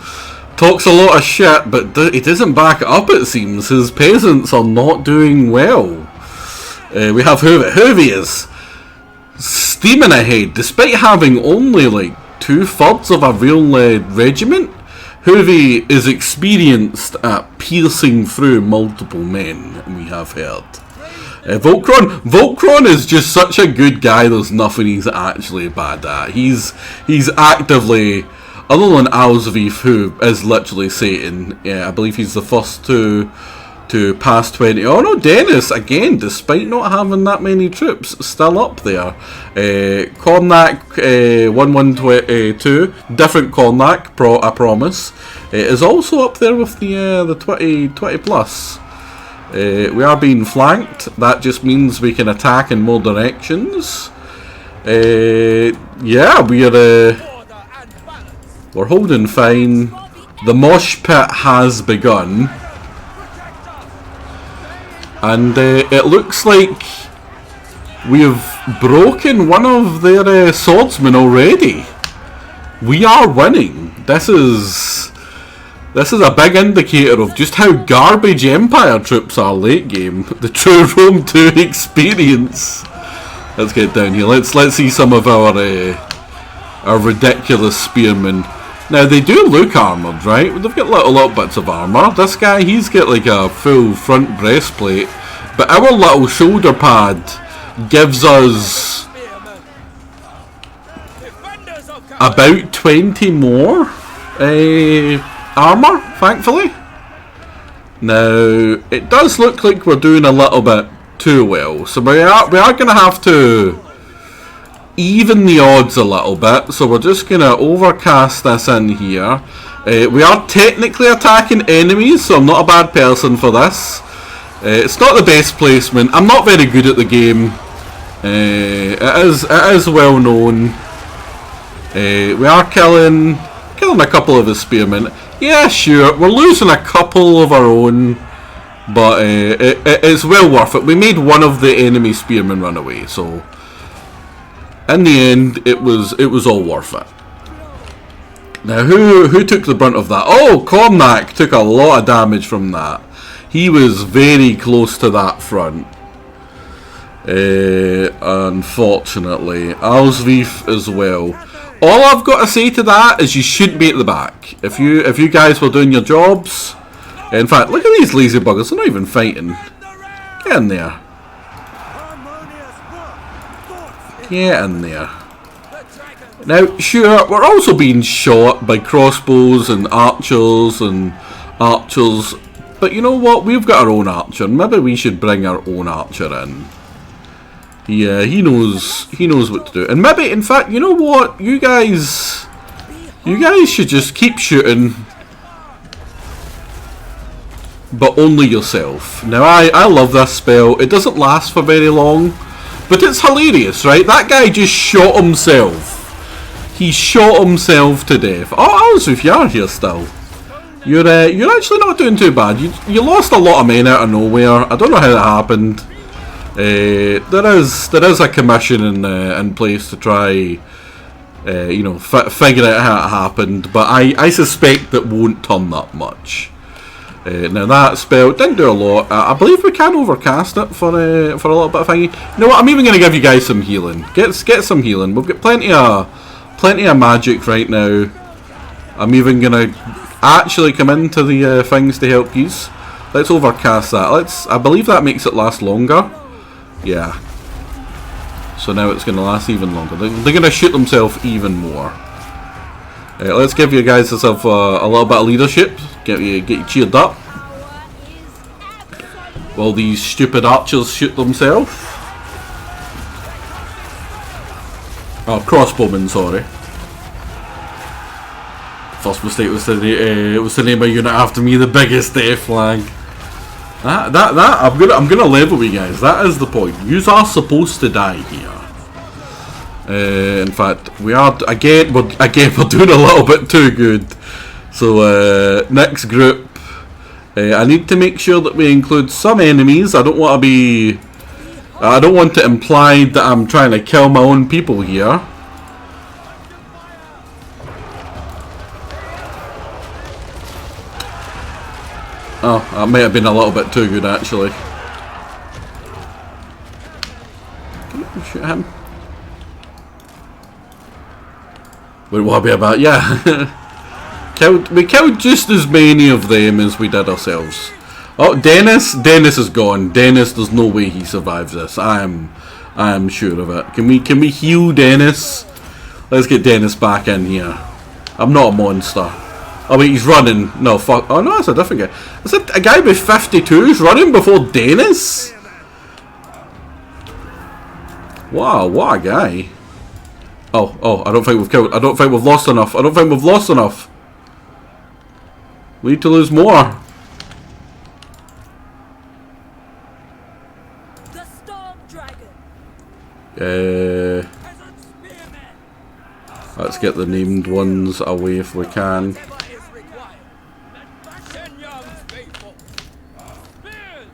talks a lot of shit, but he doesn't back it up, it seems. His peasants are not doing well. We have Hoovy is steaming ahead, despite having only like 2/3 of a real regiment. Hoovy is experienced at piercing through multiple men, we have heard. Volkron is just such a good guy, there's nothing he's actually bad at. He's actively, other than Alzvif, who is literally Satan, yeah, I believe he's the first to pass 20. Oh no, Dennis, again, despite not having that many troops, still up there. Cornac 1122, different Cornac, I promise, is also up there with the 20 plus. We are being flanked. That just means we can attack in more directions. Yeah, we're holding fine. The mosh pit has begun. And it looks like we've broken one of their swordsmen already. We are winning. This is a big indicator of just how garbage Empire troops are late game. The true Rome 2 experience. Let's get down here. Let's see some of our ridiculous spearmen. Now they do look armoured, right? They've got little bits of armour. This guy, he's got like a full front breastplate, but our little shoulder pad gives us about 20 more armour, thankfully. Now it does look like we're doing a little bit too well, so we are going to have to even the odds a little bit. So we're just going to overcast this in here. We are technically attacking enemies, so I'm not a bad person for this. It's not the best placement. I'm not very good at the game. It is well known. We are killing a couple of his spearmen. Yeah, sure, we're losing a couple of our own, but it's well worth it. We made one of the enemy spearmen run away, so in the end, it was all worth it. Now, who took the brunt of that? Oh, Cornac took a lot of damage from that. He was very close to that front. Unfortunately, Alzvif as well. All I've got to say to that is you shouldn't be at the back. If you guys were doing your jobs, in fact, look at these lazy buggers. They're not even fighting. Get in there. Get in there. Now, sure, we're also being shot by crossbows and archers, but you know what? We've got our own archer. Maybe we should bring our own archer in. Yeah, he knows what to do. And maybe, in fact, you know what? You guys should just keep shooting, but only yourself. Now, I love this spell. It doesn't last for very long, but it's hilarious, right? That guy just shot himself. He shot himself to death. Oh, Alzvif, you are here still. You're actually not doing too bad. You lost a lot of men out of nowhere. I don't know how that happened. There is a commission in place to try, figure out how it happened, but I suspect that won't turn that much. Now that spell didn't do a lot. I believe we can overcast it for a little bit of thingy. You know what? I'm even going to give you guys some healing. Get some healing. We've got plenty of magic right now. I'm even going to actually come into the things to help you. Let's overcast that. I believe that makes it last longer. Yeah. So now it's going to last even longer. They're going to shoot themselves even more. Let's give you guys yourself a little bit of leadership. Get you cheered up. While these stupid archers shoot themselves. Oh, crossbowmen, sorry. First mistake was to name a unit after me, the biggest death flag. I'm gonna level you guys. That is the point. Yous are supposed to die here. In fact, we're doing a little bit too good. So next group, I need to make sure that we include some enemies. I don't want it implied that I'm trying to kill my own people here. Oh, that might have been a little bit too good, actually. Can I shoot him? Would what be about? Yeah. We killed just as many of them as we did ourselves. Oh, Dennis! Dennis is gone. Dennis, there's no way he survives this. I am sure of it. Can we heal Dennis? Let's get Dennis back in here. I'm not a monster. Oh wait, he's running. No, fuck. Oh no, that's a different guy. Is it a guy with 52s running before Dennis? Wow, what a guy. Oh, I don't think we've killed. I don't think we've lost enough. I don't think we've lost enough. We need to lose more. The Storm Dragon. Let's get the named ones away if we can. Shen Yang's faithful. Spears!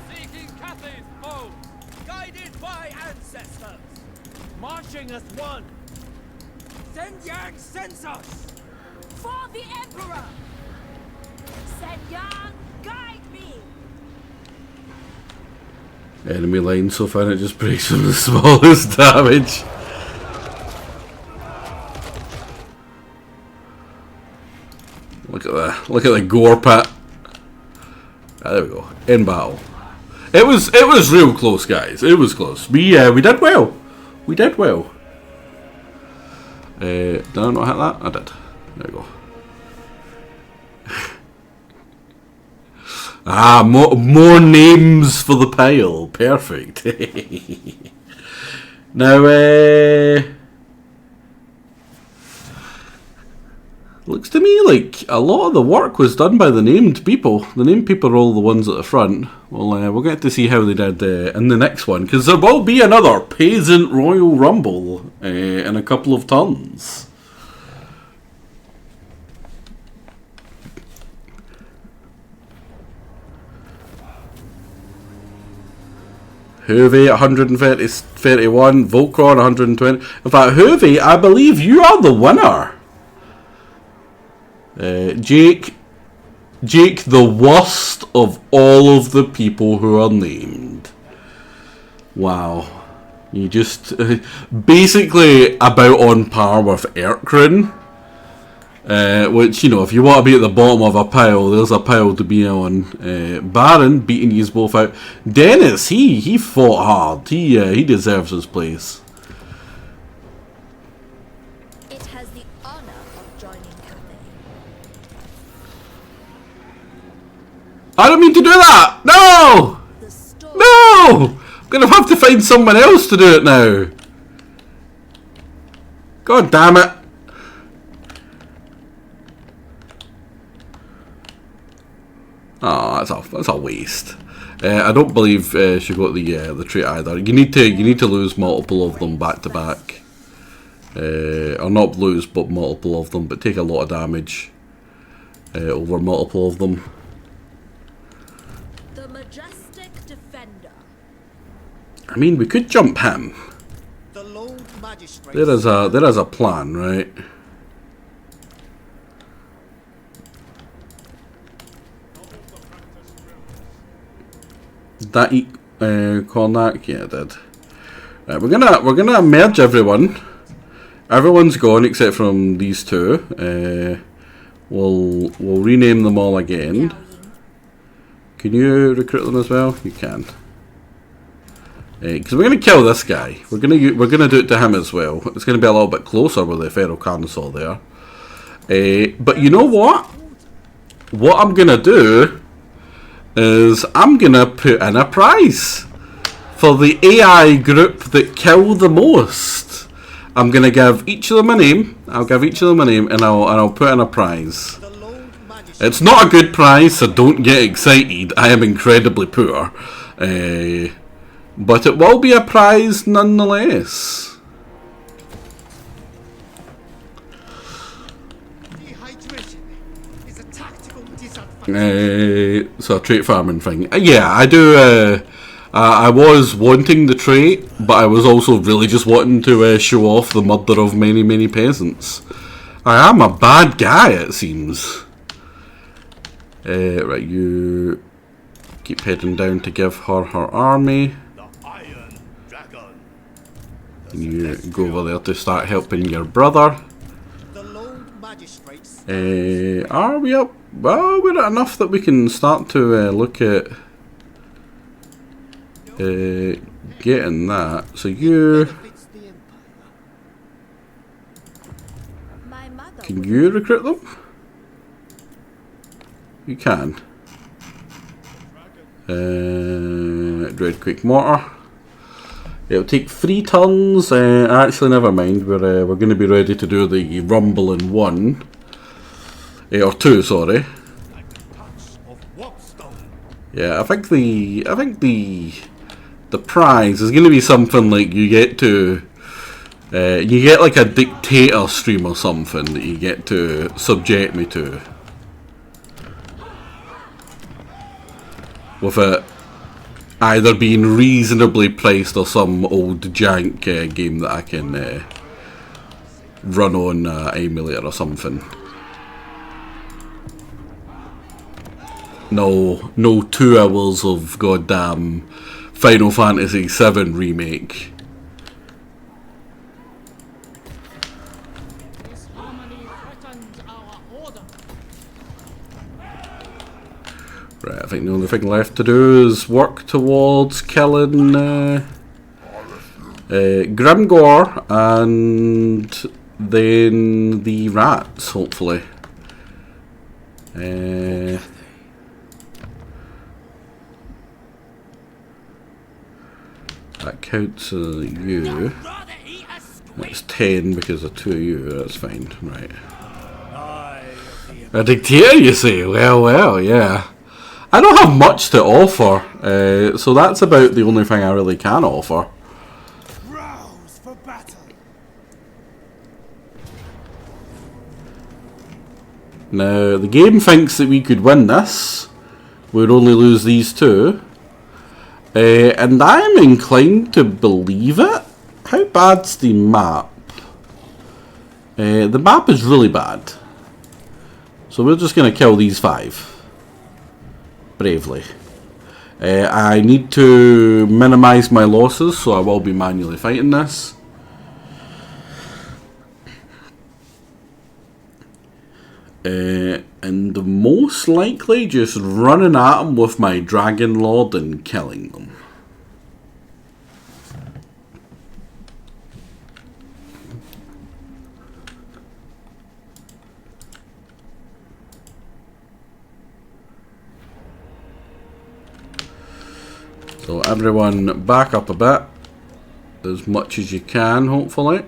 Seeking Cathay's foe. Guided by ancestors, marching as one. Shen Yang sends us. For the Emperor! Shen Yang, guide me! Enemy line so far it just breaks from the smallest damage. Look at the gore pit. Ah, there we go. In battle. It was real close, guys. It was close. We did well. We did well. Did I not hit that? I did. There we go. Ah, more names for the pile. Perfect. Now, looks to me like a lot of the work was done by the named people. The named people are all the ones at the front. Well, we'll get to see how they did in the next one, because there will be another Peasant Royal Rumble in a couple of turns. Hervey 131, Volcron 120. In fact, Hervey, I believe you are the winner. Jake, the worst of all of the people who are named. Wow. You just basically about on par with Erkrin. Which, you know, if you want to be at the bottom of a pile, there's a pile to be on. Baron beating you both out. Dennis, he fought hard. He deserves his place. It has the honor of joining Cathay. I don't mean to do that! No! The storm. No! I'm gonna have to find someone else to do it now. God damn it. Oh, that's a waste. I don't believe she got the trait either. You need to lose multiple of them back to back, or not lose, but multiple of them, but take a lot of damage over multiple of them. The majestic defender. I mean, we could jump him. The Lord Magistrate. There is a plan, right? Did that eat Cornac? Yeah, it did. Right, we're gonna merge everyone. Everyone's gone except from these two. We'll rename them all again. Can you recruit them as well? You can. Because we're gonna kill this guy. We're gonna do it to him as well. It's gonna be a little bit closer with the Feral Carnosaur there. But you know what? What I'm gonna do is I'm gonna put in a prize for the AI group that kill the most. I'm gonna give each of them a name. I'll give each of them a name, and I'll put in a prize. The Lord Magistrate. It's not a good prize, so don't get excited. I am incredibly poor, but it will be a prize nonetheless. Dehydration is a tactical disadvantage. So a trait farming thing. Yeah, I do. I was wanting the trait, but I was also really just wanting to show off the murder of many peasants. I am a bad guy, it seems. Right, you keep heading down to give her army. The Iron Dragon. You go over there to start helping your brother. The Lord Magistrates. Are we up? Well, we're at enough that we can start to look at getting that. So you... Benefits the Empire. My mother Can you recruit them? You can. Dread Quick Mortar. It'll take 3 turns. Actually, never mind. We're going to be ready to do the Rumble in 1. Or 2, sorry. Yeah, I think the prize is going to be something like you get like a dictator stream or something that you get to subject me to. With it either being reasonably priced or some old jank game that I can run on emulator or something. No 2 hours of goddamn Final Fantasy VII remake. This harmony threatens our order. Right, I think the only thing left to do is work towards killing Grimgor and then the rats, hopefully. That counts as you. That's 10 because of 2 of you, that's fine, right. A dictator, you say? Well, yeah. I don't have much to offer, so that's about the only thing I really can offer. Rouse for battle. Now, the game thinks that we could win this. We'd only lose these 2. And I'm inclined to believe it. How bad's the map? The map is really bad. So we're just going to kill these 5. Bravely. I need to minimize my losses, so I will be manually fighting this. And most likely just running at them with my Dragon Lord and killing them. So everyone back up a bit, as much as you can, hopefully.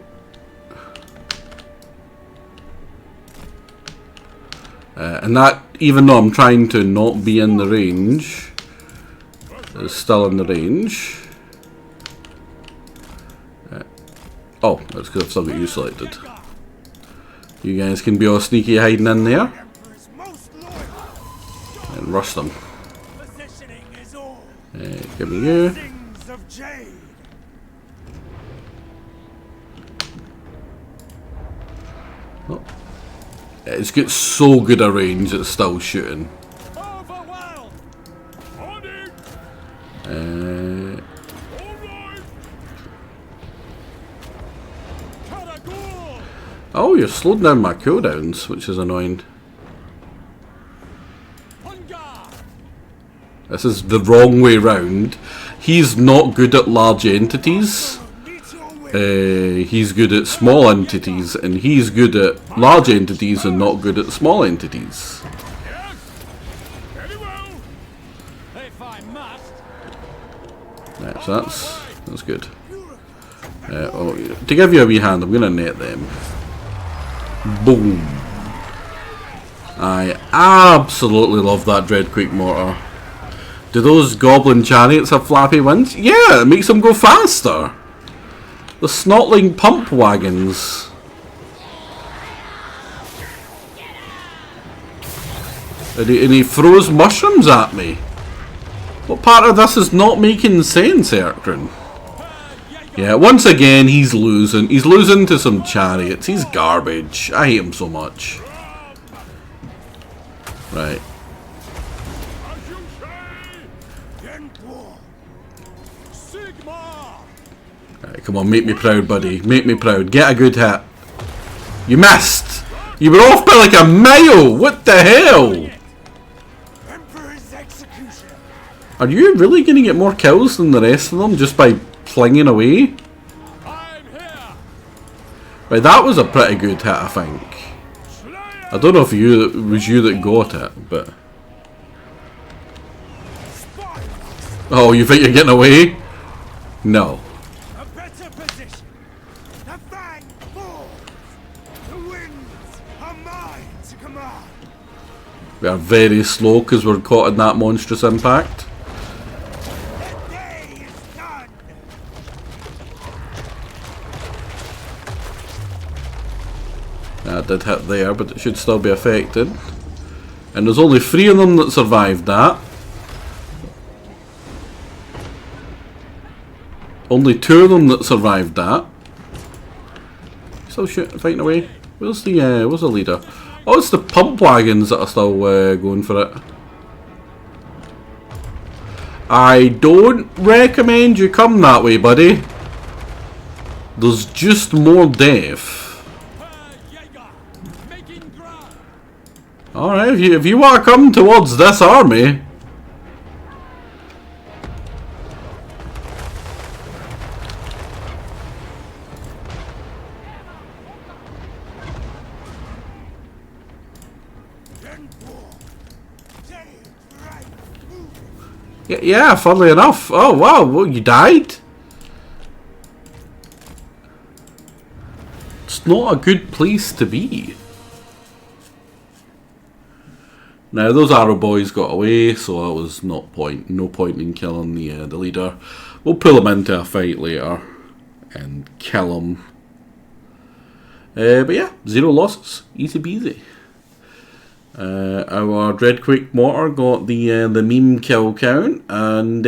And that, even though I'm trying to not be in the range, is still in the range. Oh, that's because I've still got you selected. You guys can be all sneaky hiding in there. And rush them. Give me you. Oh. It's got so good a range, it's still shooting. Oh, you're slowing down my cooldowns, which is annoying. This is the wrong way round. He's not good at large entities. He's good at small entities, and he's good at large entities and not good at small entities. Right, so that's good. To give you a wee hand, I'm gonna net them. Boom. I absolutely love that Dreadquake mortar. Do those goblin chariots have flappy wings? Yeah, it makes them go faster. The snotling pump wagons. And he throws mushrooms at me. What part of this is not making sense, Erkrin? Yeah, once again, he's losing. He's losing to some chariots. He's garbage. I hate him so much. Right. Right, come on, make me proud, buddy. Make me proud. Get a good hit. You missed! You were off by like a mile! What the hell? Emperor's execution. Are you really going to get more kills than the rest of them just by plinging away? I'm here. Right, that was a pretty good hit, I think. I don't know if it was you that got it, but... Oh, you think you're getting away? No. A better position. The fang falls. The winds are mine to command. We are very slow because we're caught in that monstrous impact. The day is done. That did hit there, but it should still be affected. And there's only 3 of them that survived that. Only 2 of them that survived that. Still shooting, fighting away. Where's the leader? Oh, it's the pump wagons that are still going for it. I don't recommend you come that way, buddy. There's just more death. Making ground. Alright, if you want to come towards this army. Yeah, funnily enough. Oh wow, what, you died? It's not a good place to be. Now those arrow boys got away, so that was no point in killing the leader. We'll pull him into a fight later and kill him. But yeah, 0 losses, easy peasy. Our Dreadquake Mortar got the meme kill count, and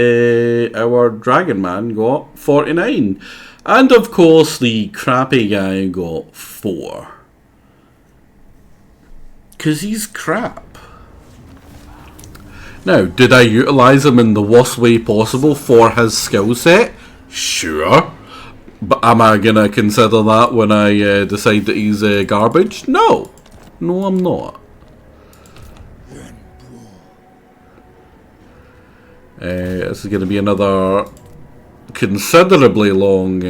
our Dragon Man got 49. And of course the crappy guy got 4. 'Cause he's crap. Now, did I utilise him in the worst way possible for his skill set? Sure. But am I gonna consider that when I decide that he's garbage? No. No, I'm not. This is going to be another considerably long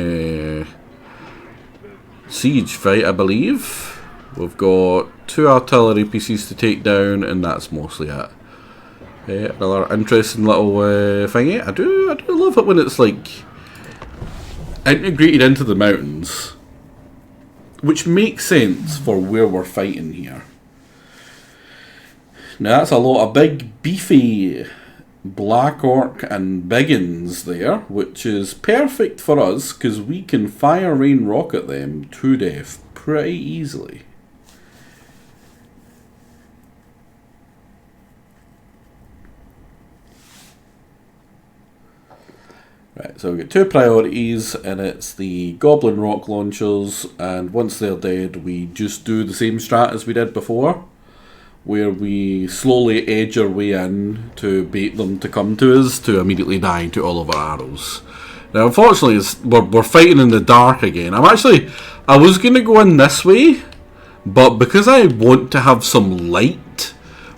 siege fight, I believe. We've got 2 artillery pieces to take down, and that's mostly it. Another interesting little thingy. I do love it when it's like integrated into the mountains, which makes sense for where we're fighting here. Now that's a lot of big, beefy Black Orc and Biggins there, which is perfect for us because we can fire rain rocket them to death pretty easily. Right, so we've got 2 priorities, and it's the Goblin Rock Launchers, and once they're dead we just do the same strat as we did before, where we slowly edge our way in to bait them to come to us to immediately die to all of our arrows. Now unfortunately we're fighting in the dark again. I was going to go in this way, but because I want to have some light,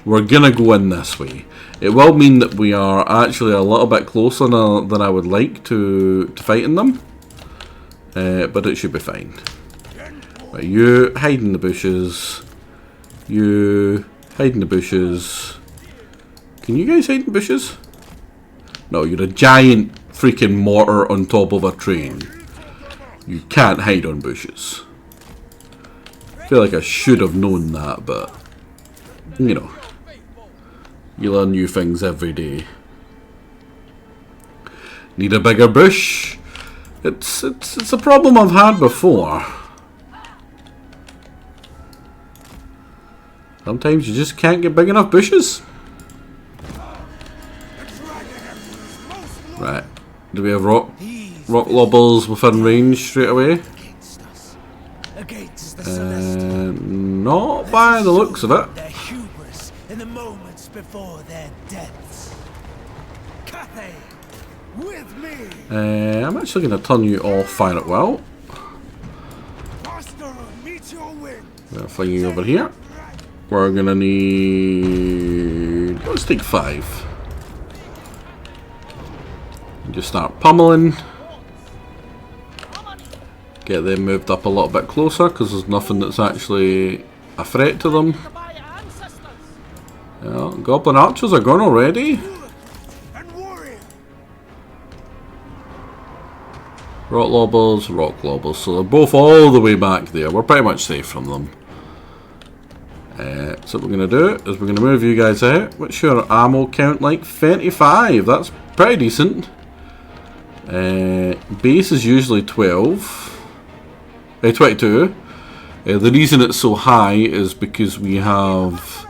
we're going to go in this way. It will mean that we are actually a little bit closer than I would like to fighting them, but it should be fine. Right, you hide in the bushes. You hide in the bushes. Can you guys hide in the bushes? No, you're a giant freaking mortar on top of a train. You can't hide on bushes. I feel like I should have known that, but you know, you learn new things every day. Need a bigger bush? It's a problem I've had before. Sometimes you just can't get big enough bushes. Right. Do we have rock lobbles within range straight away? Not by the looks of it. Their hubris in the moments before their deaths. Cathay, With me, I'm actually going to turn you off fire at will. master of meteor wind. We'll fling you over here. We're going to need... let's take 5. And just start pummeling. Get them moved up a little bit closer because there's nothing that's actually a threat to them. Yeah, goblin archers are gone already. And warrior. Rock lobbers, so they're both all the way back there. We're pretty much safe from them. So what we're going to do is we're going to move you guys out. What's your ammo count like? 25, that's pretty decent. Base is usually 22. The reason it's so high is because we have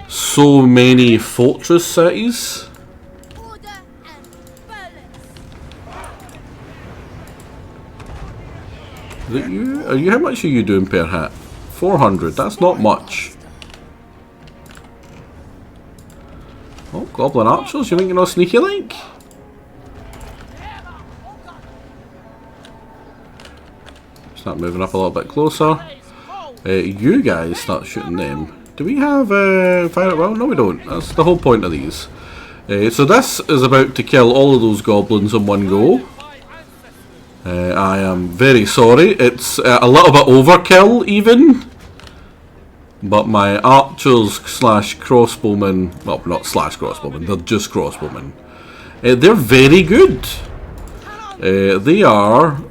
so many fortress cities. Order and balance. Is it you? Are you? How much are you doing per hit? 400. That's not much. Oh, goblin archers. You think you're not sneaky like? Start moving up a little bit closer. You guys start shooting them. Do we have fire at will? No, we don't. That's the whole point of these. So this is about to kill all of those goblins in one go. I am very sorry. It's a little bit overkill even. But my archers slash crossbowmen, well, not slash crossbowmen, they're just crossbowmen. They're very good. They are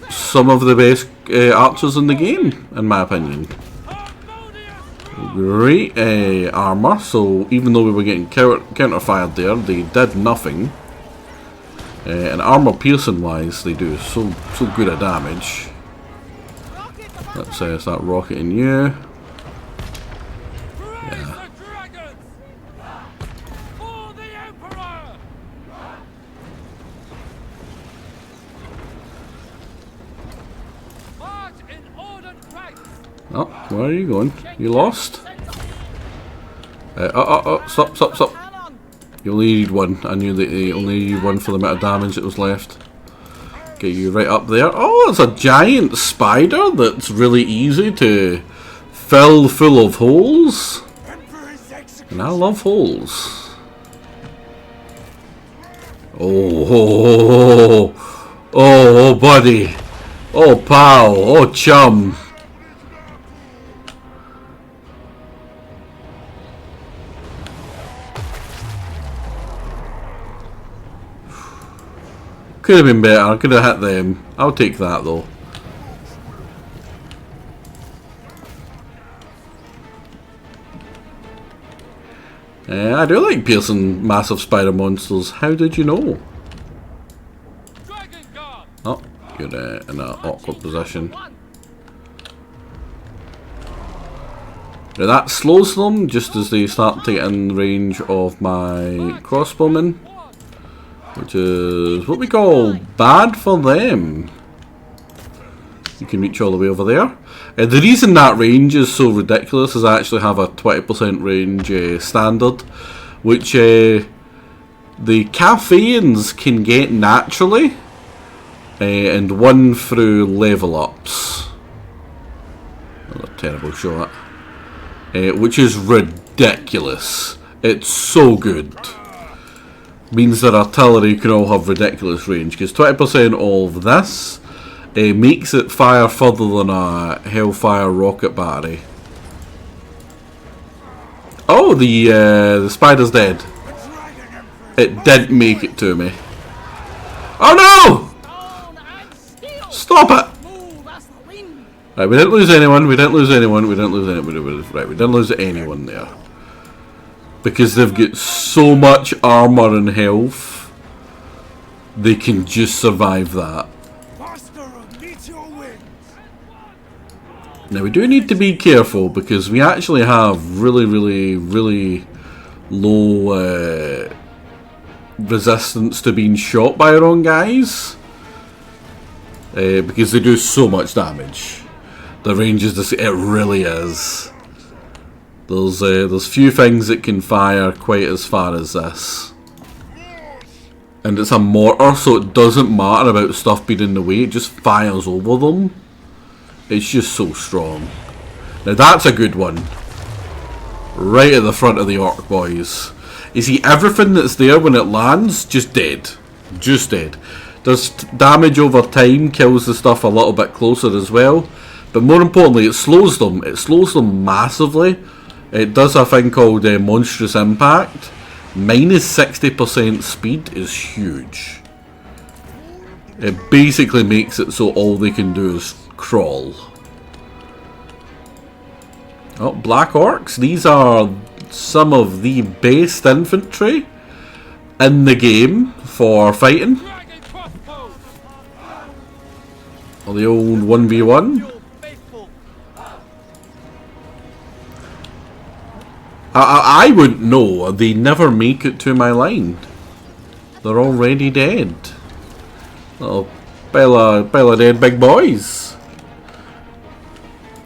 some of the best archers in the game, in my opinion. Great armour, so even though we were getting counter-fired there, they did nothing. And armour piercing wise, they do so good at damage. Let's start rocketing you. Yeah. Oh, where are you going? You lost? Stop. You only need one. I knew that you only need one for the amount of damage that was left. Get you right up there. Oh, it's a giant spider that's really easy to fill full of holes. And I love holes. Oh, buddy. Oh, pal. Oh, chum. Could have been better. I could have hit them. I'll take that though. I do like piercing massive spider monsters. How did you know? Oh, you're in an awkward position. Now that slows them just as they start to get in range of my crossbowmen, which is what we call bad for them. You can reach all the way over there. The reason that range is so ridiculous is I actually have a 20% range standard, which the Cathayans can get naturally, and won through level ups. What a terrible shot. Which is ridiculous. It's so good. Means that artillery can all have ridiculous range, because 20% of this makes it fire further than a Hellfire rocket battery. Oh, the spider's dead. It didn't make it to me. Oh no! Stop it! Right, we didn't lose anyone. Right, we didn't lose anyone there. Because they've got so much armour and health, they can just survive that. Now we do need to be careful because we actually have really low resistance to being shot by our own guys. Because they do so much damage. The range is just, it really is. There's few things that can fire quite as far as this. And it's a mortar, so it doesn't matter about stuff being in the way, it just fires over them. It's just so strong. Now that's a good one. Right at the front of the orc boys. You see, everything that's there when it lands, just dead. Just dead. Does damage over time, kills the stuff a little bit closer as well. But more importantly, it slows them. It slows them massively. It does a thing called monstrous impact. Minus 60% speed is huge. It basically makes it so all they can do is crawl. Oh, Black Orcs. These are some of the best infantry in the game for fighting. Or the old 1v1. I wouldn't know. They never make it to my line. They're already dead. Little pile of dead big boys.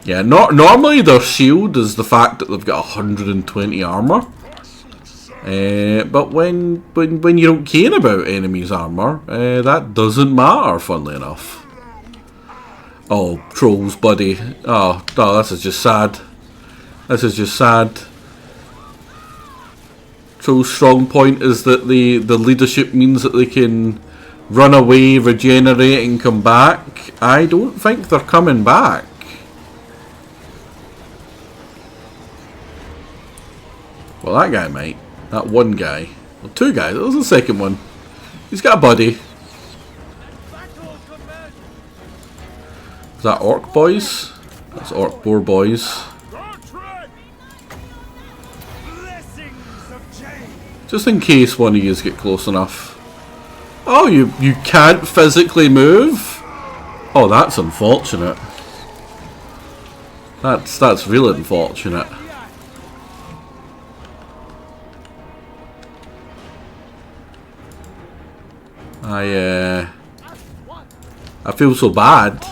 Yeah, normally their shield is the fact that they've got 120 armor. But when you don't care about enemies' armor, that doesn't matter, funnily enough. Oh, trolls, buddy. Oh, this is just sad. This is just sad. Troll's strong point is that the leadership means that they can run away, regenerate, and come back. I don't think they're coming back. Well, that guy might. That one guy. Well, two guys. That was the second one. He's got a buddy. Is that orc boys? That's orc boar boys. Just in case one of you get close enough. Oh, you can't physically move? Oh, that's unfortunate. That's really unfortunate. I feel so bad.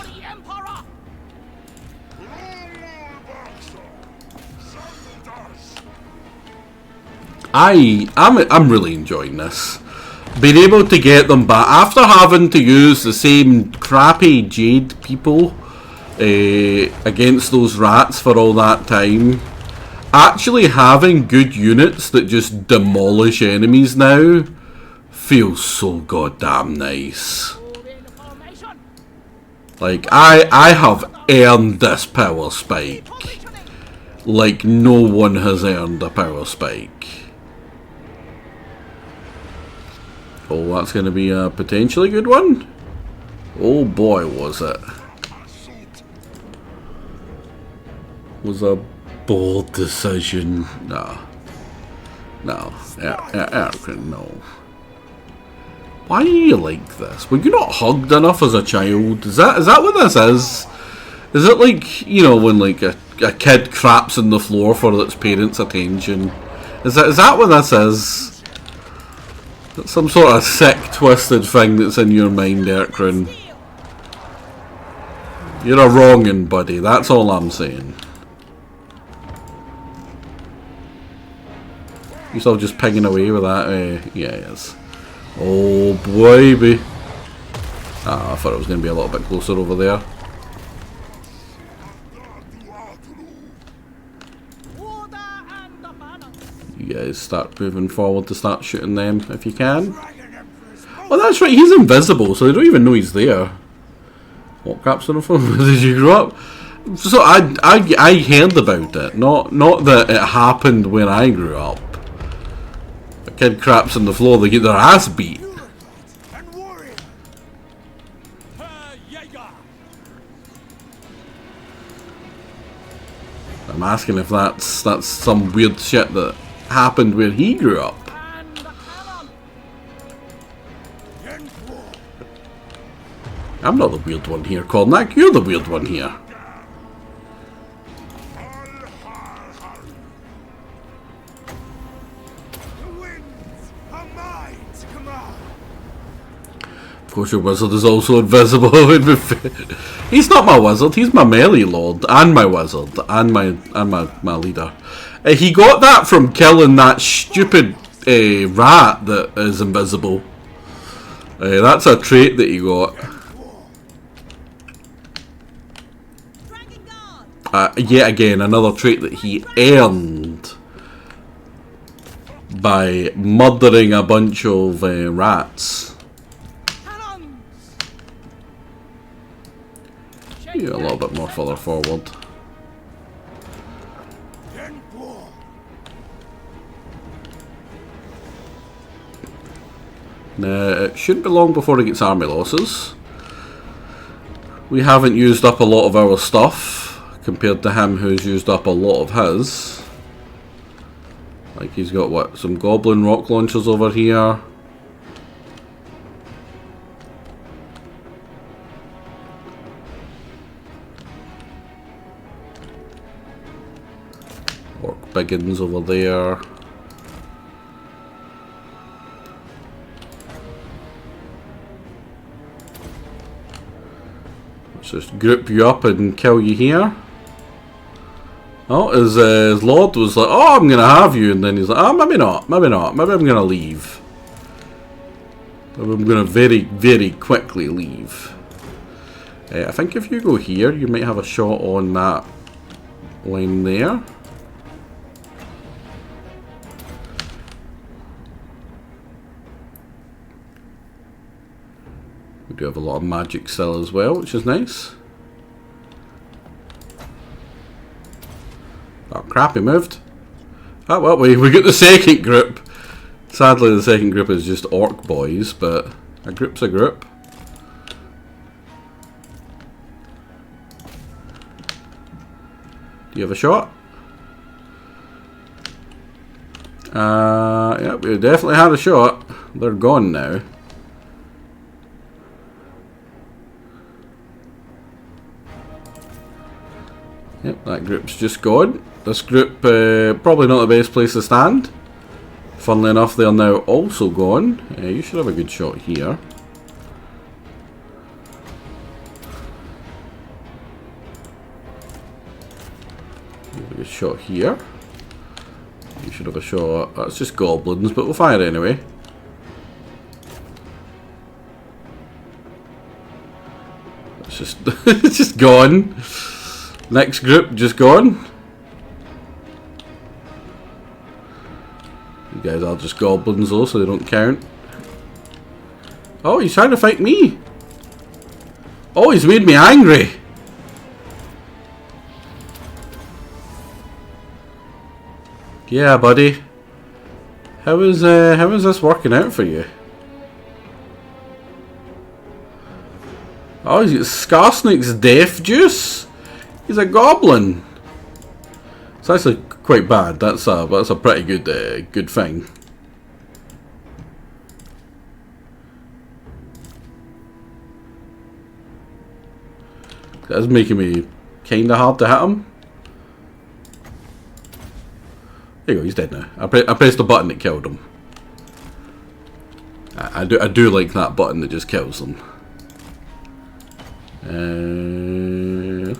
I'm really enjoying this. Being able to get them back after having to use the same crappy Jade people against those rats for all that time. Actually having good units that just demolish enemies now feels so goddamn nice. Like, I have earned this power spike. Like no one has earned a power spike. Oh, that's going to be a potentially good one. Oh boy, was it. Was a bold decision. No. No. No. Why are you like this? Were you not hugged enough as a child? Is that what this is? Is it like, you know, when like a kid craps on the floor for its parents' attention? Is that what this is? It's some sort of sick, twisted thing that's in your mind, Erkran. You're a wrongin', buddy. That's all I'm saying. You still just pinging away with that? Yeah, yes. Oh, baby. Ah, I thought it was going to be a little bit closer over there. You guys start moving forward to start shooting them if you can. Oh, that's right. He's invisible, so they don't even know he's there. What caps on the phone? Did you grow up? So I heard about it. Not that it happened when I grew up. A kid craps on the floor, they get their ass beat. I'm asking if that's some weird shit that happened where he grew up. I'm not the weird one here, Cornac. You're the weird one here. Of course, your wizard is also invisible. He's not my wizard. He's my melee lord and my wizard and my leader. He got that from killing that stupid rat that is invisible. That's a trait that he got. Yet again, another trait that he earned by murdering a bunch of rats. Yeah, a little bit more further forward. Now, it shouldn't be long before he gets army losses. We haven't used up a lot of our stuff compared to him, who's used up a lot of his. Like, he's got what, some goblin rock launchers over here. Orc biggins over there. Let's just group you up and kill you here. Oh, his lord was like, oh, I'm gonna have you, and then he's like, oh, maybe not, maybe not, maybe I'm gonna leave. Maybe I'm gonna very, very quickly leave. I think if you go here, you might have a shot on that line there. We do have a lot of magic still as well, which is nice. Oh crap, he moved. Oh well, we got the second group. Sadly the second group is just orc boys, but a group's a group. Do you have a shot? Yeah, we definitely had a shot. They're gone now. Yep, that group's just gone. This group, probably not the best place to stand. Funnily enough, they are now also gone. You should have a good shot here. You have a good shot here. You should have a shot. That's just goblins, but we'll fire anyway. It's just, it's just gone. Next group, just gone. You guys are just goblins though, so they don't count. Oh, he's trying to fight me. Oh, he's made me angry. Yeah, buddy. How is this working out for you? Oh, he's got Skarsnik's death juice. He's a goblin. It's actually quite bad. That's a pretty good good thing. That's making me kinda hard to hit him. There you go. He's dead now. I pressed the button that killed him. I do like that button that just kills them.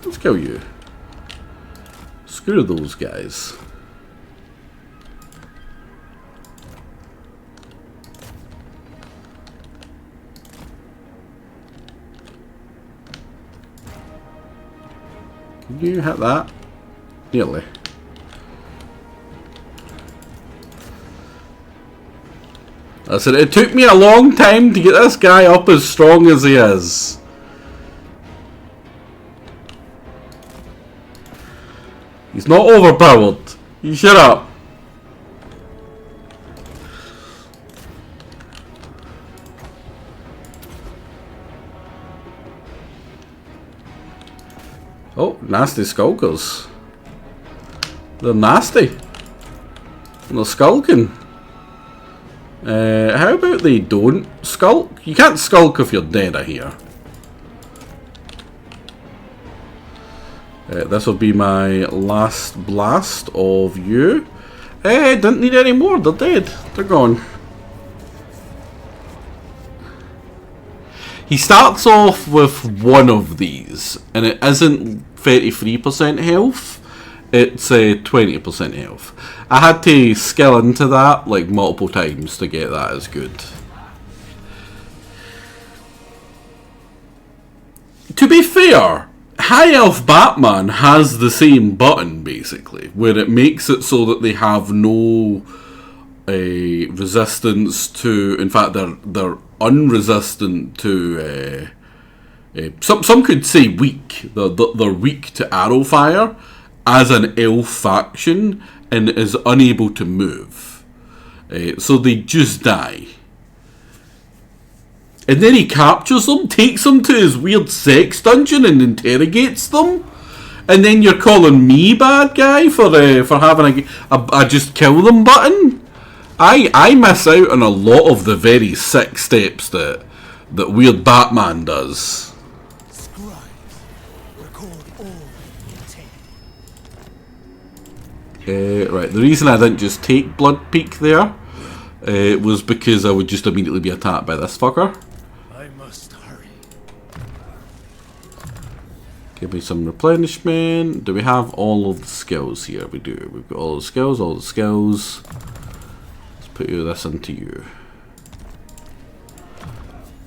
Let's kill you. Screw those guys. Can you hit that? Nearly. I said it took me a long time to get this guy up as strong as he is. He's not overpowered. You shut up. Oh, nasty skulkers. They're nasty. And they're skulking. How about they don't skulk? You can't skulk if you're dead, I hear. This will be my last blast of you. Didn't need any more, they're dead. They're gone. He starts off with one of these, and it isn't 33% health, it's 20% health. I had to skill into that like multiple times to get that as good. to be fair, High Elf Batman has the same button, basically, where it makes it so that they have no resistance to... In fact, they're unresistant to... some could say weak. They're weak to arrow fire as an elf faction and is unable to move. So they just die. And then he captures them, takes them to his weird sex dungeon and interrogates them. And then you're calling me bad guy for having a just kill them button? I miss out on a lot of the very sick steps that weird Batman does. Scribes, record all intent. Right, the reason I didn't just take Blood Peak there was because I would just immediately be attacked by this fucker. I must hurry. Give me some replenishment. Do we have all of the skills here? We do. We've got all the skills, Let's put this into you.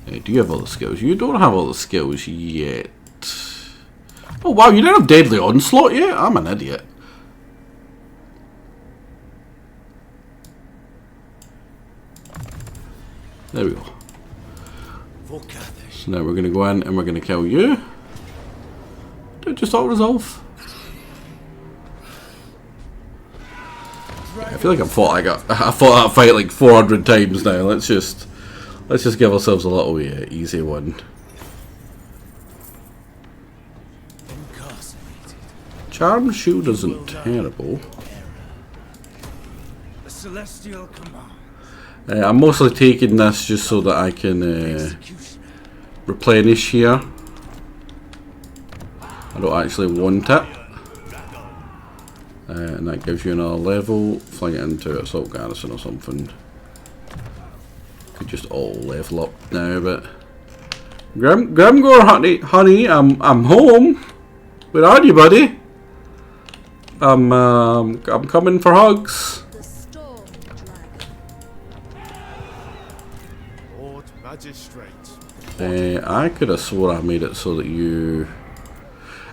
Do you have all the skills? You don't have all the skills yet. Oh wow, you don't have Deadly Onslaught yet? I'm an idiot. There we go. For Cathay. So now we're going to go in and we're going to kill you. Did it just auto-resolve? I feel like I fought that fight like 400 times now. Let's just give ourselves a little easy one. Incarcerated. Charm Shield isn't terrible. A celestial command. I'm mostly taking this just so that I can Executioner. replenish here. I don't actually want it. And that gives you another level. Fling it into Assault Garrison or something. Could just all level up now, but Grimgore, honey, I'm home. Where are you, buddy? I'm coming for hugs. The storm dragon. Lord Magistrate. I could have swore I made it so that you...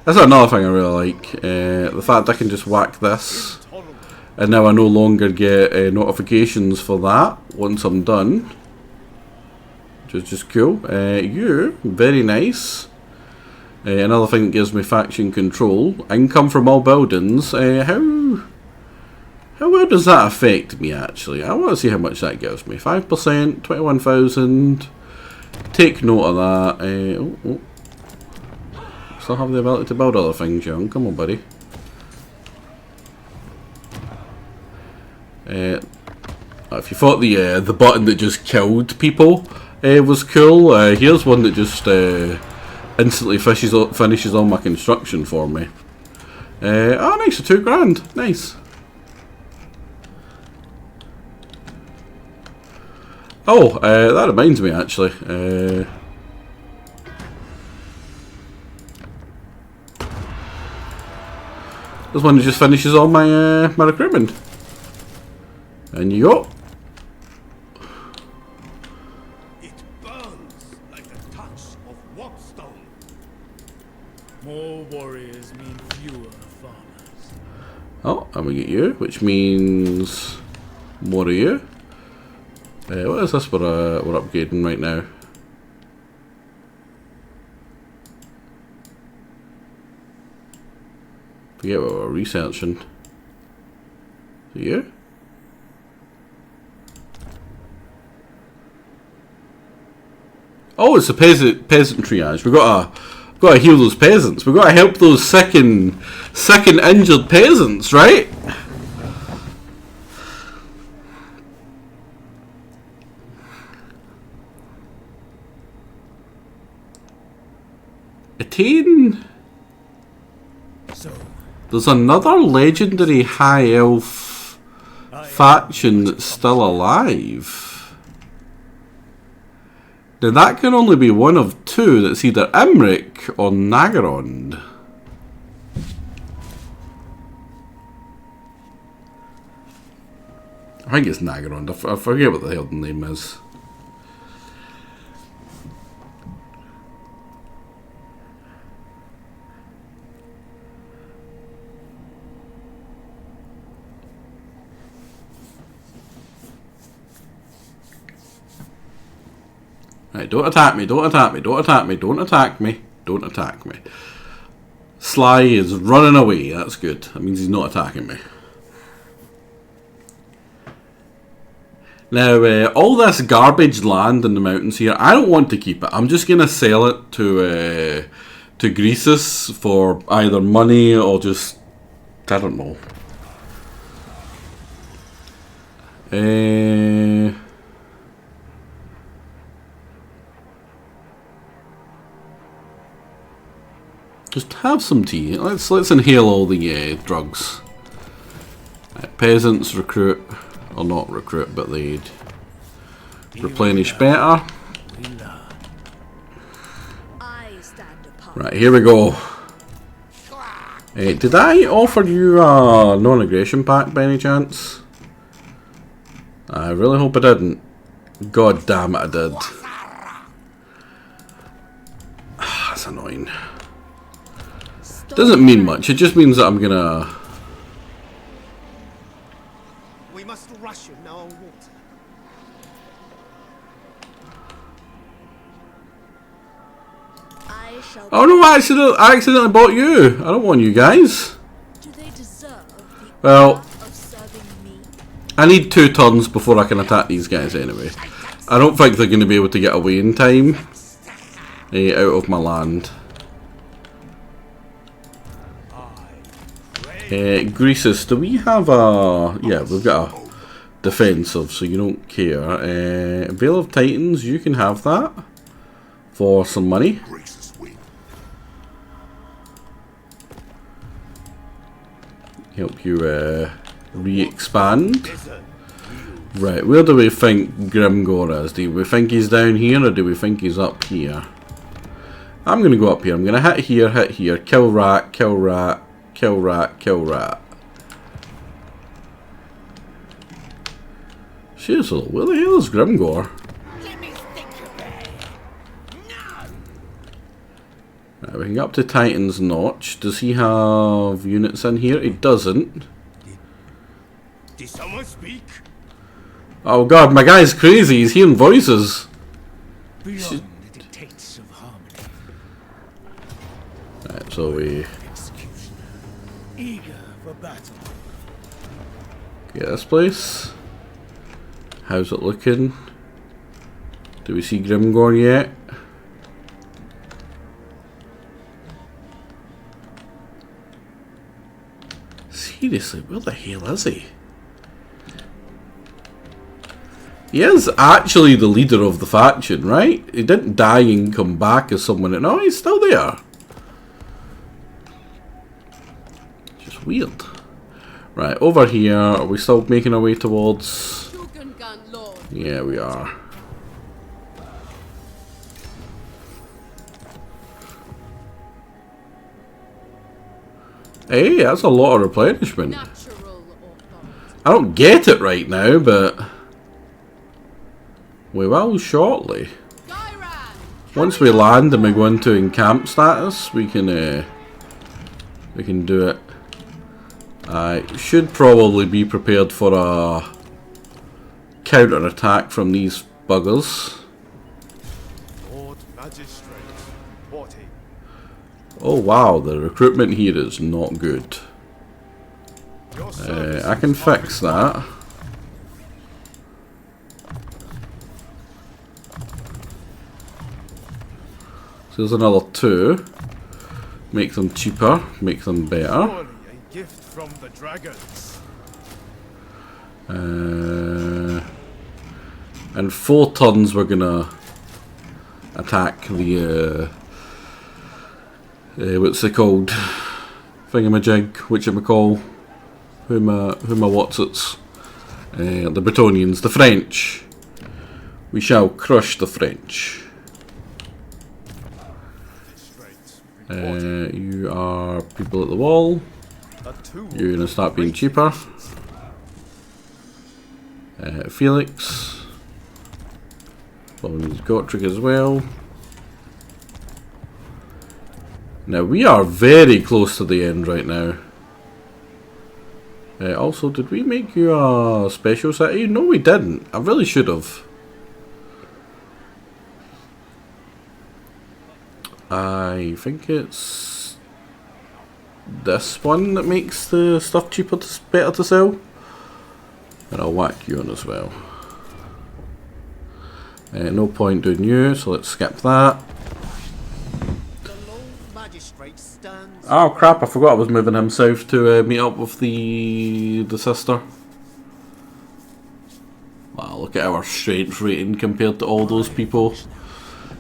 That's another thing I really like. The fact I can just whack this. And now I no longer get notifications for that once I'm done. Which is just cool. You, very nice. Another thing that gives me faction control. Income from all buildings. How well does that affect me actually? I want to see how much that gives me. 5%, 21,000. Take note of that. Still have the ability to build other things, young. Come on, buddy. If you thought the button that just killed people was cool, here's one that just instantly finishes all my construction for me. Oh, nice, so $2 grand. Nice. Oh, that reminds me actually. This one just finishes all my my recruitment. And you go. It burns like the touch of whatstone. More warriors mean fewer farmers. Oh, and we get you, which means more of you. What is this we're upgrading right now? Forget what we're researching. Is it you? Oh, it's a peasant triage. We've got to heal those peasants. We've got to help those sick and injured peasants, right? Attain. So, There's another legendary high elf faction that's still alive. Now that can only be one of two. That's either Imric or Nagarond. I think it's Nagarond. I forget what the hell the name is. Right, don't attack me, don't attack me, don't attack me, don't attack me, don't attack me. Sly is running away, that's good. That means he's not attacking me. Now, all this garbage land in the mountains here, I don't want to keep it. I'm just going to sell it to Greasus for either money or just, I don't know. Just have some tea. Let's inhale all the drugs. Peasants recruit, or not recruit, but they'd replenish better. Right, here we go. Did I offer you a non-aggression pack by any chance? I really hope I didn't. God damn it, I did. That's annoying. Doesn't mean much, it just means that I'm gonna... We must ration our water. Oh no, I accidentally bought you. I don't want you guys. Do they deserve the Well, honor of serving me? I need 2 turns before I can attack these guys anyway. I don't think they're going to be able to get away in time out of my land. Greasus, do we have a... Yeah, we've got a defensive, so you don't care. Veil of Titans, you can have that for some money. Help you re-expand. Right, where do we think Grimgor is? Do we think he's down here or do we think he's up here? I'm going to go up here. I'm going to hit here, kill rat, kill rat, kill rat, kill rat. Seriously, where the hell is Grimgor? Right, we can get up to Titan's Notch. Does he have units in here? He doesn't. Did someone speak? Oh god, my guy's crazy. He's hearing voices. Beyond the dictates of harmony. Right, so we Executioner, eager for battle. get this place. How's it looking? Do we see Grimgor yet? Seriously, where the hell is he? He is actually the leader of the faction, right? He didn't die and come back as someone. No, he's still there. Just weird. Right, over here. Are we still making our way towards... Yeah, we are. Hey, that's a lot of replenishment. I don't get it right now, but we will shortly. Once we land and we go into encamp status, we can do it. I should probably be prepared for a counter attack from these buggers. Lord Magistrate, reporting. Oh wow, the recruitment here is not good. I can fix that. So there's another 2. Make them cheaper, make them better. Surely a gift from the dragons. And 4 turns we're gonna attack the what's it called? Thingamajig, whichamacall, whom what's-its, the Bretonians, the French. We shall crush the French. You are people at the wall. You're gonna start being cheaper. Felix. Well, we need Gotrek as well. Now we are very close to the end right now. Also, did we make you a special city? No, we didn't. I really should have. I think it's this one that makes the stuff cheaper, better to sell. And I'll whack you on as well. No point doing you, so let's skip that. The Lord Magistrate stands. Oh crap! I forgot I was moving him south to meet up with the sister. Wow, look at our strength rating compared to all those people.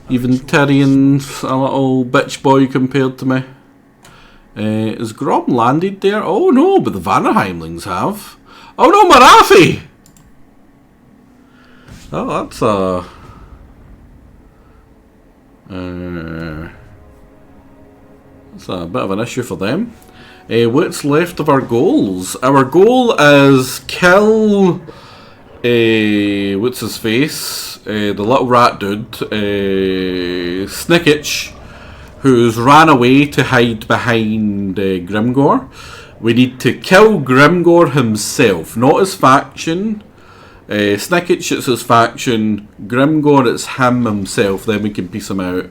Even Tyrion's a little bitch boy compared to me. Is Grom landed there? Oh no, but the Vanaheimlings have. Oh no, Marathi! Oh, that's a bit of an issue for them. What's left of our goals? Our goal is kill what's his face? The little rat dude, Snickich, who's ran away to hide behind Grimgor. We need to kill Grimgor himself, not his faction. Snickich is his faction, Grimgor it's him himself, then we can piece him out.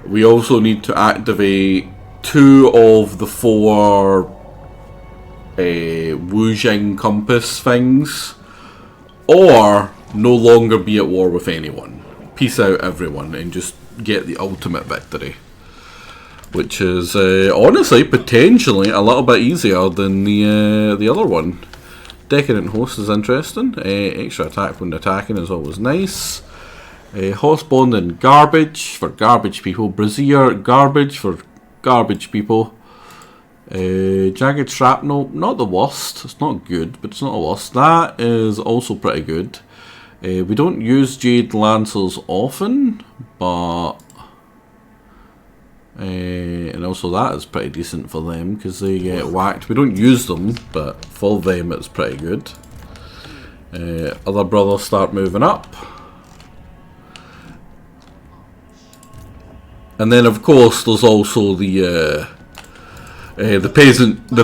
We also need to activate 2 of the 4 Wujing compass things, or no longer be at war with anyone. Peace out everyone and just get the ultimate victory. Which is honestly potentially a little bit easier than the other one. Decadent Host is interesting. Extra attack when attacking is always nice. Horseborn and Garbage for garbage people. Brazier, Garbage for garbage people. Jagged Shrapnel, not the worst. It's not good, but it's not the worst. That is also pretty good. We don't use Jade Lancers often, but... and also that is pretty decent for them because they get whacked. We don't use them, but for them it's pretty good. Other brothers start moving up, and then of course there's also the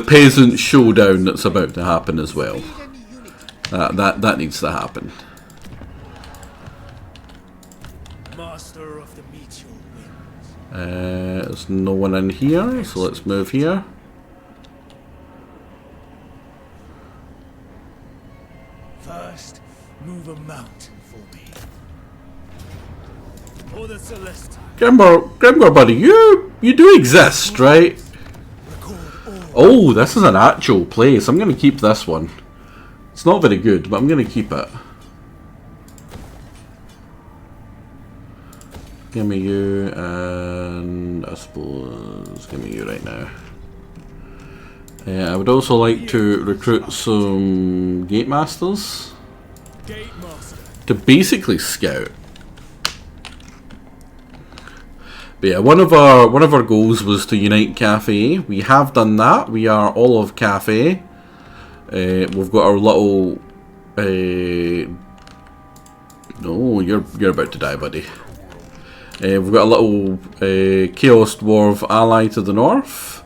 peasant showdown that's about to happen as well. That needs to happen. Master of the Meteor Winds. There's no one in here, so let's move here. First, move a mountain for me. For the Celestial. Grimgor buddy, you do exist, right? Oh, this is an actual place. I'm going to keep this one. It's not very good, but I'm going to keep it. Give me you, and I suppose give me you right now. I would also like to recruit some Gate Masters to basically scout. But yeah, one of our goals was to unite Cathay. We have done that. We are all of Cathay. We've got our little. No, you're about to die, buddy. We've got a little Chaos Dwarf ally to the north.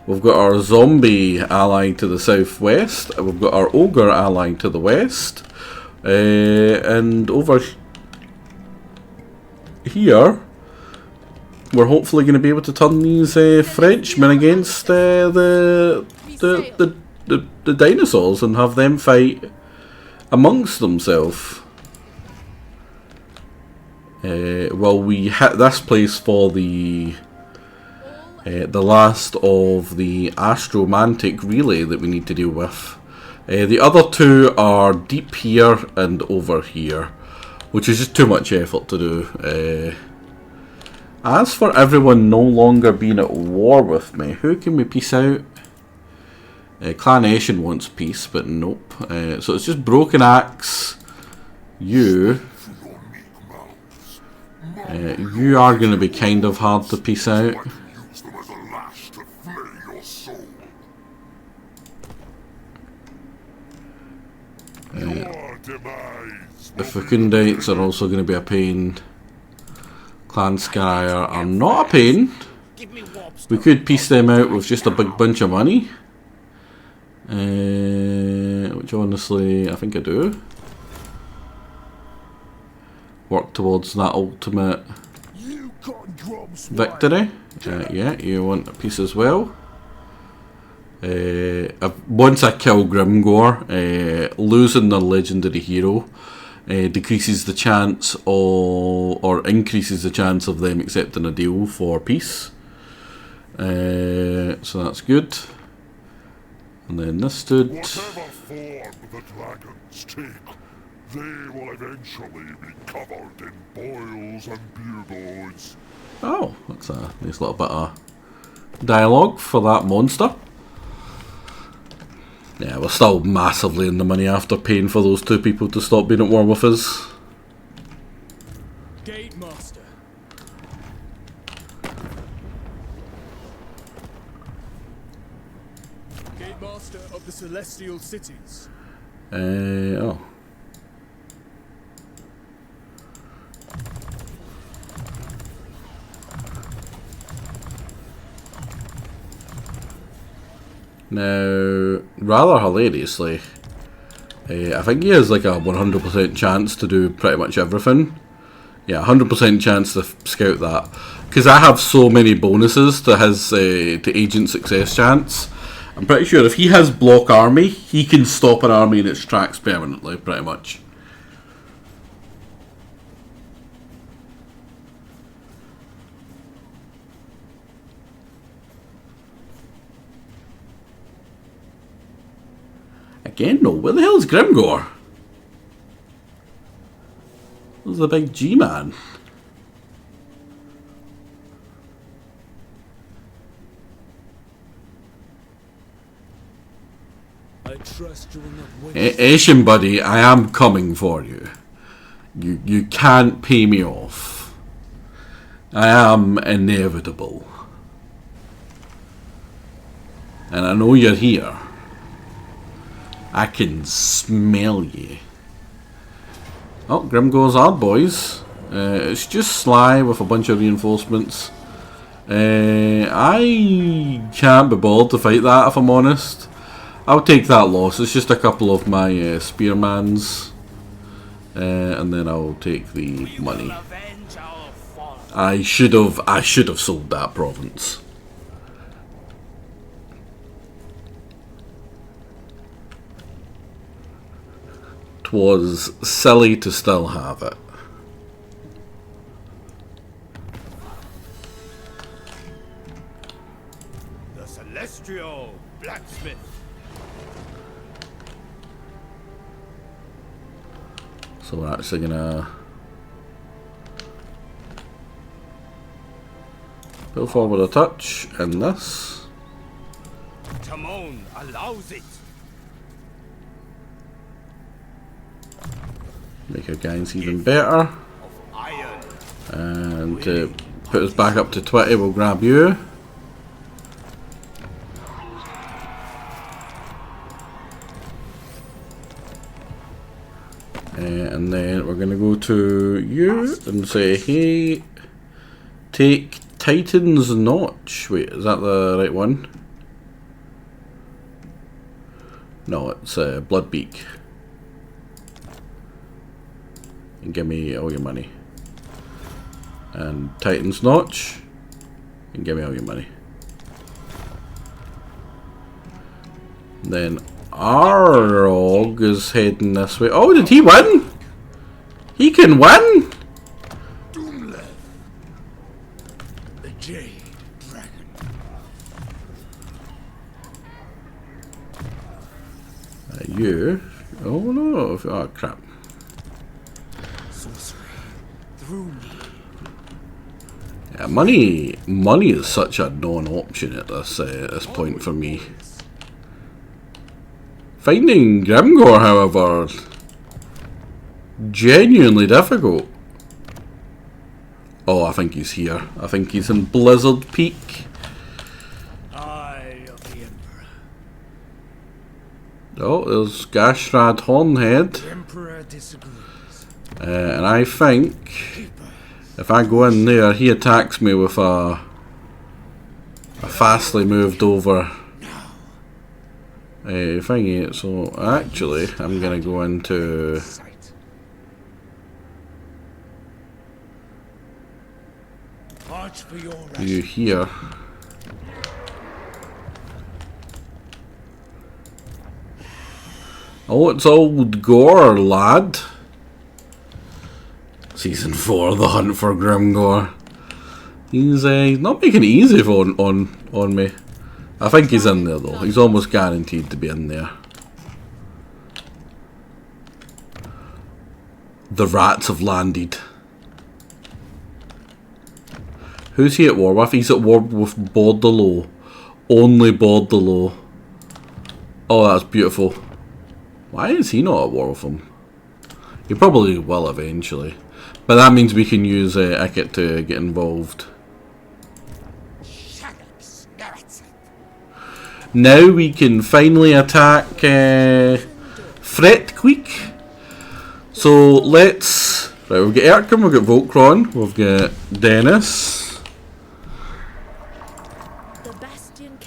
We've got our Zombie ally to the southwest. We've got our Ogre ally to the west. And over here, we're hopefully going to be able to turn these Frenchmen against the dinosaurs and have them fight amongst themselves. Well, we hit this place for the last of the Astromantic relay that we need to deal with. The other 2 are deep here and over here, which is just too much effort to do. As for everyone no longer being at war with me, who can we peace out? Clanation wants peace, but nope. So it's just Broken Axe, you. You are going to be kind of hard to piece out. The Fecundates are also going to be a pain. Clan Skyer are not a pain. We could piece them out with just a big bunch of money. Which honestly, I think I do. Work towards that ultimate Cotton Grom's Victory. Yeah, you want a piece as well. Once I kill Grimgore, losing the legendary hero decreases the chance of, or increases the chance of them accepting a deal for peace. So that's good. And then this dude. Whatever form the dragons take, they will eventually be covered in boils and buboes. Oh, that's a nice little bit of dialogue for that monster. Yeah, we're still massively in the money after paying for those two people to stop being at war with us. Gate Master. Gate Master of the Celestial Cities. Oh. Now, rather hilariously, I think he has like a 100% chance to do pretty much everything. Yeah, 100% chance to scout that. Because I have so many bonuses to his to agent success chance. I'm pretty sure if he has block army, he can stop an army in its tracks permanently, pretty much. Again, no. Where the hell is Grimgore? Where's the big G-man? I trust you will not win. Asian buddy, I am coming for you. You can't pay me off. I am inevitable. And I know you're here. I can smell you. Oh, Grimgore's hard, boys. It's just Sly with a bunch of reinforcements. I can't be bothered to fight that, if I'm honest. I'll take that loss. It's just a couple of my spearmans. And then I'll take the money. I should have sold that province. 'Twas silly to still have it. The Celestial Blacksmith. So we're actually gonna go forward a touch and this. Timon allows it. Make our guys even better. Iron. And to put us back up to 20, we'll grab you. And then we're going to go to you and say, hey, take Titan's Notch. Wait, is that the right one? No, it's Bloodbeak. And give me all your money. And Titan's Notch. And give me all your money. Then Arog is heading this way. Oh, did he win? He can win? Doomlev. The Jade Dragon. You? Oh no. Oh crap. Sorcery. Through me. Yeah, money is such a non-option at this point for me. Finding Grimgore, however, genuinely difficult. Oh, I think he's here. I think he's in Blizzard Peak. Eye of the Emperor. Oh, there's Gashrad Hornhead. The Emperor disagrees. And I think if I go in there, he attacks me with a fastly moved over thingy. So actually, I'm gonna go into March for your rest. You here. Oh, it's old Gore, lad. Season 4, The Hunt for Grimgore. He's not making it easy on me. I think he's in there though. He's almost guaranteed to be in there. The rats have landed. Who's he at war with? He's at war with Bordelot. Only Bordelot. Oh, that's beautiful. Why is he not at war with him? He probably will eventually. But that means we can use Icket to get involved. Now we can finally attack Fretqueek. So let's... Right, we've got Erkin, we've got Volkron, we've got Dennis.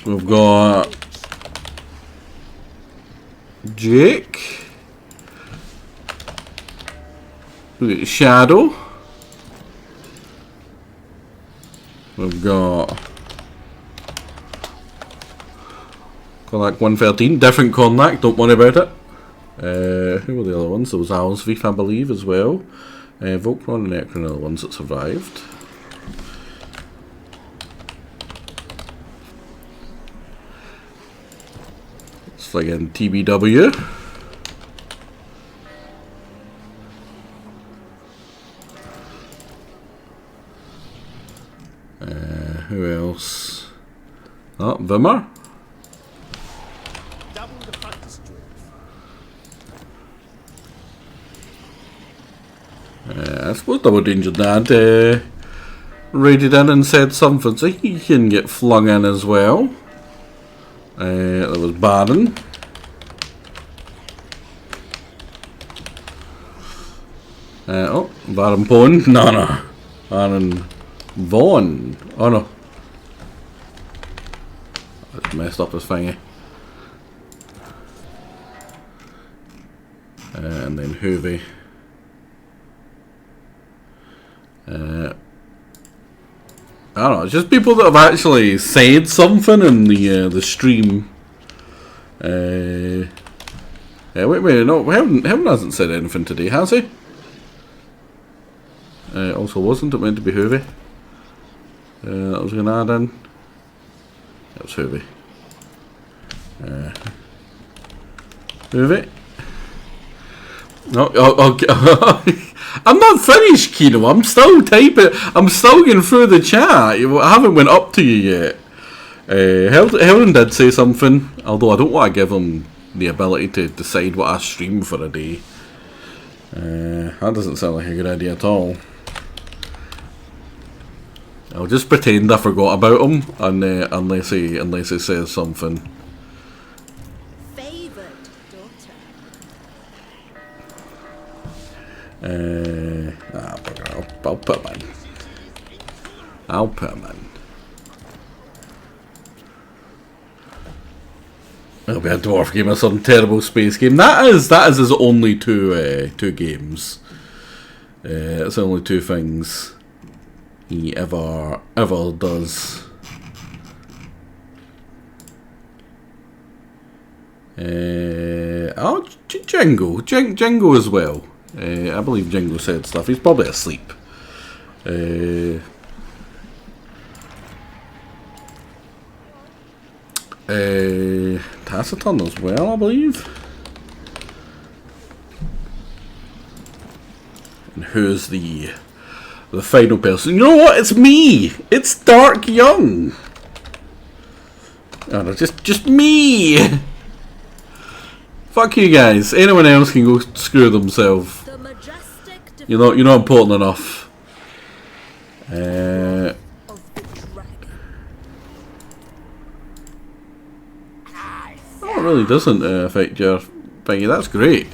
We've got Jake. We've got Shadow. We've got Cornac 113, different Cornac, don't worry about it. Who were the other ones? There was Alsvif, I believe, as well. Volkron and Ekron are the ones that survived. It's like in TBW. Who else? Oh, Vimmer. I suppose Double Danger Dad raided in and said something, so he can get flung in as well. There was Baron. Oh, Baron Pone. No. Baron Vaughn. Oh no. I just messed up his thingy. And then Hoovy. I don't know, it's just people that have actually said something in the stream. Wait, no, Heaven hasn't said anything today, has he? Also, wasn't it meant to be Hoovy? That was going to add in. That was Hoovy. Hoovy. No, okay. I'm not finished, Kino. I'm still typing. I'm still going through the chat. I haven't went up to you yet. Helen did say something, although I don't want to give him the ability to decide what I stream for a day. That doesn't sound like a good idea at all. I'll just pretend I forgot about him, and unless he says something. I'll put him in. I'll put him in. It'll be a dwarf game or some terrible space game. That is his only two games. It's the only two things he ever does. Oh, Jingo as well. I believe Jingo said stuff. He's probably asleep. Taciturn as well, I believe. And who's the final person? You know what? It's me. It's Dark Young. Oh, no, just me. Fuck you guys. Anyone else can go screw themselves. You're not important enough. That really doesn't affect your thingy. That's great.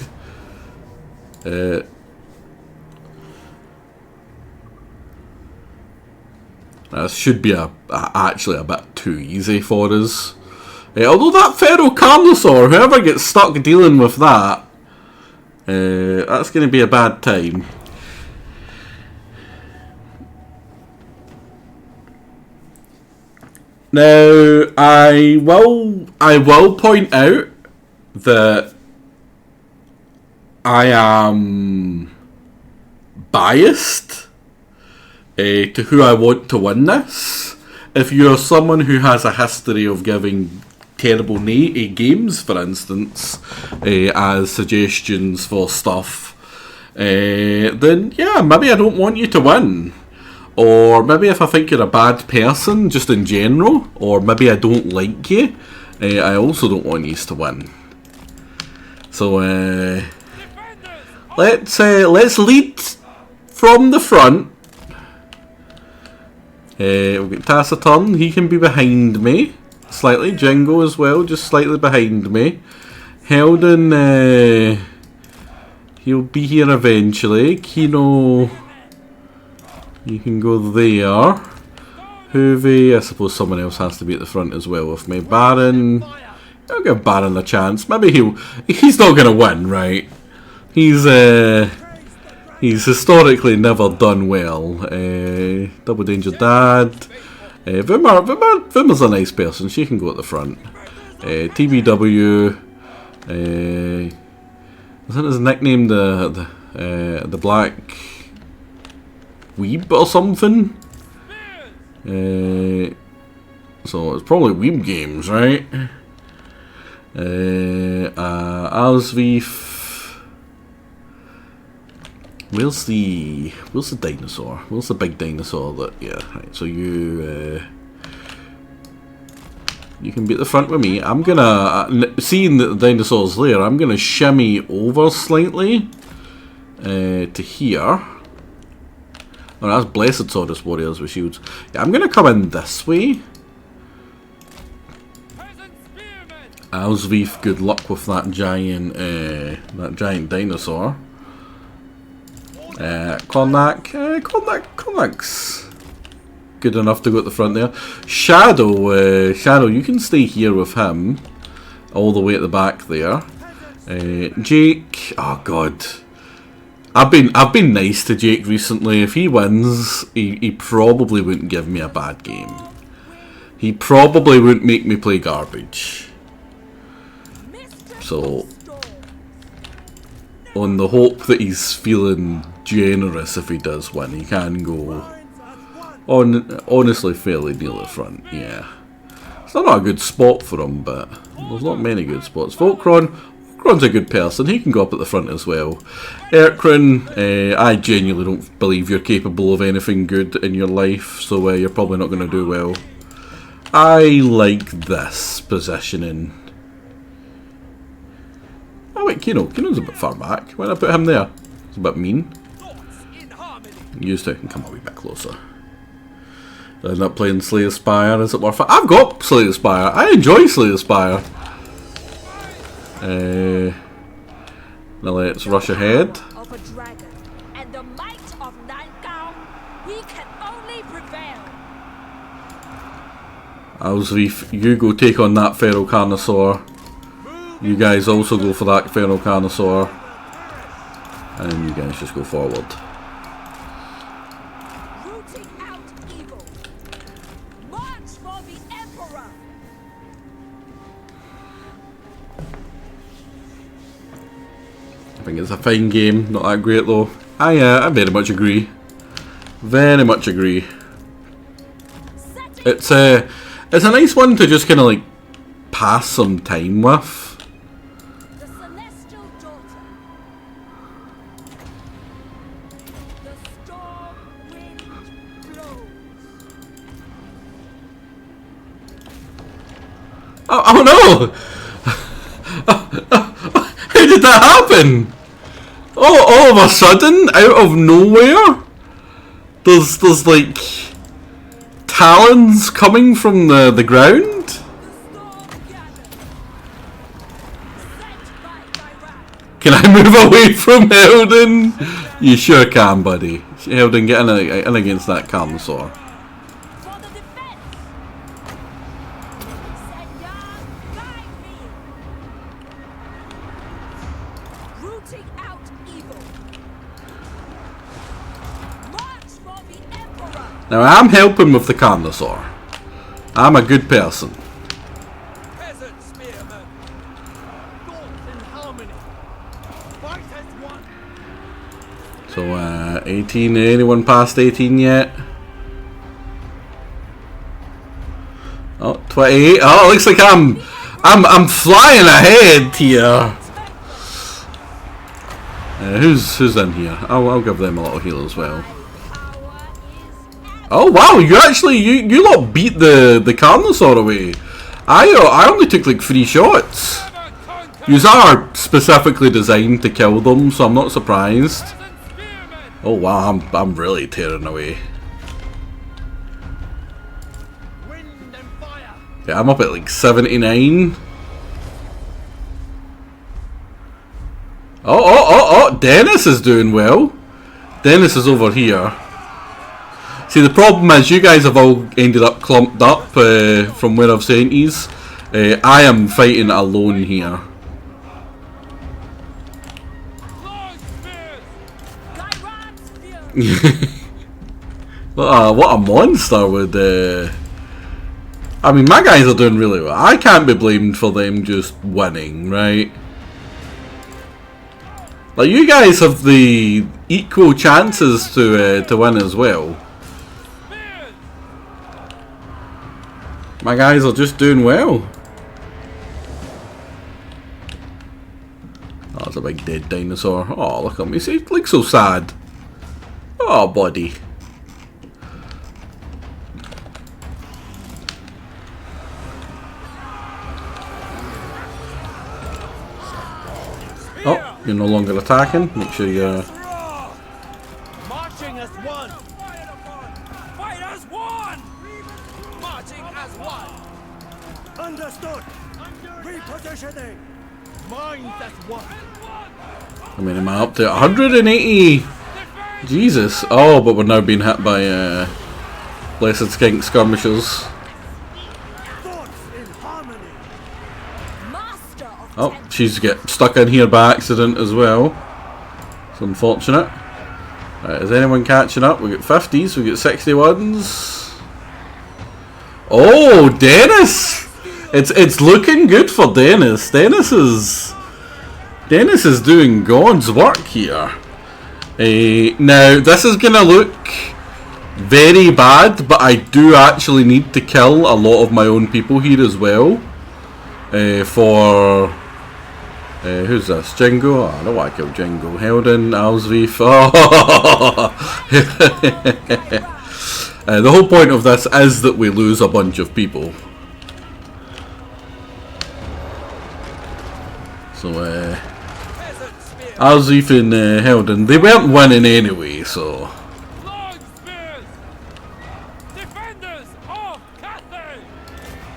That should be actually a bit too easy for us. Although that Feral Carnosaur, whoever gets stuck dealing with that, that's going to be a bad time. Now, I will point out that I am biased to who I want to win this. If you're someone who has a history of giving terrible games, for instance, as suggestions for stuff, then yeah, maybe I don't want you to win. Or maybe if I think you're a bad person, just in general, or maybe I don't like you, I also don't want you to win. So let's lead from the front. We've got Taciturn. He can be behind me slightly. Jingo as well, just slightly behind me. Helden, he'll be here eventually. Kino, you can go there. Hoovy, I suppose someone else has to be at the front as well with me. Baron, I'll give Baron a chance. Maybe he's not going to win, right? He's historically never done well. Double Danger Dad. Vimar's a nice person. She can go at the front. TBW. Isn't his nickname the Black Weeb or something? So it's probably Weeb Games, right? Alsvif. Where's the dinosaur? Where's the big dinosaur that, yeah, right, so you can be at the front with me. I'm gonna, seeing that the dinosaur's there, I'm gonna shimmy over slightly to here. Oh, that's Blessed Saurus Warriors with shields. Yeah, I'm gonna come in this way. Alsvif, good luck with that giant dinosaur. Cornac's good enough to go at the front there. Shadow, Shadow, you can stay here with him, all the way at the back there. Jake, oh god, I've been nice to Jake recently. If he wins, he probably wouldn't give me a bad game. He probably wouldn't make me play garbage. So, on the hope that he's feeling generous if he does win, he can go honestly fairly near the front, yeah. It's not a good spot for him, but there's not many good spots. Volkron's a good person, he can go up at the front as well. Erkrin, I genuinely don't believe you're capable of anything good in your life, so you're probably not going to do well. I like this positioning. Oh wait, Kino's a bit far back. Why did I put him there? It's a bit mean. Used to, I can come a wee bit closer. End up playing Slay the Spire, is it worth it? I've got Slay the Spire. I enjoy Slay the Spire. Now let's rush ahead. Of a dragon and the might of Nangao, we can only prevail. Alsvif, you go take on that Feral Carnosaur. You guys also go for that Feral Carnosaur. And you guys just go forward. Rooting out evil. March for the Emperor. I think it's a fine game, not that great though. I very much agree. Very much agree. It's a nice one to just kind of like pass some time with. The celestial daughter. The storm wind blows. Oh no! How did that happen? Oh, all of a sudden, out of nowhere, there's like talons coming from the ground. The storm gathers. Sent by Iraq. Can I move away from Helden? You sure can, buddy. Helden, get in against that Carnosaur. For the defense. Senyan, guide me. Rooting out evil. March for the Emperor. Now I'm helping with the Carnosaur. I'm a good person. Peasant spearmen. Thoughts in harmony. Fight as one. So 18. Anyone past 18 yet? Oh, 28. Oh, it looks like I'm flying ahead here. Who's in here? I'll give them a little heal as well. Oh wow, you lot beat the Carnosaur away. I only took like 3 shots. Yous are specifically designed to kill them, so I'm not surprised. Oh wow, I'm really tearing away. Yeah, I'm up at like 79. Oh, Dennis is doing well. Dennis is over here. See, the problem is you guys have all ended up clumped up from where I've sent yous. I am fighting alone here. What a monster would... I mean, my guys are doing really well. I can't be blamed for them just winning, right? Like, you guys have the equal chances to win as well. My guys are just doing well. Oh, that's a big dead dinosaur. Oh, look at me. See, it looks so sad. Oh, buddy. Oh, you're no longer attacking. Make sure you're... Marching as one. Fight as one. Marching as one. Understood. Repositioning. Minds as one. I mean, am I up to 180? Jesus. Oh, but we're now being hit by Blessed Skink skirmishers. Oh, she's get stuck in here by accident as well. It's unfortunate. Right, is anyone catching up? We got 50s, we got 61s. Oh, Dennis! It's looking good for Dennis. Dennis is doing God's work here. Now this is gonna look very bad, but I do actually need to kill a lot of my own people here as well. For who's this? Jingo? Oh, I don't want to kill Jingo. Helden, Alsreef. Oh. The whole point of this is that we lose a bunch of people. So, Alsreef and Helden, they weren't winning anyway, so. Long spears. Defenders of Cathay.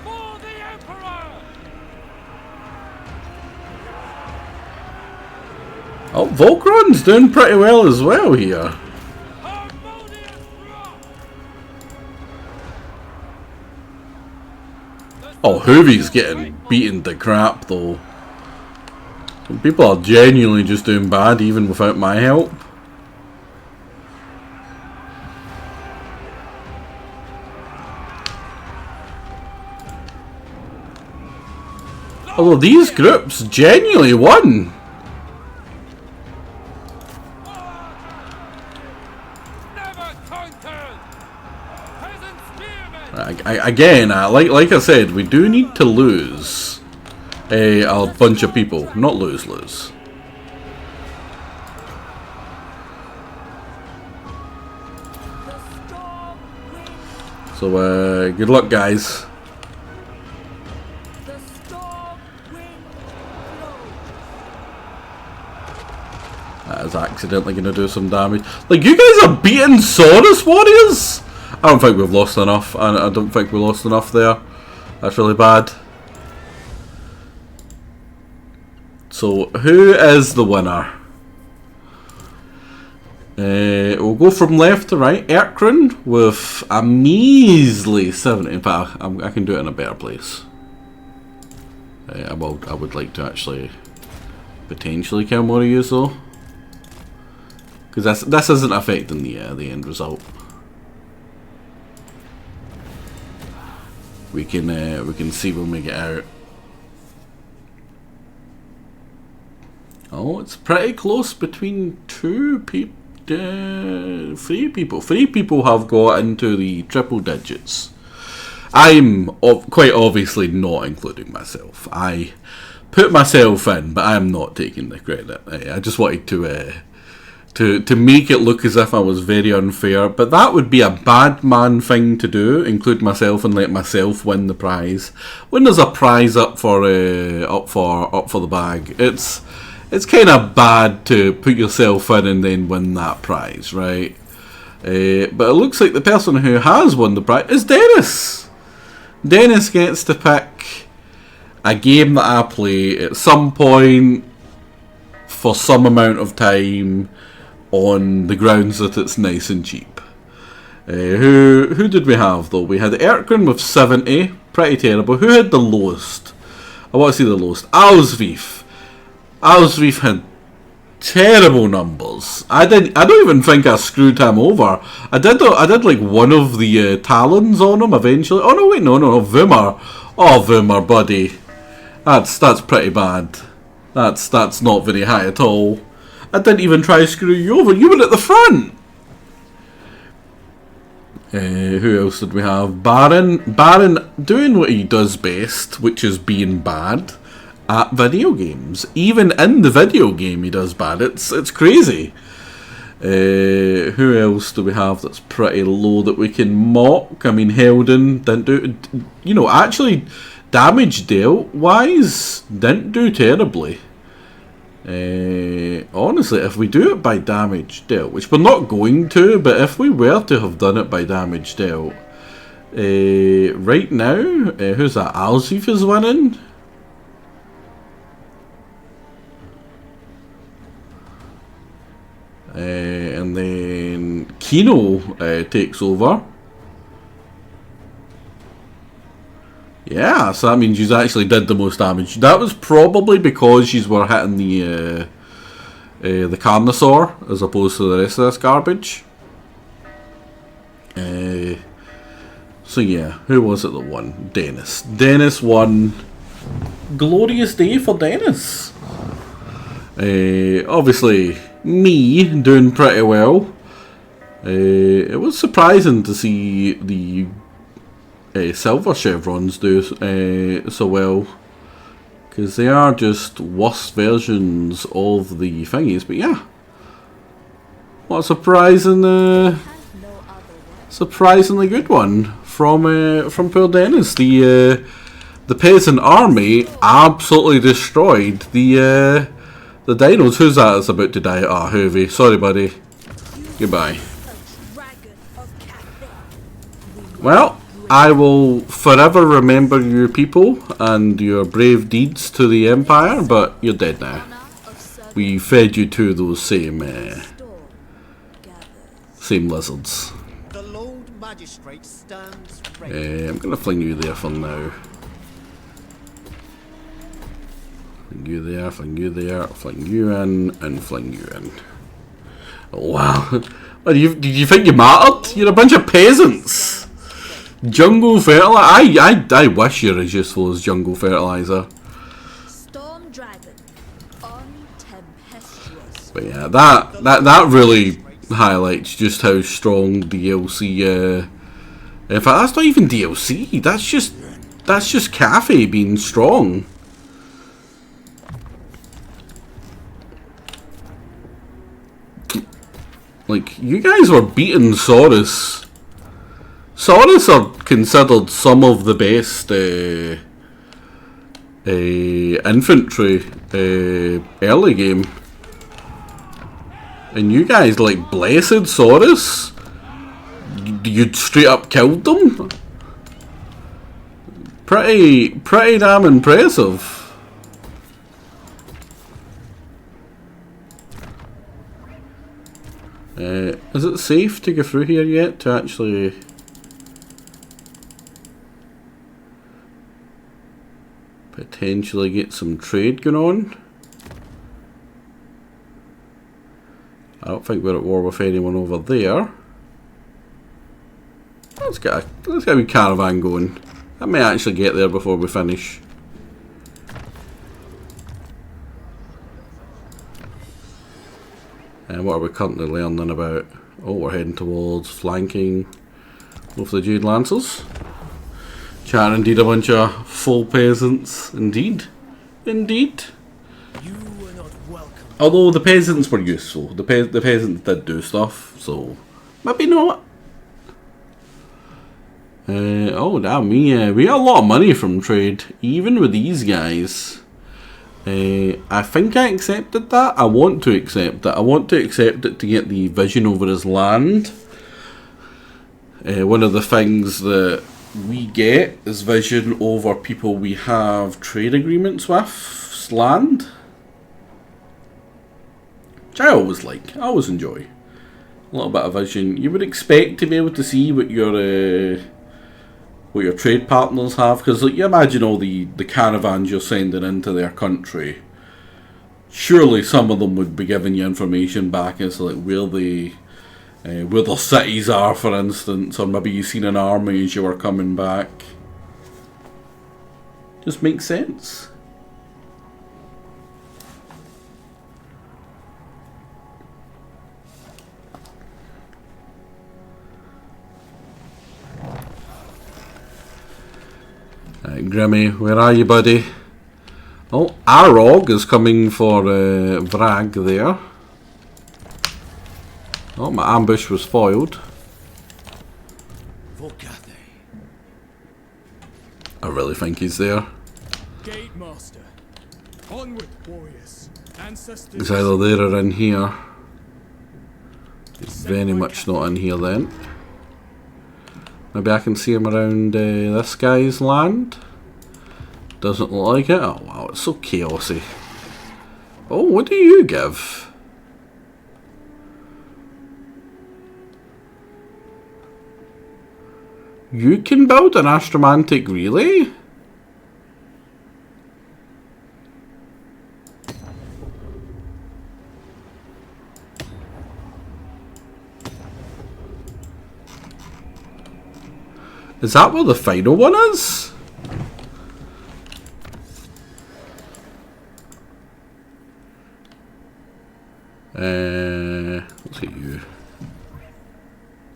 For the Emperor. Oh, Volcron's doing pretty well as well here. Oh, Hoovy's getting beaten to crap though. Some people are genuinely just doing bad even without my help. Although these groups genuinely won. Again, like I said, we do need to lose a bunch of people, not lose. So good luck, guys. That is accidentally going to do some damage. Like, you guys are beating Saurus warriors? I don't think we've lost enough. I don't think we lost enough there. That's really bad. So, who is the winner? We'll go from left to right. Erkran with a measly 70. But I can do it in a better place. I would like to actually potentially kill more of you though, because this isn't affecting the end result. we can see when we get out. Oh, it's pretty close between three people. Three people have got into the triple digits. I'm quite obviously not including myself. I put myself in, but I'm not taking the credit. I just wanted to make it look as if I was very unfair, but that would be a bad man thing to do, include myself and let myself win the prize. When there's a prize up for the bag, it's kind of bad to put yourself in and then win that prize, right? But it looks like the person who has won the prize is Dennis. Dennis gets to pick a game that I play at some point for some amount of time on the grounds that it's nice and cheap. Who did we have though? We had Erkgren with 70, pretty terrible. Who had the lowest? I want to see the lowest. Alsreef had terrible numbers. I don't even think I screwed him over. I did like one of the talons on him eventually. Oh no, wait, no, Vimmer. Oh, Vimmer, buddy. That's pretty bad. That's not very high at all. I didn't even try to screw you over. You were at the front. Who else did we have? Baron doing what he does best, which is being bad at video games. Even in the video game he does bad. It's crazy. Who else do we have that's pretty low that we can mock? I mean, Helden didn't do... actually, damage dealt wise, didn't do terribly. Honestly, if we do it by damage dealt, which we're not going to, but if we were to have done it by damage dealt, right now, who's that? Alsif is winning. And then Kino takes over. Yeah, so that means you actually did the most damage. That was probably because you were hitting the Carnosaur as opposed to the rest of this garbage. So yeah, who was it that won? Dennis. Dennis won. Glorious day for Dennis. Obviously, me doing pretty well. It was surprising to see the silver chevrons do so well, because they are just worse versions of the thingies. But yeah, what a surprisingly good one from poor Dennis. The peasant army absolutely destroyed the dinos. Who's that that's about to die? Ah, Hoovy. Sorry, buddy. Goodbye. Well, I will forever remember your people and your brave deeds to the Empire, but you're dead now. We fed you to those same lizards. The Lord Magistrate stands I'm gonna fling you there for now. Fling you there, fling you there, fling you in, and fling you in. Oh, wow. Did you think you mattered? You're a bunch of peasants. Jungle fertilizer. I wish you're as useful as jungle fertilizer. Storm Dragon, untempestuous. But yeah, that really highlights just how strong DLC. In fact, that's not even DLC. That's just Cathay being strong. Like, you guys were beating Saurus. Saurus are considered some of the best infantry early game. And you guys, like, blessed Saurus, you'd straight up killed them. Pretty damn impressive. Is it safe to go through here yet to actually... potentially get some trade going on? I don't think we're at war with anyone over there. Let's get a wee caravan going. I may actually get there before we finish. And what are we currently learning about? Oh, we're heading towards flanking with the Jade Lancers. Chat, indeed, a bunch of full peasants. Indeed. Indeed. You were not welcome. Although the peasants were useful. The peasants did do stuff, so maybe not. Oh damn, we got a lot of money from trade, even with these guys. I think I accepted that. I want to accept it. I want to accept it to get the vision over his land. One of the things that we get is vision over people we have trade agreements with, land. Which I always like, I always enjoy. A little bit of vision. You would expect to be able to see what your trade partners have, because like, you imagine all the caravans you're sending into their country. Surely some of them would be giving you information back as to like where their cities are, for instance, or maybe you've seen an army as you were coming back. Just makes sense. Grimmy, where are you, buddy? Oh, Arog is coming for Vrag there. Oh, my ambush was foiled. For Cathay. I really think he's there. Gate master. Onward, warriors. Ancestors. He's either there or in here. He's very much not in here then. Maybe I can see him around this guy's land. Doesn't look like it. Oh wow, it's so chaosy. Oh, what do you give? You can build an astromantic relay? Is that where the final one is? Let's get you.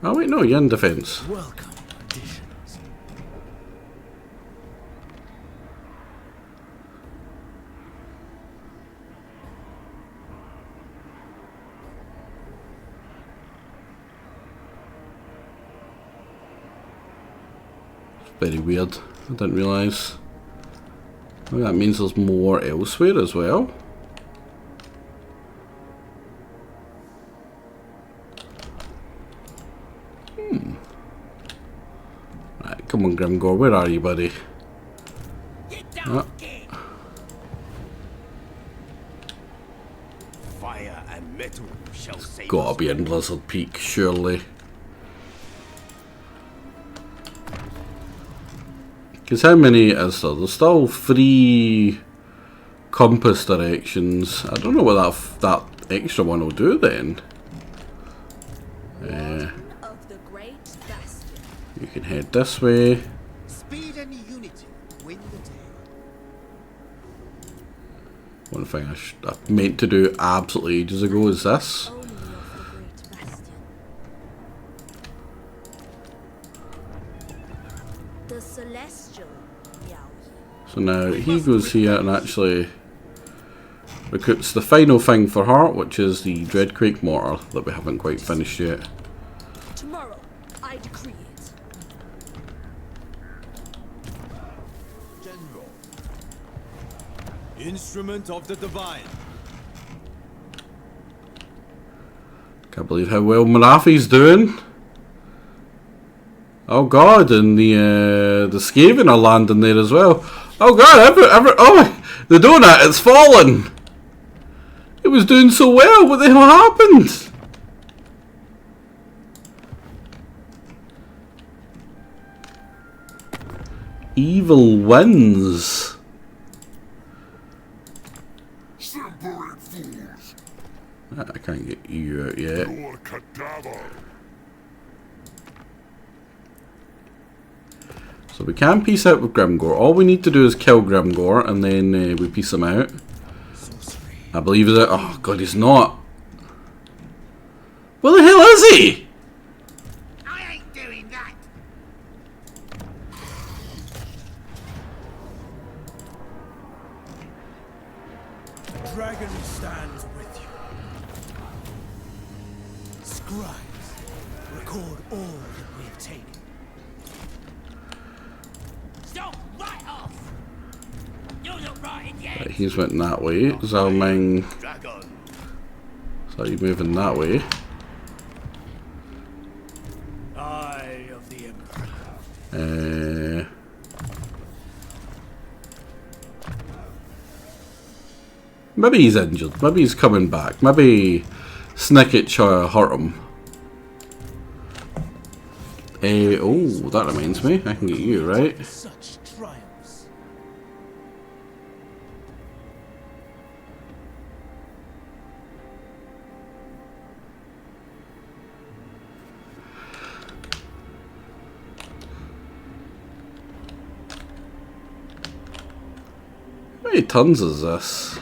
Oh wait, no, you're in defense. Welcome additions. Very weird. I didn't realise. Well, that means there's more elsewhere as well. Right, come on, Grimgor, where are you, buddy? Fire and metal shall save Gotta us. be in Blizzard Peak, surely. Because how many is there? There's still 3 compass directions. I don't know what that extra one will do then. Of the great bastion. You can head this way. Speed and unity win the day. One thing I meant to do absolutely ages ago is this. Only of the great bastion. The celestial Yaoi. So now he goes here and actually recruits the final thing for her, which is the Dreadquake mortar that we haven't quite finished yet. Tomorrow, I decree it. General. Instrument of the divine. Can't believe how well Marafi's doing. Oh god, and the Skaven are landing there as well. Oh god, oh, the donut, it's fallen. It was doing so well, what the hell happened? Evil wins. Simpering fools! I can't get you out yet. Your cadaver! So we can peace out with Grimgor. All we need to do is kill Grimgor, and then we peace him out. I believe that. Oh god, he's not. Where the hell is he? I ain't doing that. The dragon stands with you. Scribes, record all that we have taken. Stop right off! You're not right yet! Right, he's went that way. Zhao Ming. Dragon. So you're moving that way. Eye of the Emperor. Maybe he's injured. Maybe he's coming back. Maybe Snicket hurt him. Oh, that reminds me. I can get you, right? Such triumphs. How many tons is this?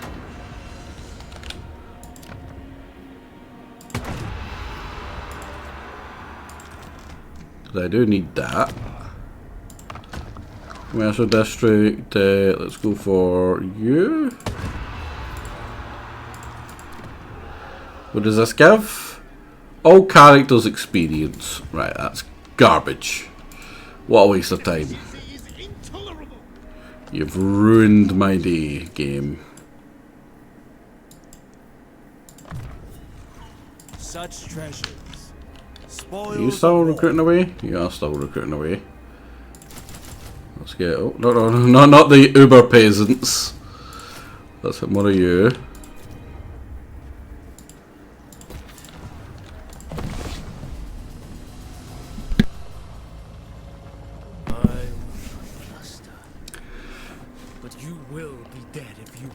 I do need that. Commercial district, let's go for you. What does this give? All characters experience. Right, that's garbage. What a waste of time. You've ruined my day, game. Such treasures. Are you still recruiting away? You are still recruiting away. Let's get. Oh, no, not the Uber peasants. Let's hit more of you. I will fluster, but you will be dead if you.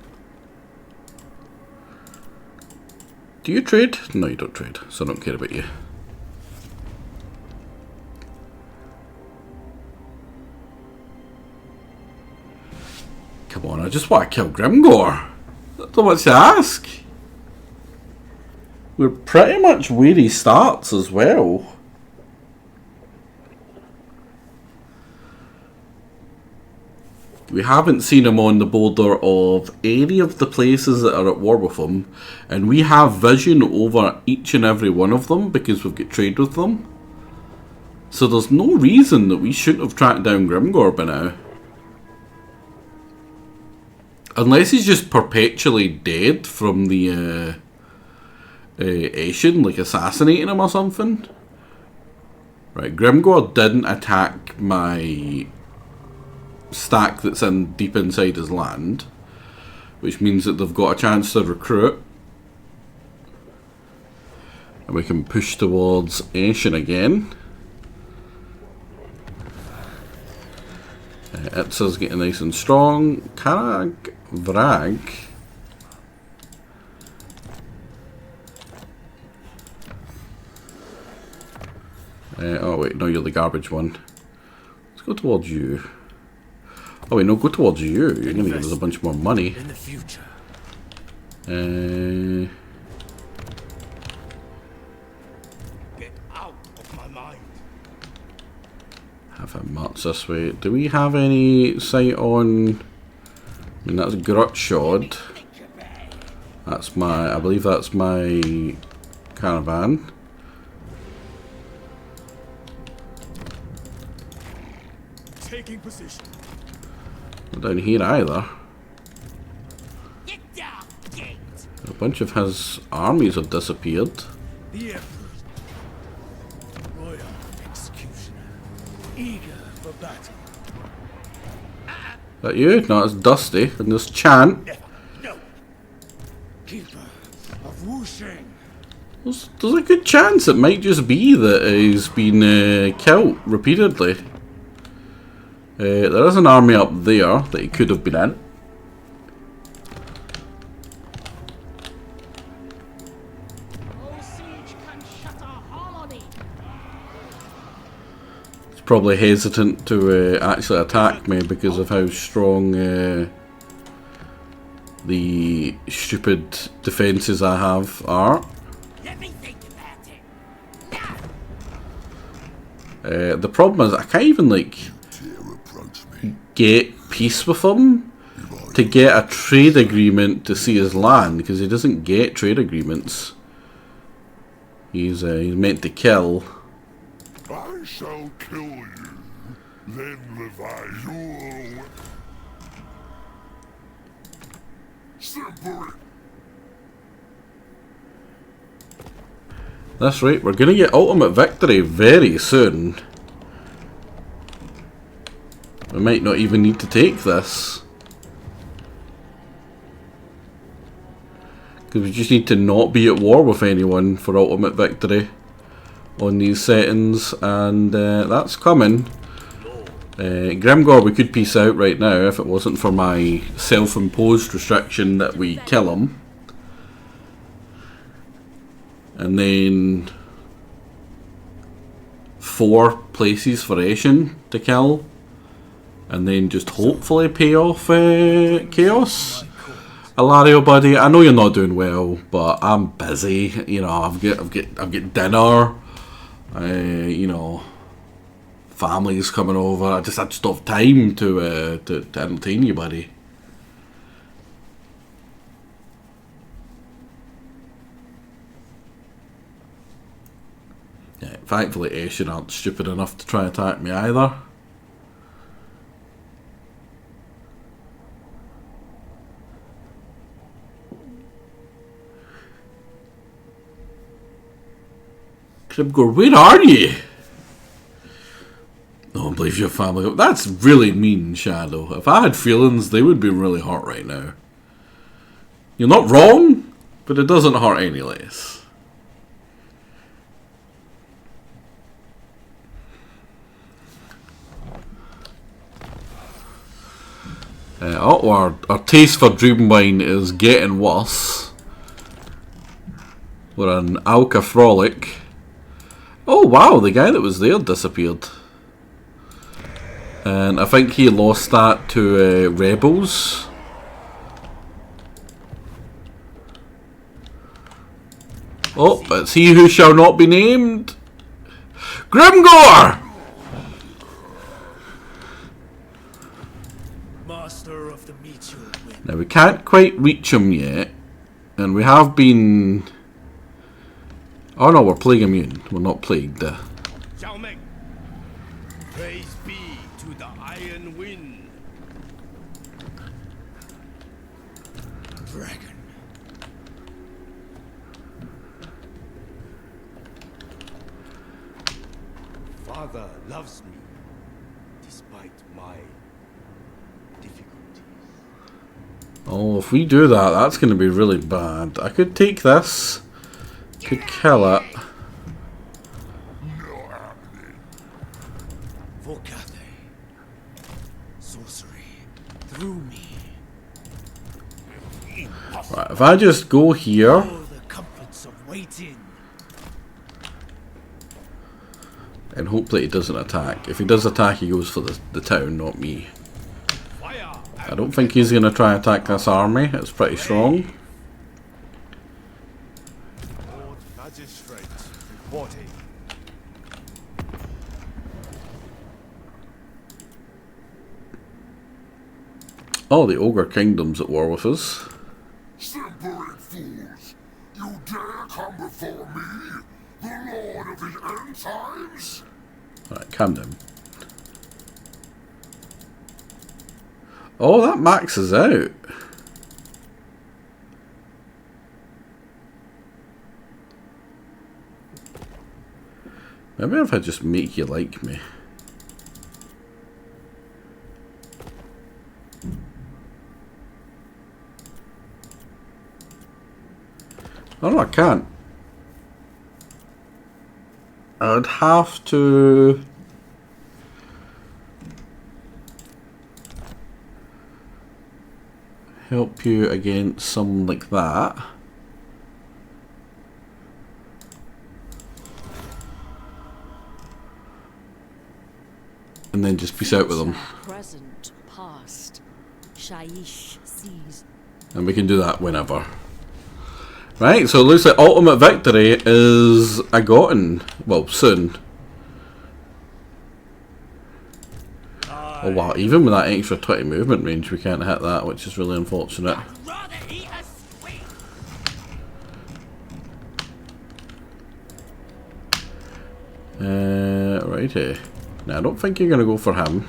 Do you trade? No, you don't trade, so I don't care about you. Come on, I just want to kill Grimgor. That's not much to ask. We're pretty much where he starts as well. We haven't seen him on the border of any of the places that are at war with him, and we have vision over each and every one of them because we've got trade with them. So there's no reason that we shouldn't have tracked down Grimgor by now. Unless he's just perpetually dead from the Asian, like assassinating him or something. Right, Grimgor didn't attack my stack that's in deep inside his land, which means that they've got a chance to recruit. And we can push towards Asian again. Itza's getting nice and strong. Karag Vrag. Oh wait, no, you're the garbage one. Let's go towards you. Oh wait, no, go towards you. You're gonna give us a bunch more money. In the future. Get out of my mind. Have him march this way. Do we have any sight on? I mean, that's Grutshod. That's my. I believe that's my caravan. Taking position. Not down here either. Get down, gate! A bunch of his armies have disappeared. The Emperor. Royal executioner. Eager for battle. Is that you? No, it's Dusty. And there's Chant. No. Keeper of Wushing. There's a good chance it might just be that he's been killed repeatedly. There is an army up there that he could have been in. probably hesitant to actually attack me because of how strong the stupid defences I have are. Let me think about it. The problem is I can't even like get peace with him to get a trade agreement to see his land, because he doesn't get trade agreements. He's meant to kill. I shall kill you, then revive you. Simple. That's right, we're gonna get ultimate victory very soon. We might not even need to take this, because we just need to not be at war with anyone for ultimate victory on these settings, and that's coming. Grimgor we could peace out right now if it wasn't for my self-imposed restriction that we kill him. And then 4 places for Eshin to kill. And then just hopefully pay off Chaos. Alario buddy, I know you're not doing well, but I'm busy. You know, I've got dinner. You know, family's coming over. I just don't have time to entertain you, buddy. Yeah, thankfully Eshin aren't stupid enough to try and attack me either. Grimgor, where are you? No one believes your family. That's really mean, Shadow. If I had feelings, they would be really hurt right now. You're not wrong, but it doesn't hurt any less. Our taste for dream wine is getting worse. We're an Alka Frolic. Oh wow, the guy that was there disappeared. And I think he lost that to rebels. Oh, it's he who shall not be named. Grimgor! Master of the Meteor Wind. Now we can't quite reach him yet. And we have been... Oh no, we're plague immune. We're not plagued. Xiaomeng, praise be to the Iron Wind. Dragon. Father loves me, despite my difficulties. Oh, if we do that, that's going to be really bad. I could take this. Could kill it. For Cathay. Sorcery. Through me. Right, if I just go here. All the comforts of waiting. And hopefully he doesn't attack. If he does attack, he goes for the town, not me. I don't think he's going to try and attack this army. It's pretty strong. Lord Magistrate reporting. Oh, the Ogre Kingdom's at war with us. Simpering fools! You dare come before me, the Lord of the End Times? Right, calm down. Oh, that maxes out. Maybe if I just make you like me. Oh no, I can't. I would have to... help you against someone like that. and then just peace out with them. Present, past. Shaiish sees. And we can do that whenever. Right, so it looks like ultimate victory is gotten. Well, soon. Oh wow, even with that extra 20 movement range we can't hit that, which is really unfortunate. Righty. Now I don't think you're going to go for him,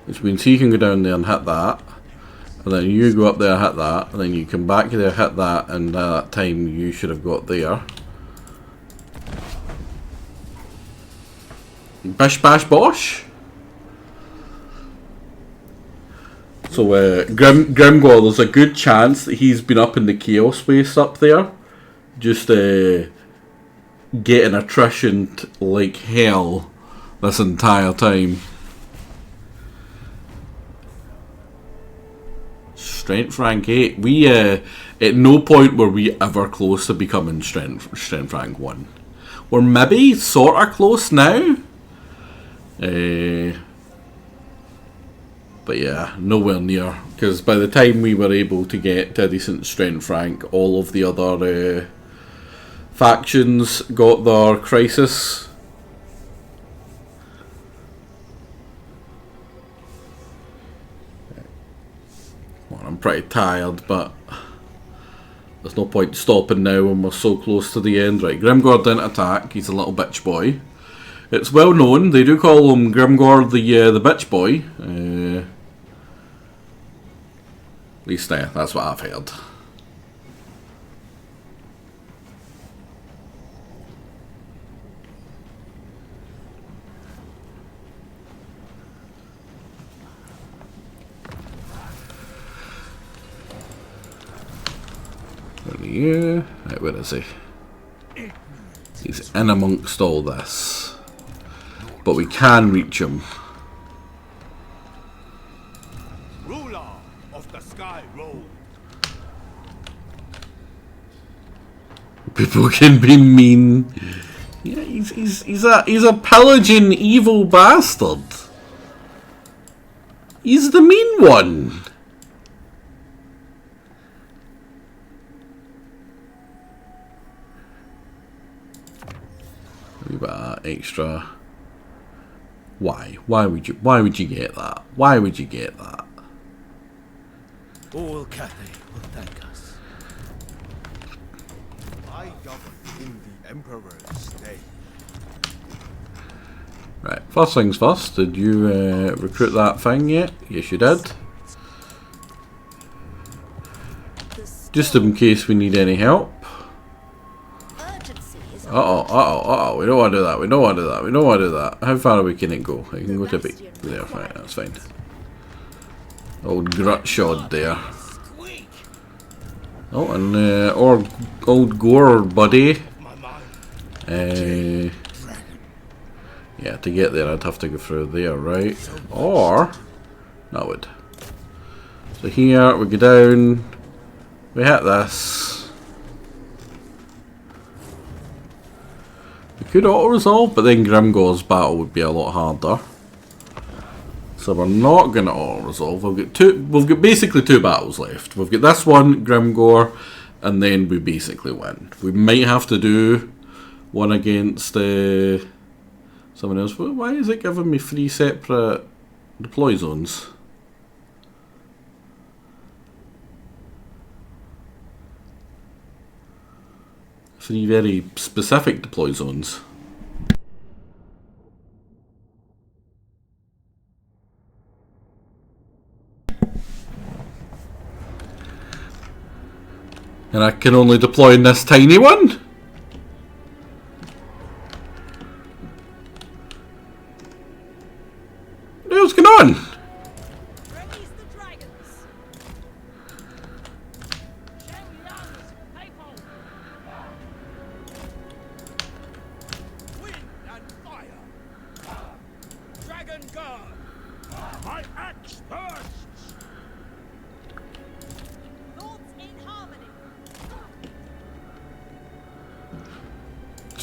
which means he can go down there and hit that. And then you go up there, hit that, and then you come back there, hit that, and that time you should have got there. Bish bash bosh. So Grimgor, there's a good chance that he's been up in the chaos space up there, just getting attrition like hell this entire time. Strength rank 8. We at no point were we ever close to becoming strength rank 1. We're maybe sort of close now. But yeah, nowhere near. Because by the time we were able to get to a decent strength rank, all of the other factions got their crisis. Well, I'm pretty tired, but there's no point stopping now when we're so close to the end. Right, Grimgor didn't attack. He's a little bitch boy. It's well known. They do call him Grimgor the bitch boy. At least that's what I've heard. Yeah, right, where is he? He's in amongst all this, but we can reach him. Ruler of the Sky Road. People can be mean. Yeah, he's a pillaging evil bastard. He's the mean one. Extra. Why would you get that? Why would you get that? All Cathay will thank us. I govern in the Emperor's name. Right, first things first, did you recruit that thing yet? Yes you did. Just in case we need any help. Uh-oh, we don't want to do that, we don't want to do that. How far away can it go? It can go to be there, right, that's fine. Old Grutshod there. Oh, and old Gore buddy. Yeah, to get there I'd have to go through there, right? Or, no, I would. So here, we go down, we hit this. We could auto-resolve, but then Grimgor's battle would be a lot harder. So we're not going to auto-resolve. We've got basically 2 battles left. We've got this one, Grimgor, and then we basically win. We might have to do one against someone else. Why is it giving me 3 separate deploy zones? 3 very specific deploy zones. And I can only deploy in this tiny one? What's going on?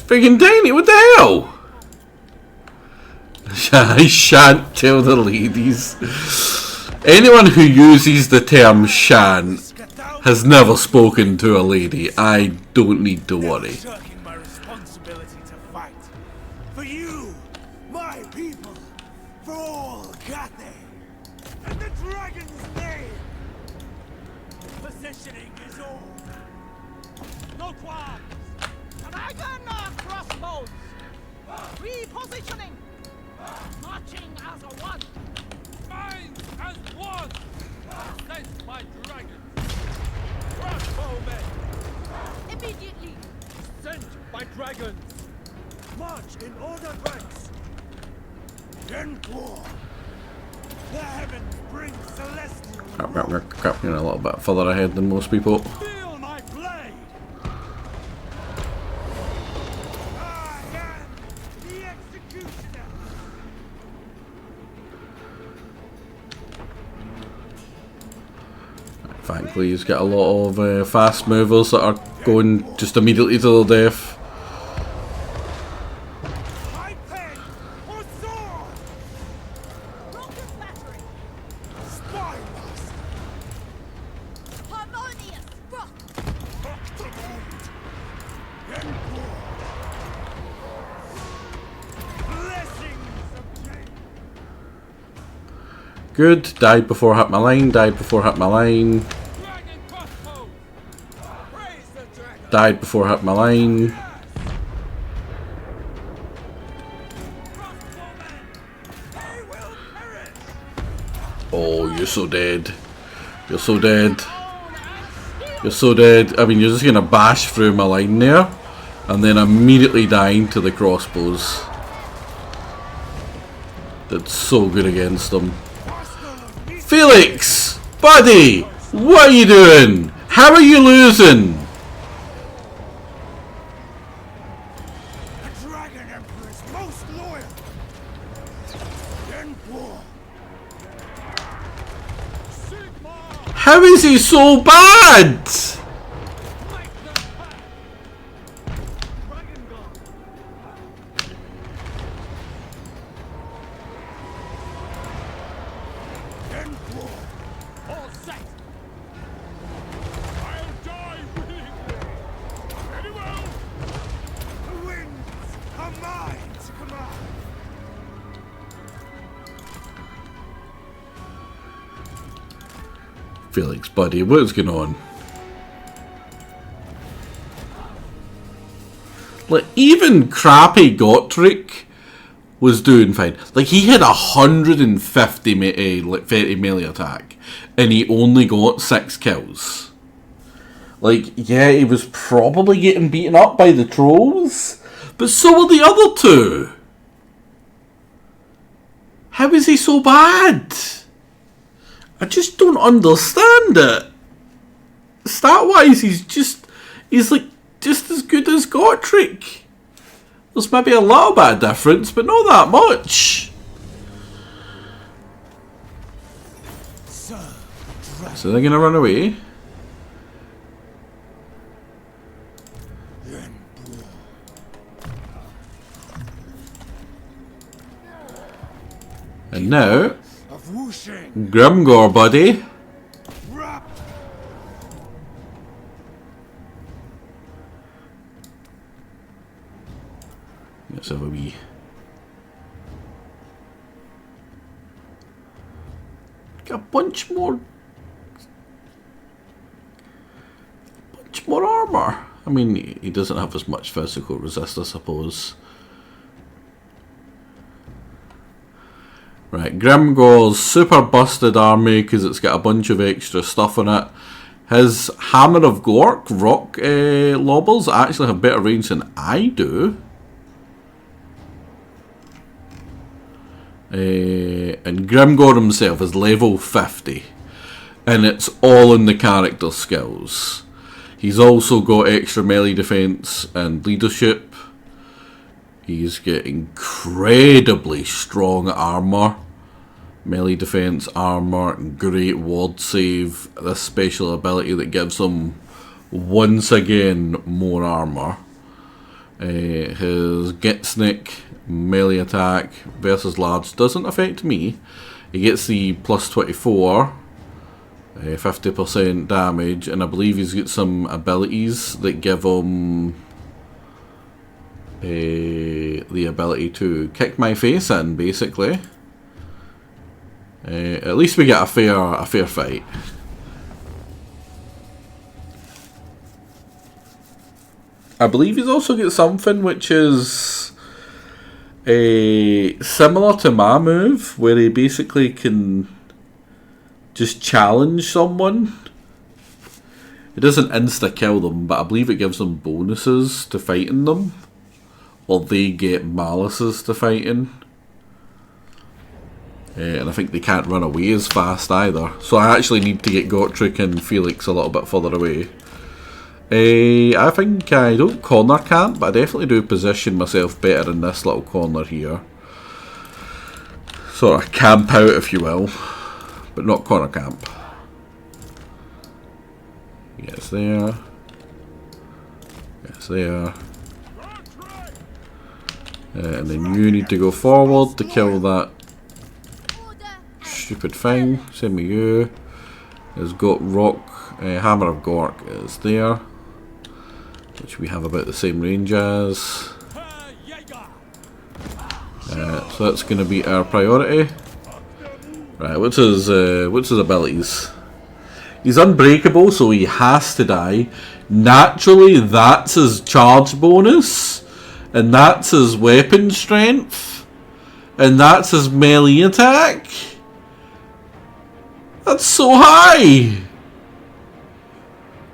Freaking tiny, what the hell? I shan't tell the ladies. Anyone who uses the term shan't has never spoken to a lady. I don't need to worry. Shirking my responsibility to fight. For you, my people, for all Cathay, and the dragon's name. Positioning is all. No qualms. Dragon crossbows. Repositioning. Marching as a one. Minds as one. Sent by dragons. Crossbowmen. Immediately. Sent by dragons. March in ordered ranks. War. The heavens bring celestial. Crap, you're a little bit further ahead than most people. Feel my blade. I am the executioner. Thankfully, he's got a lot of fast movers that are going just immediately to their death. I pen or sword. Rocket battery. Spy master. Harmonious. Rock. War. Blessings of change. Good. Died before hit my line. Died before hit my line. Dragon crossbows. Praise the dragon. Died before hit my line. Crossbowmen. They will perish. Oh, you're so dead. You're so dead. You're so dead. I mean, you're just gonna bash through my line there, and then immediately dying to the crossbows. That's so good against them. Felix! Buddy! What are you doing? How are you losing? The Dragon Emperor is most loyal. War. How is he so bad? All set. I'll die willingly. Very well. The winds are mine to command. Felix, buddy, what's going on? Like, even crappy Gotrek was doing fine. Like, he had 150 melee attack, and he only got 6 kills. Like, yeah, he was probably getting beaten up by the trolls, but so were the other two. How is he so bad? I just don't understand it. Stat-wise, he's like just as good as Gotrek. There's maybe a little bit of difference, but not that much. So they're gonna run away. And now, Of whooshing. Grimgor, buddy. Rap. Let's have a wee. Got a bunch more armor. I mean, he doesn't have as much physical resist, I suppose. Right, Grimgor's super busted army because it's got a bunch of extra stuff on it. His Hammer of Gork rock lobbers actually have better range than I do. And Grimgor himself is level 50. And it's all in the character skills. He's also got extra melee defense and leadership. He's got incredibly strong armor. Melee defense, armor, great ward save. This special ability that gives him, once again, more armor. His Gitsnik melee attack versus large doesn't affect me. He gets the plus 24, 50% damage, and I believe he's got some abilities that give him the ability to kick my face in, basically. At least we get a fair fight. I believe he's also got something which is similar to my move, where he basically can just challenge someone. It doesn't insta-kill them, but I believe it gives them bonuses to fighting them. Or they get malices to fighting. And I think they can't run away as fast either. So I actually need to get Gotrek and Felix a little bit further away. I think I don't corner camp, but I definitely do position myself better in this little corner here. Sort of camp out, if you will, but not corner camp. Yes, there. Yes, there. And then you need to go forward to kill that stupid thing. Same with you. Has got rock. Hammer of Gork is there, which we have about the same range as. So that's going to be our priority. Right, what's his abilities? He's unbreakable, so he has to die. Naturally, that's his charge bonus, and that's his weapon strength, and that's his melee attack. That's so high!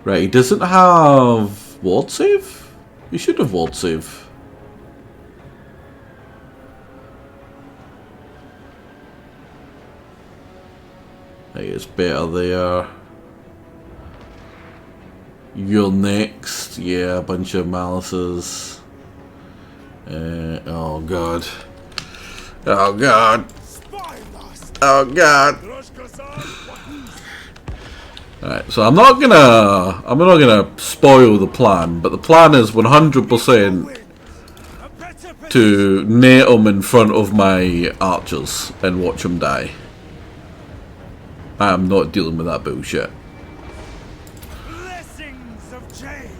Right, he doesn't have ward save? He should have ward save. Right, it's better there. You're next. Yeah, a bunch of malices. Oh god. Oh god. Oh god. Alright, so I'm not gonna spoil the plan, but the plan is 100% to net him in front of my archers and watch him die. I am not dealing with that bullshit. Blessings of Jade.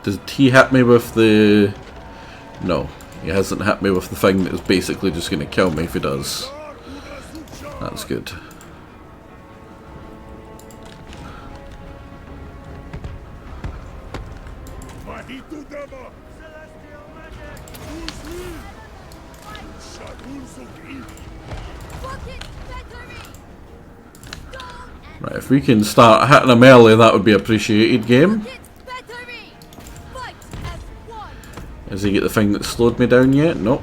Does he hit me with the... No, he hasn't hit me with the thing that is basically just going to kill me if he does. That's good. Right, if we can start hitting him early, that would be appreciated, game. Has he get the thing that slowed me down yet? Nope.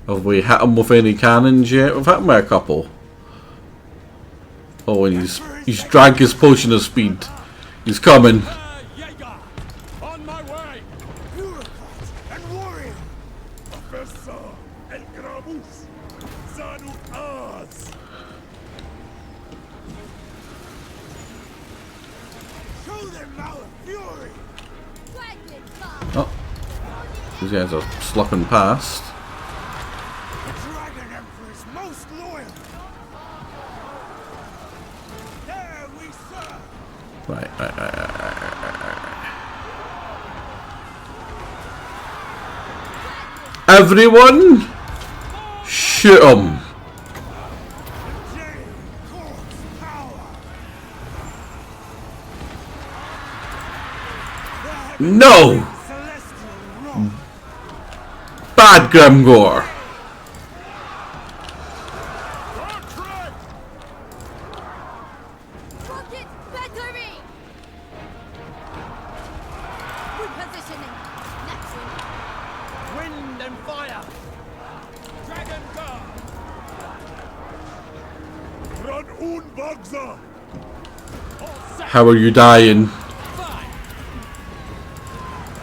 Have we hit him with any cannons yet? We've hit him with a couple. Oh, and he's drank his potion of speed. He's coming. Oh, these guys are slipping past. The Dragon Emperor's most loyal. There we serve. Right. Everyone, shoot him. No! Bad Grimgore! Rocket battery! Repositioning. Naturally. Wind and fire! Dragon guard! Run Unbagza! How are you dying?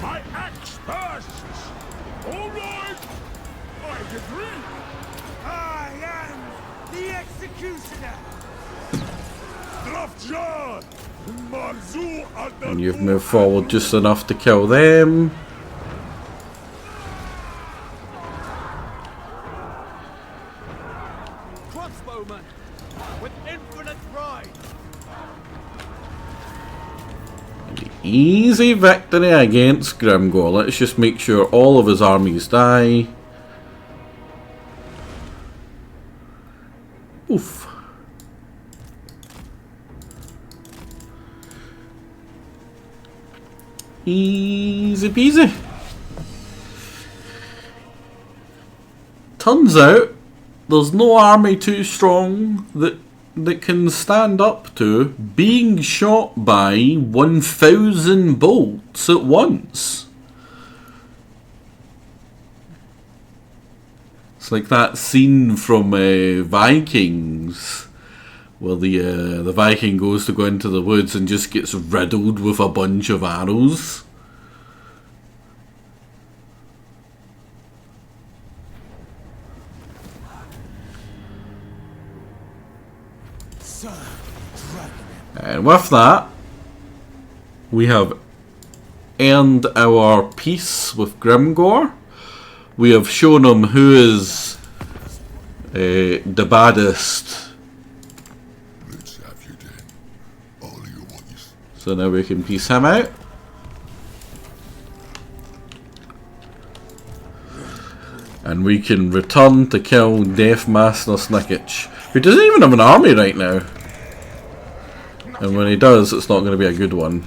My axe bursts! All right! I agree! Aye, executioner! And you've moved forward just enough to kill them. Crossbowman with infinite pride. Easy victory against Grimgor. Let's just make sure all of his armies die. Oof. Easy peasy. Turns out there's no army too strong that can stand up to being shot by 1,000 bolts at once. It's like that scene from Vikings, where the Viking goes to go into the woods and just gets riddled with a bunch of arrows. And with that, we have earned our peace with Grimgor. We have shown him who is the baddest. Let's have you then. All you want is... So now we can peace him out. And we can return to kill Deathmaster Snickich, who doesn't even have an army right now. And when he does, it's not going to be a good one.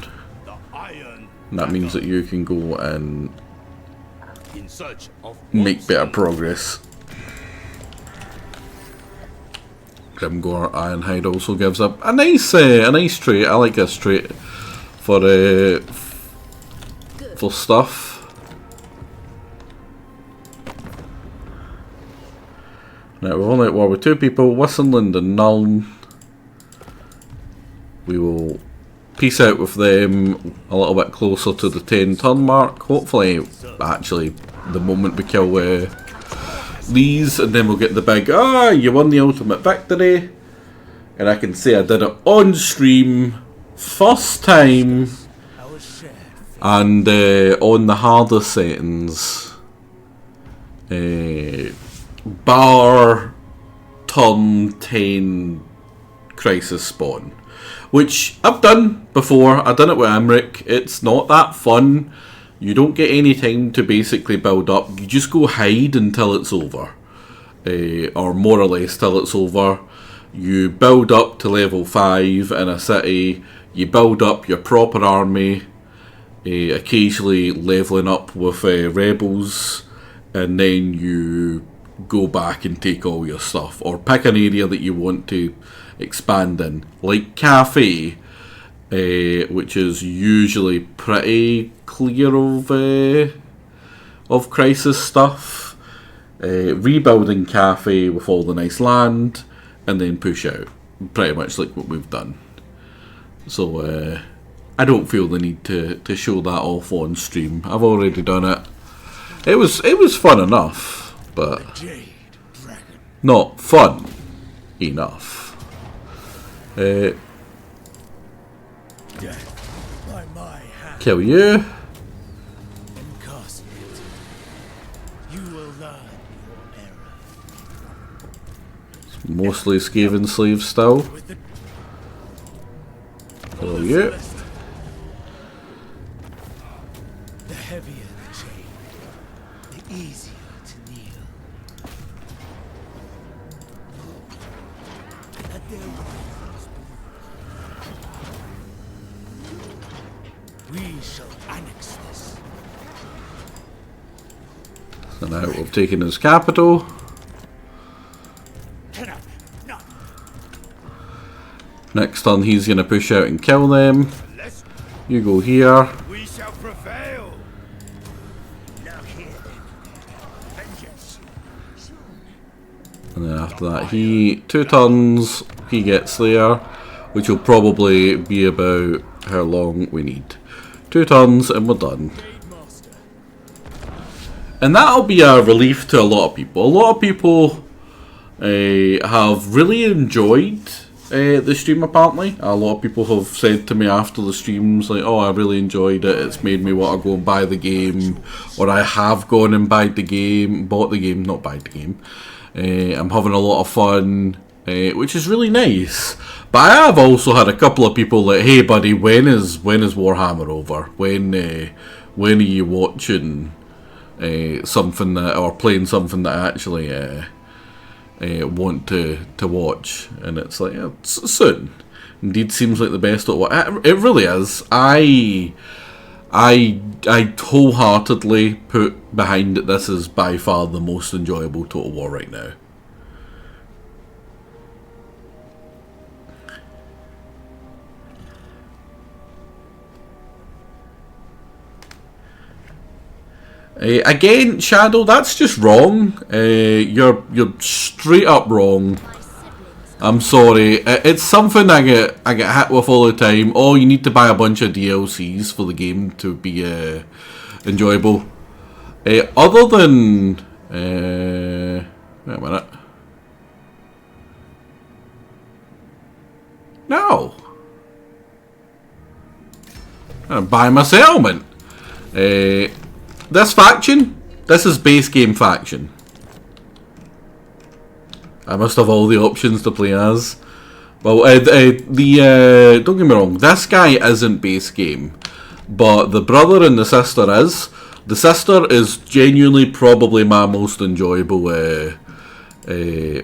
And that means that you can go and make better progress. Grimgor Ironhide also gives up a nice trait. I like this trait for stuff. Now we're only at war with 2 people, Wissenland and Nuln. We will peace out with them a little bit closer to the 10 turn mark. Hopefully, actually, the moment we kill these, and then we'll get the big, you won the ultimate victory. And I can say I did it on stream, first time, and on the harder settings. Bar turn 10 crisis spawn. Which I've done before. I've done it with Emmerich. It's not that fun. You don't get any time to basically build up. You just go hide until it's over. Or more or less till it's over. You build up to level 5 in a city. You build up your proper army. Occasionally leveling up with rebels. And then you go back and take all your stuff. Or pick an area that you want to expand in, like Cathay, which is usually pretty clear of crisis stuff. Rebuilding Cathay with all the nice land, and then push out, pretty much like what we've done. So I don't feel the need to show that off on stream. I've already done it. It was fun enough, but not fun enough. Kill you. It's mostly Skaven slaves still. Kill you. The heavier the chain, the easier to kneel. Let their wings be. We shall annex this. So now we've taken his capital. Next turn he's going to push out and kill them. You go here. We shall prevail. Now here then. Vengeance. And then after that, 2 turns, he gets there, which will probably be about how long we need. 2 turns and we're done. And that'll be a relief to a lot of people. A lot of people have really enjoyed the stream. Apparently, a lot of people have said to me after the streams, like, "Oh, I really enjoyed it. It's made me want to go and buy the game," or "I have gone and bought the game, not buy the game." I'm having a lot of fun, which is really nice. But I have also had a couple of people like, "Hey, buddy, when is Warhammer over? When are you watching something that, or playing something that I actually want to watch?" And it's like, yeah, soon. Indeed, seems like the best of what it really is. I wholeheartedly put behind it. This is by far the most enjoyable Total War right now. Again, Shadow, that's just wrong. You're straight up wrong. I'm sorry. It's something I get hit with all the time. Oh, you need to buy a bunch of DLCs for the game to be enjoyable. Other than wait a minute. No. I'm gonna buy my settlement. This faction, this is base game faction. I must have all the options to play as. Well, don't get me wrong, this guy isn't base game, but the brother and the sister is. The sister is genuinely probably my most enjoyable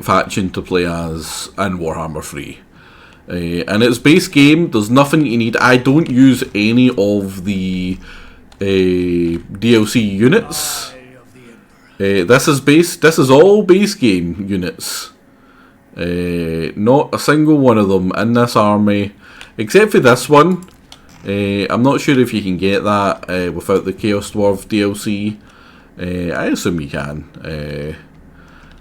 faction to play as in Warhammer 3. And it's base game, there's nothing you need. I don't use any of the DLC units. This is all base game units. Not a single one of them in this army, except for this one. I'm not sure if you can get that without the Chaos Dwarf DLC. I assume you can.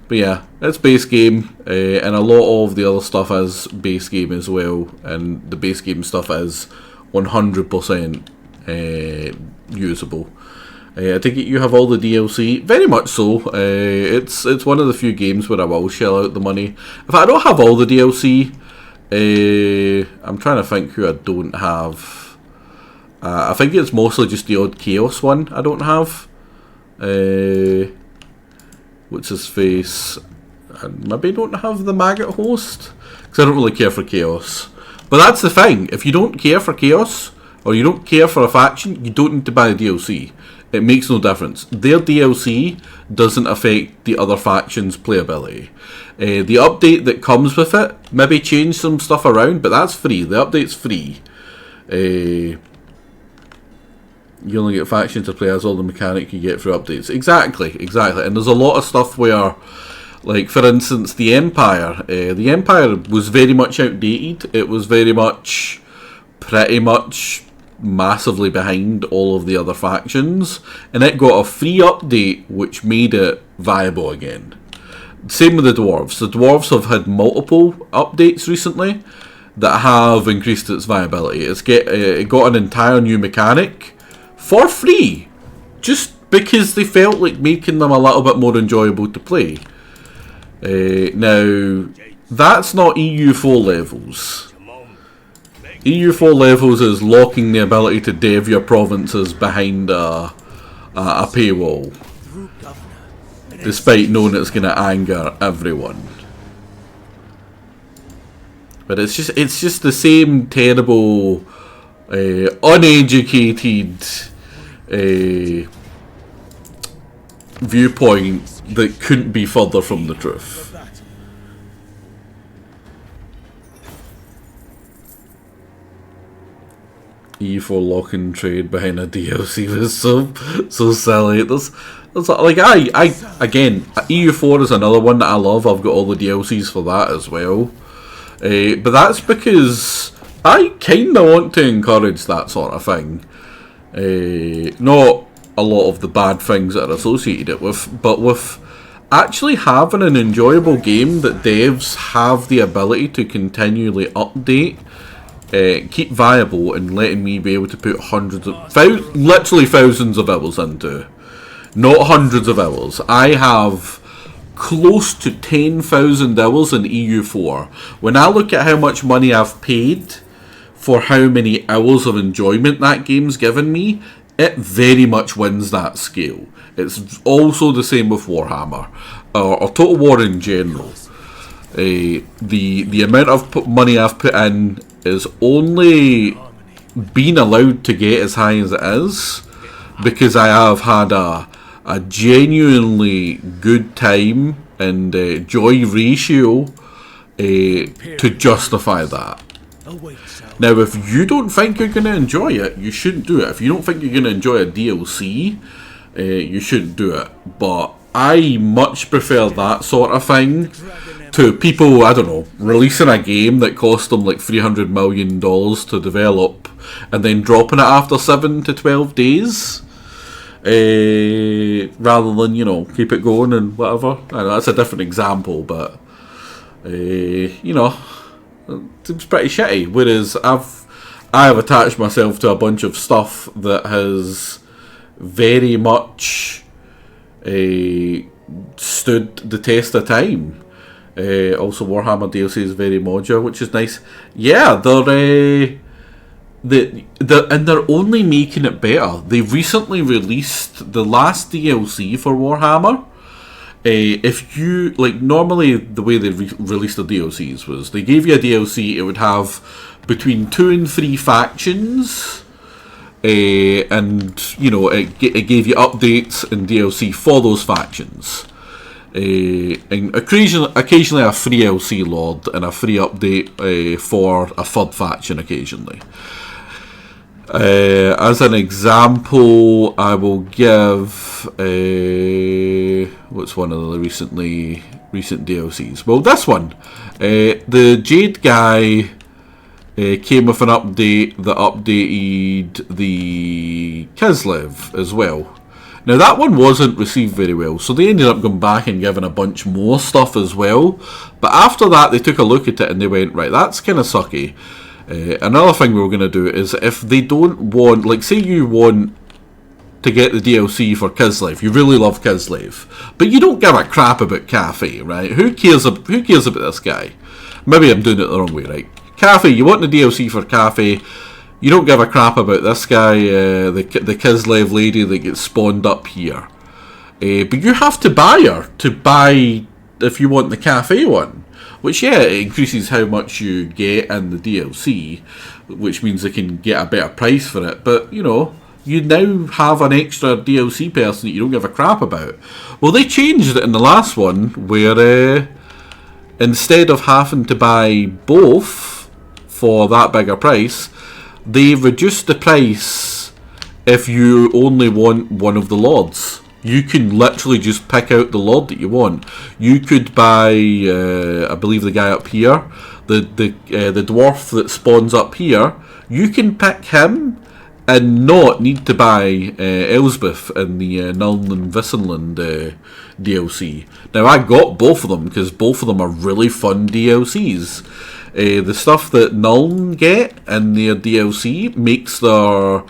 But yeah, it's base game, and a lot of the other stuff is base game as well, and the base game stuff is 100% usable. I think you have all the DLC, very much so. It's one of the few games where I will shell out the money. If I don't have all the DLC, I'm trying to think who I don't have. I think it's mostly just the odd Chaos one I don't have. What's his face? And maybe I don't have the Maggot host, because I don't really care for Chaos. But that's the thing, if you don't care for Chaos, or you don't care for a faction, you don't need to buy the DLC. It makes no difference. Their DLC doesn't affect the other faction's playability. The update that comes with it, maybe change some stuff around, but that's free. The update's free. You only get factions to play as, all the mechanic you get through updates. Exactly. And there's a lot of stuff where, like, for instance, the Empire. The Empire was very much outdated. It was very much, pretty much, massively behind all of the other factions, and it got a free update which made it viable again. Same with the Dwarves. The Dwarves have had multiple updates recently that have increased its viability. It got an entire new mechanic for free, just because they felt like making them a little bit more enjoyable to play. Now, that's not EU4 levels. EU4 levels is locking the ability to dev your provinces behind a paywall, despite knowing it's going to anger everyone. But it's just the same terrible, uneducated viewpoint that couldn't be further from the truth. EU4 lock and trade behind a DLC was so silly. There's like again, EU4 is another one that I love. I've got all the DLCs for that as well. But that's because I kinda want to encourage that sort of thing. Not a lot of the bad things that are associated with, but with actually having an enjoyable game that devs have the ability to continually update, keep viable, and letting me be able to put literally thousands of hours into. Not hundreds of hours. I have close to 10,000 hours in EU4. When I look at how much money I've paid for how many hours of enjoyment that game's given me, it very much wins that scale. It's also the same with Warhammer, or Total War in general. The amount of money I've put in is only been allowed to get as high as it is because I have had a genuinely good time and joy ratio to justify that. Now, if you don't think you're going to enjoy it, you shouldn't do it. If you don't think you're going to enjoy a DLC, you shouldn't do it. But I much prefer that sort of thing to people, I don't know, releasing a game that cost them like $300 million to develop and then dropping it after 7 to 12 days. Rather than, you know, keep it going and whatever. I know that's a different example, but you know, it seems pretty shitty. Whereas I have attached myself to a bunch of stuff that has very much stood the test of time. Also, Warhammer DLC is very modular, which is nice. Yeah, they're only making it better. They recently released the last DLC for Warhammer. If you, like, normally the way they released the DLCs was they gave you a DLC, it would have between 2 and 3 factions, and, you know, it gave you updates and DLC for those factions. And occasionally a free LC Lord and a free update for a third faction occasionally. As an example, I will give what's one of the recent DLCs? Well, this one, the Jade guy came with an update that updated the Kislev as well. Now that one wasn't received very well, so they ended up going back and giving a bunch more stuff as well. But after that, they took a look at it and they went, right, that's kind of sucky. Another thing we were going to do is if they don't want, like, say you want to get the DLC for Kislev, you really love Kislev, but you don't give a crap about Cathay, right? Who cares about this guy? Maybe I'm doing it the wrong way, right? Cathay, you want the DLC for Cathay, you don't give a crap about this guy, the Kislev lady that gets spawned up here. But you have to buy her to buy if you want the Cathay one. Which, yeah, it increases how much you get in the DLC, which means they can get a better price for it. But, you know, you now have an extra DLC person that you don't give a crap about. Well, they changed it in the last one, where instead of having to buy both for that bigger price, they reduced the price if you only want one of the lords. You can literally just pick out the lord that you want. You could buy, I believe the guy up here, the dwarf that spawns up here. You can pick him and not need to buy Elsbeth in the Nuln and Vissenland DLC. Now I got both of them because both of them are really fun DLCs. The stuff that Nuln get in their DLC makes their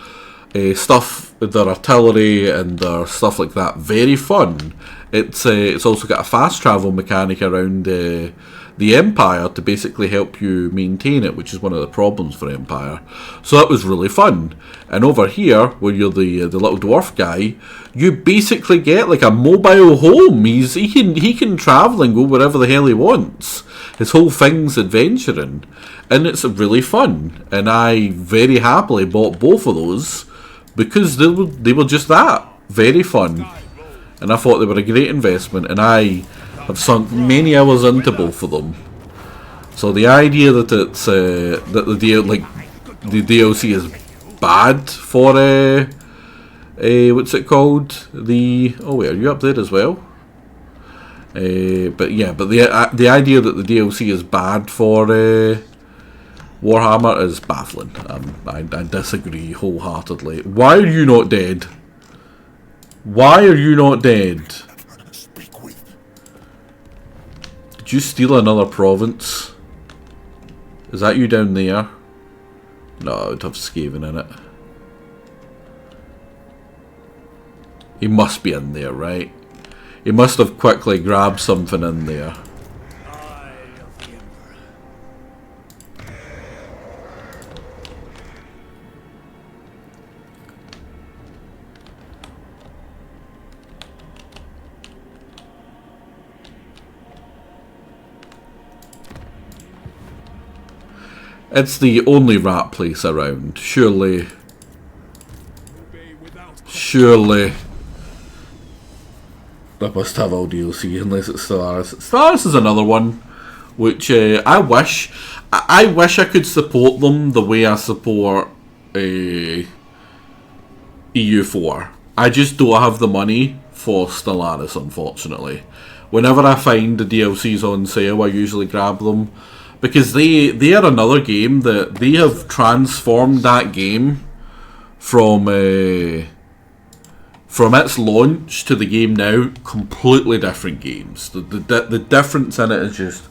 stuff, their artillery and their stuff like that, very fun. It's also got a fast travel mechanic around the Empire to basically help you maintain it, which is one of the problems for Empire. So that was really fun. And over here, where you're the little dwarf guy, you basically get like a mobile home. He can travel and go wherever the hell he wants. His whole thing's adventuring, and it's really fun. And I very happily bought both of those, because they were just that, very fun, and I thought they were a great investment, and I have sunk many hours into both of them. So the idea that it's that the DLC is bad for what's it called? Oh wait, are you up there as well? But the idea that the DLC is bad for Warhammer is baffling. I disagree wholeheartedly. Why are you not dead? Why are you not dead? Did you steal another province? Is that you down there? No, it would have Skaven in it. He must be in there, right? He must have quickly grabbed something in there. Eye of the Emperor. It's the only rat place around. Surely. Surely. I must have all DLC unless it's Stellaris. Stellaris is another one which I wish I could support them the way I support EU4. I just don't have the money for Stellaris, unfortunately. Whenever I find the DLCs on sale, I usually grab them. Because they are another game that they have transformed that game from its launch to the game now, completely different games. The difference in it is just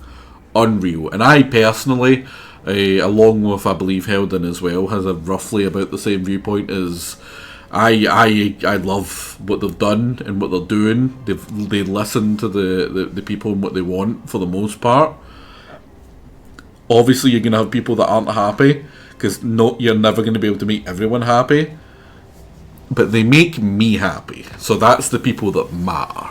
unreal. And I personally, along with I believe Helden as well, has a roughly about the same viewpoint as I love what they've done and what they're doing. They listen to the people and what they want for the most part. Obviously, you're going to have people that aren't happy, because you're never going to be able to make everyone happy. But they make me happy, so that's the people that matter.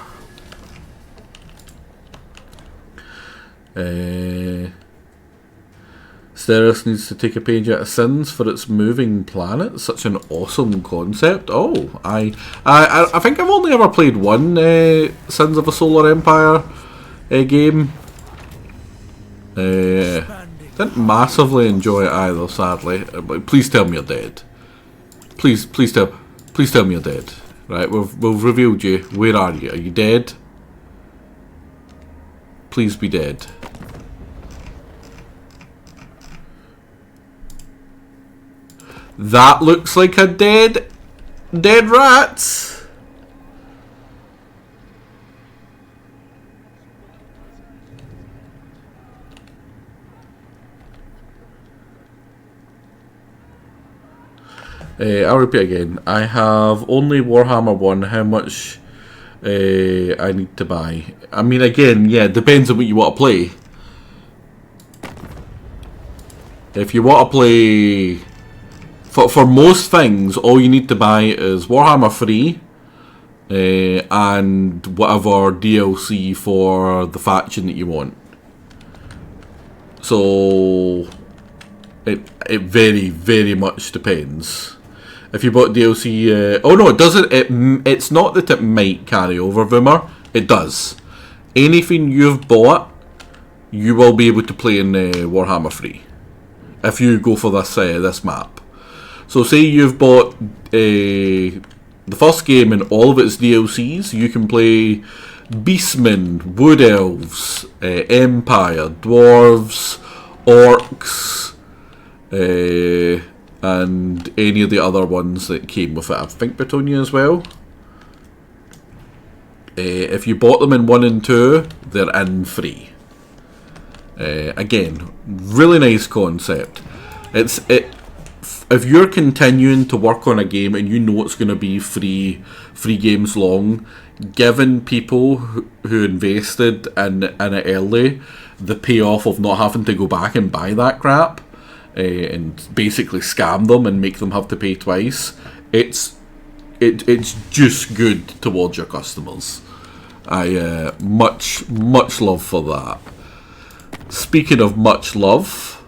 Stellaris needs to take a page out of Sins for its moving planet. Such an awesome concept. Oh, I think I've only ever played one Sins of a Solar Empire game. Didn't massively enjoy it either, sadly. Please tell me you're dead. Please tell me you're dead. Right, we've revealed you. Where are you? Are you dead? Please be dead. That looks like a dead rat. I'll repeat again. I have only Warhammer 1. How much I need to buy? I mean, again, yeah, depends on what you want to play. If you want to play... For most things, all you need to buy is Warhammer 3 and whatever DLC for the faction that you want. So... It very, very much depends. If you bought DLC... oh no, it doesn't. It's not that it might carry over, Vimmer. It does. Anything you've bought, you will be able to play in Warhammer 3. If you go for this map. So say you've bought the first game and all of its DLCs, you can play Beastmen, Wood Elves, Empire, Dwarves, Orcs, and any of the other ones that came with it. I think Bretonia as well. If you bought them in 1 and 2, they're in free. Again, really nice concept. If you're continuing to work on a game and you know it's going to be free games long, giving people who invested in it early the payoff of not having to go back and buy that crap, and basically scam them and make them have to pay twice, it's just good towards your customers. I much love for that. Speaking of much love,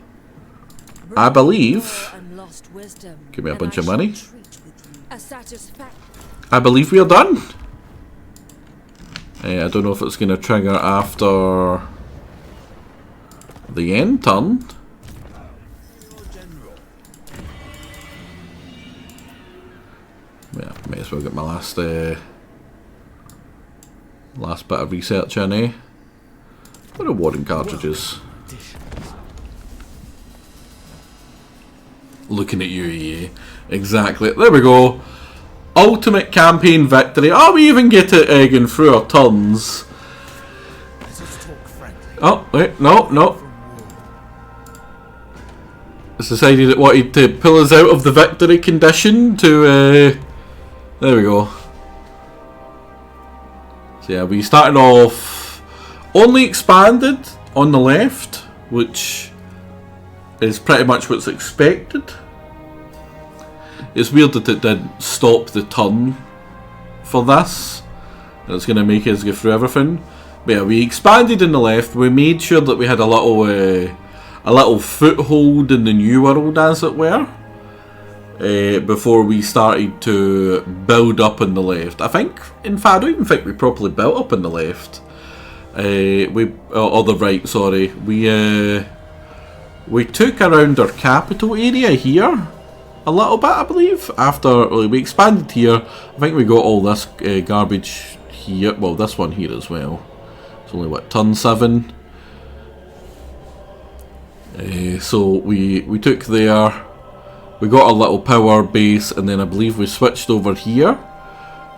I believe, give me a bunch of money, I believe we are done. I don't know if it's going to trigger after the end turn. Yeah, may as well get my last bit of research in, eh? What are warning cartridges? Looking at you, EA. Exactly. There we go. Ultimate campaign victory. Oh, we even get it egging through our turns. Oh, wait, no. It's decided it wanted to pull us out of the victory condition to, there we go. So yeah, we started off only expanded on the left, which is pretty much what's expected. It's weird that it didn't stop the turn for this. It's going to make us go through everything. But yeah, we expanded in the left. We made sure that we had a little foothold in the new world, as it were, before we started to build up in the left. I think, in fact, I don't even think we properly built up in the left. Or the right, sorry. We took around our capital area here a little bit, I believe. After we expanded here, I think we got all this garbage here. Well, this one here as well. It's only what, turn 7. So we took there. We got a little power base, and then I believe we switched over here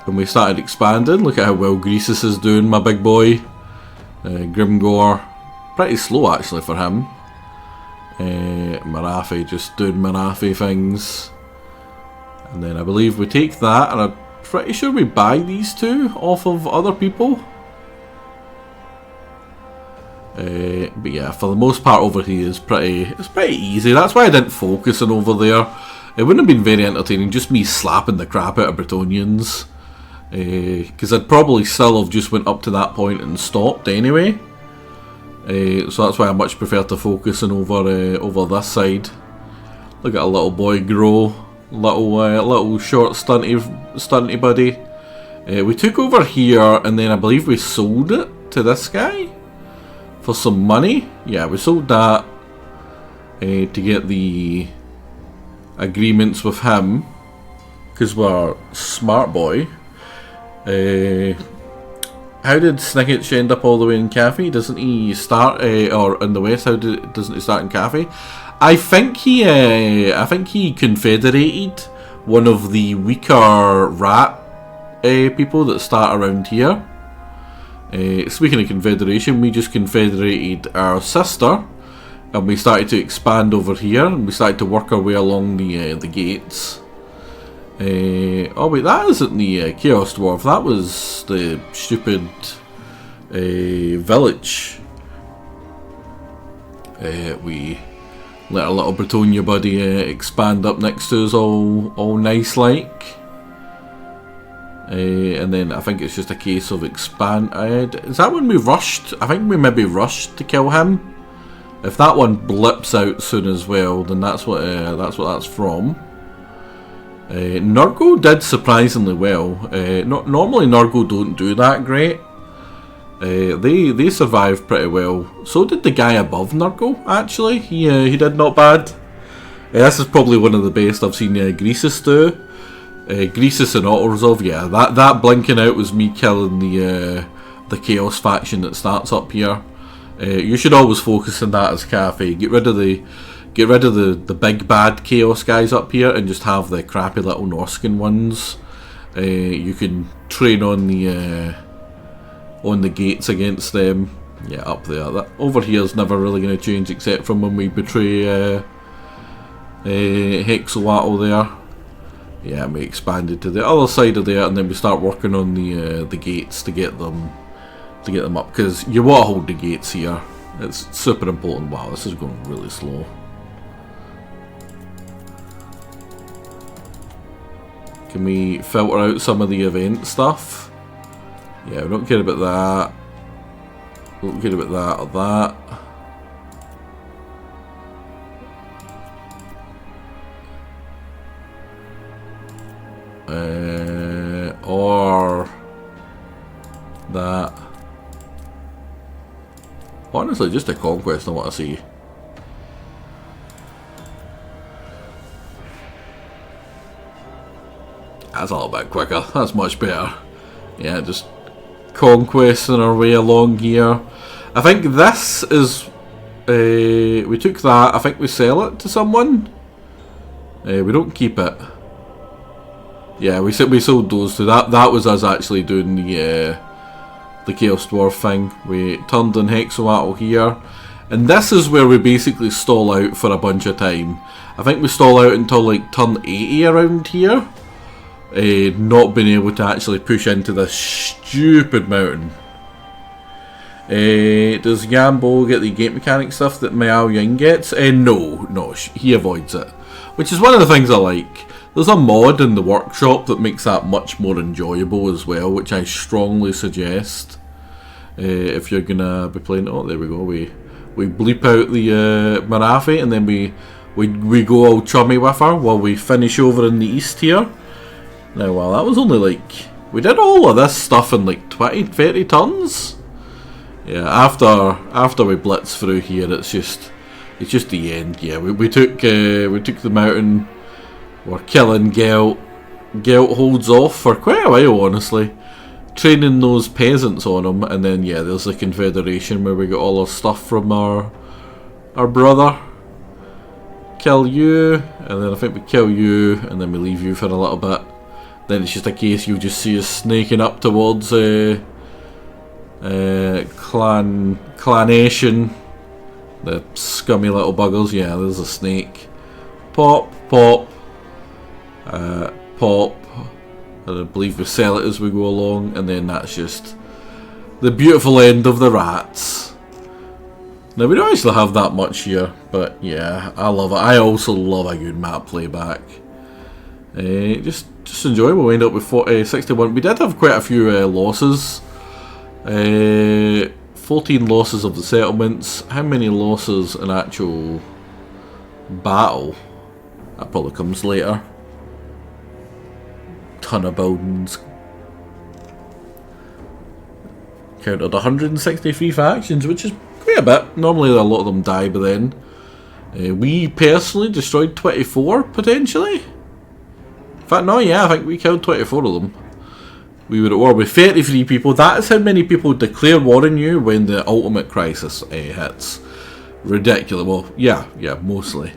and we started expanding. Look at how well Greasus is doing, my big boy. Grimgore, pretty slow actually for him. Marathi just doing Marathi things. And then I believe we take that, and I'm pretty sure we buy these two off of other people. But yeah, for the most part over here it's pretty easy. That's why I didn't focus on over there. It wouldn't have been very entertaining, just me slapping the crap out of Bretonians. Because I'd probably still have just went up to that point and stopped anyway. So that's why I much prefer to focus on over this side. Look at a little boy grow, little short stunty buddy. We took over here, and then I believe we sold it to this guy for some money. Yeah, we sold that to get the agreements with him, because we're smart boy. How did Snicketch end up all the way in Cathay? Doesn't he start, or in the west? Doesn't he start in Cathay? I think he confederated one of the weaker rat people that start around here. Speaking of confederation, we just confederated our sister, and we started to expand over here, and we started to work our way along the gates. Oh wait, that isn't the Chaos Dwarf, that was the stupid village. We let our little Bretonia buddy expand up next to us all nice like. And then I think it's just a case of expand. Is that when we rushed? I think we maybe rushed to kill him. If that one blips out soon as well, then that's what that's from. Nurgle did surprisingly well. Normally Nurgle don't do that great. They survived pretty well. So did the guy above Nurgle, actually. He did not bad. This is probably one of the best I've seen Greasus do. Greasus and Ottozov, yeah, that blinking out was me killing the Chaos faction that starts up here. You should always focus on that as Cathay. Get rid of the big bad Chaos guys up here and just have the crappy little Norscan ones. You can train on the gates against them. Yeah, up there. That over here is never really going to change except from when we betray Hexawattle there. Yeah, we expanded to the other side of there, and then we start working on the gates to get them up, because you want to hold the gates here. It's super important. Wow, this is going really slow. Can we filter out some of the event stuff? Yeah, we don't care about that. We don't care about that or that. Or that. Honestly, just a conquest I want to see. That's a little bit quicker. That's much better. Yeah, just conquesting our way along here. I think this is... we took that. I think we sell it to someone. We don't keep it. Yeah, we sold those two. That was us actually doing the Chaos Dwarf thing. We turned in Hexawattle here. And this is where we basically stall out for a bunch of time. I think we stall out until like turn 80 around here. not being able to actually push into this stupid mountain. Does Yambo get the game mechanic stuff that Miao Ying gets? No, he avoids it. Which is one of the things I like. There's a mod in the workshop that makes that much more enjoyable as well, which I strongly suggest. If you're gonna be playing, oh there we go, we bleep out the Marathi and then we go all chummy with her while we finish over in the east here. Now well that was only like, we did all of this stuff in like 20-30 turns. Yeah, after we blitz through here it's just the end. Yeah, we took the mountain, we're killing Gelt. Gelt holds off for quite a while honestly. Training those peasants on him, and then yeah, there's the confederation where we got all our stuff from our brother. Kill you, and then I think we kill you, and then we leave you for a little bit. Then it's just a case you'll just see us snaking up towards Clanation, the scummy little buggers. Yeah, there's a snake. Pop, pop, pop. And I believe we sell it as we go along, and then that's just the beautiful end of the rats. Now we don't actually have that much here, but yeah, I love it. I also love a good map playback. Just enjoyable. We end up with 61. We did have quite a few losses. 14 losses of the settlements. How many losses in actual battle? That probably comes later. Ton of buildings. Counted 163 factions, which is quite a bit. Normally a lot of them die by then. We personally destroyed 24 potentially. In fact, no, yeah, I think we killed 24 of them. We were at war with 33 people. That is how many people declare war on you when the ultimate crisis hits. Ridiculous. Well, yeah, mostly.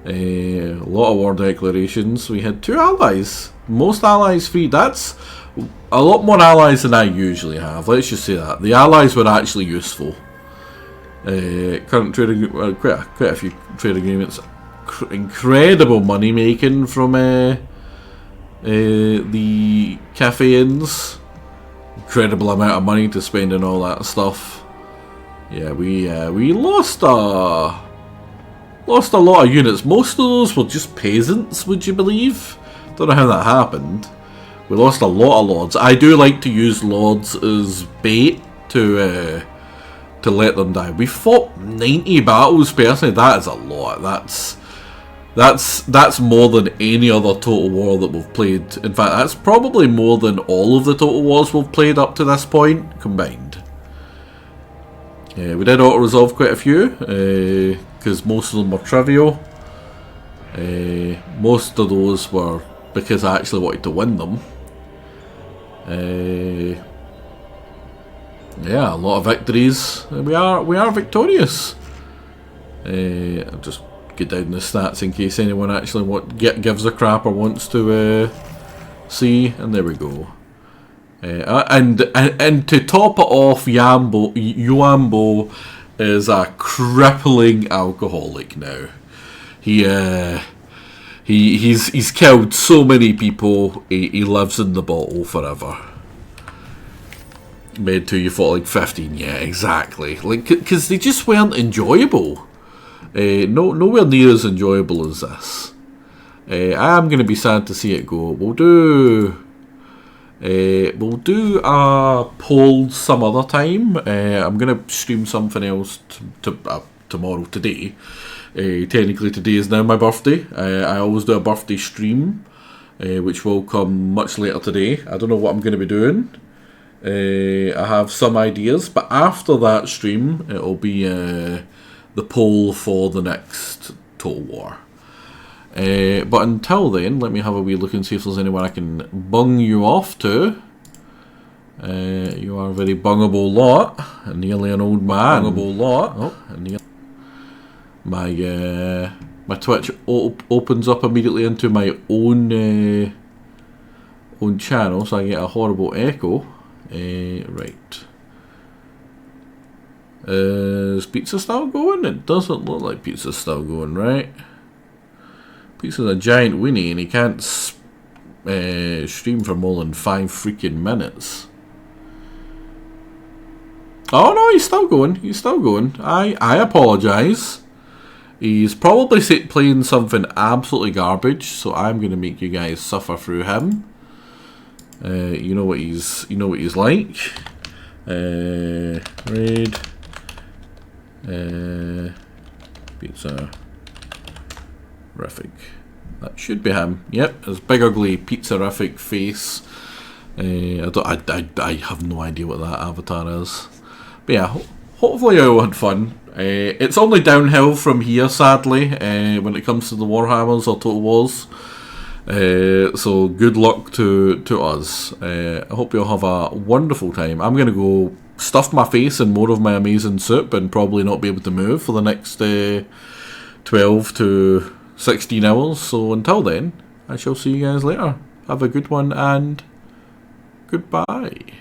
A lot of war declarations. We had 2 allies. Most allies free. That's a lot more allies than I usually have. Let's just say that. The allies were actually useful. Current trade agreement, quite a few trade agreements. Incredible money making from the Cathayans. Incredible amount of money to spend on all that stuff. Yeah, we lost a lot of units. Most of those were just peasants, would you believe? Don't know how that happened. We lost a lot of lords. I do like to use lords as bait to let them die. We fought 90 battles personally. That is a lot. That's more than any other Total War that we've played. In fact, that's probably more than all of the Total Wars we've played up to this point combined. We did auto-resolve quite a few, because most of them were trivial. Most of those were because I actually wanted to win them. Yeah, a lot of victories. We are victorious. I'll just get down the stats in case anyone actually gives a crap or wants to see. And there we go. And to top it off, Yuambo is a crippling alcoholic now. He's killed so many people. He lives in the bottle forever. Made to you fought like 15. Yeah, exactly. Like, because they just weren't enjoyable. Nowhere near as enjoyable as this. I am going to be sad to see it go. We'll do a poll some other time. I'm going to stream something else tomorrow, today. Technically today is now my birthday. I always do a birthday stream, which will come much later today. I don't know what I'm going to be doing. I have some ideas, but after that stream it'll be the poll for the next Total War. But until then, let me have a wee look and see if there's anyone I can bung you off to. You are a very bungable lot, nearly an old man. Bungable lot. Oh, my Twitch opens up immediately into my own channel, so I get a horrible echo. Right. Is pizza still going? It doesn't look like pizza's still going, right? Pizza's a giant weenie and he can't stream for more than 5 freaking minutes. Oh no, he's still going. He's still going. I apologise. He's probably playing something absolutely garbage, so I'm gonna make you guys suffer through him. You know what he's like. Raid. Pizza. Rific. That should be him. Yep, his big ugly pizza-rific face. I have no idea what that avatar is. But yeah, hopefully you all had fun. It's only downhill from here, sadly, when it comes to the Warhammers or Total Wars. So good luck to us. I hope you all have a wonderful time. I'm going to go stuff my face in more of my amazing soup and probably not be able to move for the next 12 to 16 hours. So until then, I shall see you guys later. Have a good one and goodbye.